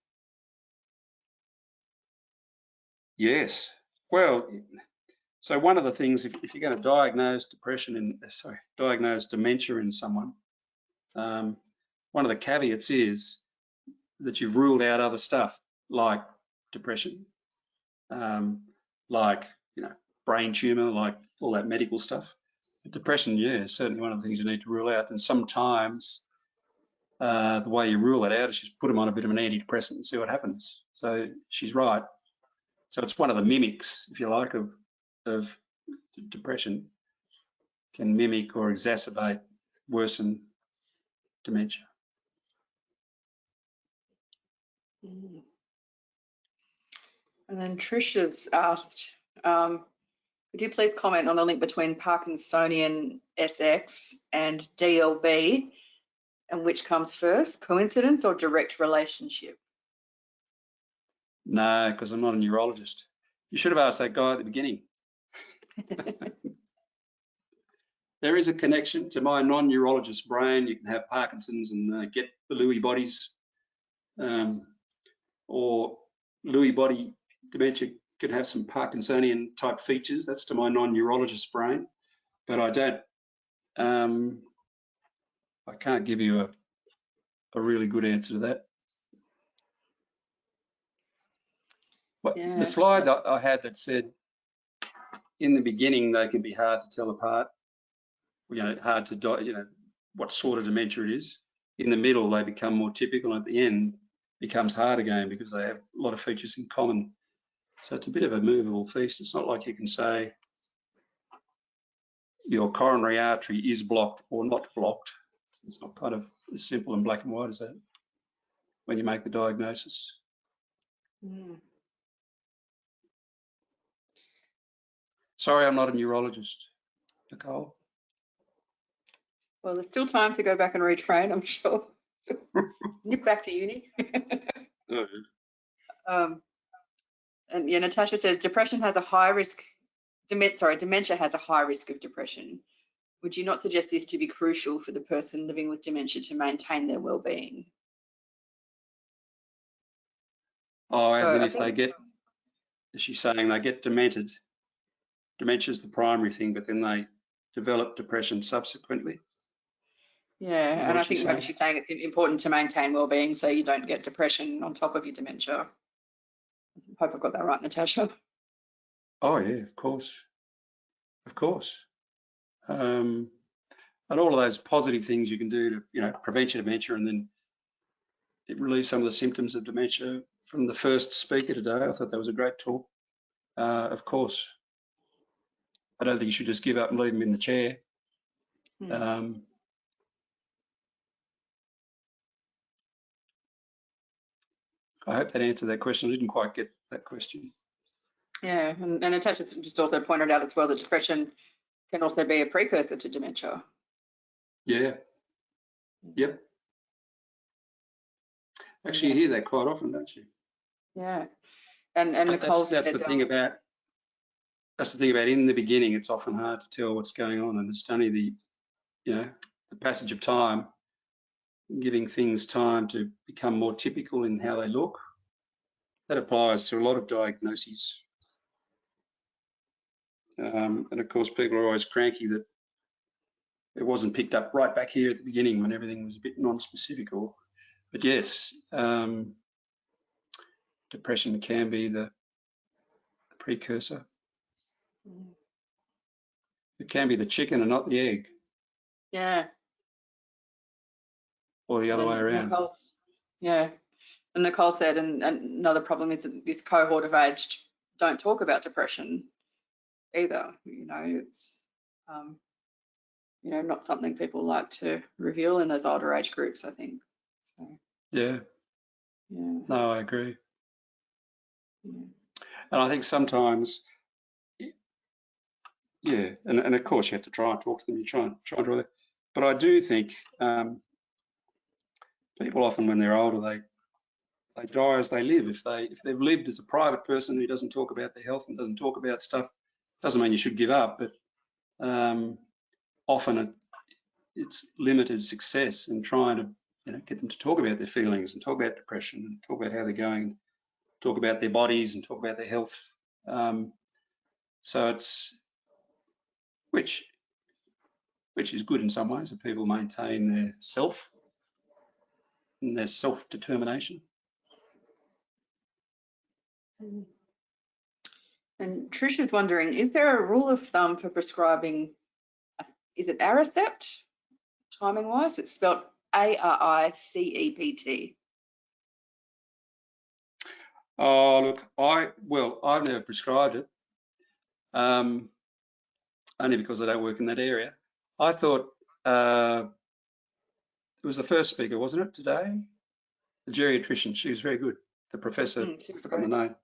Yes. Well, so one of the things, if you're going to diagnose diagnose dementia in someone, one of the caveats is that you've ruled out other stuff like depression, like, you know, brain tumor, like all that medical stuff. But depression, yeah, is certainly one of the things you need to rule out. And sometimes the way you rule it out is just put them on a bit of an antidepressant and see what happens. So she's right. So it's one of the mimics, if you like, of depression, can mimic or exacerbate, worsen dementia. And then Trisha's asked, could you please comment on the link between Parkinsonian SX and DLB, and which comes first, coincidence or direct relationship? No, because I'm not a neurologist. You should have asked that guy at the beginning. There is a connection to my non-neurologist brain. You can have Parkinson's and get the Lewy bodies, or Lewy body dementia could have some Parkinsonian type features. That's to my non-neurologist brain, but I don't. I can't give you a really good answer to that. But yeah. The slide that I had that said in the beginning they can be hard to tell apart, you know, hard to, you know, what sort of dementia it is. In the middle they become more typical, and at the end becomes hard again because they have a lot of features in common. So it's a bit of a movable feast. It's not like you can say your coronary artery is blocked or not blocked. It's not kind of as simple and black and white as that when you make the diagnosis. Sorry, I'm not a neurologist, Nicole. Well, there's still time to go back and retrain, I'm sure. Nip back to uni. And yeah, Natasha says depression has a high risk. Dementia has a high risk of depression. Would you not suggest this to be crucial for the person living with dementia to maintain their well-being? Oh, as in if they get, is she saying they get demented? Dementia is the primary thing, but then they develop depression subsequently? Yeah, and I think maybe she's saying it's important to maintain well-being so you don't get depression on top of your dementia. I hope I've got that right, Natasha. Oh yeah, of course. Of course. and all of those positive things you can do to, you know, prevent your dementia, and then it relieves some of the symptoms of dementia. From the first speaker today, I thought that was a great talk. Of course, I don't think you should just give up and leave them in the chair. I hope that answered that question. I didn't quite get that question. Yeah, and Natasha just also pointed out as well that depression can also be a precursor to dementia. Yeah. Yep. Actually, you hear that quite often, don't you? Yeah. And Nicole that's said the thing about in the beginning, it's often hard to tell what's going on, and it's only the, you know, the passage of time, giving things time to become more typical in how they look. That applies to a lot of diagnoses. And of course, people are always cranky that it wasn't picked up right back here at the beginning when everything was a bit non-specific. But yes, depression can be the precursor. It can be the chicken and not the egg. Yeah. Or the other way around. Yeah. And Nicole said, and another problem is that this cohort of aged don't talk about depression either. You know, it's, you know, not something people like to reveal in those older age groups, I think. So, yeah. Yeah. No, I agree. Yeah. And I think sometimes, yeah, and of course you have to try and talk to them. You try and draw that. But I do think people often, when they're older, they die as they live. If they've lived as a private person who doesn't talk about their health and doesn't talk about stuff, doesn't mean you should give up. But often it's limited success in trying to, you know, get them to talk about their feelings and talk about depression and talk about how they're going, talk about their bodies and talk about their health. So it's which is good in some ways, that people maintain their self and their self-determination. And Trish is wondering, is there a rule of thumb for prescribing, is it Aricept, timing-wise? It's spelled ARICEPT. Oh, look, I've never prescribed it, only because I don't work in that area. I thought it was the first speaker, wasn't it, today? The geriatrician. She was very good. The professor, I forgot the name.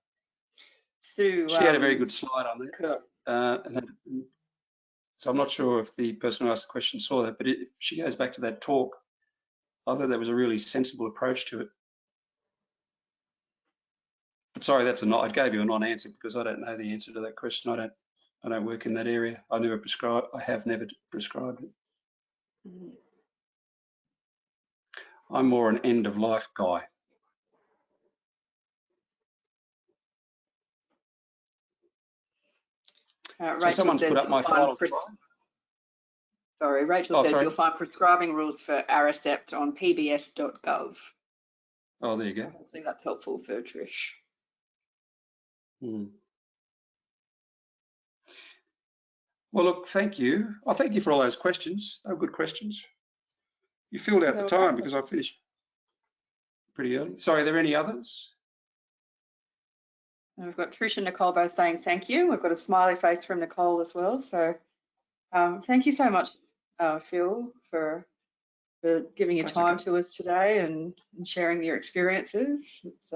Sue. She had a very good slide on that. So I'm not sure if the person who asked the question saw that, but if she goes back to that talk, I thought that was a really sensible approach to it. But sorry, I gave you a non-answer because I don't know the answer to that question. I don't work in that area. I have never prescribed it. I'm more an end-of-life guy. So someone's put up my final slide. Sorry, Rachel says you'll find prescribing rules for Aricept on pbs.gov. Oh, there you go. I think that's helpful for Trish. Well, look, thank you. I thank you for all those questions. They were good questions. You filled out the time because I finished pretty early. Sorry, are there any others? And we've got Trish and Nicole both saying thank you. We've got a smiley face from Nicole as well. So thank you so much, Phil, for giving your time to us today and sharing your experiences. It's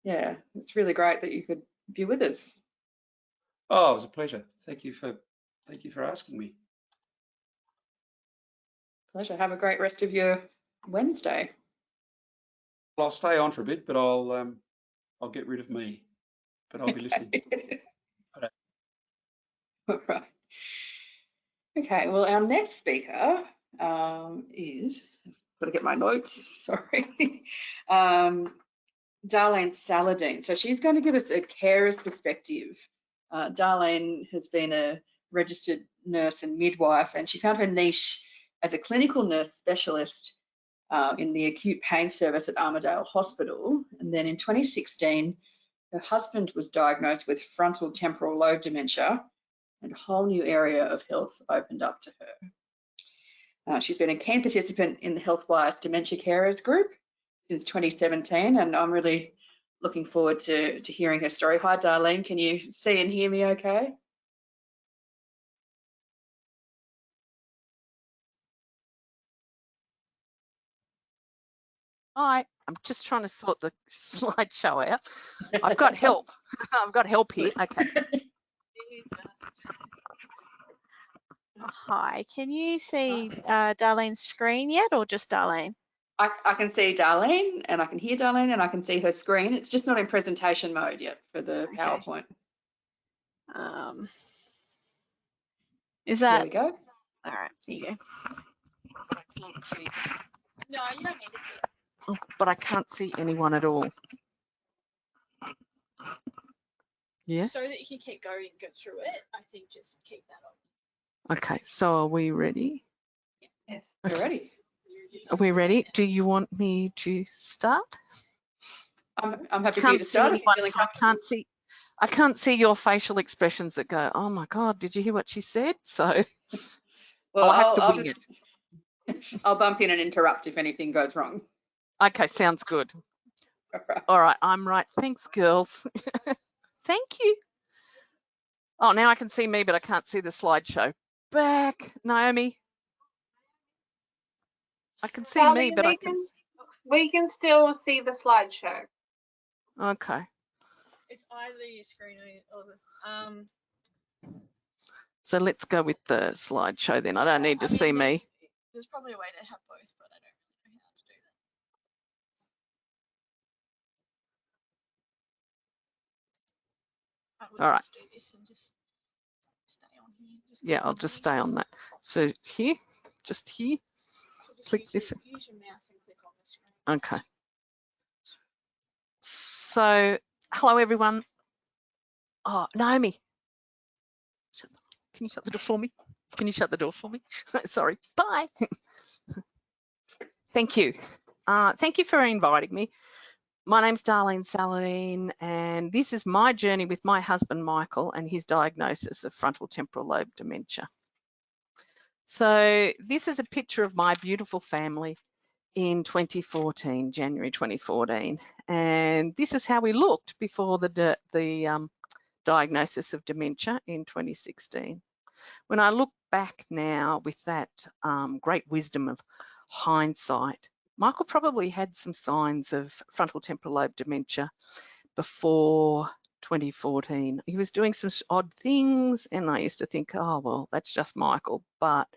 yeah, it's really great that you could be with us. Oh, it was a pleasure. Thank you for asking me. Pleasure. Have a great rest of your Wednesday. Well, I'll stay on for a bit, but I'll get rid of me. But I'll be listening. All right. Okay. Well, our next speaker is. Got to get my notes. Sorry. Darlene Saladin. So she's going to give us a carer's perspective. Darlene has been a registered nurse and midwife, and she found her niche as a clinical nurse specialist in the acute pain service at Armidale Hospital. And then in 2016, her husband was diagnosed with frontal temporal lobe dementia, and a whole new area of health opened up to her. She's been a keen participant in the HealthWise Dementia Carers group since 2017, and I'm really looking forward to hearing her story. Hi, Darlene. Can you see and hear me okay? Hi, I'm just trying to sort the slideshow out. I've got help. I've got help here. Okay. Hi, can you see Darlene's screen yet, or just Darlene? I can see Darlene, and I can hear Darlene, and I can see her screen. It's just not in presentation mode yet for the PowerPoint. Is There that? we go. All right, there you go. I can't see. No, you don't need to see. Oh, but I can't see anyone at all. Yeah. So that you can keep going and go through it, I think just keep that on. Okay, so are we ready? Yes. We're ready. Are we ready? Do you want me to start? I'm happy for you Can't to see start. anyone, so I can't see your facial expressions that go, oh my God, did you hear what she said? So Well, I'll have to wing it. I'll bump in and interrupt if anything goes wrong. Okay, sounds good. All right, I'm right. Thanks, girls. Thank you. Oh, now I can see me, but I can't see the slideshow. Back, Naomi. I can see me, but I can. We can still see the slideshow. Okay. It's either your screen or the. So let's go with the slideshow then. I don't need to see me. There's probably a way to have both, but I don't really know how to do that. I would All right. just do this and just stay on here. Yeah, I'll just stay on that. So here, just here, So just click this. use your mouse and click on the screen. Okay. So, hello everyone. Oh, Naomi, can you shut the door for me? Can you shut the door for me? Sorry. Bye. Thank you. Thank you for inviting me. My name's Darlene Saladin, and this is my journey with my husband, Michael, and his diagnosis of frontal temporal lobe dementia. So this is a picture of my beautiful family in 2014, January 2014. And this is how we looked before the diagnosis of dementia in 2016. When I look back now with that great wisdom of hindsight, Michael probably had some signs of frontal temporal lobe dementia before 2014. He was doing some odd things, and I used to think, oh, well, that's just Michael. But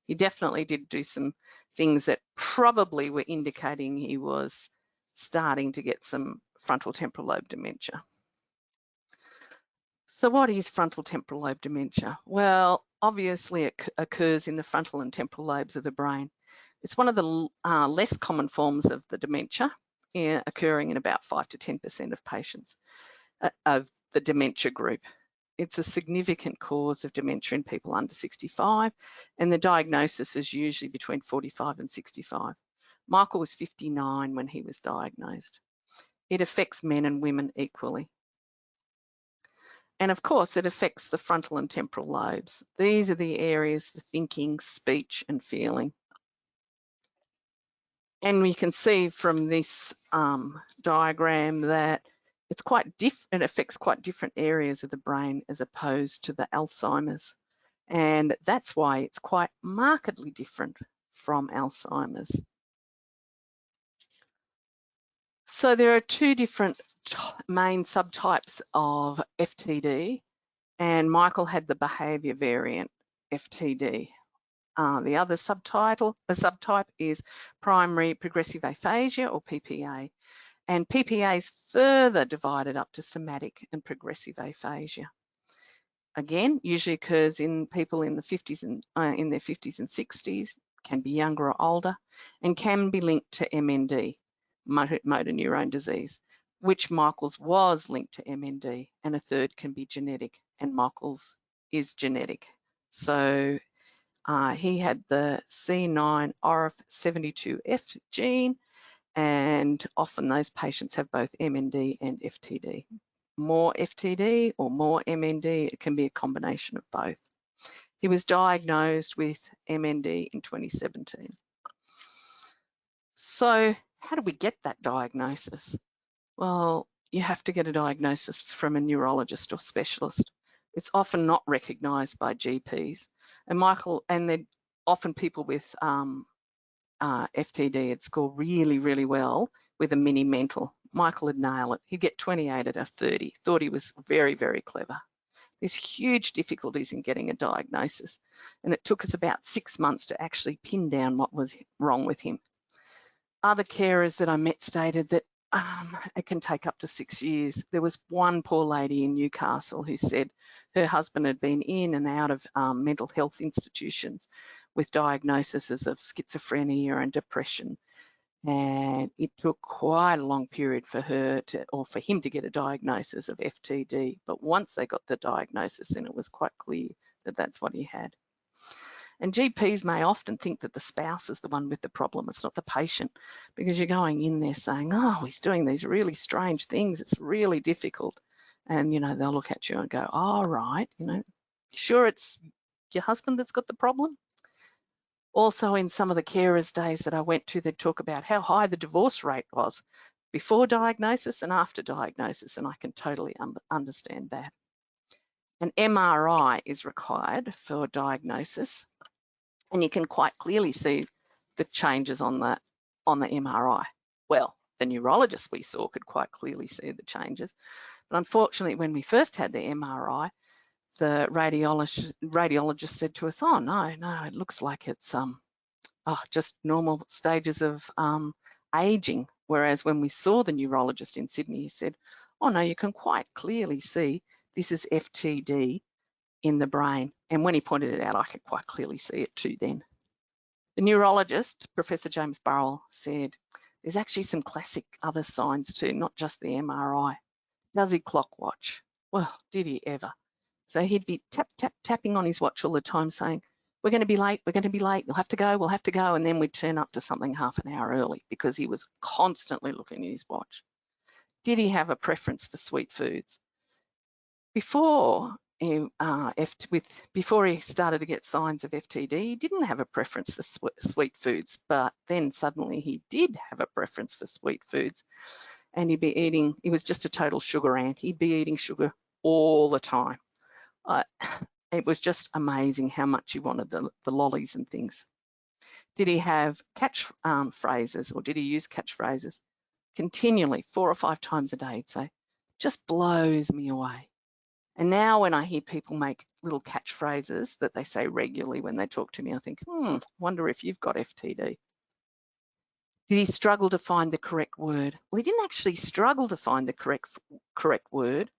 he definitely did do some things that probably were indicating he was starting to get some frontal temporal lobe dementia. So what is frontal temporal lobe dementia? Well, obviously it occurs in the frontal and temporal lobes of the brain. It's one of the less common forms of the dementia, occurring in about 5 to 10% of patients of the dementia group. It's a significant cause of dementia in people under 65, and the diagnosis is usually between 45 and 65. Michael was 59 when he was diagnosed. It affects men and women equally. And of course, it affects the frontal and temporal lobes. These are the areas for thinking, speech, and feeling. And we can see from this diagram that it's quite different. It affects quite different areas of the brain as opposed to the Alzheimer's. And that's why it's quite markedly different from Alzheimer's. So there are two different main subtypes of FTD, and Michael had the behaviour variant FTD. The other subtype is primary progressive aphasia, or PPA, and PPA is further divided up to somatic and progressive aphasia. Again, usually occurs in people in the 50s and in their 50s and 60s, can be younger or older, and can be linked to MND, motor neurone disease, which Michael's was linked to MND, and a third can be genetic, and Michael's is genetic. So he had the C9orf72F gene, and often those patients have both MND and FTD. More FTD or more MND, it can be a combination of both. He was diagnosed with MND in 2017. So how do we get that diagnosis? Well, you have to get a diagnosis from a neurologist or specialist. It's often not recognised by GPs. And they're often people with FTD had scored really, really well with a mini mental. Michael would nail it. He'd get 28 out of 30, thought he was very, very clever. There's huge difficulties in getting a diagnosis, and it took us about 6 months to actually pin down what was wrong with him. Other carers that I met stated that it can take up to 6 years. There was one poor lady in Newcastle who said her husband had been in and out of mental health institutions with diagnoses of schizophrenia and depression. And it took quite a long period for her to, or for him to get a diagnosis of FTD. But once they got the diagnosis, then it was quite clear that that's what he had. And GPs may often think that the spouse is the one with the problem. It's not the patient, because you're going in there saying, oh, he's doing these really strange things. It's really difficult. And, you know, they'll look at you and go, all right, you know, sure it's your husband that's got the problem? Also, in some of the carers' days that I went to, they'd talk about how high the divorce rate was before diagnosis and after diagnosis, and I can totally understand that. An MRI is required for diagnosis, and you can quite clearly see the changes on the MRI. Well, the neurologist we saw could quite clearly see the changes, but unfortunately, when we first had the MRI, the radiologist said to us, oh no, it looks like it's just normal stages of aging. Whereas when we saw the neurologist in Sydney, he said, oh no, you can quite clearly see this is FTD in the brain. And when he pointed it out, I could quite clearly see it too then. The neurologist, Professor James Burrell, said, there's actually some classic other signs too, not just the MRI. Does he clock watch? Well, did he ever? So he'd be tapping on his watch all the time saying, we're going to be late, we'll have to go. And then we'd turn up to something half an hour early because he was constantly looking at his watch. Did he have a preference for sweet foods? Before he started to get signs of FTD, he didn't have a preference for sweet foods, but then suddenly he did have a preference for sweet foods, and he'd be eating, he was just a total sugar ant. He'd be eating sugar all the time. It was just amazing how much he wanted the lollies and things. Did he have catchphrases, or did he use catchphrases? Continually, 4 or 5 times a day, he'd say, just blows me away. And now when I hear people make little catchphrases that they say regularly when they talk to me, I think, wonder if you've got FTD. Did he struggle to find the correct word? Well, he didn't actually struggle to find the correct word.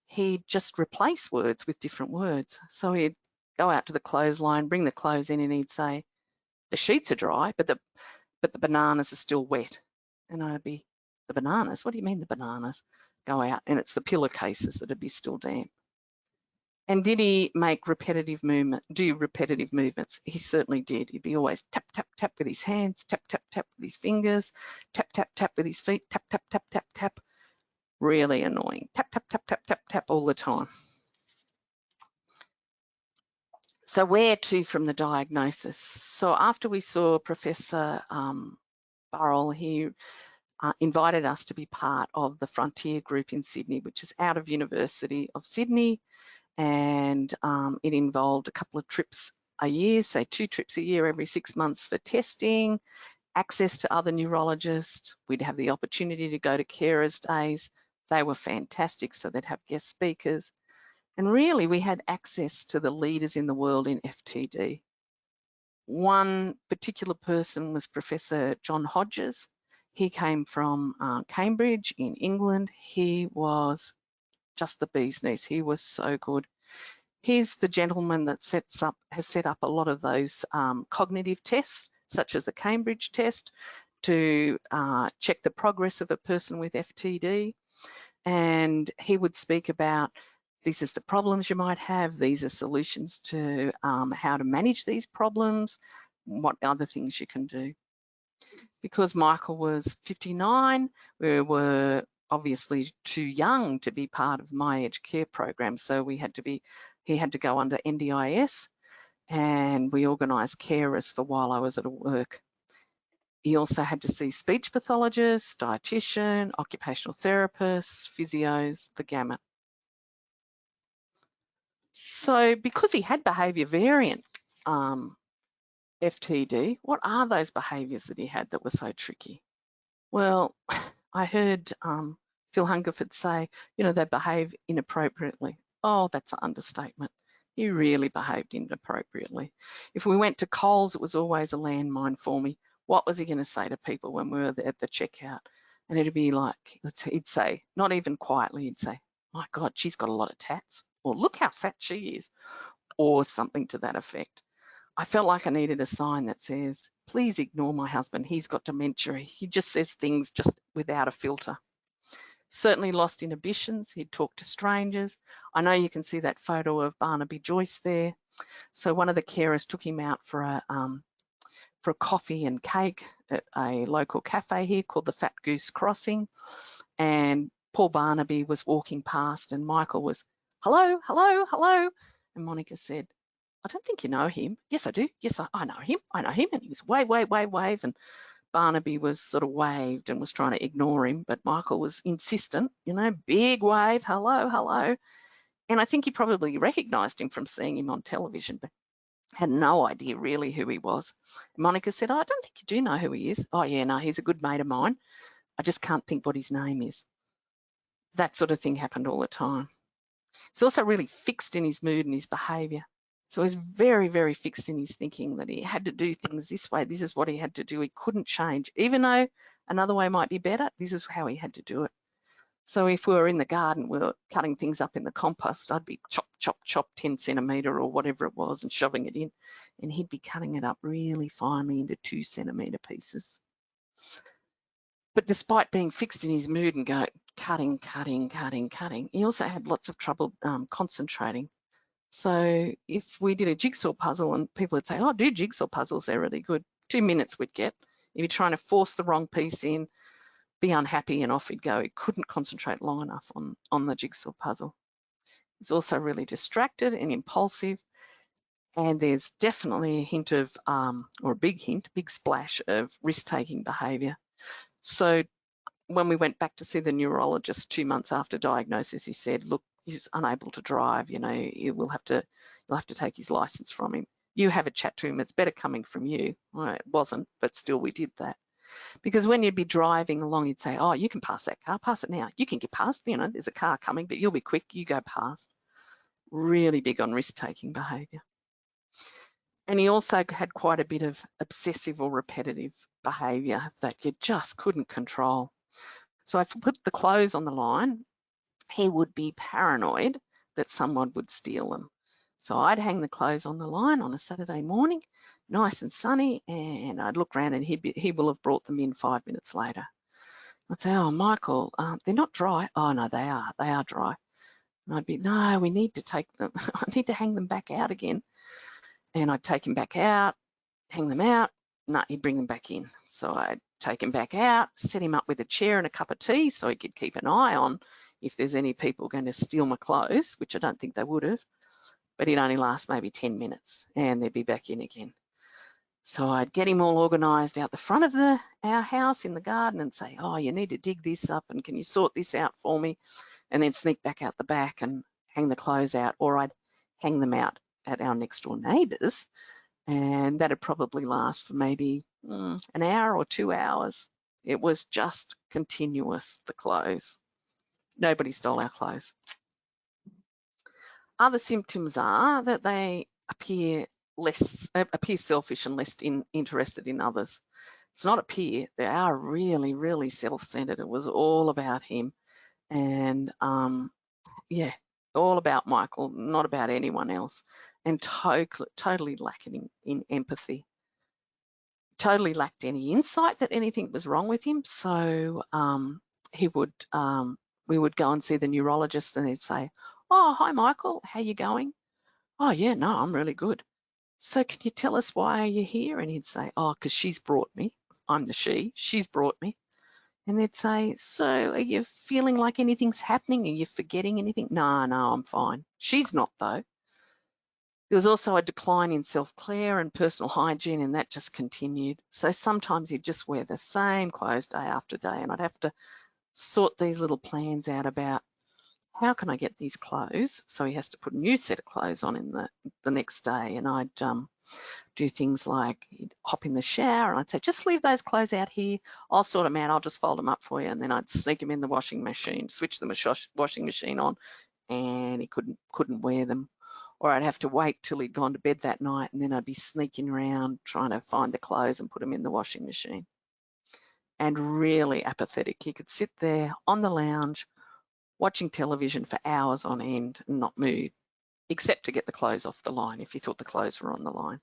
He'd just replace words with different words. So he'd go out to the clothesline, bring the clothes in, and he'd say, the sheets are dry, but the bananas are still wet. And I'd be, the bananas? What do you mean the bananas? Go out, and it's the pillowcases that'd be still damp. And did he make repetitive movements? He certainly did. He'd be always tap, tap, tap with his hands, tap, tap, tap with his fingers, tap, tap, tap with his feet, tap, tap, tap, tap, tap. Really annoying. Tap, tap, tap, tap, tap, tap all the time. So where to from the diagnosis? So after we saw Professor Burrell, he invited us to be part of the Frontier group in Sydney, which is out of University of Sydney, and it involved a couple of trips a year, say 2 trips a year every 6 months for testing, access to other neurologists. We'd have the opportunity to go to carers' days. They were fantastic, so they'd have guest speakers. And really, we had access to the leaders in the world in FTD. One particular person was Professor John Hodges. He came from Cambridge in England. He was just the bee's knees. He was so good. He's the gentleman that has set up a lot of those cognitive tests, such as the Cambridge test, to check the progress of a person with FTD. And he would speak about, this is the problems you might have, these are solutions to how to manage these problems, what other things you can do. Because Michael was 59, we were obviously too young to be part of my aged care program, so he had to go under NDIS. and we organised carers for while I was at work. He also had to see speech pathologists, dietitian, occupational therapists, physios, the gamut. So because he had behaviour variant FTD, what are those behaviours that he had that were so tricky? Well, I heard Phil Hungerford say, you know, they behave inappropriately. Oh, that's an understatement. He really behaved inappropriately. If we went to Coles, it was always a landmine for me. What was he going to say to people when we were there at the checkout? And it'd be like, he'd say, not even quietly, he'd say, my God, she's got a lot of tats. Or look how fat she is. Or something to that effect. I felt like I needed a sign that says, please ignore my husband. He's got dementia. He just says things just without a filter. Certainly lost inhibitions. He'd talk to strangers. I know you can see that photo of Barnaby Joyce there. So one of the carers took him out for a coffee and cake at a local cafe here called the Fat Goose Crossing. And poor Barnaby was walking past and Michael was, hello, hello, hello. And Monica said, I don't think you know him. Yes, I do. Yes, I know him. I know him. And he was wave, wave, wave, wave. And Barnaby was sort of waved and was trying to ignore him. But Michael was insistent, you know, big wave, hello, hello. And I think he probably recognised him from seeing him on television, but had no idea really who he was. Monica said, oh, I don't think you do know who he is. Oh, yeah, no, he's a good mate of mine. I just can't think what his name is. That sort of thing happened all the time. He's also really fixed in his mood and his behaviour. So he's very, very fixed in his thinking that he had to do things this way. This is what he had to do. He couldn't change. Even though another way might be better, this is how he had to do it. So if we were in the garden, we were cutting things up in the compost, I'd be chop, chop, chop 10 centimetre or whatever it was and shoving it in. And he'd be cutting it up really finely into 2 centimetre pieces. But despite being fixed in his mood and cutting, he also had lots of trouble concentrating. So if we did a jigsaw puzzle and people would say, oh, do jigsaw puzzles, they're really good. 2 minutes we'd get. If you're trying to force the wrong piece in, be unhappy and off he'd go. He couldn't concentrate long enough on the jigsaw puzzle. He's also really distracted and impulsive. And there's definitely a hint of, or a big hint, big splash of risk-taking behaviour. So when we went back to see the neurologist 2 months after diagnosis, he said, look, he's unable to drive, you know, you'll have to take his license from him. You have a chat to him, it's better coming from you. Well, it wasn't, but still we did that. Because when you'd be driving along, you'd say, oh, you can pass that car, pass it now. You can get past, you know, there's a car coming, but you'll be quick, you go past. Really big on risk-taking behaviour. And he also had quite a bit of obsessive or repetitive behaviour that you just couldn't control. So if I put the clothes on the line, he would be paranoid that someone would steal them. So I'd hang the clothes on the line on a Saturday morning, nice and sunny, and I'd look around and he will have brought them in 5 minutes later. I'd say, oh, Michael, they're not dry. Oh, no, they are dry. And I'd be, no, we need to take them, I need to hang them back out again. And I'd take him back out, hang them out. No, he'd bring them back in. So I'd take him back out, set him up with a chair and a cup of tea so he could keep an eye on if there's any people going to steal my clothes, which I don't think they would have, but he'd only last maybe 10 minutes and they'd be back in again. So I'd get him all organised out the front of our house in the garden and say, oh, you need to dig this up and can you sort this out for me? And then sneak back out the back and hang the clothes out, or I'd hang them out at our next door neighbours, and that'd probably last for maybe an hour or 2 hours. It was just continuous, the clothes. Nobody stole our clothes. Other symptoms are that they appear selfish and less interested in others. It's not appear, they are really, really self-centered. It was all about him. And yeah, all about Michael, not about anyone else. And totally lacking in empathy. Totally lacked any insight that anything was wrong with him. So we would go and see the neurologist and they'd say, oh, hi, Michael, how you going? Oh, yeah, no, I'm really good. So can you tell us why you're here? And he'd say, oh, because she's brought me. I'm the she's brought me. And they'd say, so are you feeling like anything's happening? Are you forgetting anything? No, I'm fine. She's not though. There was also a decline in self-care and personal hygiene, and that just continued. So sometimes he'd just wear the same clothes day after day, and I'd have to sort these little plans out about how can I get these clothes? So he has to put a new set of clothes on in the next day, and I'd do things like he'd hop in the shower, and I'd say, just leave those clothes out here. I'll sort them out. I'll just fold them up for you, and then I'd sneak them in the washing machine, switch the washing machine on, and he couldn't wear them. Or I'd have to wait till he'd gone to bed that night, and then I'd be sneaking around trying to find the clothes and put them in the washing machine. And really apathetic. He could sit there on the lounge watching television for hours on end and not move, except to get the clothes off the line if he thought the clothes were on the line.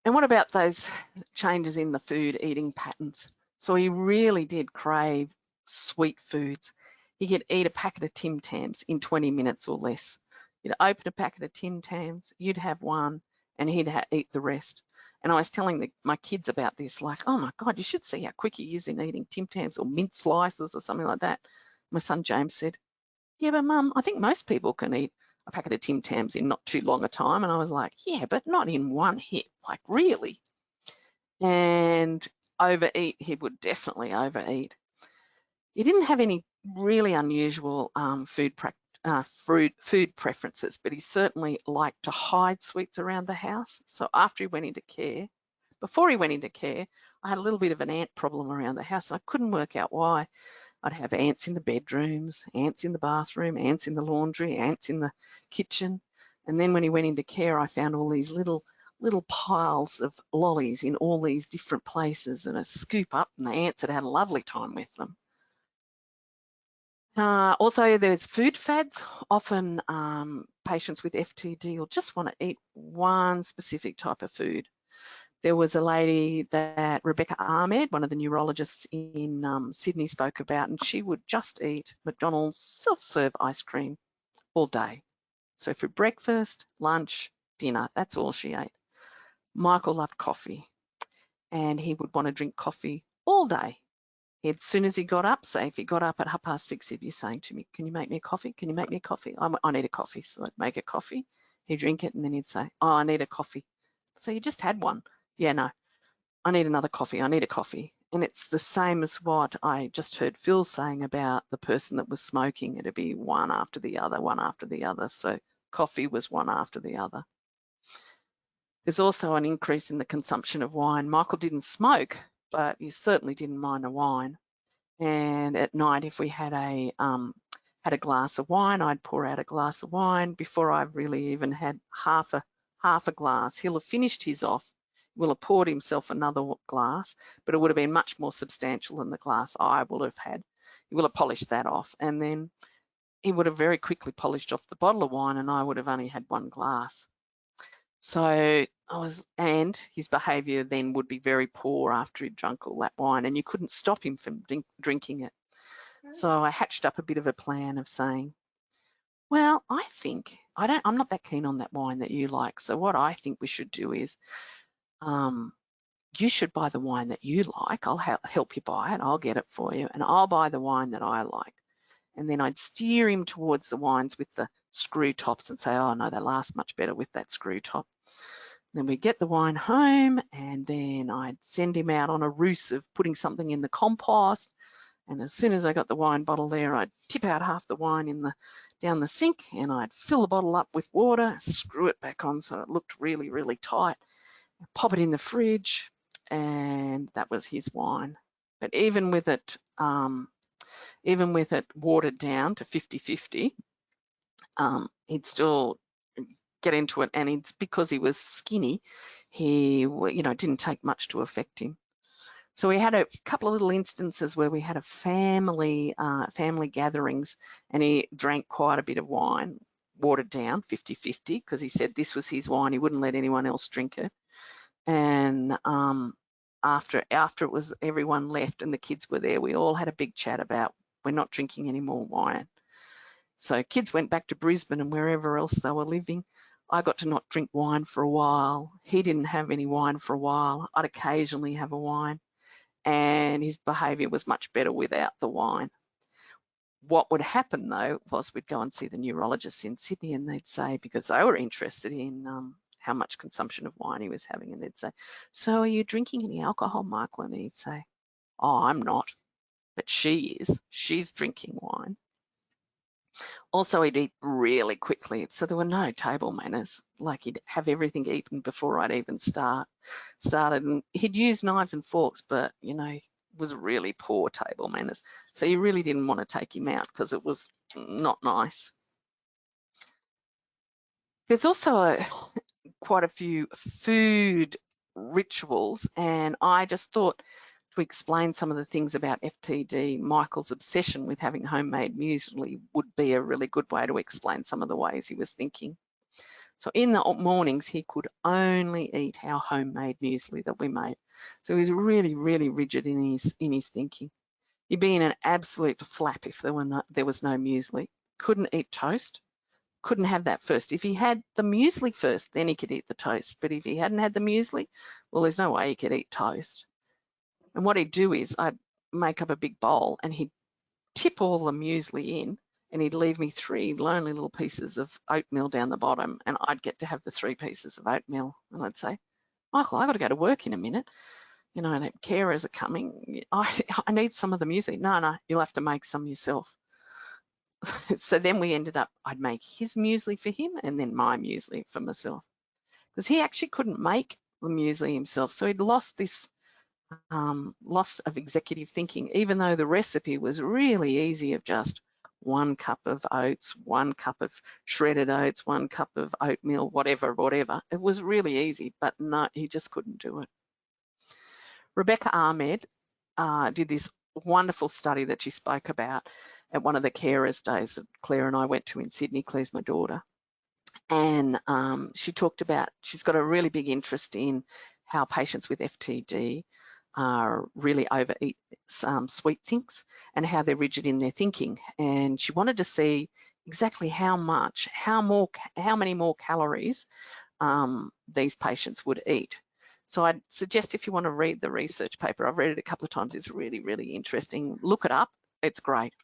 And what about those changes in the food eating patterns? So he really did crave sweet foods. He could eat a packet of Tim Tams in 20 minutes or less. You'd open a packet of Tim Tams, you'd have one, and he'd eat the rest. And I was telling my kids about this, like, oh my God, you should see how quick he is in eating Tim Tams or mint slices or something like that. My son James said, yeah, but Mum, I think most people can eat a packet of Tim Tams in not too long a time. And I was like, yeah, but not in one hit, like really. And overeat, he would definitely overeat. He didn't have any really unusual food preferences, but he certainly liked to hide sweets around the house. So after he went into care, before he went into care, I had a little bit of an ant problem around the house, and I couldn't work out why. I'd have ants in the bedrooms, ants in the bathroom, ants in the laundry, ants in the kitchen. And then when he went into care, I found all these little piles of lollies in all these different places, and a scoop up, and the ants had had a lovely time with them. Also, there's food fads. Often patients with FTD will just want to eat one specific type of food. There was a lady that Rebecca Ahmed, one of the neurologists in Sydney, spoke about, and she would just eat McDonald's self-serve ice cream all day. So for breakfast, lunch, dinner, that's all she ate. Michael loved coffee, and he would want to drink coffee all day. As soon as he got up, say if he got up at 6:30, he'd be saying to me, can you make me a coffee? Can you make me a coffee? I need a coffee. So I'd make a coffee, he'd drink it, and then he'd say, oh, I need a coffee. So you just had one. Yeah, no, I need another coffee. I need a coffee. And it's the same as what I just heard Phil saying about the person that was smoking. It'd be one after the other, one after the other. So coffee was one after the other. There's also an increase in the consumption of wine. Michael didn't smoke, but he certainly didn't mind a wine. And at night, if we had a glass of wine, I'd pour out a glass of wine before I've really even had half a glass. He'll have finished his off. Will have poured himself another glass, but it would have been much more substantial than the glass I will have had. He will have polished that off, and then he would have very quickly polished off the bottle of wine, and I would have only had one glass. So and his behaviour then would be very poor after he'd drunk all that wine, and you couldn't stop him from drinking it. So I hatched up a bit of a plan of saying, well, I think I'm not that keen on that wine that you like. So what I think we should do is, you should buy the wine that you like. I'll help you buy it. I'll get it for you, and I'll buy the wine that I like. And then I'd steer him towards the wines with the screw tops and say, oh no, they last much better with that screw top. Then we'd get the wine home, and then I'd send him out on a ruse of putting something in the compost. And as soon as I got the wine bottle there, I'd tip out half the wine down the sink, and I'd fill the bottle up with water, screw it back on so it looked really, really tight, pop it in the fridge, and that was his wine. But even with it watered down to 50-50, he'd still get into it, and it's because he was skinny, he didn't take much to affect him. So we had a couple of little instances where we had a family gatherings, and he drank quite a bit of wine, watered down 50-50, because he said this was his wine, he wouldn't let anyone else drink it. And after it was everyone left and the kids were there, we all had a big chat about we're not drinking any more wine. So kids went back to Brisbane and wherever else they were living. I got to not drink wine for a while. He didn't have any wine for a while. I'd occasionally have a wine, and his behaviour was much better without the wine. what would happen though was we'd go and see the neurologists in Sydney, and they'd say, because they were interested in how much consumption of wine he was having, and they'd say, so are you drinking any alcohol, Michael? And he'd say, oh, I'm not, but she is. She's drinking wine. Also, he'd eat really quickly, so there were no table manners. Like, he'd have everything eaten before I'd even started, and he'd use knives and forks, but, you know, was really poor table manners. So you really didn't want to take him out because it was not nice. There's also quite a few food rituals, and I just thought to explain some of the things about FTD, Michael's obsession with having homemade muesli would be a really good way to explain some of the ways he was thinking. So in the mornings, he could only eat our homemade muesli that we made. So he was really, really rigid in his thinking. He'd be in an absolute flap if there was no muesli. Couldn't eat toast. Couldn't have that first. If he had the muesli first, then he could eat the toast. But if he hadn't had the muesli, well, there's no way he could eat toast. And what he'd do is I'd make up a big bowl and he'd tip all the muesli in, and he'd leave me 3 lonely little pieces of oatmeal down the bottom, and I'd get to have the 3 pieces of oatmeal. And I'd say, Michael, I've got to go to work in a minute. You know, and carers are coming. I need some of the muesli. No, you'll have to make some yourself. So then we ended up, I'd make his muesli for him and then my muesli for myself, because he actually couldn't make the muesli himself. So he'd lost this loss of executive thinking, even though the recipe was really easy, of just 1 cup of oats, 1 cup of shredded oats, 1 cup of oatmeal, whatever. It was really easy, but no, he just couldn't do it. Rebecca Ahmed did this wonderful study that she spoke about at one of the carers days that Claire and I went to in Sydney. Claire's my daughter. And she talked about, she's got a really big interest in how patients with FTD really overeat sweet things and how they're rigid in their thinking. And she wanted to see exactly how many more calories these patients would eat. So I'd suggest, if you want to read the research paper, I've read it a couple of times, it's really, really interesting. Look it up, it's great.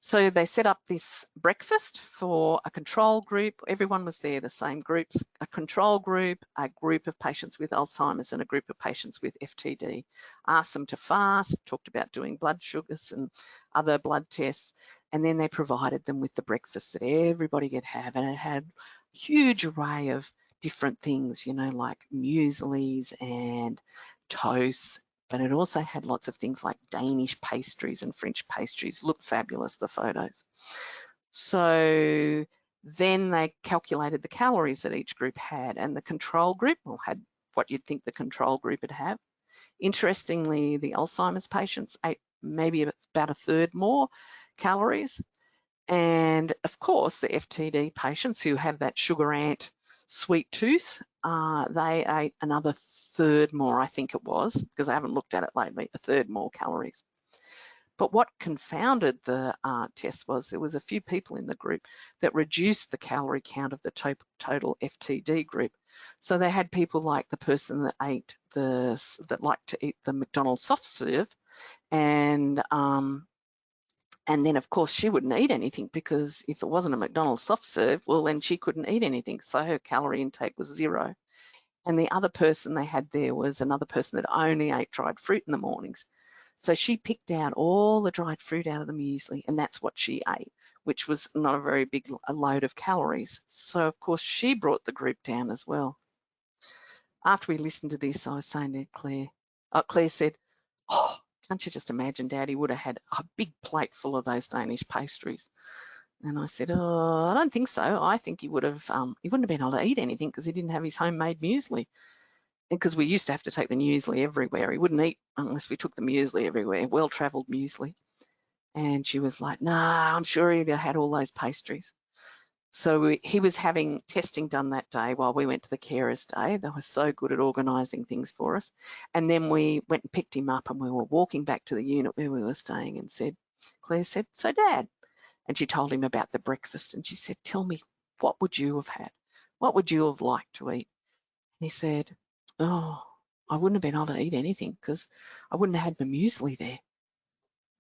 So they set up this breakfast for a control group. Everyone was there, the same groups, a control group, a group of patients with Alzheimer's and a group of patients with FTD. Asked them to fast, talked about doing blood sugars and other blood tests, and then they provided them with the breakfast that everybody could have, and it had a huge array of different things, you know, like mueslis and toast, but it also had lots of things like Danish pastries and French pastries. Looked fabulous, the photos. So then they calculated the calories that each group had, and the control group had what you'd think the control group would have. Interestingly, the Alzheimer's patients ate maybe about 1/3 more calories. And of course, the FTD patients who have that sugar ant sweet tooth, they ate another 1/3 more, I think it was, because I haven't looked at it lately, 1/3 more calories. But what confounded the test was there was a few people in the group that reduced the calorie count of the total FTD group. So they had people like the person that liked to eat the McDonald's soft serve, and then, of course, she wouldn't eat anything, because if it wasn't a McDonald's soft serve, well, then she couldn't eat anything. So her calorie intake was 0. And the other person they had there was another person that only ate dried fruit in the mornings. So she picked out all the dried fruit out of the muesli, and that's what she ate, which was not a very big load of calories. So, of course, she brought the group down as well. After we listened to this, I was saying to Claire, Claire said, oh, can't you just imagine Daddy would have had a big plate full of those Danish pastries? And I said, oh, I don't think so. I think he wouldn't have been able to eat anything because he didn't have his homemade muesli. Because we used to have to take the muesli everywhere. He wouldn't eat unless we took the muesli everywhere, well-travelled muesli. And she was like, nah, I'm sure he'd have had all those pastries. So he was having testing done that day while we went to the carers day. They were so good at organising things for us. And then we went and picked him up, and we were walking back to the unit where we were staying, and Claire said, so Dad, and she told him about the breakfast, and she said, tell me, what would you have had? What would you have liked to eat? And he said, oh, I wouldn't have been able to eat anything because I wouldn't have had my muesli there.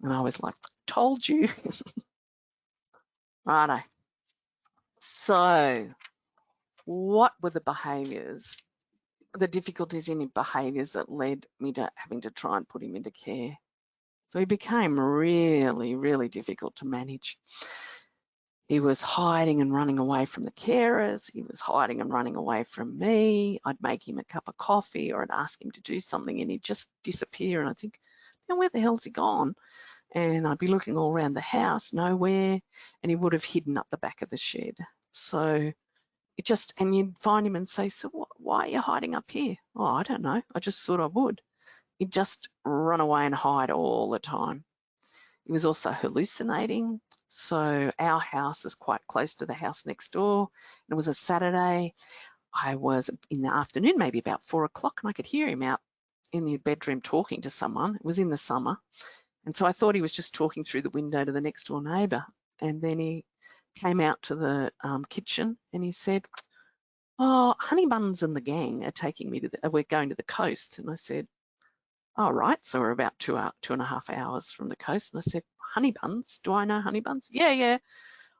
And I was like, told you. Righto. So what were the behaviours, the difficulties in his behaviours that led me to having to try and put him into care? So he became really, really difficult to manage. He was hiding and running away from the carers. He was hiding and running away from me. I'd make him a cup of coffee or I'd ask him to do something and he'd just disappear. And I think, now where the hell's he gone? And I'd be looking all around the house, nowhere. And he would have hidden up the back of the shed. So it just, and you'd find him and say, so why are you hiding up here? Oh, I don't know. I just thought I would. He'd just run away and hide all the time. He was also hallucinating. So our house is quite close to the house next door. It was a Saturday. I was in the afternoon, maybe about 4 o'clock, and I could hear him out in the bedroom talking to someone. It was in the summer. And so I thought he was just talking through the window to the next door neighbour. And then he came out to the kitchen and he said, oh, Honey Buns and the gang are taking me to we're going to the coast. And I said, oh, right. So we're about 2.5 hours from the coast. And I said, Honey Buns? Do I know Honey Buns? Yeah.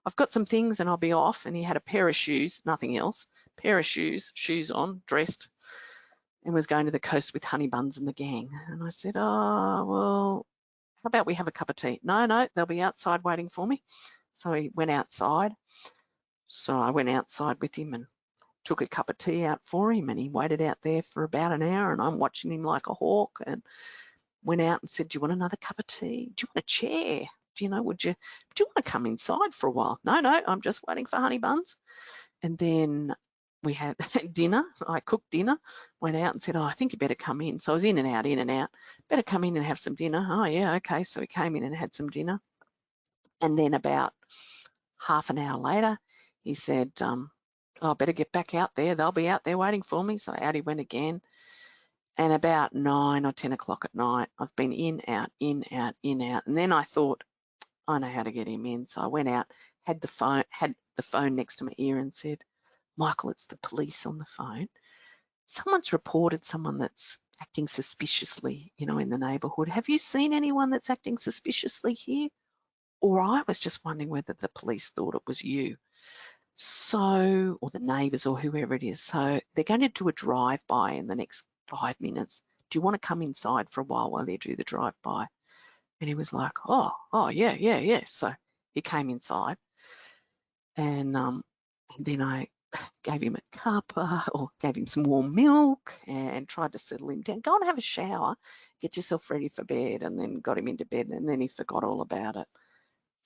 I've got some things and I'll be off. And he had a pair of shoes, nothing else, pair of shoes on, dressed, and was going to the coast with Honey Buns and the gang. And I said, oh, well, how about we have a cup of tea? No, they'll be outside waiting for me. So he went outside. So I went outside with him and took a cup of tea out for him, and he waited out there for about an hour, and I'm watching him like a hawk, and went out and said, do you want another cup of tea? Do you want a chair? Do you want to come inside for a while? No, I'm just waiting for Honey Buns. And then we had dinner. I cooked dinner, went out and said, oh, I think you better come in. So I was in and out, better come in and have some dinner. Oh yeah, okay. So he came in and had some dinner. And then about half an hour later, he said, I better get back out there. They'll be out there waiting for me. So out he went again. And about 9 or 10 o'clock at night, I've been in, out. And then I thought, I know how to get him in. So I went out, had the phone next to my ear and said, Michael, it's the police on the phone. Someone's reported someone that's acting suspiciously, in the neighbourhood. Have you seen anyone that's acting suspiciously here? Or I was just wondering whether the police thought it was you. So, or the neighbours or whoever it is. So they're going to do a drive-by in the next 5 minutes. Do you want to come inside for a while they do the drive-by? And he was like, oh, yeah. So he came inside, and then I gave him a cup or gave him some warm milk and tried to settle him down. Go and have a shower, get yourself ready for bed, and then got him into bed, and then he forgot all about it.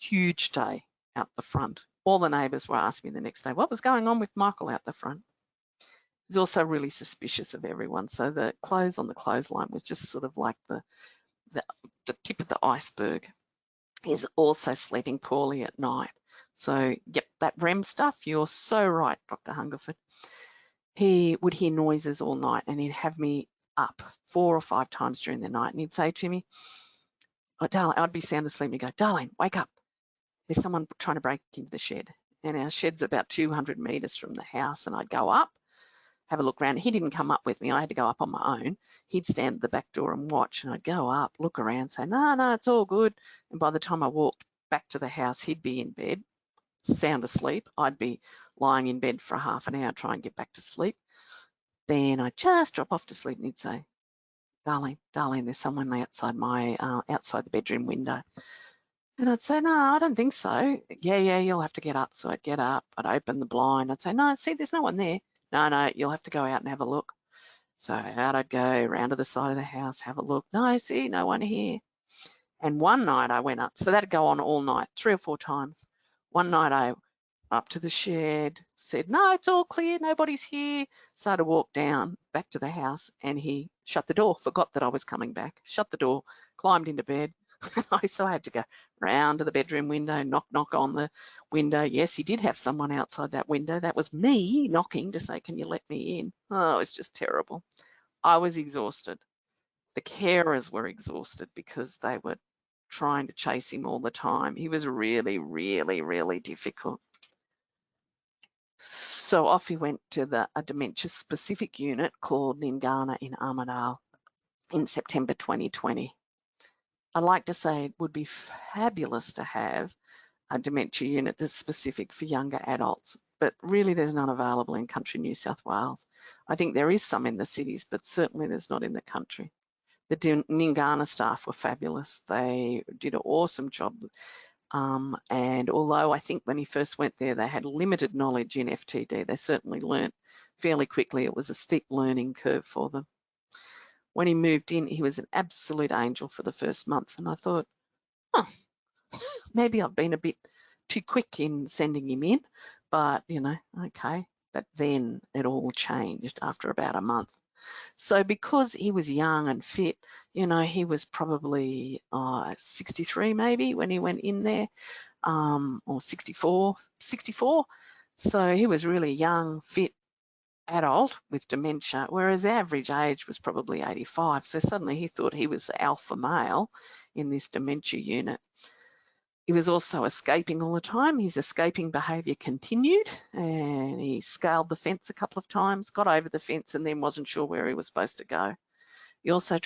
Huge day out the front. All the neighbours were asking me the next day, what was going on with Michael out the front? He's also really suspicious of everyone. So the clothes on the clothesline was just sort of like the tip of the iceberg. He's also sleeping poorly at night. So, yep, that REM stuff, you're so right, Dr. Hungerford. He would hear noises all night and he'd have me up 4 or 5 times during the night, and he'd say to me, oh, darling, I'd be sound asleep, and he'd go, darling, wake up. There's someone trying to break into the shed. And our shed's about 200 metres from the house, and I'd go up, have a look around. He didn't come up with me. I had to go up on my own. He'd stand at the back door and watch, and I'd go up, look around, say, no, it's all good. And by the time I walked back to the house, he'd be in bed, sound asleep. I'd be lying in bed for half an hour, try and get back to sleep. Then I'd just drop off to sleep, and he'd say, darling, there's someone outside outside the bedroom window. And I'd say, no, I don't think so. Yeah, you'll have to get up. So I'd get up, I'd open the blind. I'd say, no, see, there's no one there. No, you'll have to go out and have a look. So out I'd go, around to the side of the house, have a look. No, see, no one here. And one night I went up. So that'd go on all night, 3 or 4 times. One night I up to the shed, said, no, it's all clear, nobody's here. Started to walk down back to the house, and he shut the door, forgot that I was coming back, shut the door, climbed into bed. So I had to go round to the bedroom window, knock on the window. Yes, he did have someone outside that window. That was me knocking to say, can you let me in? Oh, it was just terrible. I was exhausted. The carers were exhausted because they were trying to chase him all the time. He was really, really, really difficult. So off he went to a dementia-specific unit called Ningana in Armidale in September 2020. I'd like to say it would be fabulous to have a dementia unit that's specific for younger adults, but really there's none available in country New South Wales. I think there is some in the cities, but certainly there's not in the country. The Ningana staff were fabulous. They did an awesome job. And although I think when he first went there, they had limited knowledge in FTD, they certainly learnt fairly quickly. It was a steep learning curve for them. When he moved in, he was an absolute angel for the first month. And I thought, oh, maybe I've been a bit too quick in sending him in, but you know, okay. But then it all changed after about a month. So because he was young and fit, you know, he was probably 63 maybe when he went in there, or 64. So he was really young, fit adult with dementia, whereas the average age was probably 85. So suddenly he thought he was the alpha male in this dementia unit. He was also escaping all the time. His escaping behaviour continued, and he scaled the fence a couple of times, got over the fence, and then wasn't sure where he was supposed to go. He also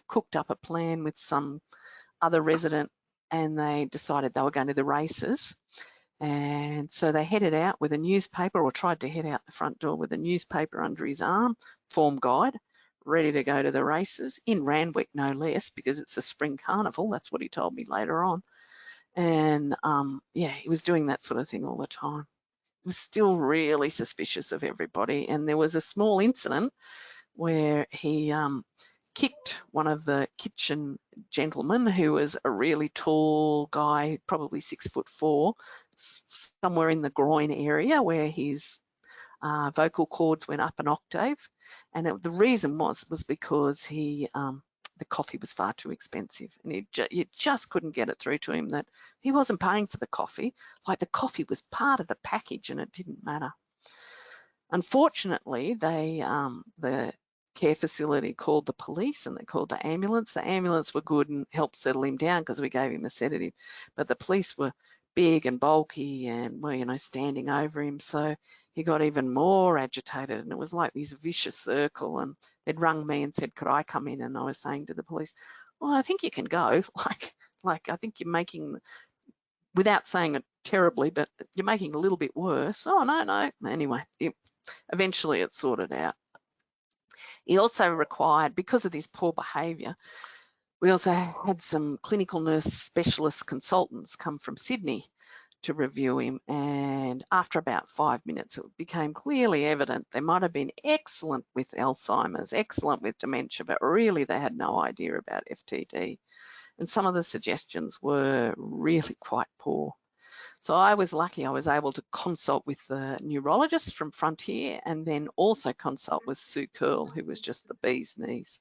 cooked up a plan with some other resident, and they decided they were going to the races. And so they headed out with a newspaper, or tried to head out the front door with a newspaper under his arm, form guide, ready to go to the races, in Randwick no less, because it's a spring carnival. That's what he told me later on. And yeah, he was doing that sort of thing all the time. He was still really suspicious of everybody. And there was a small incident where he kicked one of the kitchen gentlemen, who was a really tall guy, probably 6'4", somewhere in the groin area where his vocal cords went up an octave. And the reason was because he the coffee was far too expensive, and you just couldn't get it through to him that he wasn't paying for the coffee. Like, the coffee was part of the package and it didn't matter. Unfortunately, the care facility called the police and they called the ambulance. The ambulance were good and helped settle him down because we gave him a sedative, but the police were big and bulky and were, you know, standing over him. So he got even more agitated, and it was like this vicious circle. And they'd rung me and said, could I come in? And I was saying to the police, well, I think you can go. Like I think you're making, without saying it terribly, but you're making it a little bit worse. Oh, no. Anyway, eventually it sorted out. He also required, because of his poor behaviour, we also had some clinical nurse specialist consultants come from Sydney to review him, and after about 5 minutes, it became clearly evident they might have been excellent with Alzheimer's, excellent with dementia, but really they had no idea about FTD. And some of the suggestions were really quite poor. So I was lucky I was able to consult with the neurologist from Frontier, and then also consult with Sue Curl, who was just the bee's knees.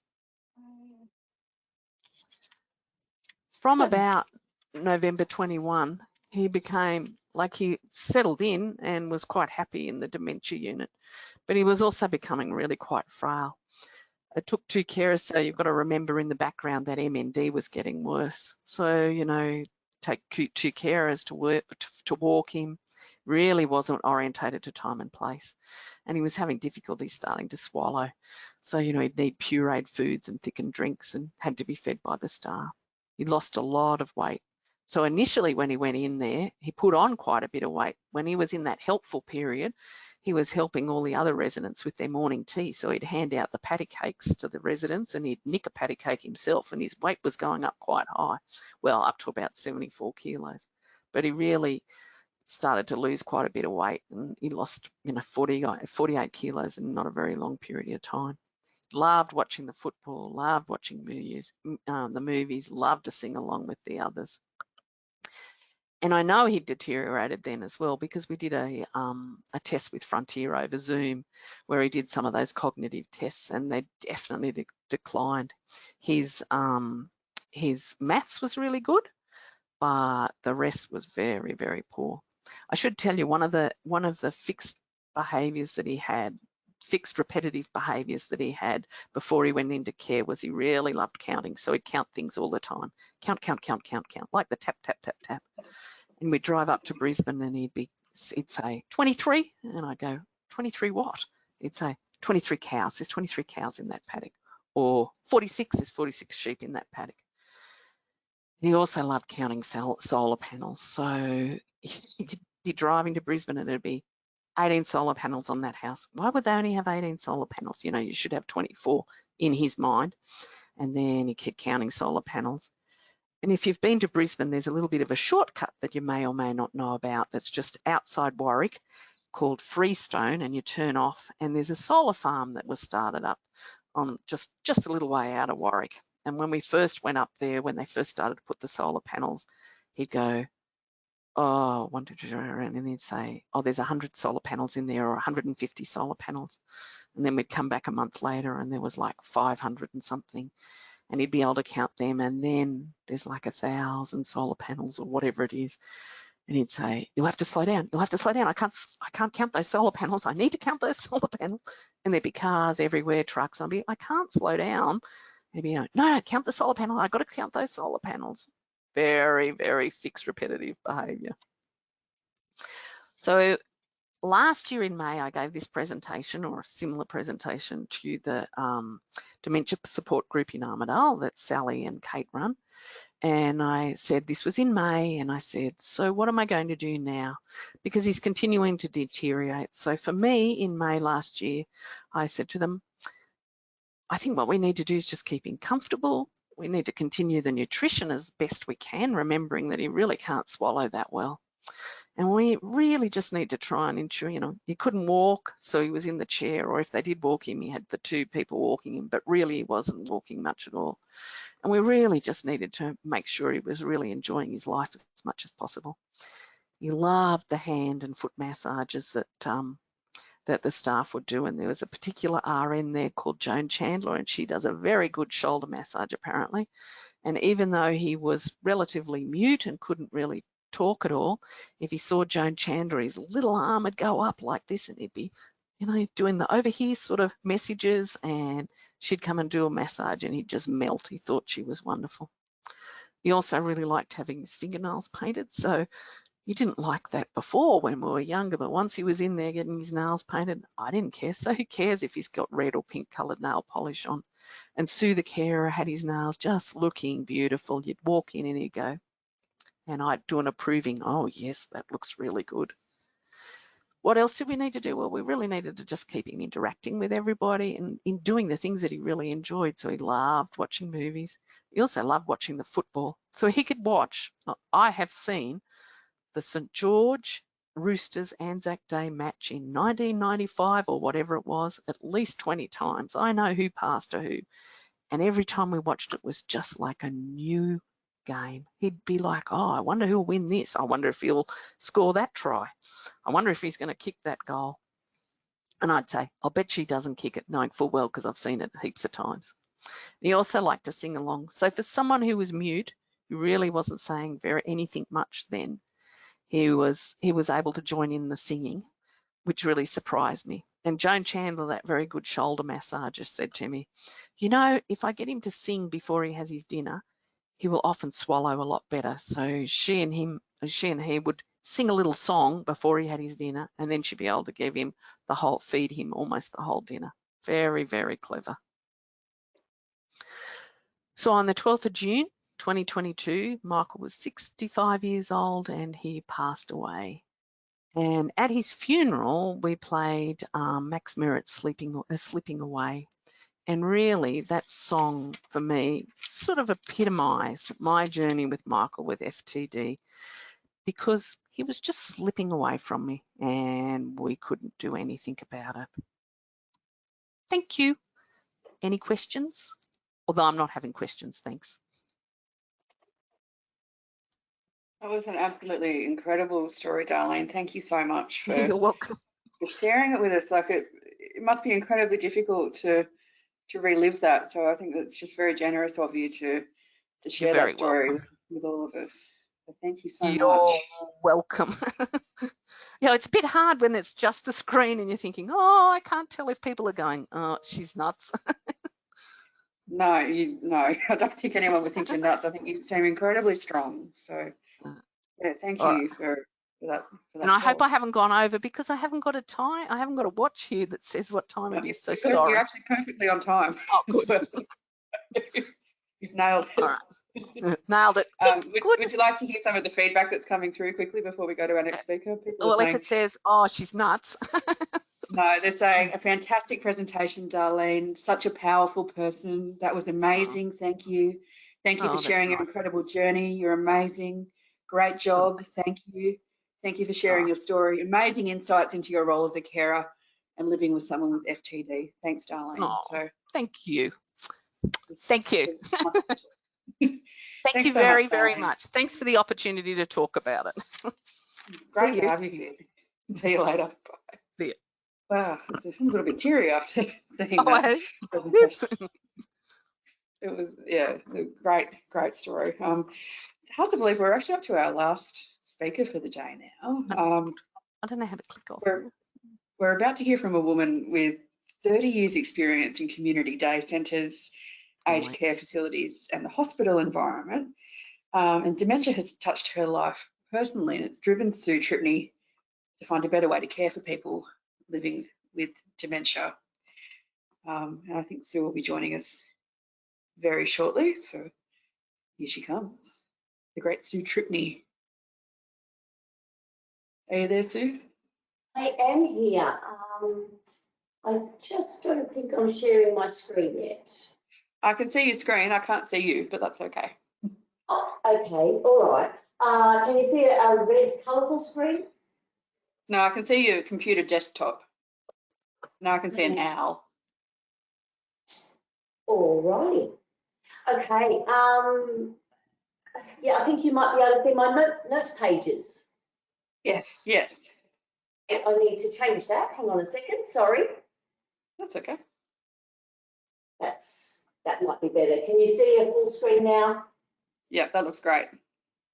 From about November 21, he became, like, he settled in and was quite happy in the dementia unit, but he was also becoming really quite frail. It took 2 carers, so you've got to remember in the background that MND was getting worse. So, you know, take 2 carers to walk him, really wasn't orientated to time and place. And he was having difficulty starting to swallow. So, you know, he'd need pureed foods and thickened drinks and had to be fed by the staff. He lost a lot of weight. So initially when he went in there, he put on quite a bit of weight. When he was in that helpful period, he was helping all the other residents with their morning tea. So he'd hand out the patty cakes to the residents and he'd nick a patty cake himself, and his weight was going up quite high, well, up to about 74 kilos. But he really started to lose quite a bit of weight, and he lost, you know, 48 kilos in not a very long period of time. Loved watching the football, loved watching the movies, loved to sing along with the others. And I know he deteriorated then as well, because we did a test with Frontier over Zoom where he did some of those cognitive tests, and they definitely declined. His maths was really good, but the rest was very, very poor. I should tell you, one of the fixed behaviours that he had, fixed repetitive behaviours that he had before he went into care, was he really loved counting. So he'd count things all the time. Count, like the tap, tap, tap, tap. And we'd drive up to Brisbane and he'd say 23, and I'd go, 23 what? He'd say 23 cows. There's 23 cows in that paddock. Or 46, there's 46 sheep in that paddock. He also loved counting solar panels. So you'd be driving to Brisbane and it'd be 18 solar panels on that house. Why would they only have 18 solar panels? You know, you should have 24 in his mind. And then he kept counting solar panels. And if you've been to Brisbane, there's a little bit of a shortcut that you may or may not know about that's just outside Warwick called Freestone, and you turn off and there's a solar farm that was started up on just a little way out of Warwick. And when we first went up there, when they first started to put the solar panels, he'd go, oh, 1, 2, 3, and he'd say, oh, there's 100 solar panels in there or 150 solar panels. And then we'd come back a month later and there was like 500 and something. And he'd be able to count them, and then there's like 1,000 solar panels or whatever it is. And he'd say, you'll have to slow down. You'll have to slow down. I can't count those solar panels. I need to count those solar panels. And there'd be cars everywhere, trucks. I'd be, I can't slow down. And he'd be, no, count the solar panel. I've got to count those solar panels. Very, very fixed, repetitive behaviour. So last year in May, I gave this presentation or a similar presentation to the dementia support group in Armidale that Sally and Kate run. And I said, this was in May, and I said, so what am I going to do now? Because he's continuing to deteriorate. So for me, in May last year, I said to them, I think what we need to do is just keep him comfortable. We need to continue the nutrition as best we can, remembering that he really can't swallow that well. And we really just need to try and ensure, you know, he couldn't walk, so he was in the chair, or if they did walk him, he had the 2 people walking him, but really he wasn't walking much at all. And we really just needed to make sure he was really enjoying his life as much as possible. He loved the hand and foot massages that that the staff would do, and there was a particular RN there called Joan Chandler, and she does a very good shoulder massage apparently. And even though he was relatively mute and couldn't really talk at all, if he saw Joan Chandler, his little arm would go up like this and he'd be, you know, doing the over here sort of messages, and she'd come and do a massage and he'd just melt. He thought she was wonderful. He also really liked having his fingernails painted. So he didn't like that before when we were younger, but once he was in there getting his nails painted, I didn't care. So who cares if he's got red or pink coloured nail polish on? And Sue the carer had his nails just looking beautiful. You'd walk in and he'd go, and I'd do an approving, oh yes, that looks really good. What else did we need to do? Well, we really needed to just keep him interacting with everybody and in doing the things that he really enjoyed. So he loved watching movies. He also loved watching the football. So he could watch, I have seen the St. George Roosters Anzac Day match in 1995 or whatever it was, at least 20 times. I know who passed to who. And every time we watched it was just like a new game. He'd be like, oh, I wonder who'll win this. I wonder if he'll score that try. I wonder if he's going to kick that goal. And I'd say, I'll bet she doesn't kick it, knowing full well because I've seen it heaps of times. He also liked to sing along. So for someone who was mute, who really wasn't saying anything much then, he was able to join in the singing, which really surprised me. And Joan Chandler, that very good shoulder massager, said to me, you know, if I get him to sing before he has his dinner, he will often swallow a lot better. So she and he would sing a little song before he had his dinner, and then she'd be able to feed him almost the whole dinner. Very, very clever. So on the 12th of June, 2022, Michael was 65 years old and he passed away. And at his funeral, we played Max Merritt's Slipping Away. And really, that song for me sort of epitomised my journey with Michael with FTD, because he was just slipping away from me and we couldn't do anything about it. Thank you. Any questions? Although I'm not having questions, thanks. That was an absolutely incredible story, Darlene. Thank you so much for, You're welcome. for sharing it with us. Like it must be incredibly difficult to relive that. So I think that's just very generous of you to share that story with all of us. So thank you so much. You're welcome. You know, it's a bit hard when it's just the screen and you're thinking, oh, I can't tell if people are going, oh, she's nuts. No, I don't think anyone would think you're nuts. I think you seem incredibly strong. So yeah, thank you for that. And I hope I haven't gone over, because I haven't got a time. I haven't got a watch here that says what time it is. So sorry. You're actually perfectly on time. Oh, good. You've nailed it. All right. Nailed it. Would you like to hear some of the feedback that's coming through quickly before we go to our next speaker? People Well, are if saying, it says, oh, she's nuts. no, they're saying a fantastic presentation, Darlene. Such a powerful person. That was amazing. Thank you. Thank you for sharing your incredible journey. You're amazing. Great job. Thank you. Thank you for sharing your story. Amazing insights into your role as a carer and living with someone with FTD. Thanks, Darlene. So thank you. Thank you. Thank you so very, much, very Darlene. much. Thanks for the opportunity to talk about it. Great to have you here. See you later. Bye. See you. Wow, it's a little bit teary after seeing Oh, that. hey. It was, yeah, a great story. Hard to believe we're actually up to our last speaker for the day now. I don't know how to click off. We're about to hear from a woman with 30 years experience in community day centres, aged care facilities and the hospital environment. And dementia has touched her life personally, and it's driven Sue Tripney to find a better way to care for people living with dementia. And I think Sue will be joining us very shortly. So here she comes, the great Sue Tripney. Are you there, Sue? I am here. I just don't think I'm sharing my screen yet. I can see your screen. I can't see you, but that's okay. Oh, okay, all right. Can you see a red colourful screen? No, I can see your computer desktop. No, I can see an owl. All righty. Okay. Yeah, I think you might be able to see my notes pages. Yes, yes. I need to change that. Hang on a second. Sorry. That's okay. That might be better. Can you see a full screen now? Yeah, that looks great.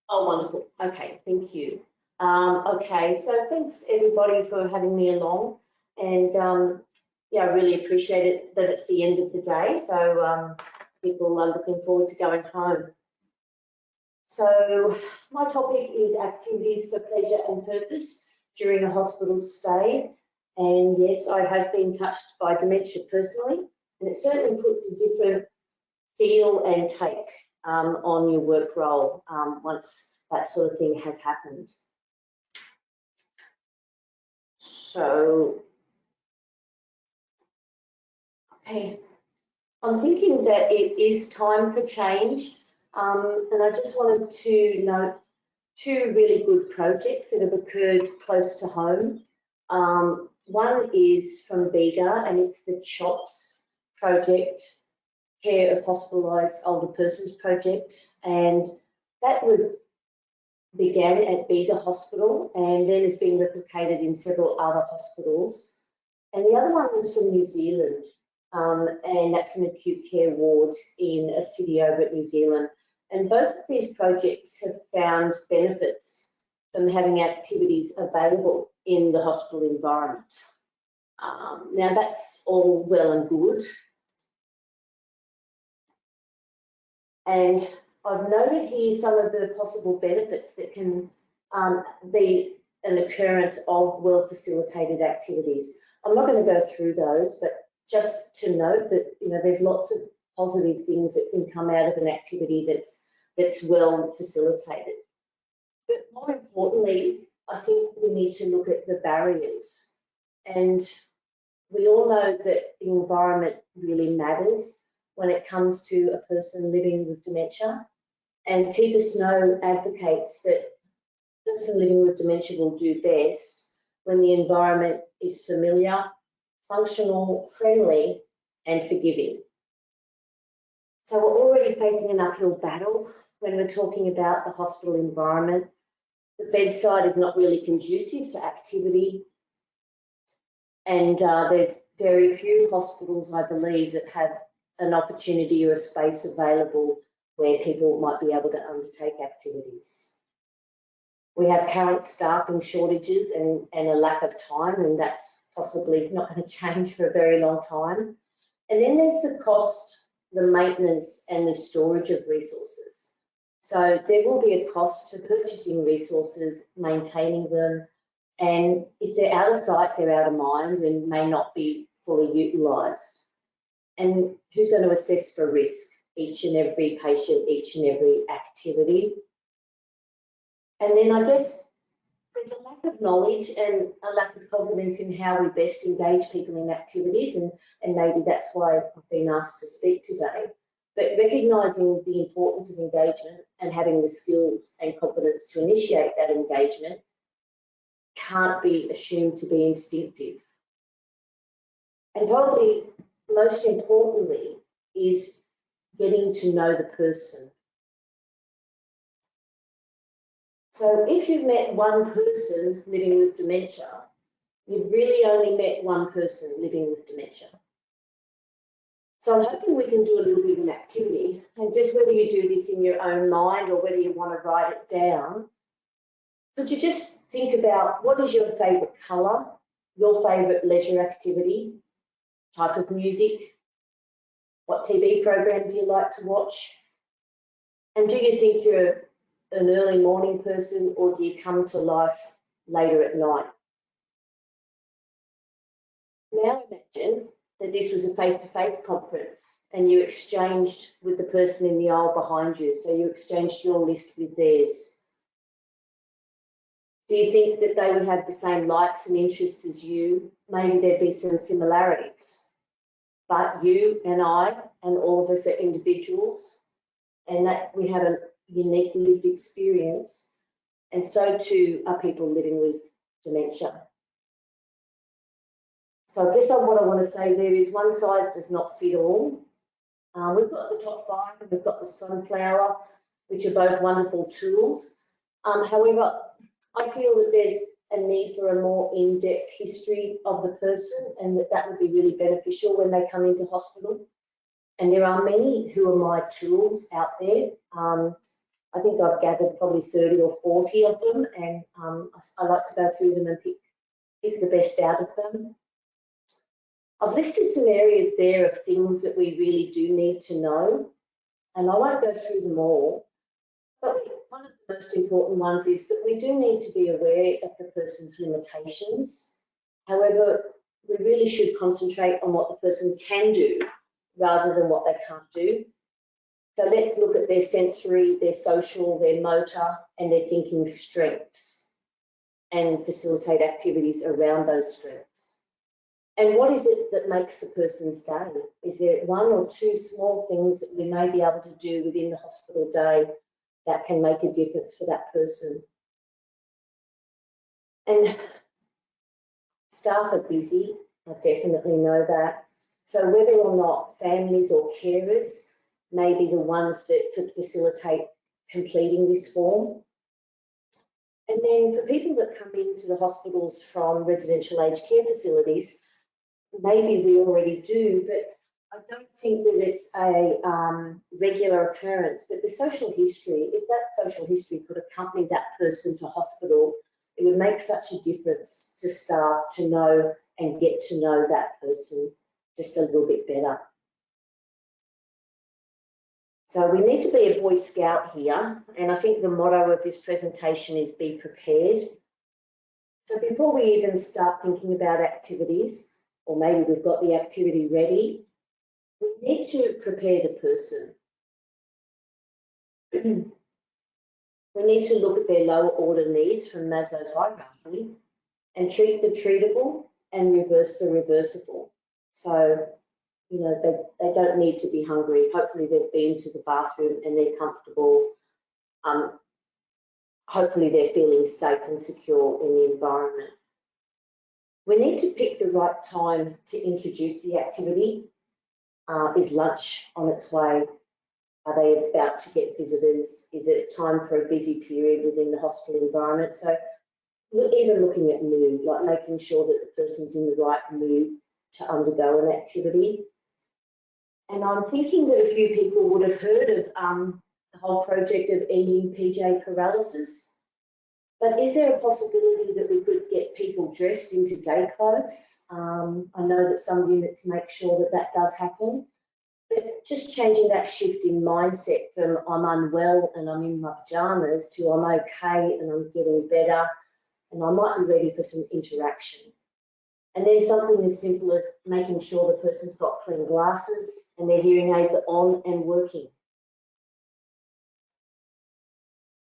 Oh, wonderful. Okay, thank you. Okay, so thanks everybody for having me along, and yeah, I really appreciate it that it's the end of the day, so people are looking forward to going home. So my topic is activities for pleasure and purpose during a hospital stay, and yes, I have been touched by dementia personally, and it certainly puts a different feel and take on your work role once that sort of thing has happened. So, okay, I'm thinking that it is time for change, and I just wanted to note two really good projects that have occurred close to home. One is from Bega, and it's the CHOPS project, Care of Hospitalised Older Persons project, and that began at Bega Hospital and then has been replicated in several other hospitals. And the other one was from New Zealand, and that's an acute care ward in a city over at New Zealand. And both of these projects have found benefits from having activities available in the hospital environment. Now that's all well and good. And I've noted here some of the possible benefits that can be an occurrence of well-facilitated activities. I'm not going to go through those, but just to note that there's lots of positive things that can come out of an activity that's well facilitated. But more importantly, I think we need to look at the barriers. And we all know that the environment really matters when it comes to a person living with dementia. And Tika Snow advocates that a person living with dementia will do best when the environment is familiar, functional, friendly, and forgiving. So we're already facing an uphill battle when we're talking about the hospital environment. The bedside is not really conducive to activity. And there's very few hospitals, I believe, that have an opportunity or a space available where people might be able to undertake activities. We have current staffing shortages and a lack of time, and that's possibly not going to change for a very long time. And then there's the cost, the maintenance and the storage of resources. So there will be a cost to purchasing resources, maintaining them, and if they're out of sight, they're out of mind and may not be fully utilised. And who's going to assess for risk? each and every patient, each and every activity. And then I guess there's a lack of knowledge and a lack of confidence in how we best engage people in activities, and maybe that's why I've been asked to speak today. But recognising the importance of engagement and having the skills and confidence to initiate that engagement can't be assumed to be instinctive. And probably most importantly is getting to know the person. So if you've met one person living with dementia, you've really only met one person living with dementia. So I'm hoping we can do a little bit of an activity, and just whether you do this in your own mind or whether you want to write it down, could you just think about what is your favourite colour, your favourite leisure activity, type of music, what TV program do you like to watch, and do you think you're an early morning person or do you come to life later at night? Now imagine that this was a face-to-face conference and you exchanged with the person in the aisle behind you, so you exchanged your list with theirs. Do you think that they would have the same likes and interests as you? Maybe there'd be some similarities, but you and I and all of us are individuals, and that we have a unique lived experience, and so too are people living with dementia. So I guess what I want to say there is one size does not fit all. We've got the top 5 and we've got the sunflower, which are both wonderful tools. However, I feel that there's a need for a more in-depth history of the person, and that would be really beneficial when they come into hospital. And there are many who are my tools out there. I think I've gathered probably 30 or 40 of them, and I like to go through them and pick the best out of them. I've listed some areas there of things that we really do need to know, and I won't go through them all, but one of the most important ones is that we do need to be aware of the person's limitations. However, we really should concentrate on what the person can do rather than what they can't do. So let's look at their sensory, their social, their motor, and their thinking strengths, and facilitate activities around those strengths. And what is it that makes the person's day? Is there 1 or 2 small things that we may be able to do within the hospital day that can make a difference for that person? And staff are busy, I definitely know that. So whether or not families or carers may be the ones that could facilitate completing this form. And then for people that come into the hospitals from residential aged care facilities, maybe we already do, but I don't think that it's a regular occurrence. But the social history, if that social history could accompany that person to hospital, it would make such a difference to staff to know and get to know that person just a little bit better. So we need to be a Boy Scout here, and I think the motto of this presentation is be prepared. So before we even start thinking about activities, or maybe we've got the activity ready, we need to prepare the person. We need to look at their lower order needs from Maslow's hierarchy and treat the treatable and reverse the reversible. So, you know, they don't need to be hungry. Hopefully they've been to the bathroom and they're comfortable. Hopefully they're feeling safe and secure in the environment. We need to pick the right time to introduce the activity. Is lunch on its way? Are they about to get visitors? Is it time for a busy period within the hospital environment? So even looking at mood, like making sure that the person's in the right mood to undergo an activity. And I'm thinking that a few people would have heard of the whole project of ending PJ paralysis. But is there a possibility that we could get people dressed into day clothes? I know that some units make sure that that does happen. But just changing that shift in mindset from I'm unwell and I'm in my pajamas to I'm okay and I'm getting better and I might be ready for some interaction. And then something as simple as making sure the person's got clean glasses and their hearing aids are on and working.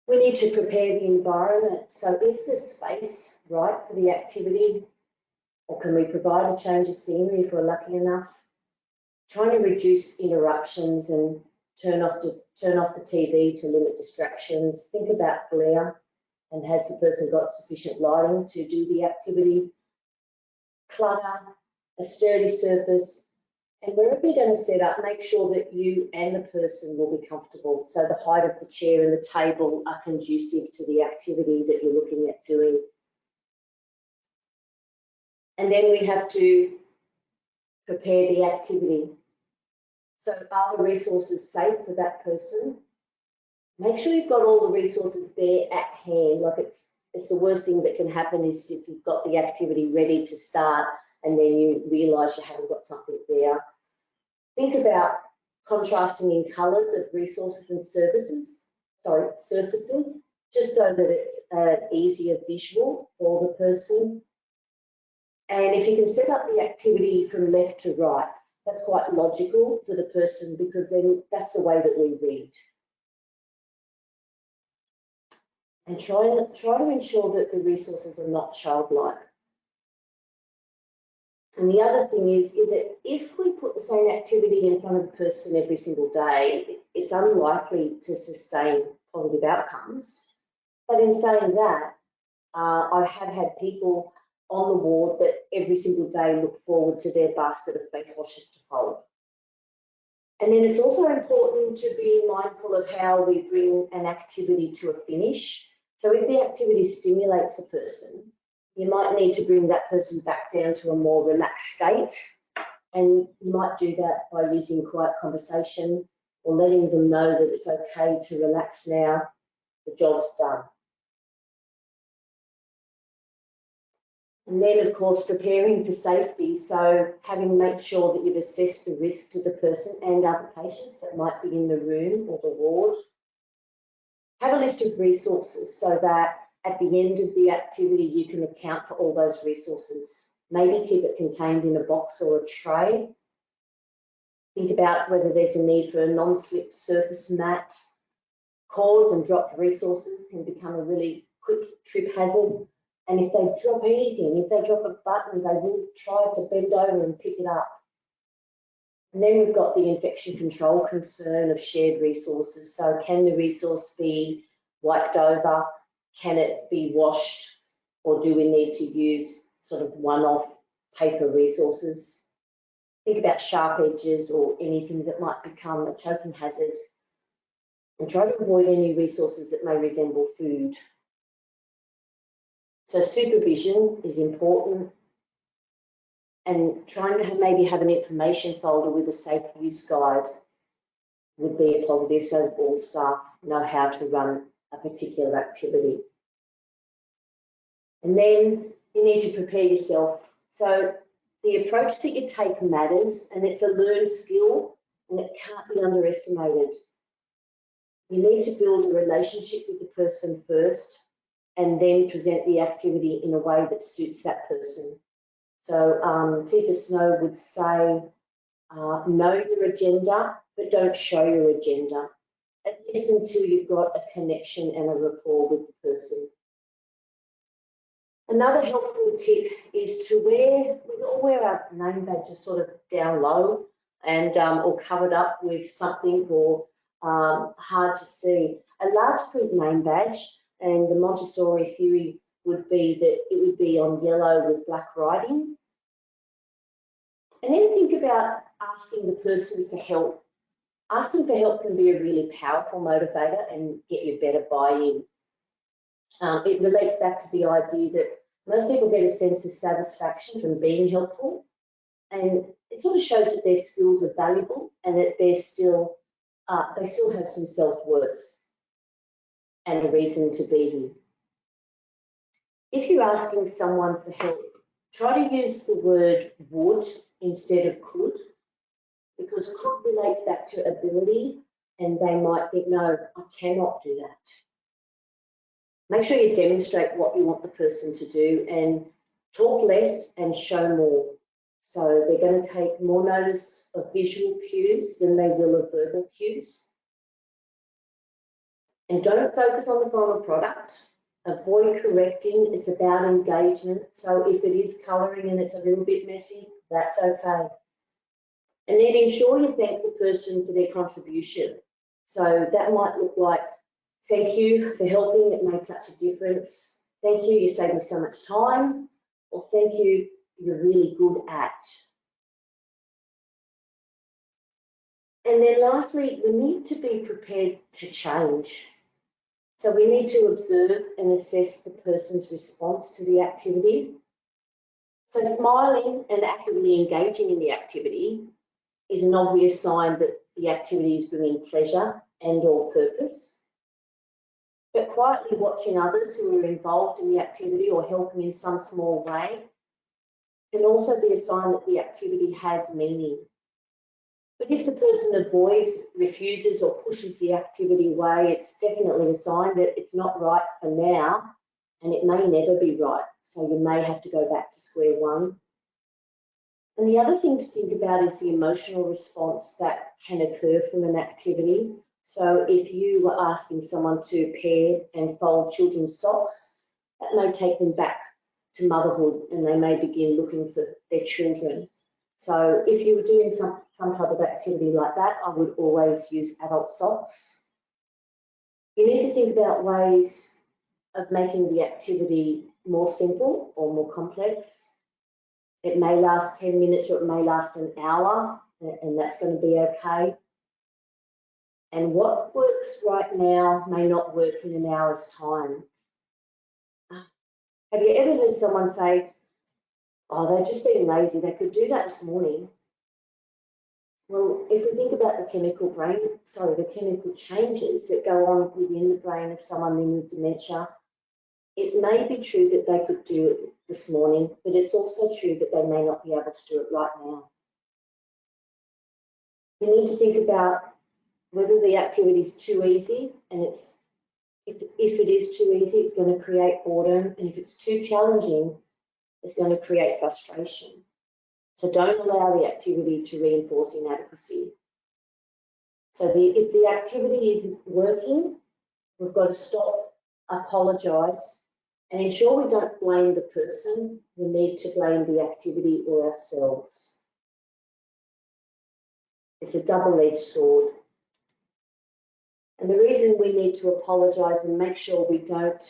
We need to prepare the environment. So is the space right for the activity? Or can we provide a change of scenery if we're lucky enough? Trying to reduce interruptions and turn off the TV to limit distractions. Think about glare and has the person got sufficient lighting to do the activity? Clutter, a sturdy surface, and wherever you're going to set up, make sure that you and the person will be comfortable. So the height of the chair and the table are conducive to the activity that you're looking at doing. And then we have to prepare the activity. So are the resources safe for that person? Make sure you've got all the resources there at hand. Like it's the worst thing that can happen is if you've got the activity ready to start and then you realise you haven't got something there. Think about contrasting in colours of resources and surfaces, just so that it's an easier visual for the person. And if you can set up the activity from left to right, that's quite logical for the person because then that's the way that we read. And try to ensure that the resources are not childlike. And the other thing is that if we put the same activity in front of the person every single day, it's unlikely to sustain positive outcomes. But in saying that, I have had people on the ward that every single day look forward to their basket of face washes to fold. And then it's also important to be mindful of how we bring an activity to a finish. So if the activity stimulates the person, you might need to bring that person back down to a more relaxed state. And you might do that by using quiet conversation or letting them know that it's okay to relax now, the job's done. And then, of course, preparing for safety. So having made sure that you've assessed the risk to the person and other patients that might be in the room or the ward. Have a list of resources so that at the end of the activity, you can account for all those resources. Maybe keep it contained in a box or a tray. Think about whether there's a need for a non-slip surface mat. Cords and dropped resources can become a really quick trip hazard. And if they drop anything, if they drop a button, they will try to bend over and pick it up. And then we've got the infection control concern of shared resources. So can the resource be wiped over? Can it be washed? Or do we need to use sort of one-off paper resources? Think about sharp edges or anything that might become a choking hazard. And try to avoid any resources that may resemble food. So supervision is important, and trying to maybe have an information folder with a safe use guide would be a positive so that all staff know how to run a particular activity. And then you need to prepare yourself. So the approach that you take matters, and it's a learned skill and it can't be underestimated. You need to build a relationship with the person first and then present the activity in a way that suits that person. So Tifa Snow would say, know your agenda, but don't show your agenda, at least until you've got a connection and a rapport with the person. Another helpful tip is to we all wear our name badges sort of down low and or covered up with something or hard to see. A large print name badge, and the Montessori theory would be that it would be on yellow with black writing. And then think about asking the person for help. Asking for help can be a really powerful motivator and get you better buy-in. It relates back to the idea that most people get a sense of satisfaction from being helpful, and it sort of shows that their skills are valuable and that they still have some self-worth and a reason to be here. If you're asking someone for help, try to use the word would instead of could, because could relates back to ability, and they might think, no, I cannot do that. Make sure you demonstrate what you want the person to do, and Talk less and show more. So they're going to take more notice of visual cues than they will of verbal cues. And don't focus on the final product. Avoid correcting. It's about engagement. So if it is colouring and it's a little bit messy, that's okay. And then ensure you thank the person for their contribution. So that might look like, thank you for helping, it made such a difference. Thank you, you saved me so much time. Or thank you, you're really good at. And then lastly, we need to be prepared to change. So we need to observe and assess the person's response to the activity. So smiling and actively engaging in the activity is an obvious sign that the activity is bringing pleasure and or purpose. But quietly watching others who are involved in the activity or helping in some small way can also be a sign that the activity has meaning. But if the person avoids, refuses or pushes the activity away, it's definitely a sign that it's not right for now and it may never be right. So you may have to go back to square one. And the other thing to think about is the emotional response that can occur from an activity. So if you were asking someone to pair and fold children's socks, that may take them back to motherhood and they may begin looking for their children. So if you were doing some type of activity like that, I would always use adult socks. You need to think about ways of making the activity more simple or more complex. It may last 10 minutes or it may last an hour, and that's going to be okay. And what works right now may not work in an hour's time. Have you ever heard someone say, oh, they've just been lazy, they could do that this morning? Well, if we think about the chemical changes that go on within the brain of someone living with dementia, it may be true that they could do it this morning, but it's also true that they may not be able to do it right now. You need to think about whether the activity is too easy, and if it is too easy, it's going to create boredom, and if it's too challenging, it's going to create frustration. So don't allow the activity to reinforce inadequacy. So if the activity isn't working, we've got to stop, apologise, and ensure we don't blame the person. We need to blame the activity or ourselves. It's a double-edged sword. And the reason we need to apologise and make sure we don't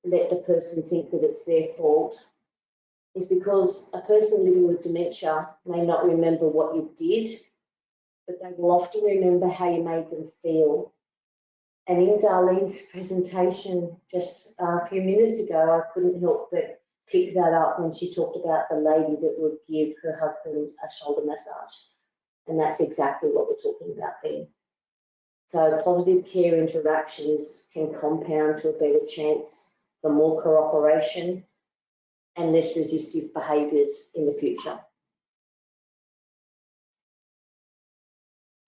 let the person think that it's their fault is because a person living with dementia may not remember what you did, but they will often remember how you made them feel. And in Darlene's presentation just a few minutes ago, I couldn't help but pick that up when she talked about the lady that would give her husband a shoulder massage. And that's exactly what we're talking about there. So positive care interactions can compound to a better chance for more cooperation and less resistive behaviours in the future.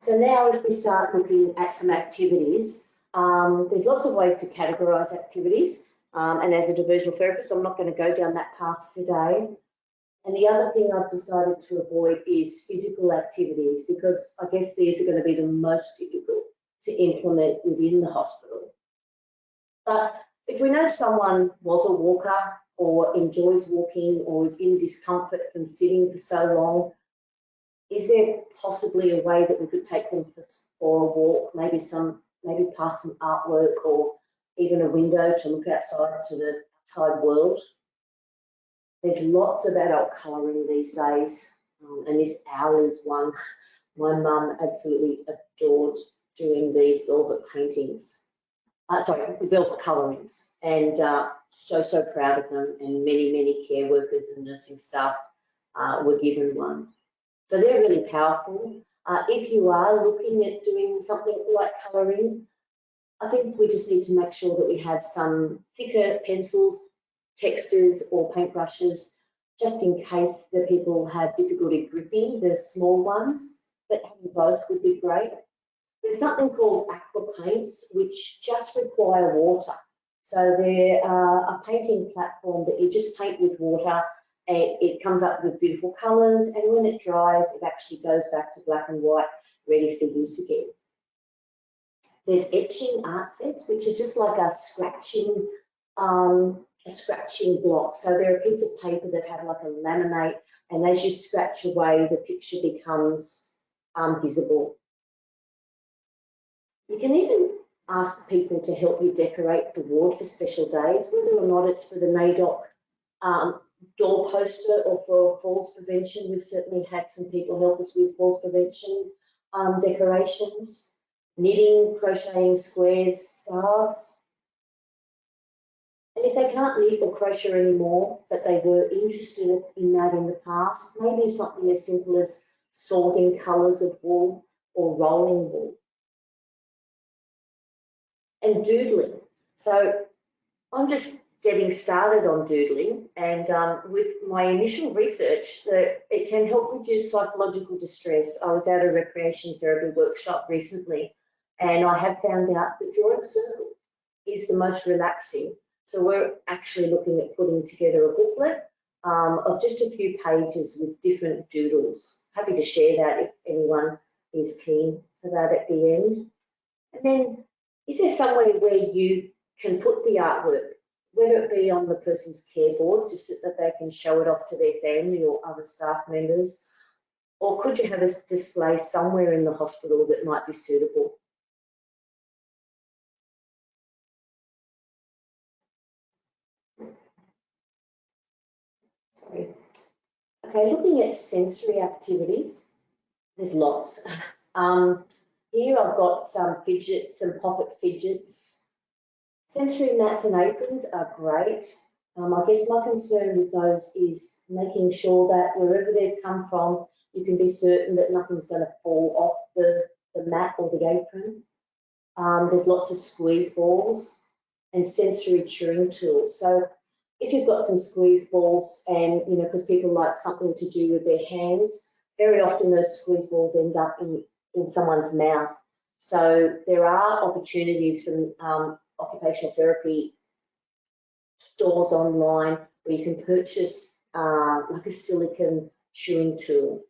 So now if we start looking at some activities, there's lots of ways to categorise activities, and as a diversional therapist, I'm not going to go down that path today. And the other thing I've decided to avoid is physical activities, because I guess these are going to be the most difficult to implement within the hospital. But if we know someone was a walker or enjoys walking or is in discomfort from sitting for so long, is there possibly a way that we could take them for a walk, maybe past some artwork or even a window to look outside to the outside world? There's lots of adult colouring these days, and this hour is one. My mum absolutely adored doing these velvet paintings. Velvet colourings, and so proud of them, and many care workers and nursing staff were given one. So they're really powerful. If you are looking at doing something like colouring, I think we just need to make sure that we have some thicker pencils, textures or paintbrushes, just in case the people have difficulty gripping the small ones, but having both would be great. There's something called aqua paints, which just require water. So they're a painting platform that you just paint with water, and it comes up with beautiful colours, and when it dries, it actually goes back to black and white, ready for use again. There's etching art sets, which are just like a scratching block. So they're a piece of paper that have like a laminate, and as you scratch away, the picture becomes visible. You can even ask people to help you decorate the ward for special days, whether or not it's for the NAIDOC door poster or for falls prevention. We've certainly had some people help us with falls prevention decorations, knitting, crocheting squares, scarves. And if they can't knit or crochet anymore, but they were interested in that in the past, maybe something as simple as sorting colours of wool or rolling wool. And doodling. So I'm just getting started on doodling, and with my initial research that it can help reduce psychological distress. I was at a recreation therapy workshop recently, and I have found out that drawing circles is the most relaxing. So we're actually looking at putting together a booklet of just a few pages with different doodles. Happy to share that if anyone is keen for that at the end. And then, is there somewhere where you can put the artwork, whether it be on the person's care board, just so that they can show it off to their family or other staff members, or could you have a display somewhere in the hospital that might be suitable? Sorry. Okay, looking at sensory activities, there's lots. Here I've got some fidgets, some poppet fidgets. Sensory mats and aprons are great. I guess my concern with those is making sure that wherever they've come from, you can be certain that nothing's going to fall off the mat or the apron. There's lots of squeeze balls and sensory chewing tools. So if you've got some squeeze balls and, you know, because people like something to do with their hands, very often those squeeze balls end up in someone's mouth. So there are opportunities from occupational therapy stores online where you can purchase like a silicone chewing tool.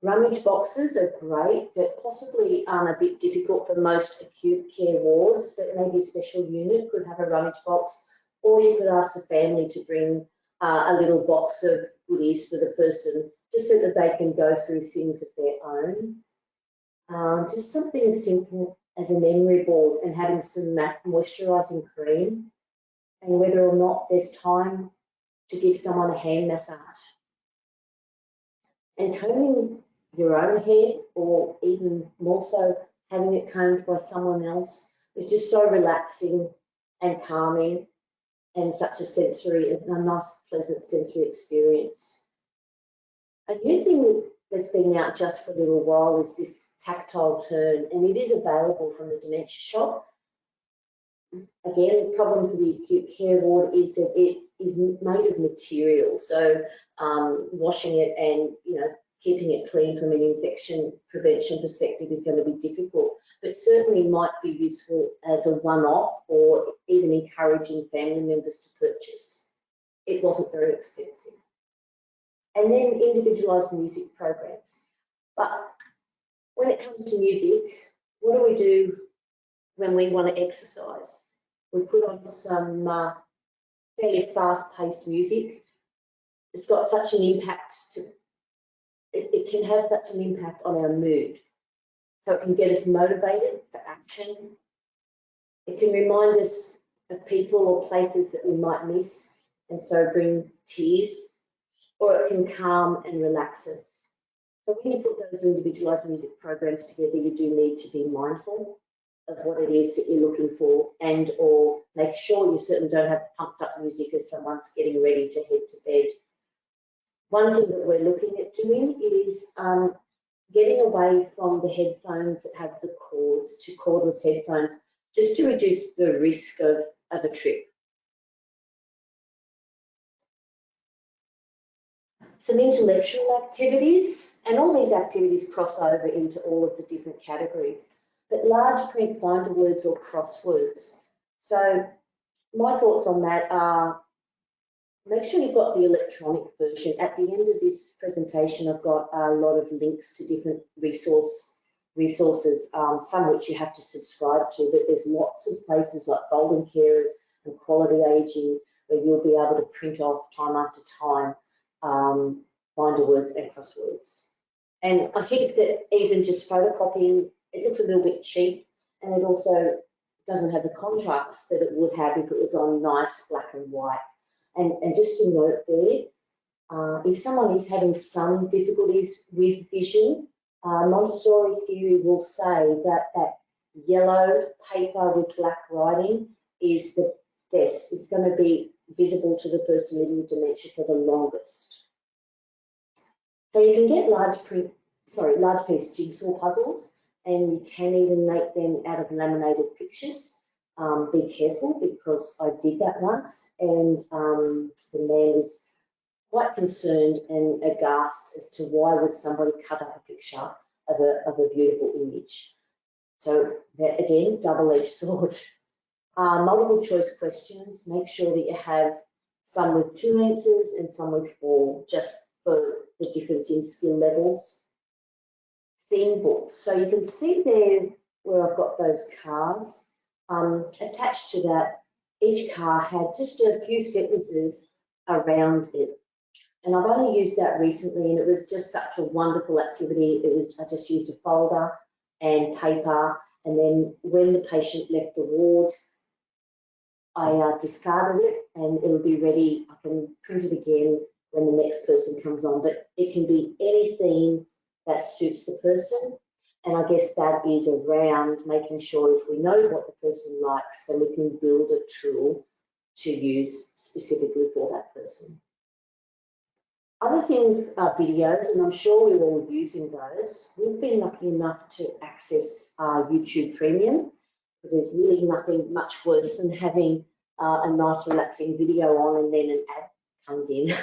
Rummage boxes are great, but possibly a bit difficult for most acute care wards, but maybe a special unit could have a rummage box, or you could ask the family to bring a little box of goodies for the person, just so that they can go through things of their own. Just something as simple as a memory board and having some moisturising cream, and whether or not there's time to give someone a hand massage. And combing your own hair, or even more so having it combed by someone else, is just so relaxing and calming, and such a sensory, a nice, pleasant sensory experience. A new thing that's been out just for a little while is this tactile turn, and it is available from the Dementia shop. Again, the problem for the acute care ward is that it is made of material, so washing it and, you know, keeping it clean from an infection prevention perspective is going to be difficult, but certainly might be useful as a one-off, or even encouraging family members to purchase. It wasn't very expensive. And then individualised music programs. But when it comes to music, what do we do when we want to exercise? We put on some fairly fast-paced music. It's got such an impact it can have such an impact on our mood. So it can get us motivated for action. It can remind us of people or places that we might miss, and so bring tears, or it can calm and relax us. So when you put those individualised music programs together, you do need to be mindful of what it is that you're looking for, and or make sure you certainly don't have pumped up music as someone's getting ready to head to bed. One thing that we're looking at doing is getting away from the headphones that have the cords to cordless headphones, just to reduce the risk of a trip. Some intellectual activities, and all these activities cross over into all of the different categories, but large print finder words or crosswords. So my thoughts on that are, make sure you've got the electronic version. At the end of this presentation, I've got a lot of links to different resources, some which you have to subscribe to, but there's lots of places like Golden Carers and Quality Aging where you'll be able to print off time after time binder words and crosswords. And I think that even just photocopying, it looks a little bit cheap, and it also doesn't have the contrast that it would have if it was on nice black and white. And just to note there, if someone is having some difficulties with vision, Montessori theory will say that that yellow paper with black writing is the best. It's going to be visible to the person living with dementia for the longest. So you can get large piece jigsaw puzzles, and you can even make them out of laminated pictures. Be careful, because I did that once, and the man was quite concerned and aghast as to why would somebody cut up a picture of a beautiful image. So that, again, double-edged sword. Multiple choice questions, make sure that you have some with 2 answers and some with 4, just for the difference in skill levels. Theme books, so you can see there where I've got those cars. Attached to that, each car had just a few sentences around it. And I've only used that recently, and it was just such a wonderful activity. I just used a folder and paper, and then when the patient left the ward, I discarded it, and it'll be ready. I can print it again when the next person comes on, but it can be any theme that suits the person. And I guess that is around making sure if we know what the person likes, then we can build a tool to use specifically for that person. Other things are videos, and I'm sure we're all using those. We've been lucky enough to access YouTube Premium, because there's really nothing much worse than having a nice relaxing video on and then an ad comes in.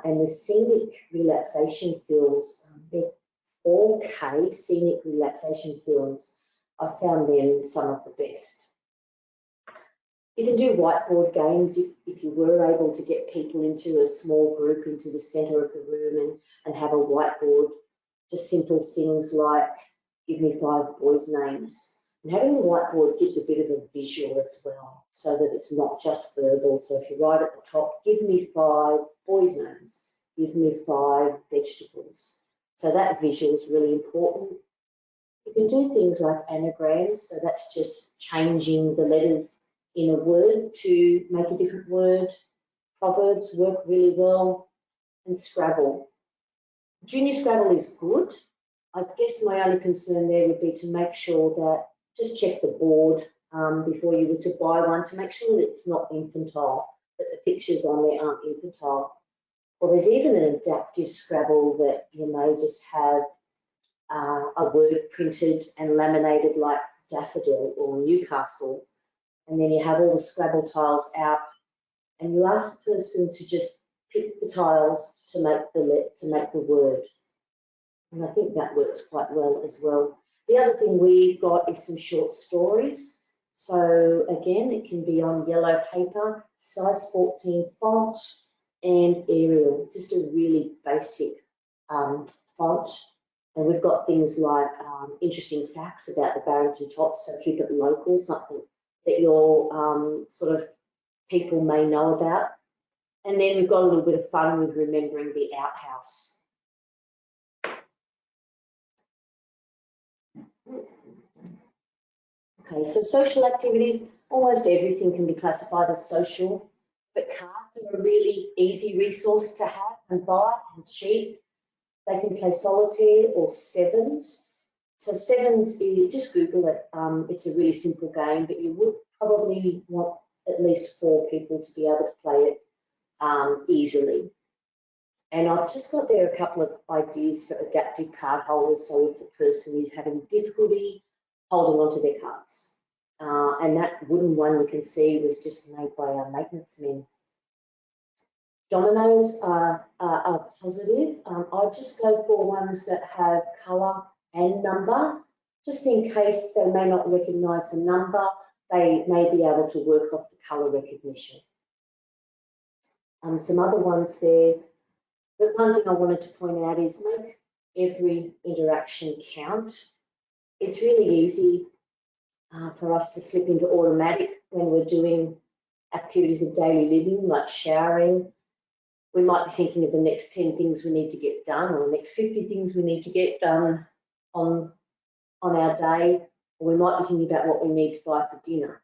And the scenic relaxation films, they're 4K scenic relaxation films. I found them some of the best. You can do whiteboard games if you were able to get people into a small group into the centre of the room and have a whiteboard. Just simple things like, give me 5 boys' names. And having a whiteboard gives a bit of a visual as well, so that it's not just verbal. So if you write at the top, give me 5 boys' names, give me 5 vegetables. So that visual is really important. You can do things like anagrams, so that's just changing the letters in a word to make a different word. Proverbs work really well, and Scrabble. Junior Scrabble is good. I guess my only concern there would be to make sure that, just check the board before you were to buy one, to make sure that it's not infantile, that the pictures on there aren't infantile. Or there's even an adaptive Scrabble that you may just have a word printed and laminated like daffodil or Newcastle, and then you have all the Scrabble tiles out, and you ask the person to just pick the tiles to make the word. And I think that works quite well as well. The other thing we've got is some short stories. So again, it can be on yellow paper, size 14 font, and Arial, just a really basic font. And we've got things like interesting facts about the Barrington Tops, so keep it local, something that your sort of people may know about. And then we've got a little bit of fun with remembering the outhouse. Okay, so social activities, almost everything can be classified as social, but cards are a really easy resource to have and buy and cheap. They can play solitaire or sevens. So sevens, you just Google it. It's a really simple game, but you would probably want at least 4 people to be able to play it easily. And I've just got there a couple of ideas for adaptive card holders, so if the person is having difficulty holding onto their cards. And that wooden one we can see was just made by our maintenance men. Dominoes are positive. I'll just go for ones that have colour and number, just in case they may not recognise the number. they may be able to work off the colour recognition. Some other ones there, but one thing I wanted to point out is make every interaction count. It's really easy for us to slip into automatic when we're doing activities of daily living, like showering. We might be thinking of the next 10 things we need to get done, or the next 50 things we need to get done on our day, or we might be thinking about what we need to buy for dinner.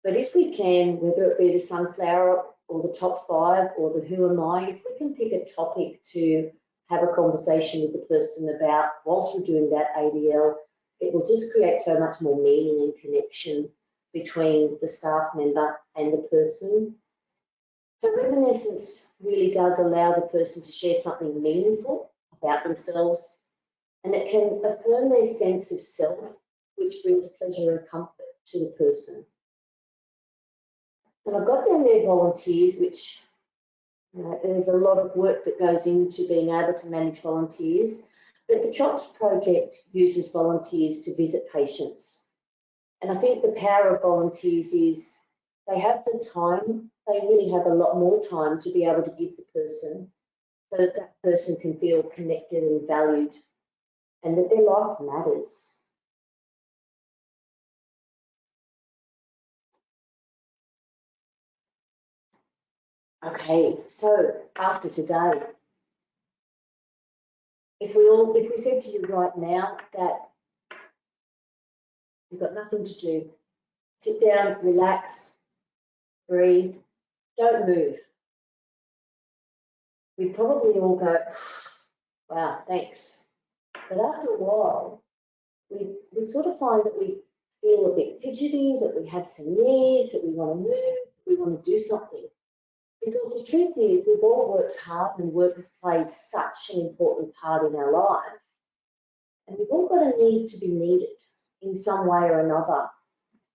But if we can, whether it be the sunflower or the top 5 or the who am I, if we can pick a topic to have a conversation with the person about whilst we're doing that ADL, it will just create so much more meaning and connection between the staff member and the person. So reminiscence really does allow the person to share something meaningful about themselves, and it can affirm their sense of self, which brings pleasure and comfort to the person. And I've got down there volunteers, which there's a lot of work that goes into being able to manage volunteers, but the CHOPS project uses volunteers to visit patients. And I think the power of volunteers is they have the time, they really have a lot more time to be able to give the person so that that person can feel connected and valued and that their life matters. Okay, so after today, if we said to you right now that you've got nothing to do, sit down, relax, breathe, don't move, we'd probably all go, wow, thanks. But after a while, we sort of find that we feel a bit fidgety, that we have some needs, that we want to move, we want to do something. Because the truth is, we've all worked hard and work has played such an important part in our life. And we've all got a need to be needed in some way or another.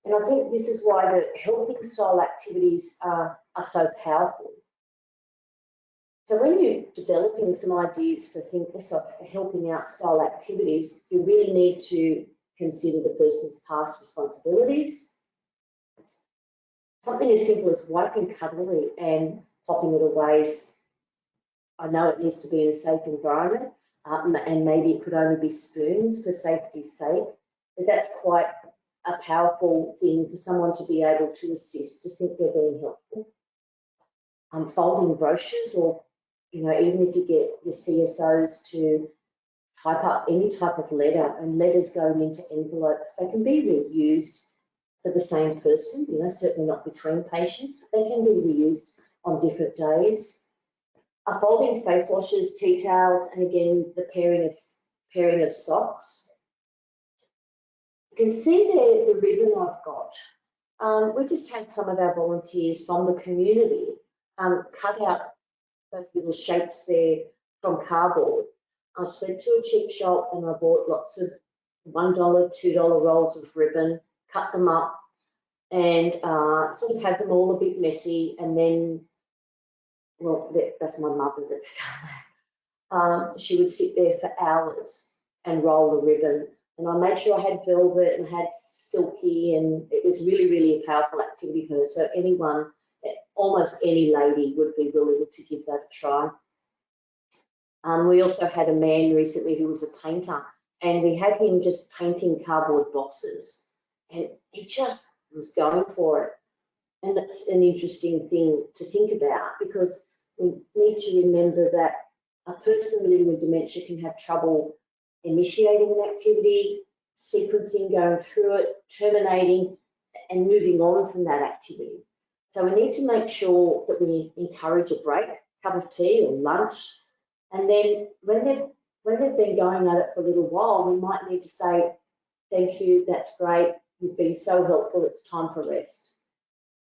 And I think this is why the helping style activities are so powerful. So when you're developing some ideas for helping out style activities, you really need to consider the person's past responsibilities. Something as simple as wiping cutlery and popping it away. I know it needs to be in a safe environment, and maybe it could only be spoons for safety's sake, but that's quite a powerful thing for someone to be able to assist, to think they're being helpful. Folding brochures, or even if you get your CSOs to type up any type of letter, and letters going into envelopes, they can be reused for the same person, certainly not between patients, but they can be reused on different days. Folding face washes, tea towels, and again, the pairing of socks. You can see there the ribbon I've got. We just had some of our volunteers from the community cut out those little shapes there from cardboard. I just went to a cheap shop and I bought lots of $1, $2 rolls of ribbon, cut them up, and sort of had them all a bit messy. And then, well, that's my mother that's done that. She would sit there for hours and roll the ribbon. And I made sure I had velvet and had silky, and it was really, really a powerful activity for her. So anyone, almost any lady would be willing to give that a try. We also had a man recently who was a painter, and we had him just painting cardboard boxes, and he just was going for it. And that's an interesting thing to think about, because we need to remember that a person living with dementia can have trouble initiating an activity, sequencing, going through it, terminating, and moving on from that activity. So we need to make sure that we encourage a break, cup of tea or lunch, and then when they've been going at it for a little while, we might need to say, thank you, that's great, you've been so helpful, it's time for rest.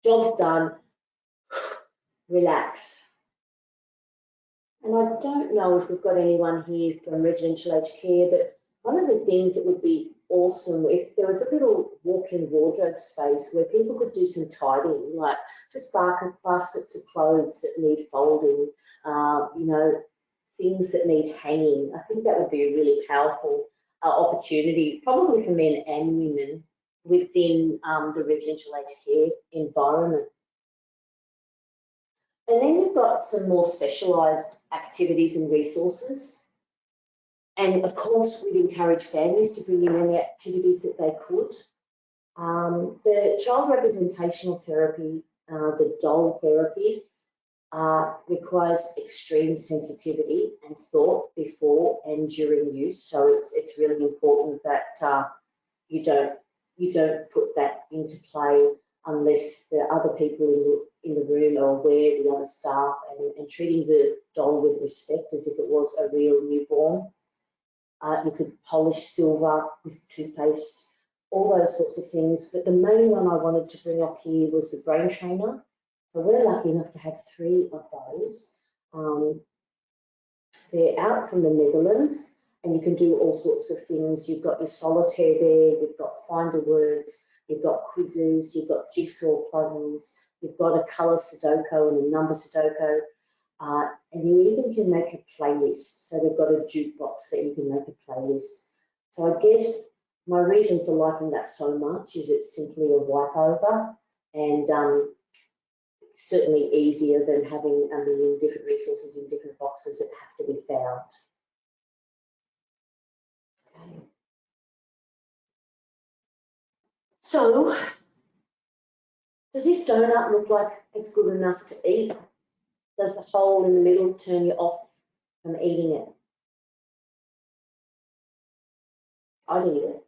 Job's done, relax. And I don't know if we've got anyone here from residential aged care, but one of the things that would be awesome if there was a little walk-in wardrobe space where people could do some tidying, like just baskets of clothes that need folding, things that need hanging. I think that would be a really powerful opportunity, probably for men and women, within the residential aged care environment. And then we've got some more specialised activities and resources. And of course, we'd encourage families to bring in any activities that they could. The child representational therapy, the doll therapy, requires extreme sensitivity and thought before and during use. So it's really important that you don't put that into play unless the other people in the room are aware, the other staff, and treating the doll with respect as if it was a real newborn. You could polish silver with toothpaste, all those sorts of things. But the main one I wanted to bring up here was the brain trainer. So we're lucky enough to have 3 of those. They're out from the Netherlands, and you can do all sorts of things. You've got your solitaire there, you've got find the words, you've got quizzes, you've got jigsaw puzzles, you've got a colour Sudoku and a number Sudoku, and you even can make a playlist. So they've got a jukebox that you can make a playlist. So I guess my reason for liking that so much is it's simply a wipe over, and certainly easier than having a million different resources in different boxes that have to be found. Okay. So, does this donut look like it's good enough to eat? Does the hole in the middle turn you off from eating it? I'd eat it.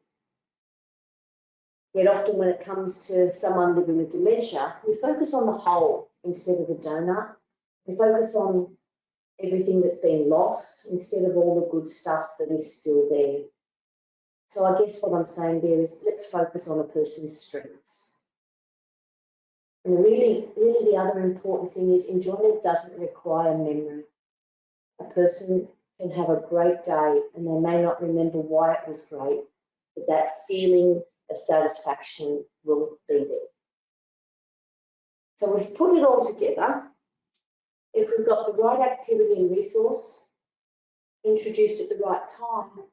Yet often when it comes to someone living with dementia, we focus on the whole instead of the donut. We focus on everything that's been lost instead of all the good stuff that is still there. So I guess what I'm saying there is let's focus on a person's strengths. And really the other important thing is enjoyment doesn't require memory. A person can have a great day and they may not remember why it was great, but that feeling of satisfaction will be there. So we've put it all together. If we've got the right activity and resource introduced at the right time,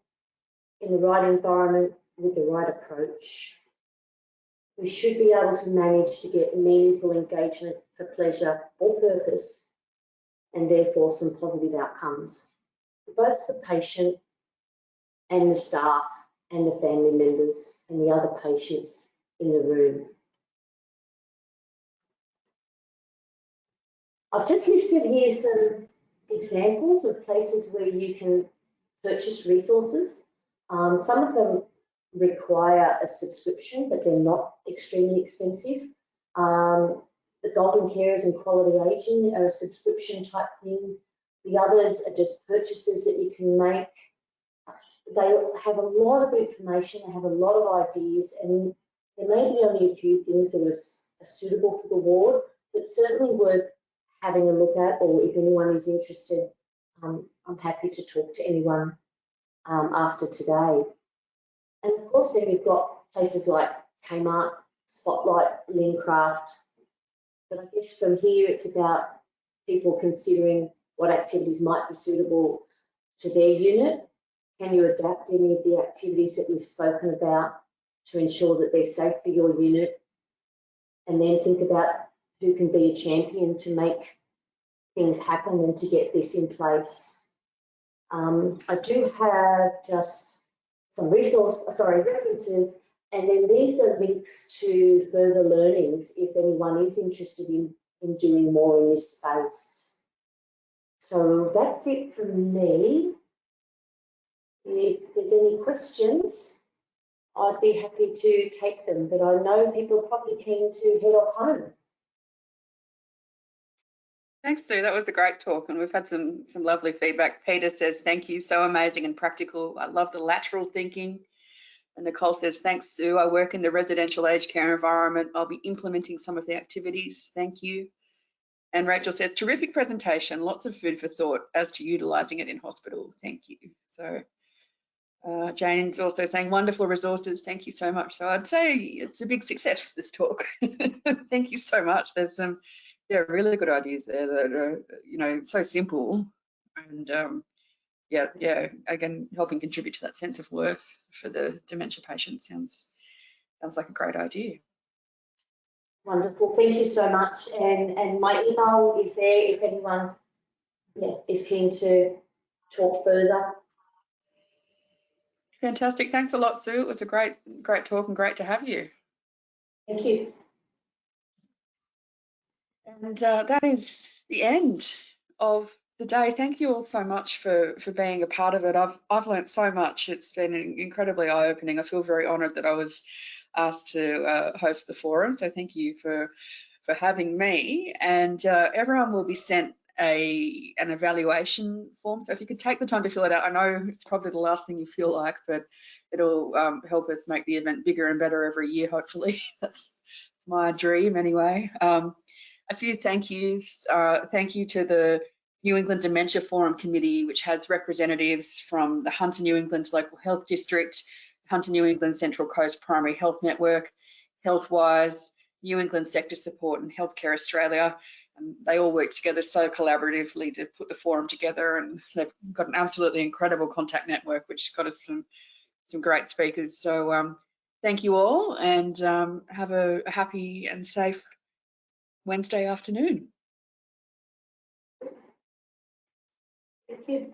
in the right environment, with the right approach, we should be able to manage to get meaningful engagement for pleasure or purpose, and therefore some positive outcomes for both the patient and the staff and the family members and the other patients in the room. I've just listed here some examples of places where you can purchase resources. Some of them require a subscription, but they're not extremely expensive. The Golden Carers and Quality Aging are a subscription type thing. The others are just purchases that you can make. They have a lot of information, they have a lot of ideas, and there may be only a few things that are suitable for the ward, but certainly worth having a look at, or if anyone is interested, I'm happy to talk to anyone after today. And of course, then we've got places like Kmart, Spotlight, Lincraft. But I guess from here, it's about people considering what activities might be suitable to their unit. Can you adapt any of the activities that we've spoken about to ensure that they're safe for your unit? And then think about who can be a champion to make things happen and to get this in place. I do have just some references, and then these are links to further learnings if anyone is interested in doing more in this space. So that's it from me. If there's any questions, I'd be happy to take them, but I know people are probably keen to head off home. Thanks, Sue. That was a great talk, and we've had some lovely feedback. Peter says, thank you, so amazing and practical. I love the lateral thinking. And Nicole says, thanks, Sue. I work in the residential aged care environment. I'll be implementing some of the activities. Thank you. And Rachel says, terrific presentation. Lots of food for thought as to utilising it in hospital. Thank you. So Jane's also saying, wonderful resources. Thank you so much. So I'd say it's a big success, this talk. Thank you so much. There's some really good ideas there that are, so simple, and again, helping contribute to that sense of worth for the dementia patient sounds sounds like a great idea. Wonderful, thank you so much. And my email is there if anyone is keen to talk further. Fantastic. Thanks a lot, Sue. It was a great talk and great to have you. Thank you. And that is the end of the day. Thank you all so much for being a part of it. I've learned so much. It's been incredibly eye-opening. I feel very honoured that I was asked to host the forum. So thank you for having me. And everyone will be sent an evaluation form. So if you could take the time to fill it out, I know it's probably the last thing you feel like, but it'll help us make the event bigger and better every year, hopefully. That's my dream anyway. A few thank yous. Thank you to the New England Dementia Forum Committee, which has representatives from the Hunter New England Local Health District, Hunter New England Central Coast Primary Health Network, HealthWise, New England Sector Support and Healthcare Australia. And they all work together so collaboratively to put the forum together, and they've got an absolutely incredible contact network, which got us some great speakers. So thank you all, and have a happy and safe Wednesday afternoon. Thank you.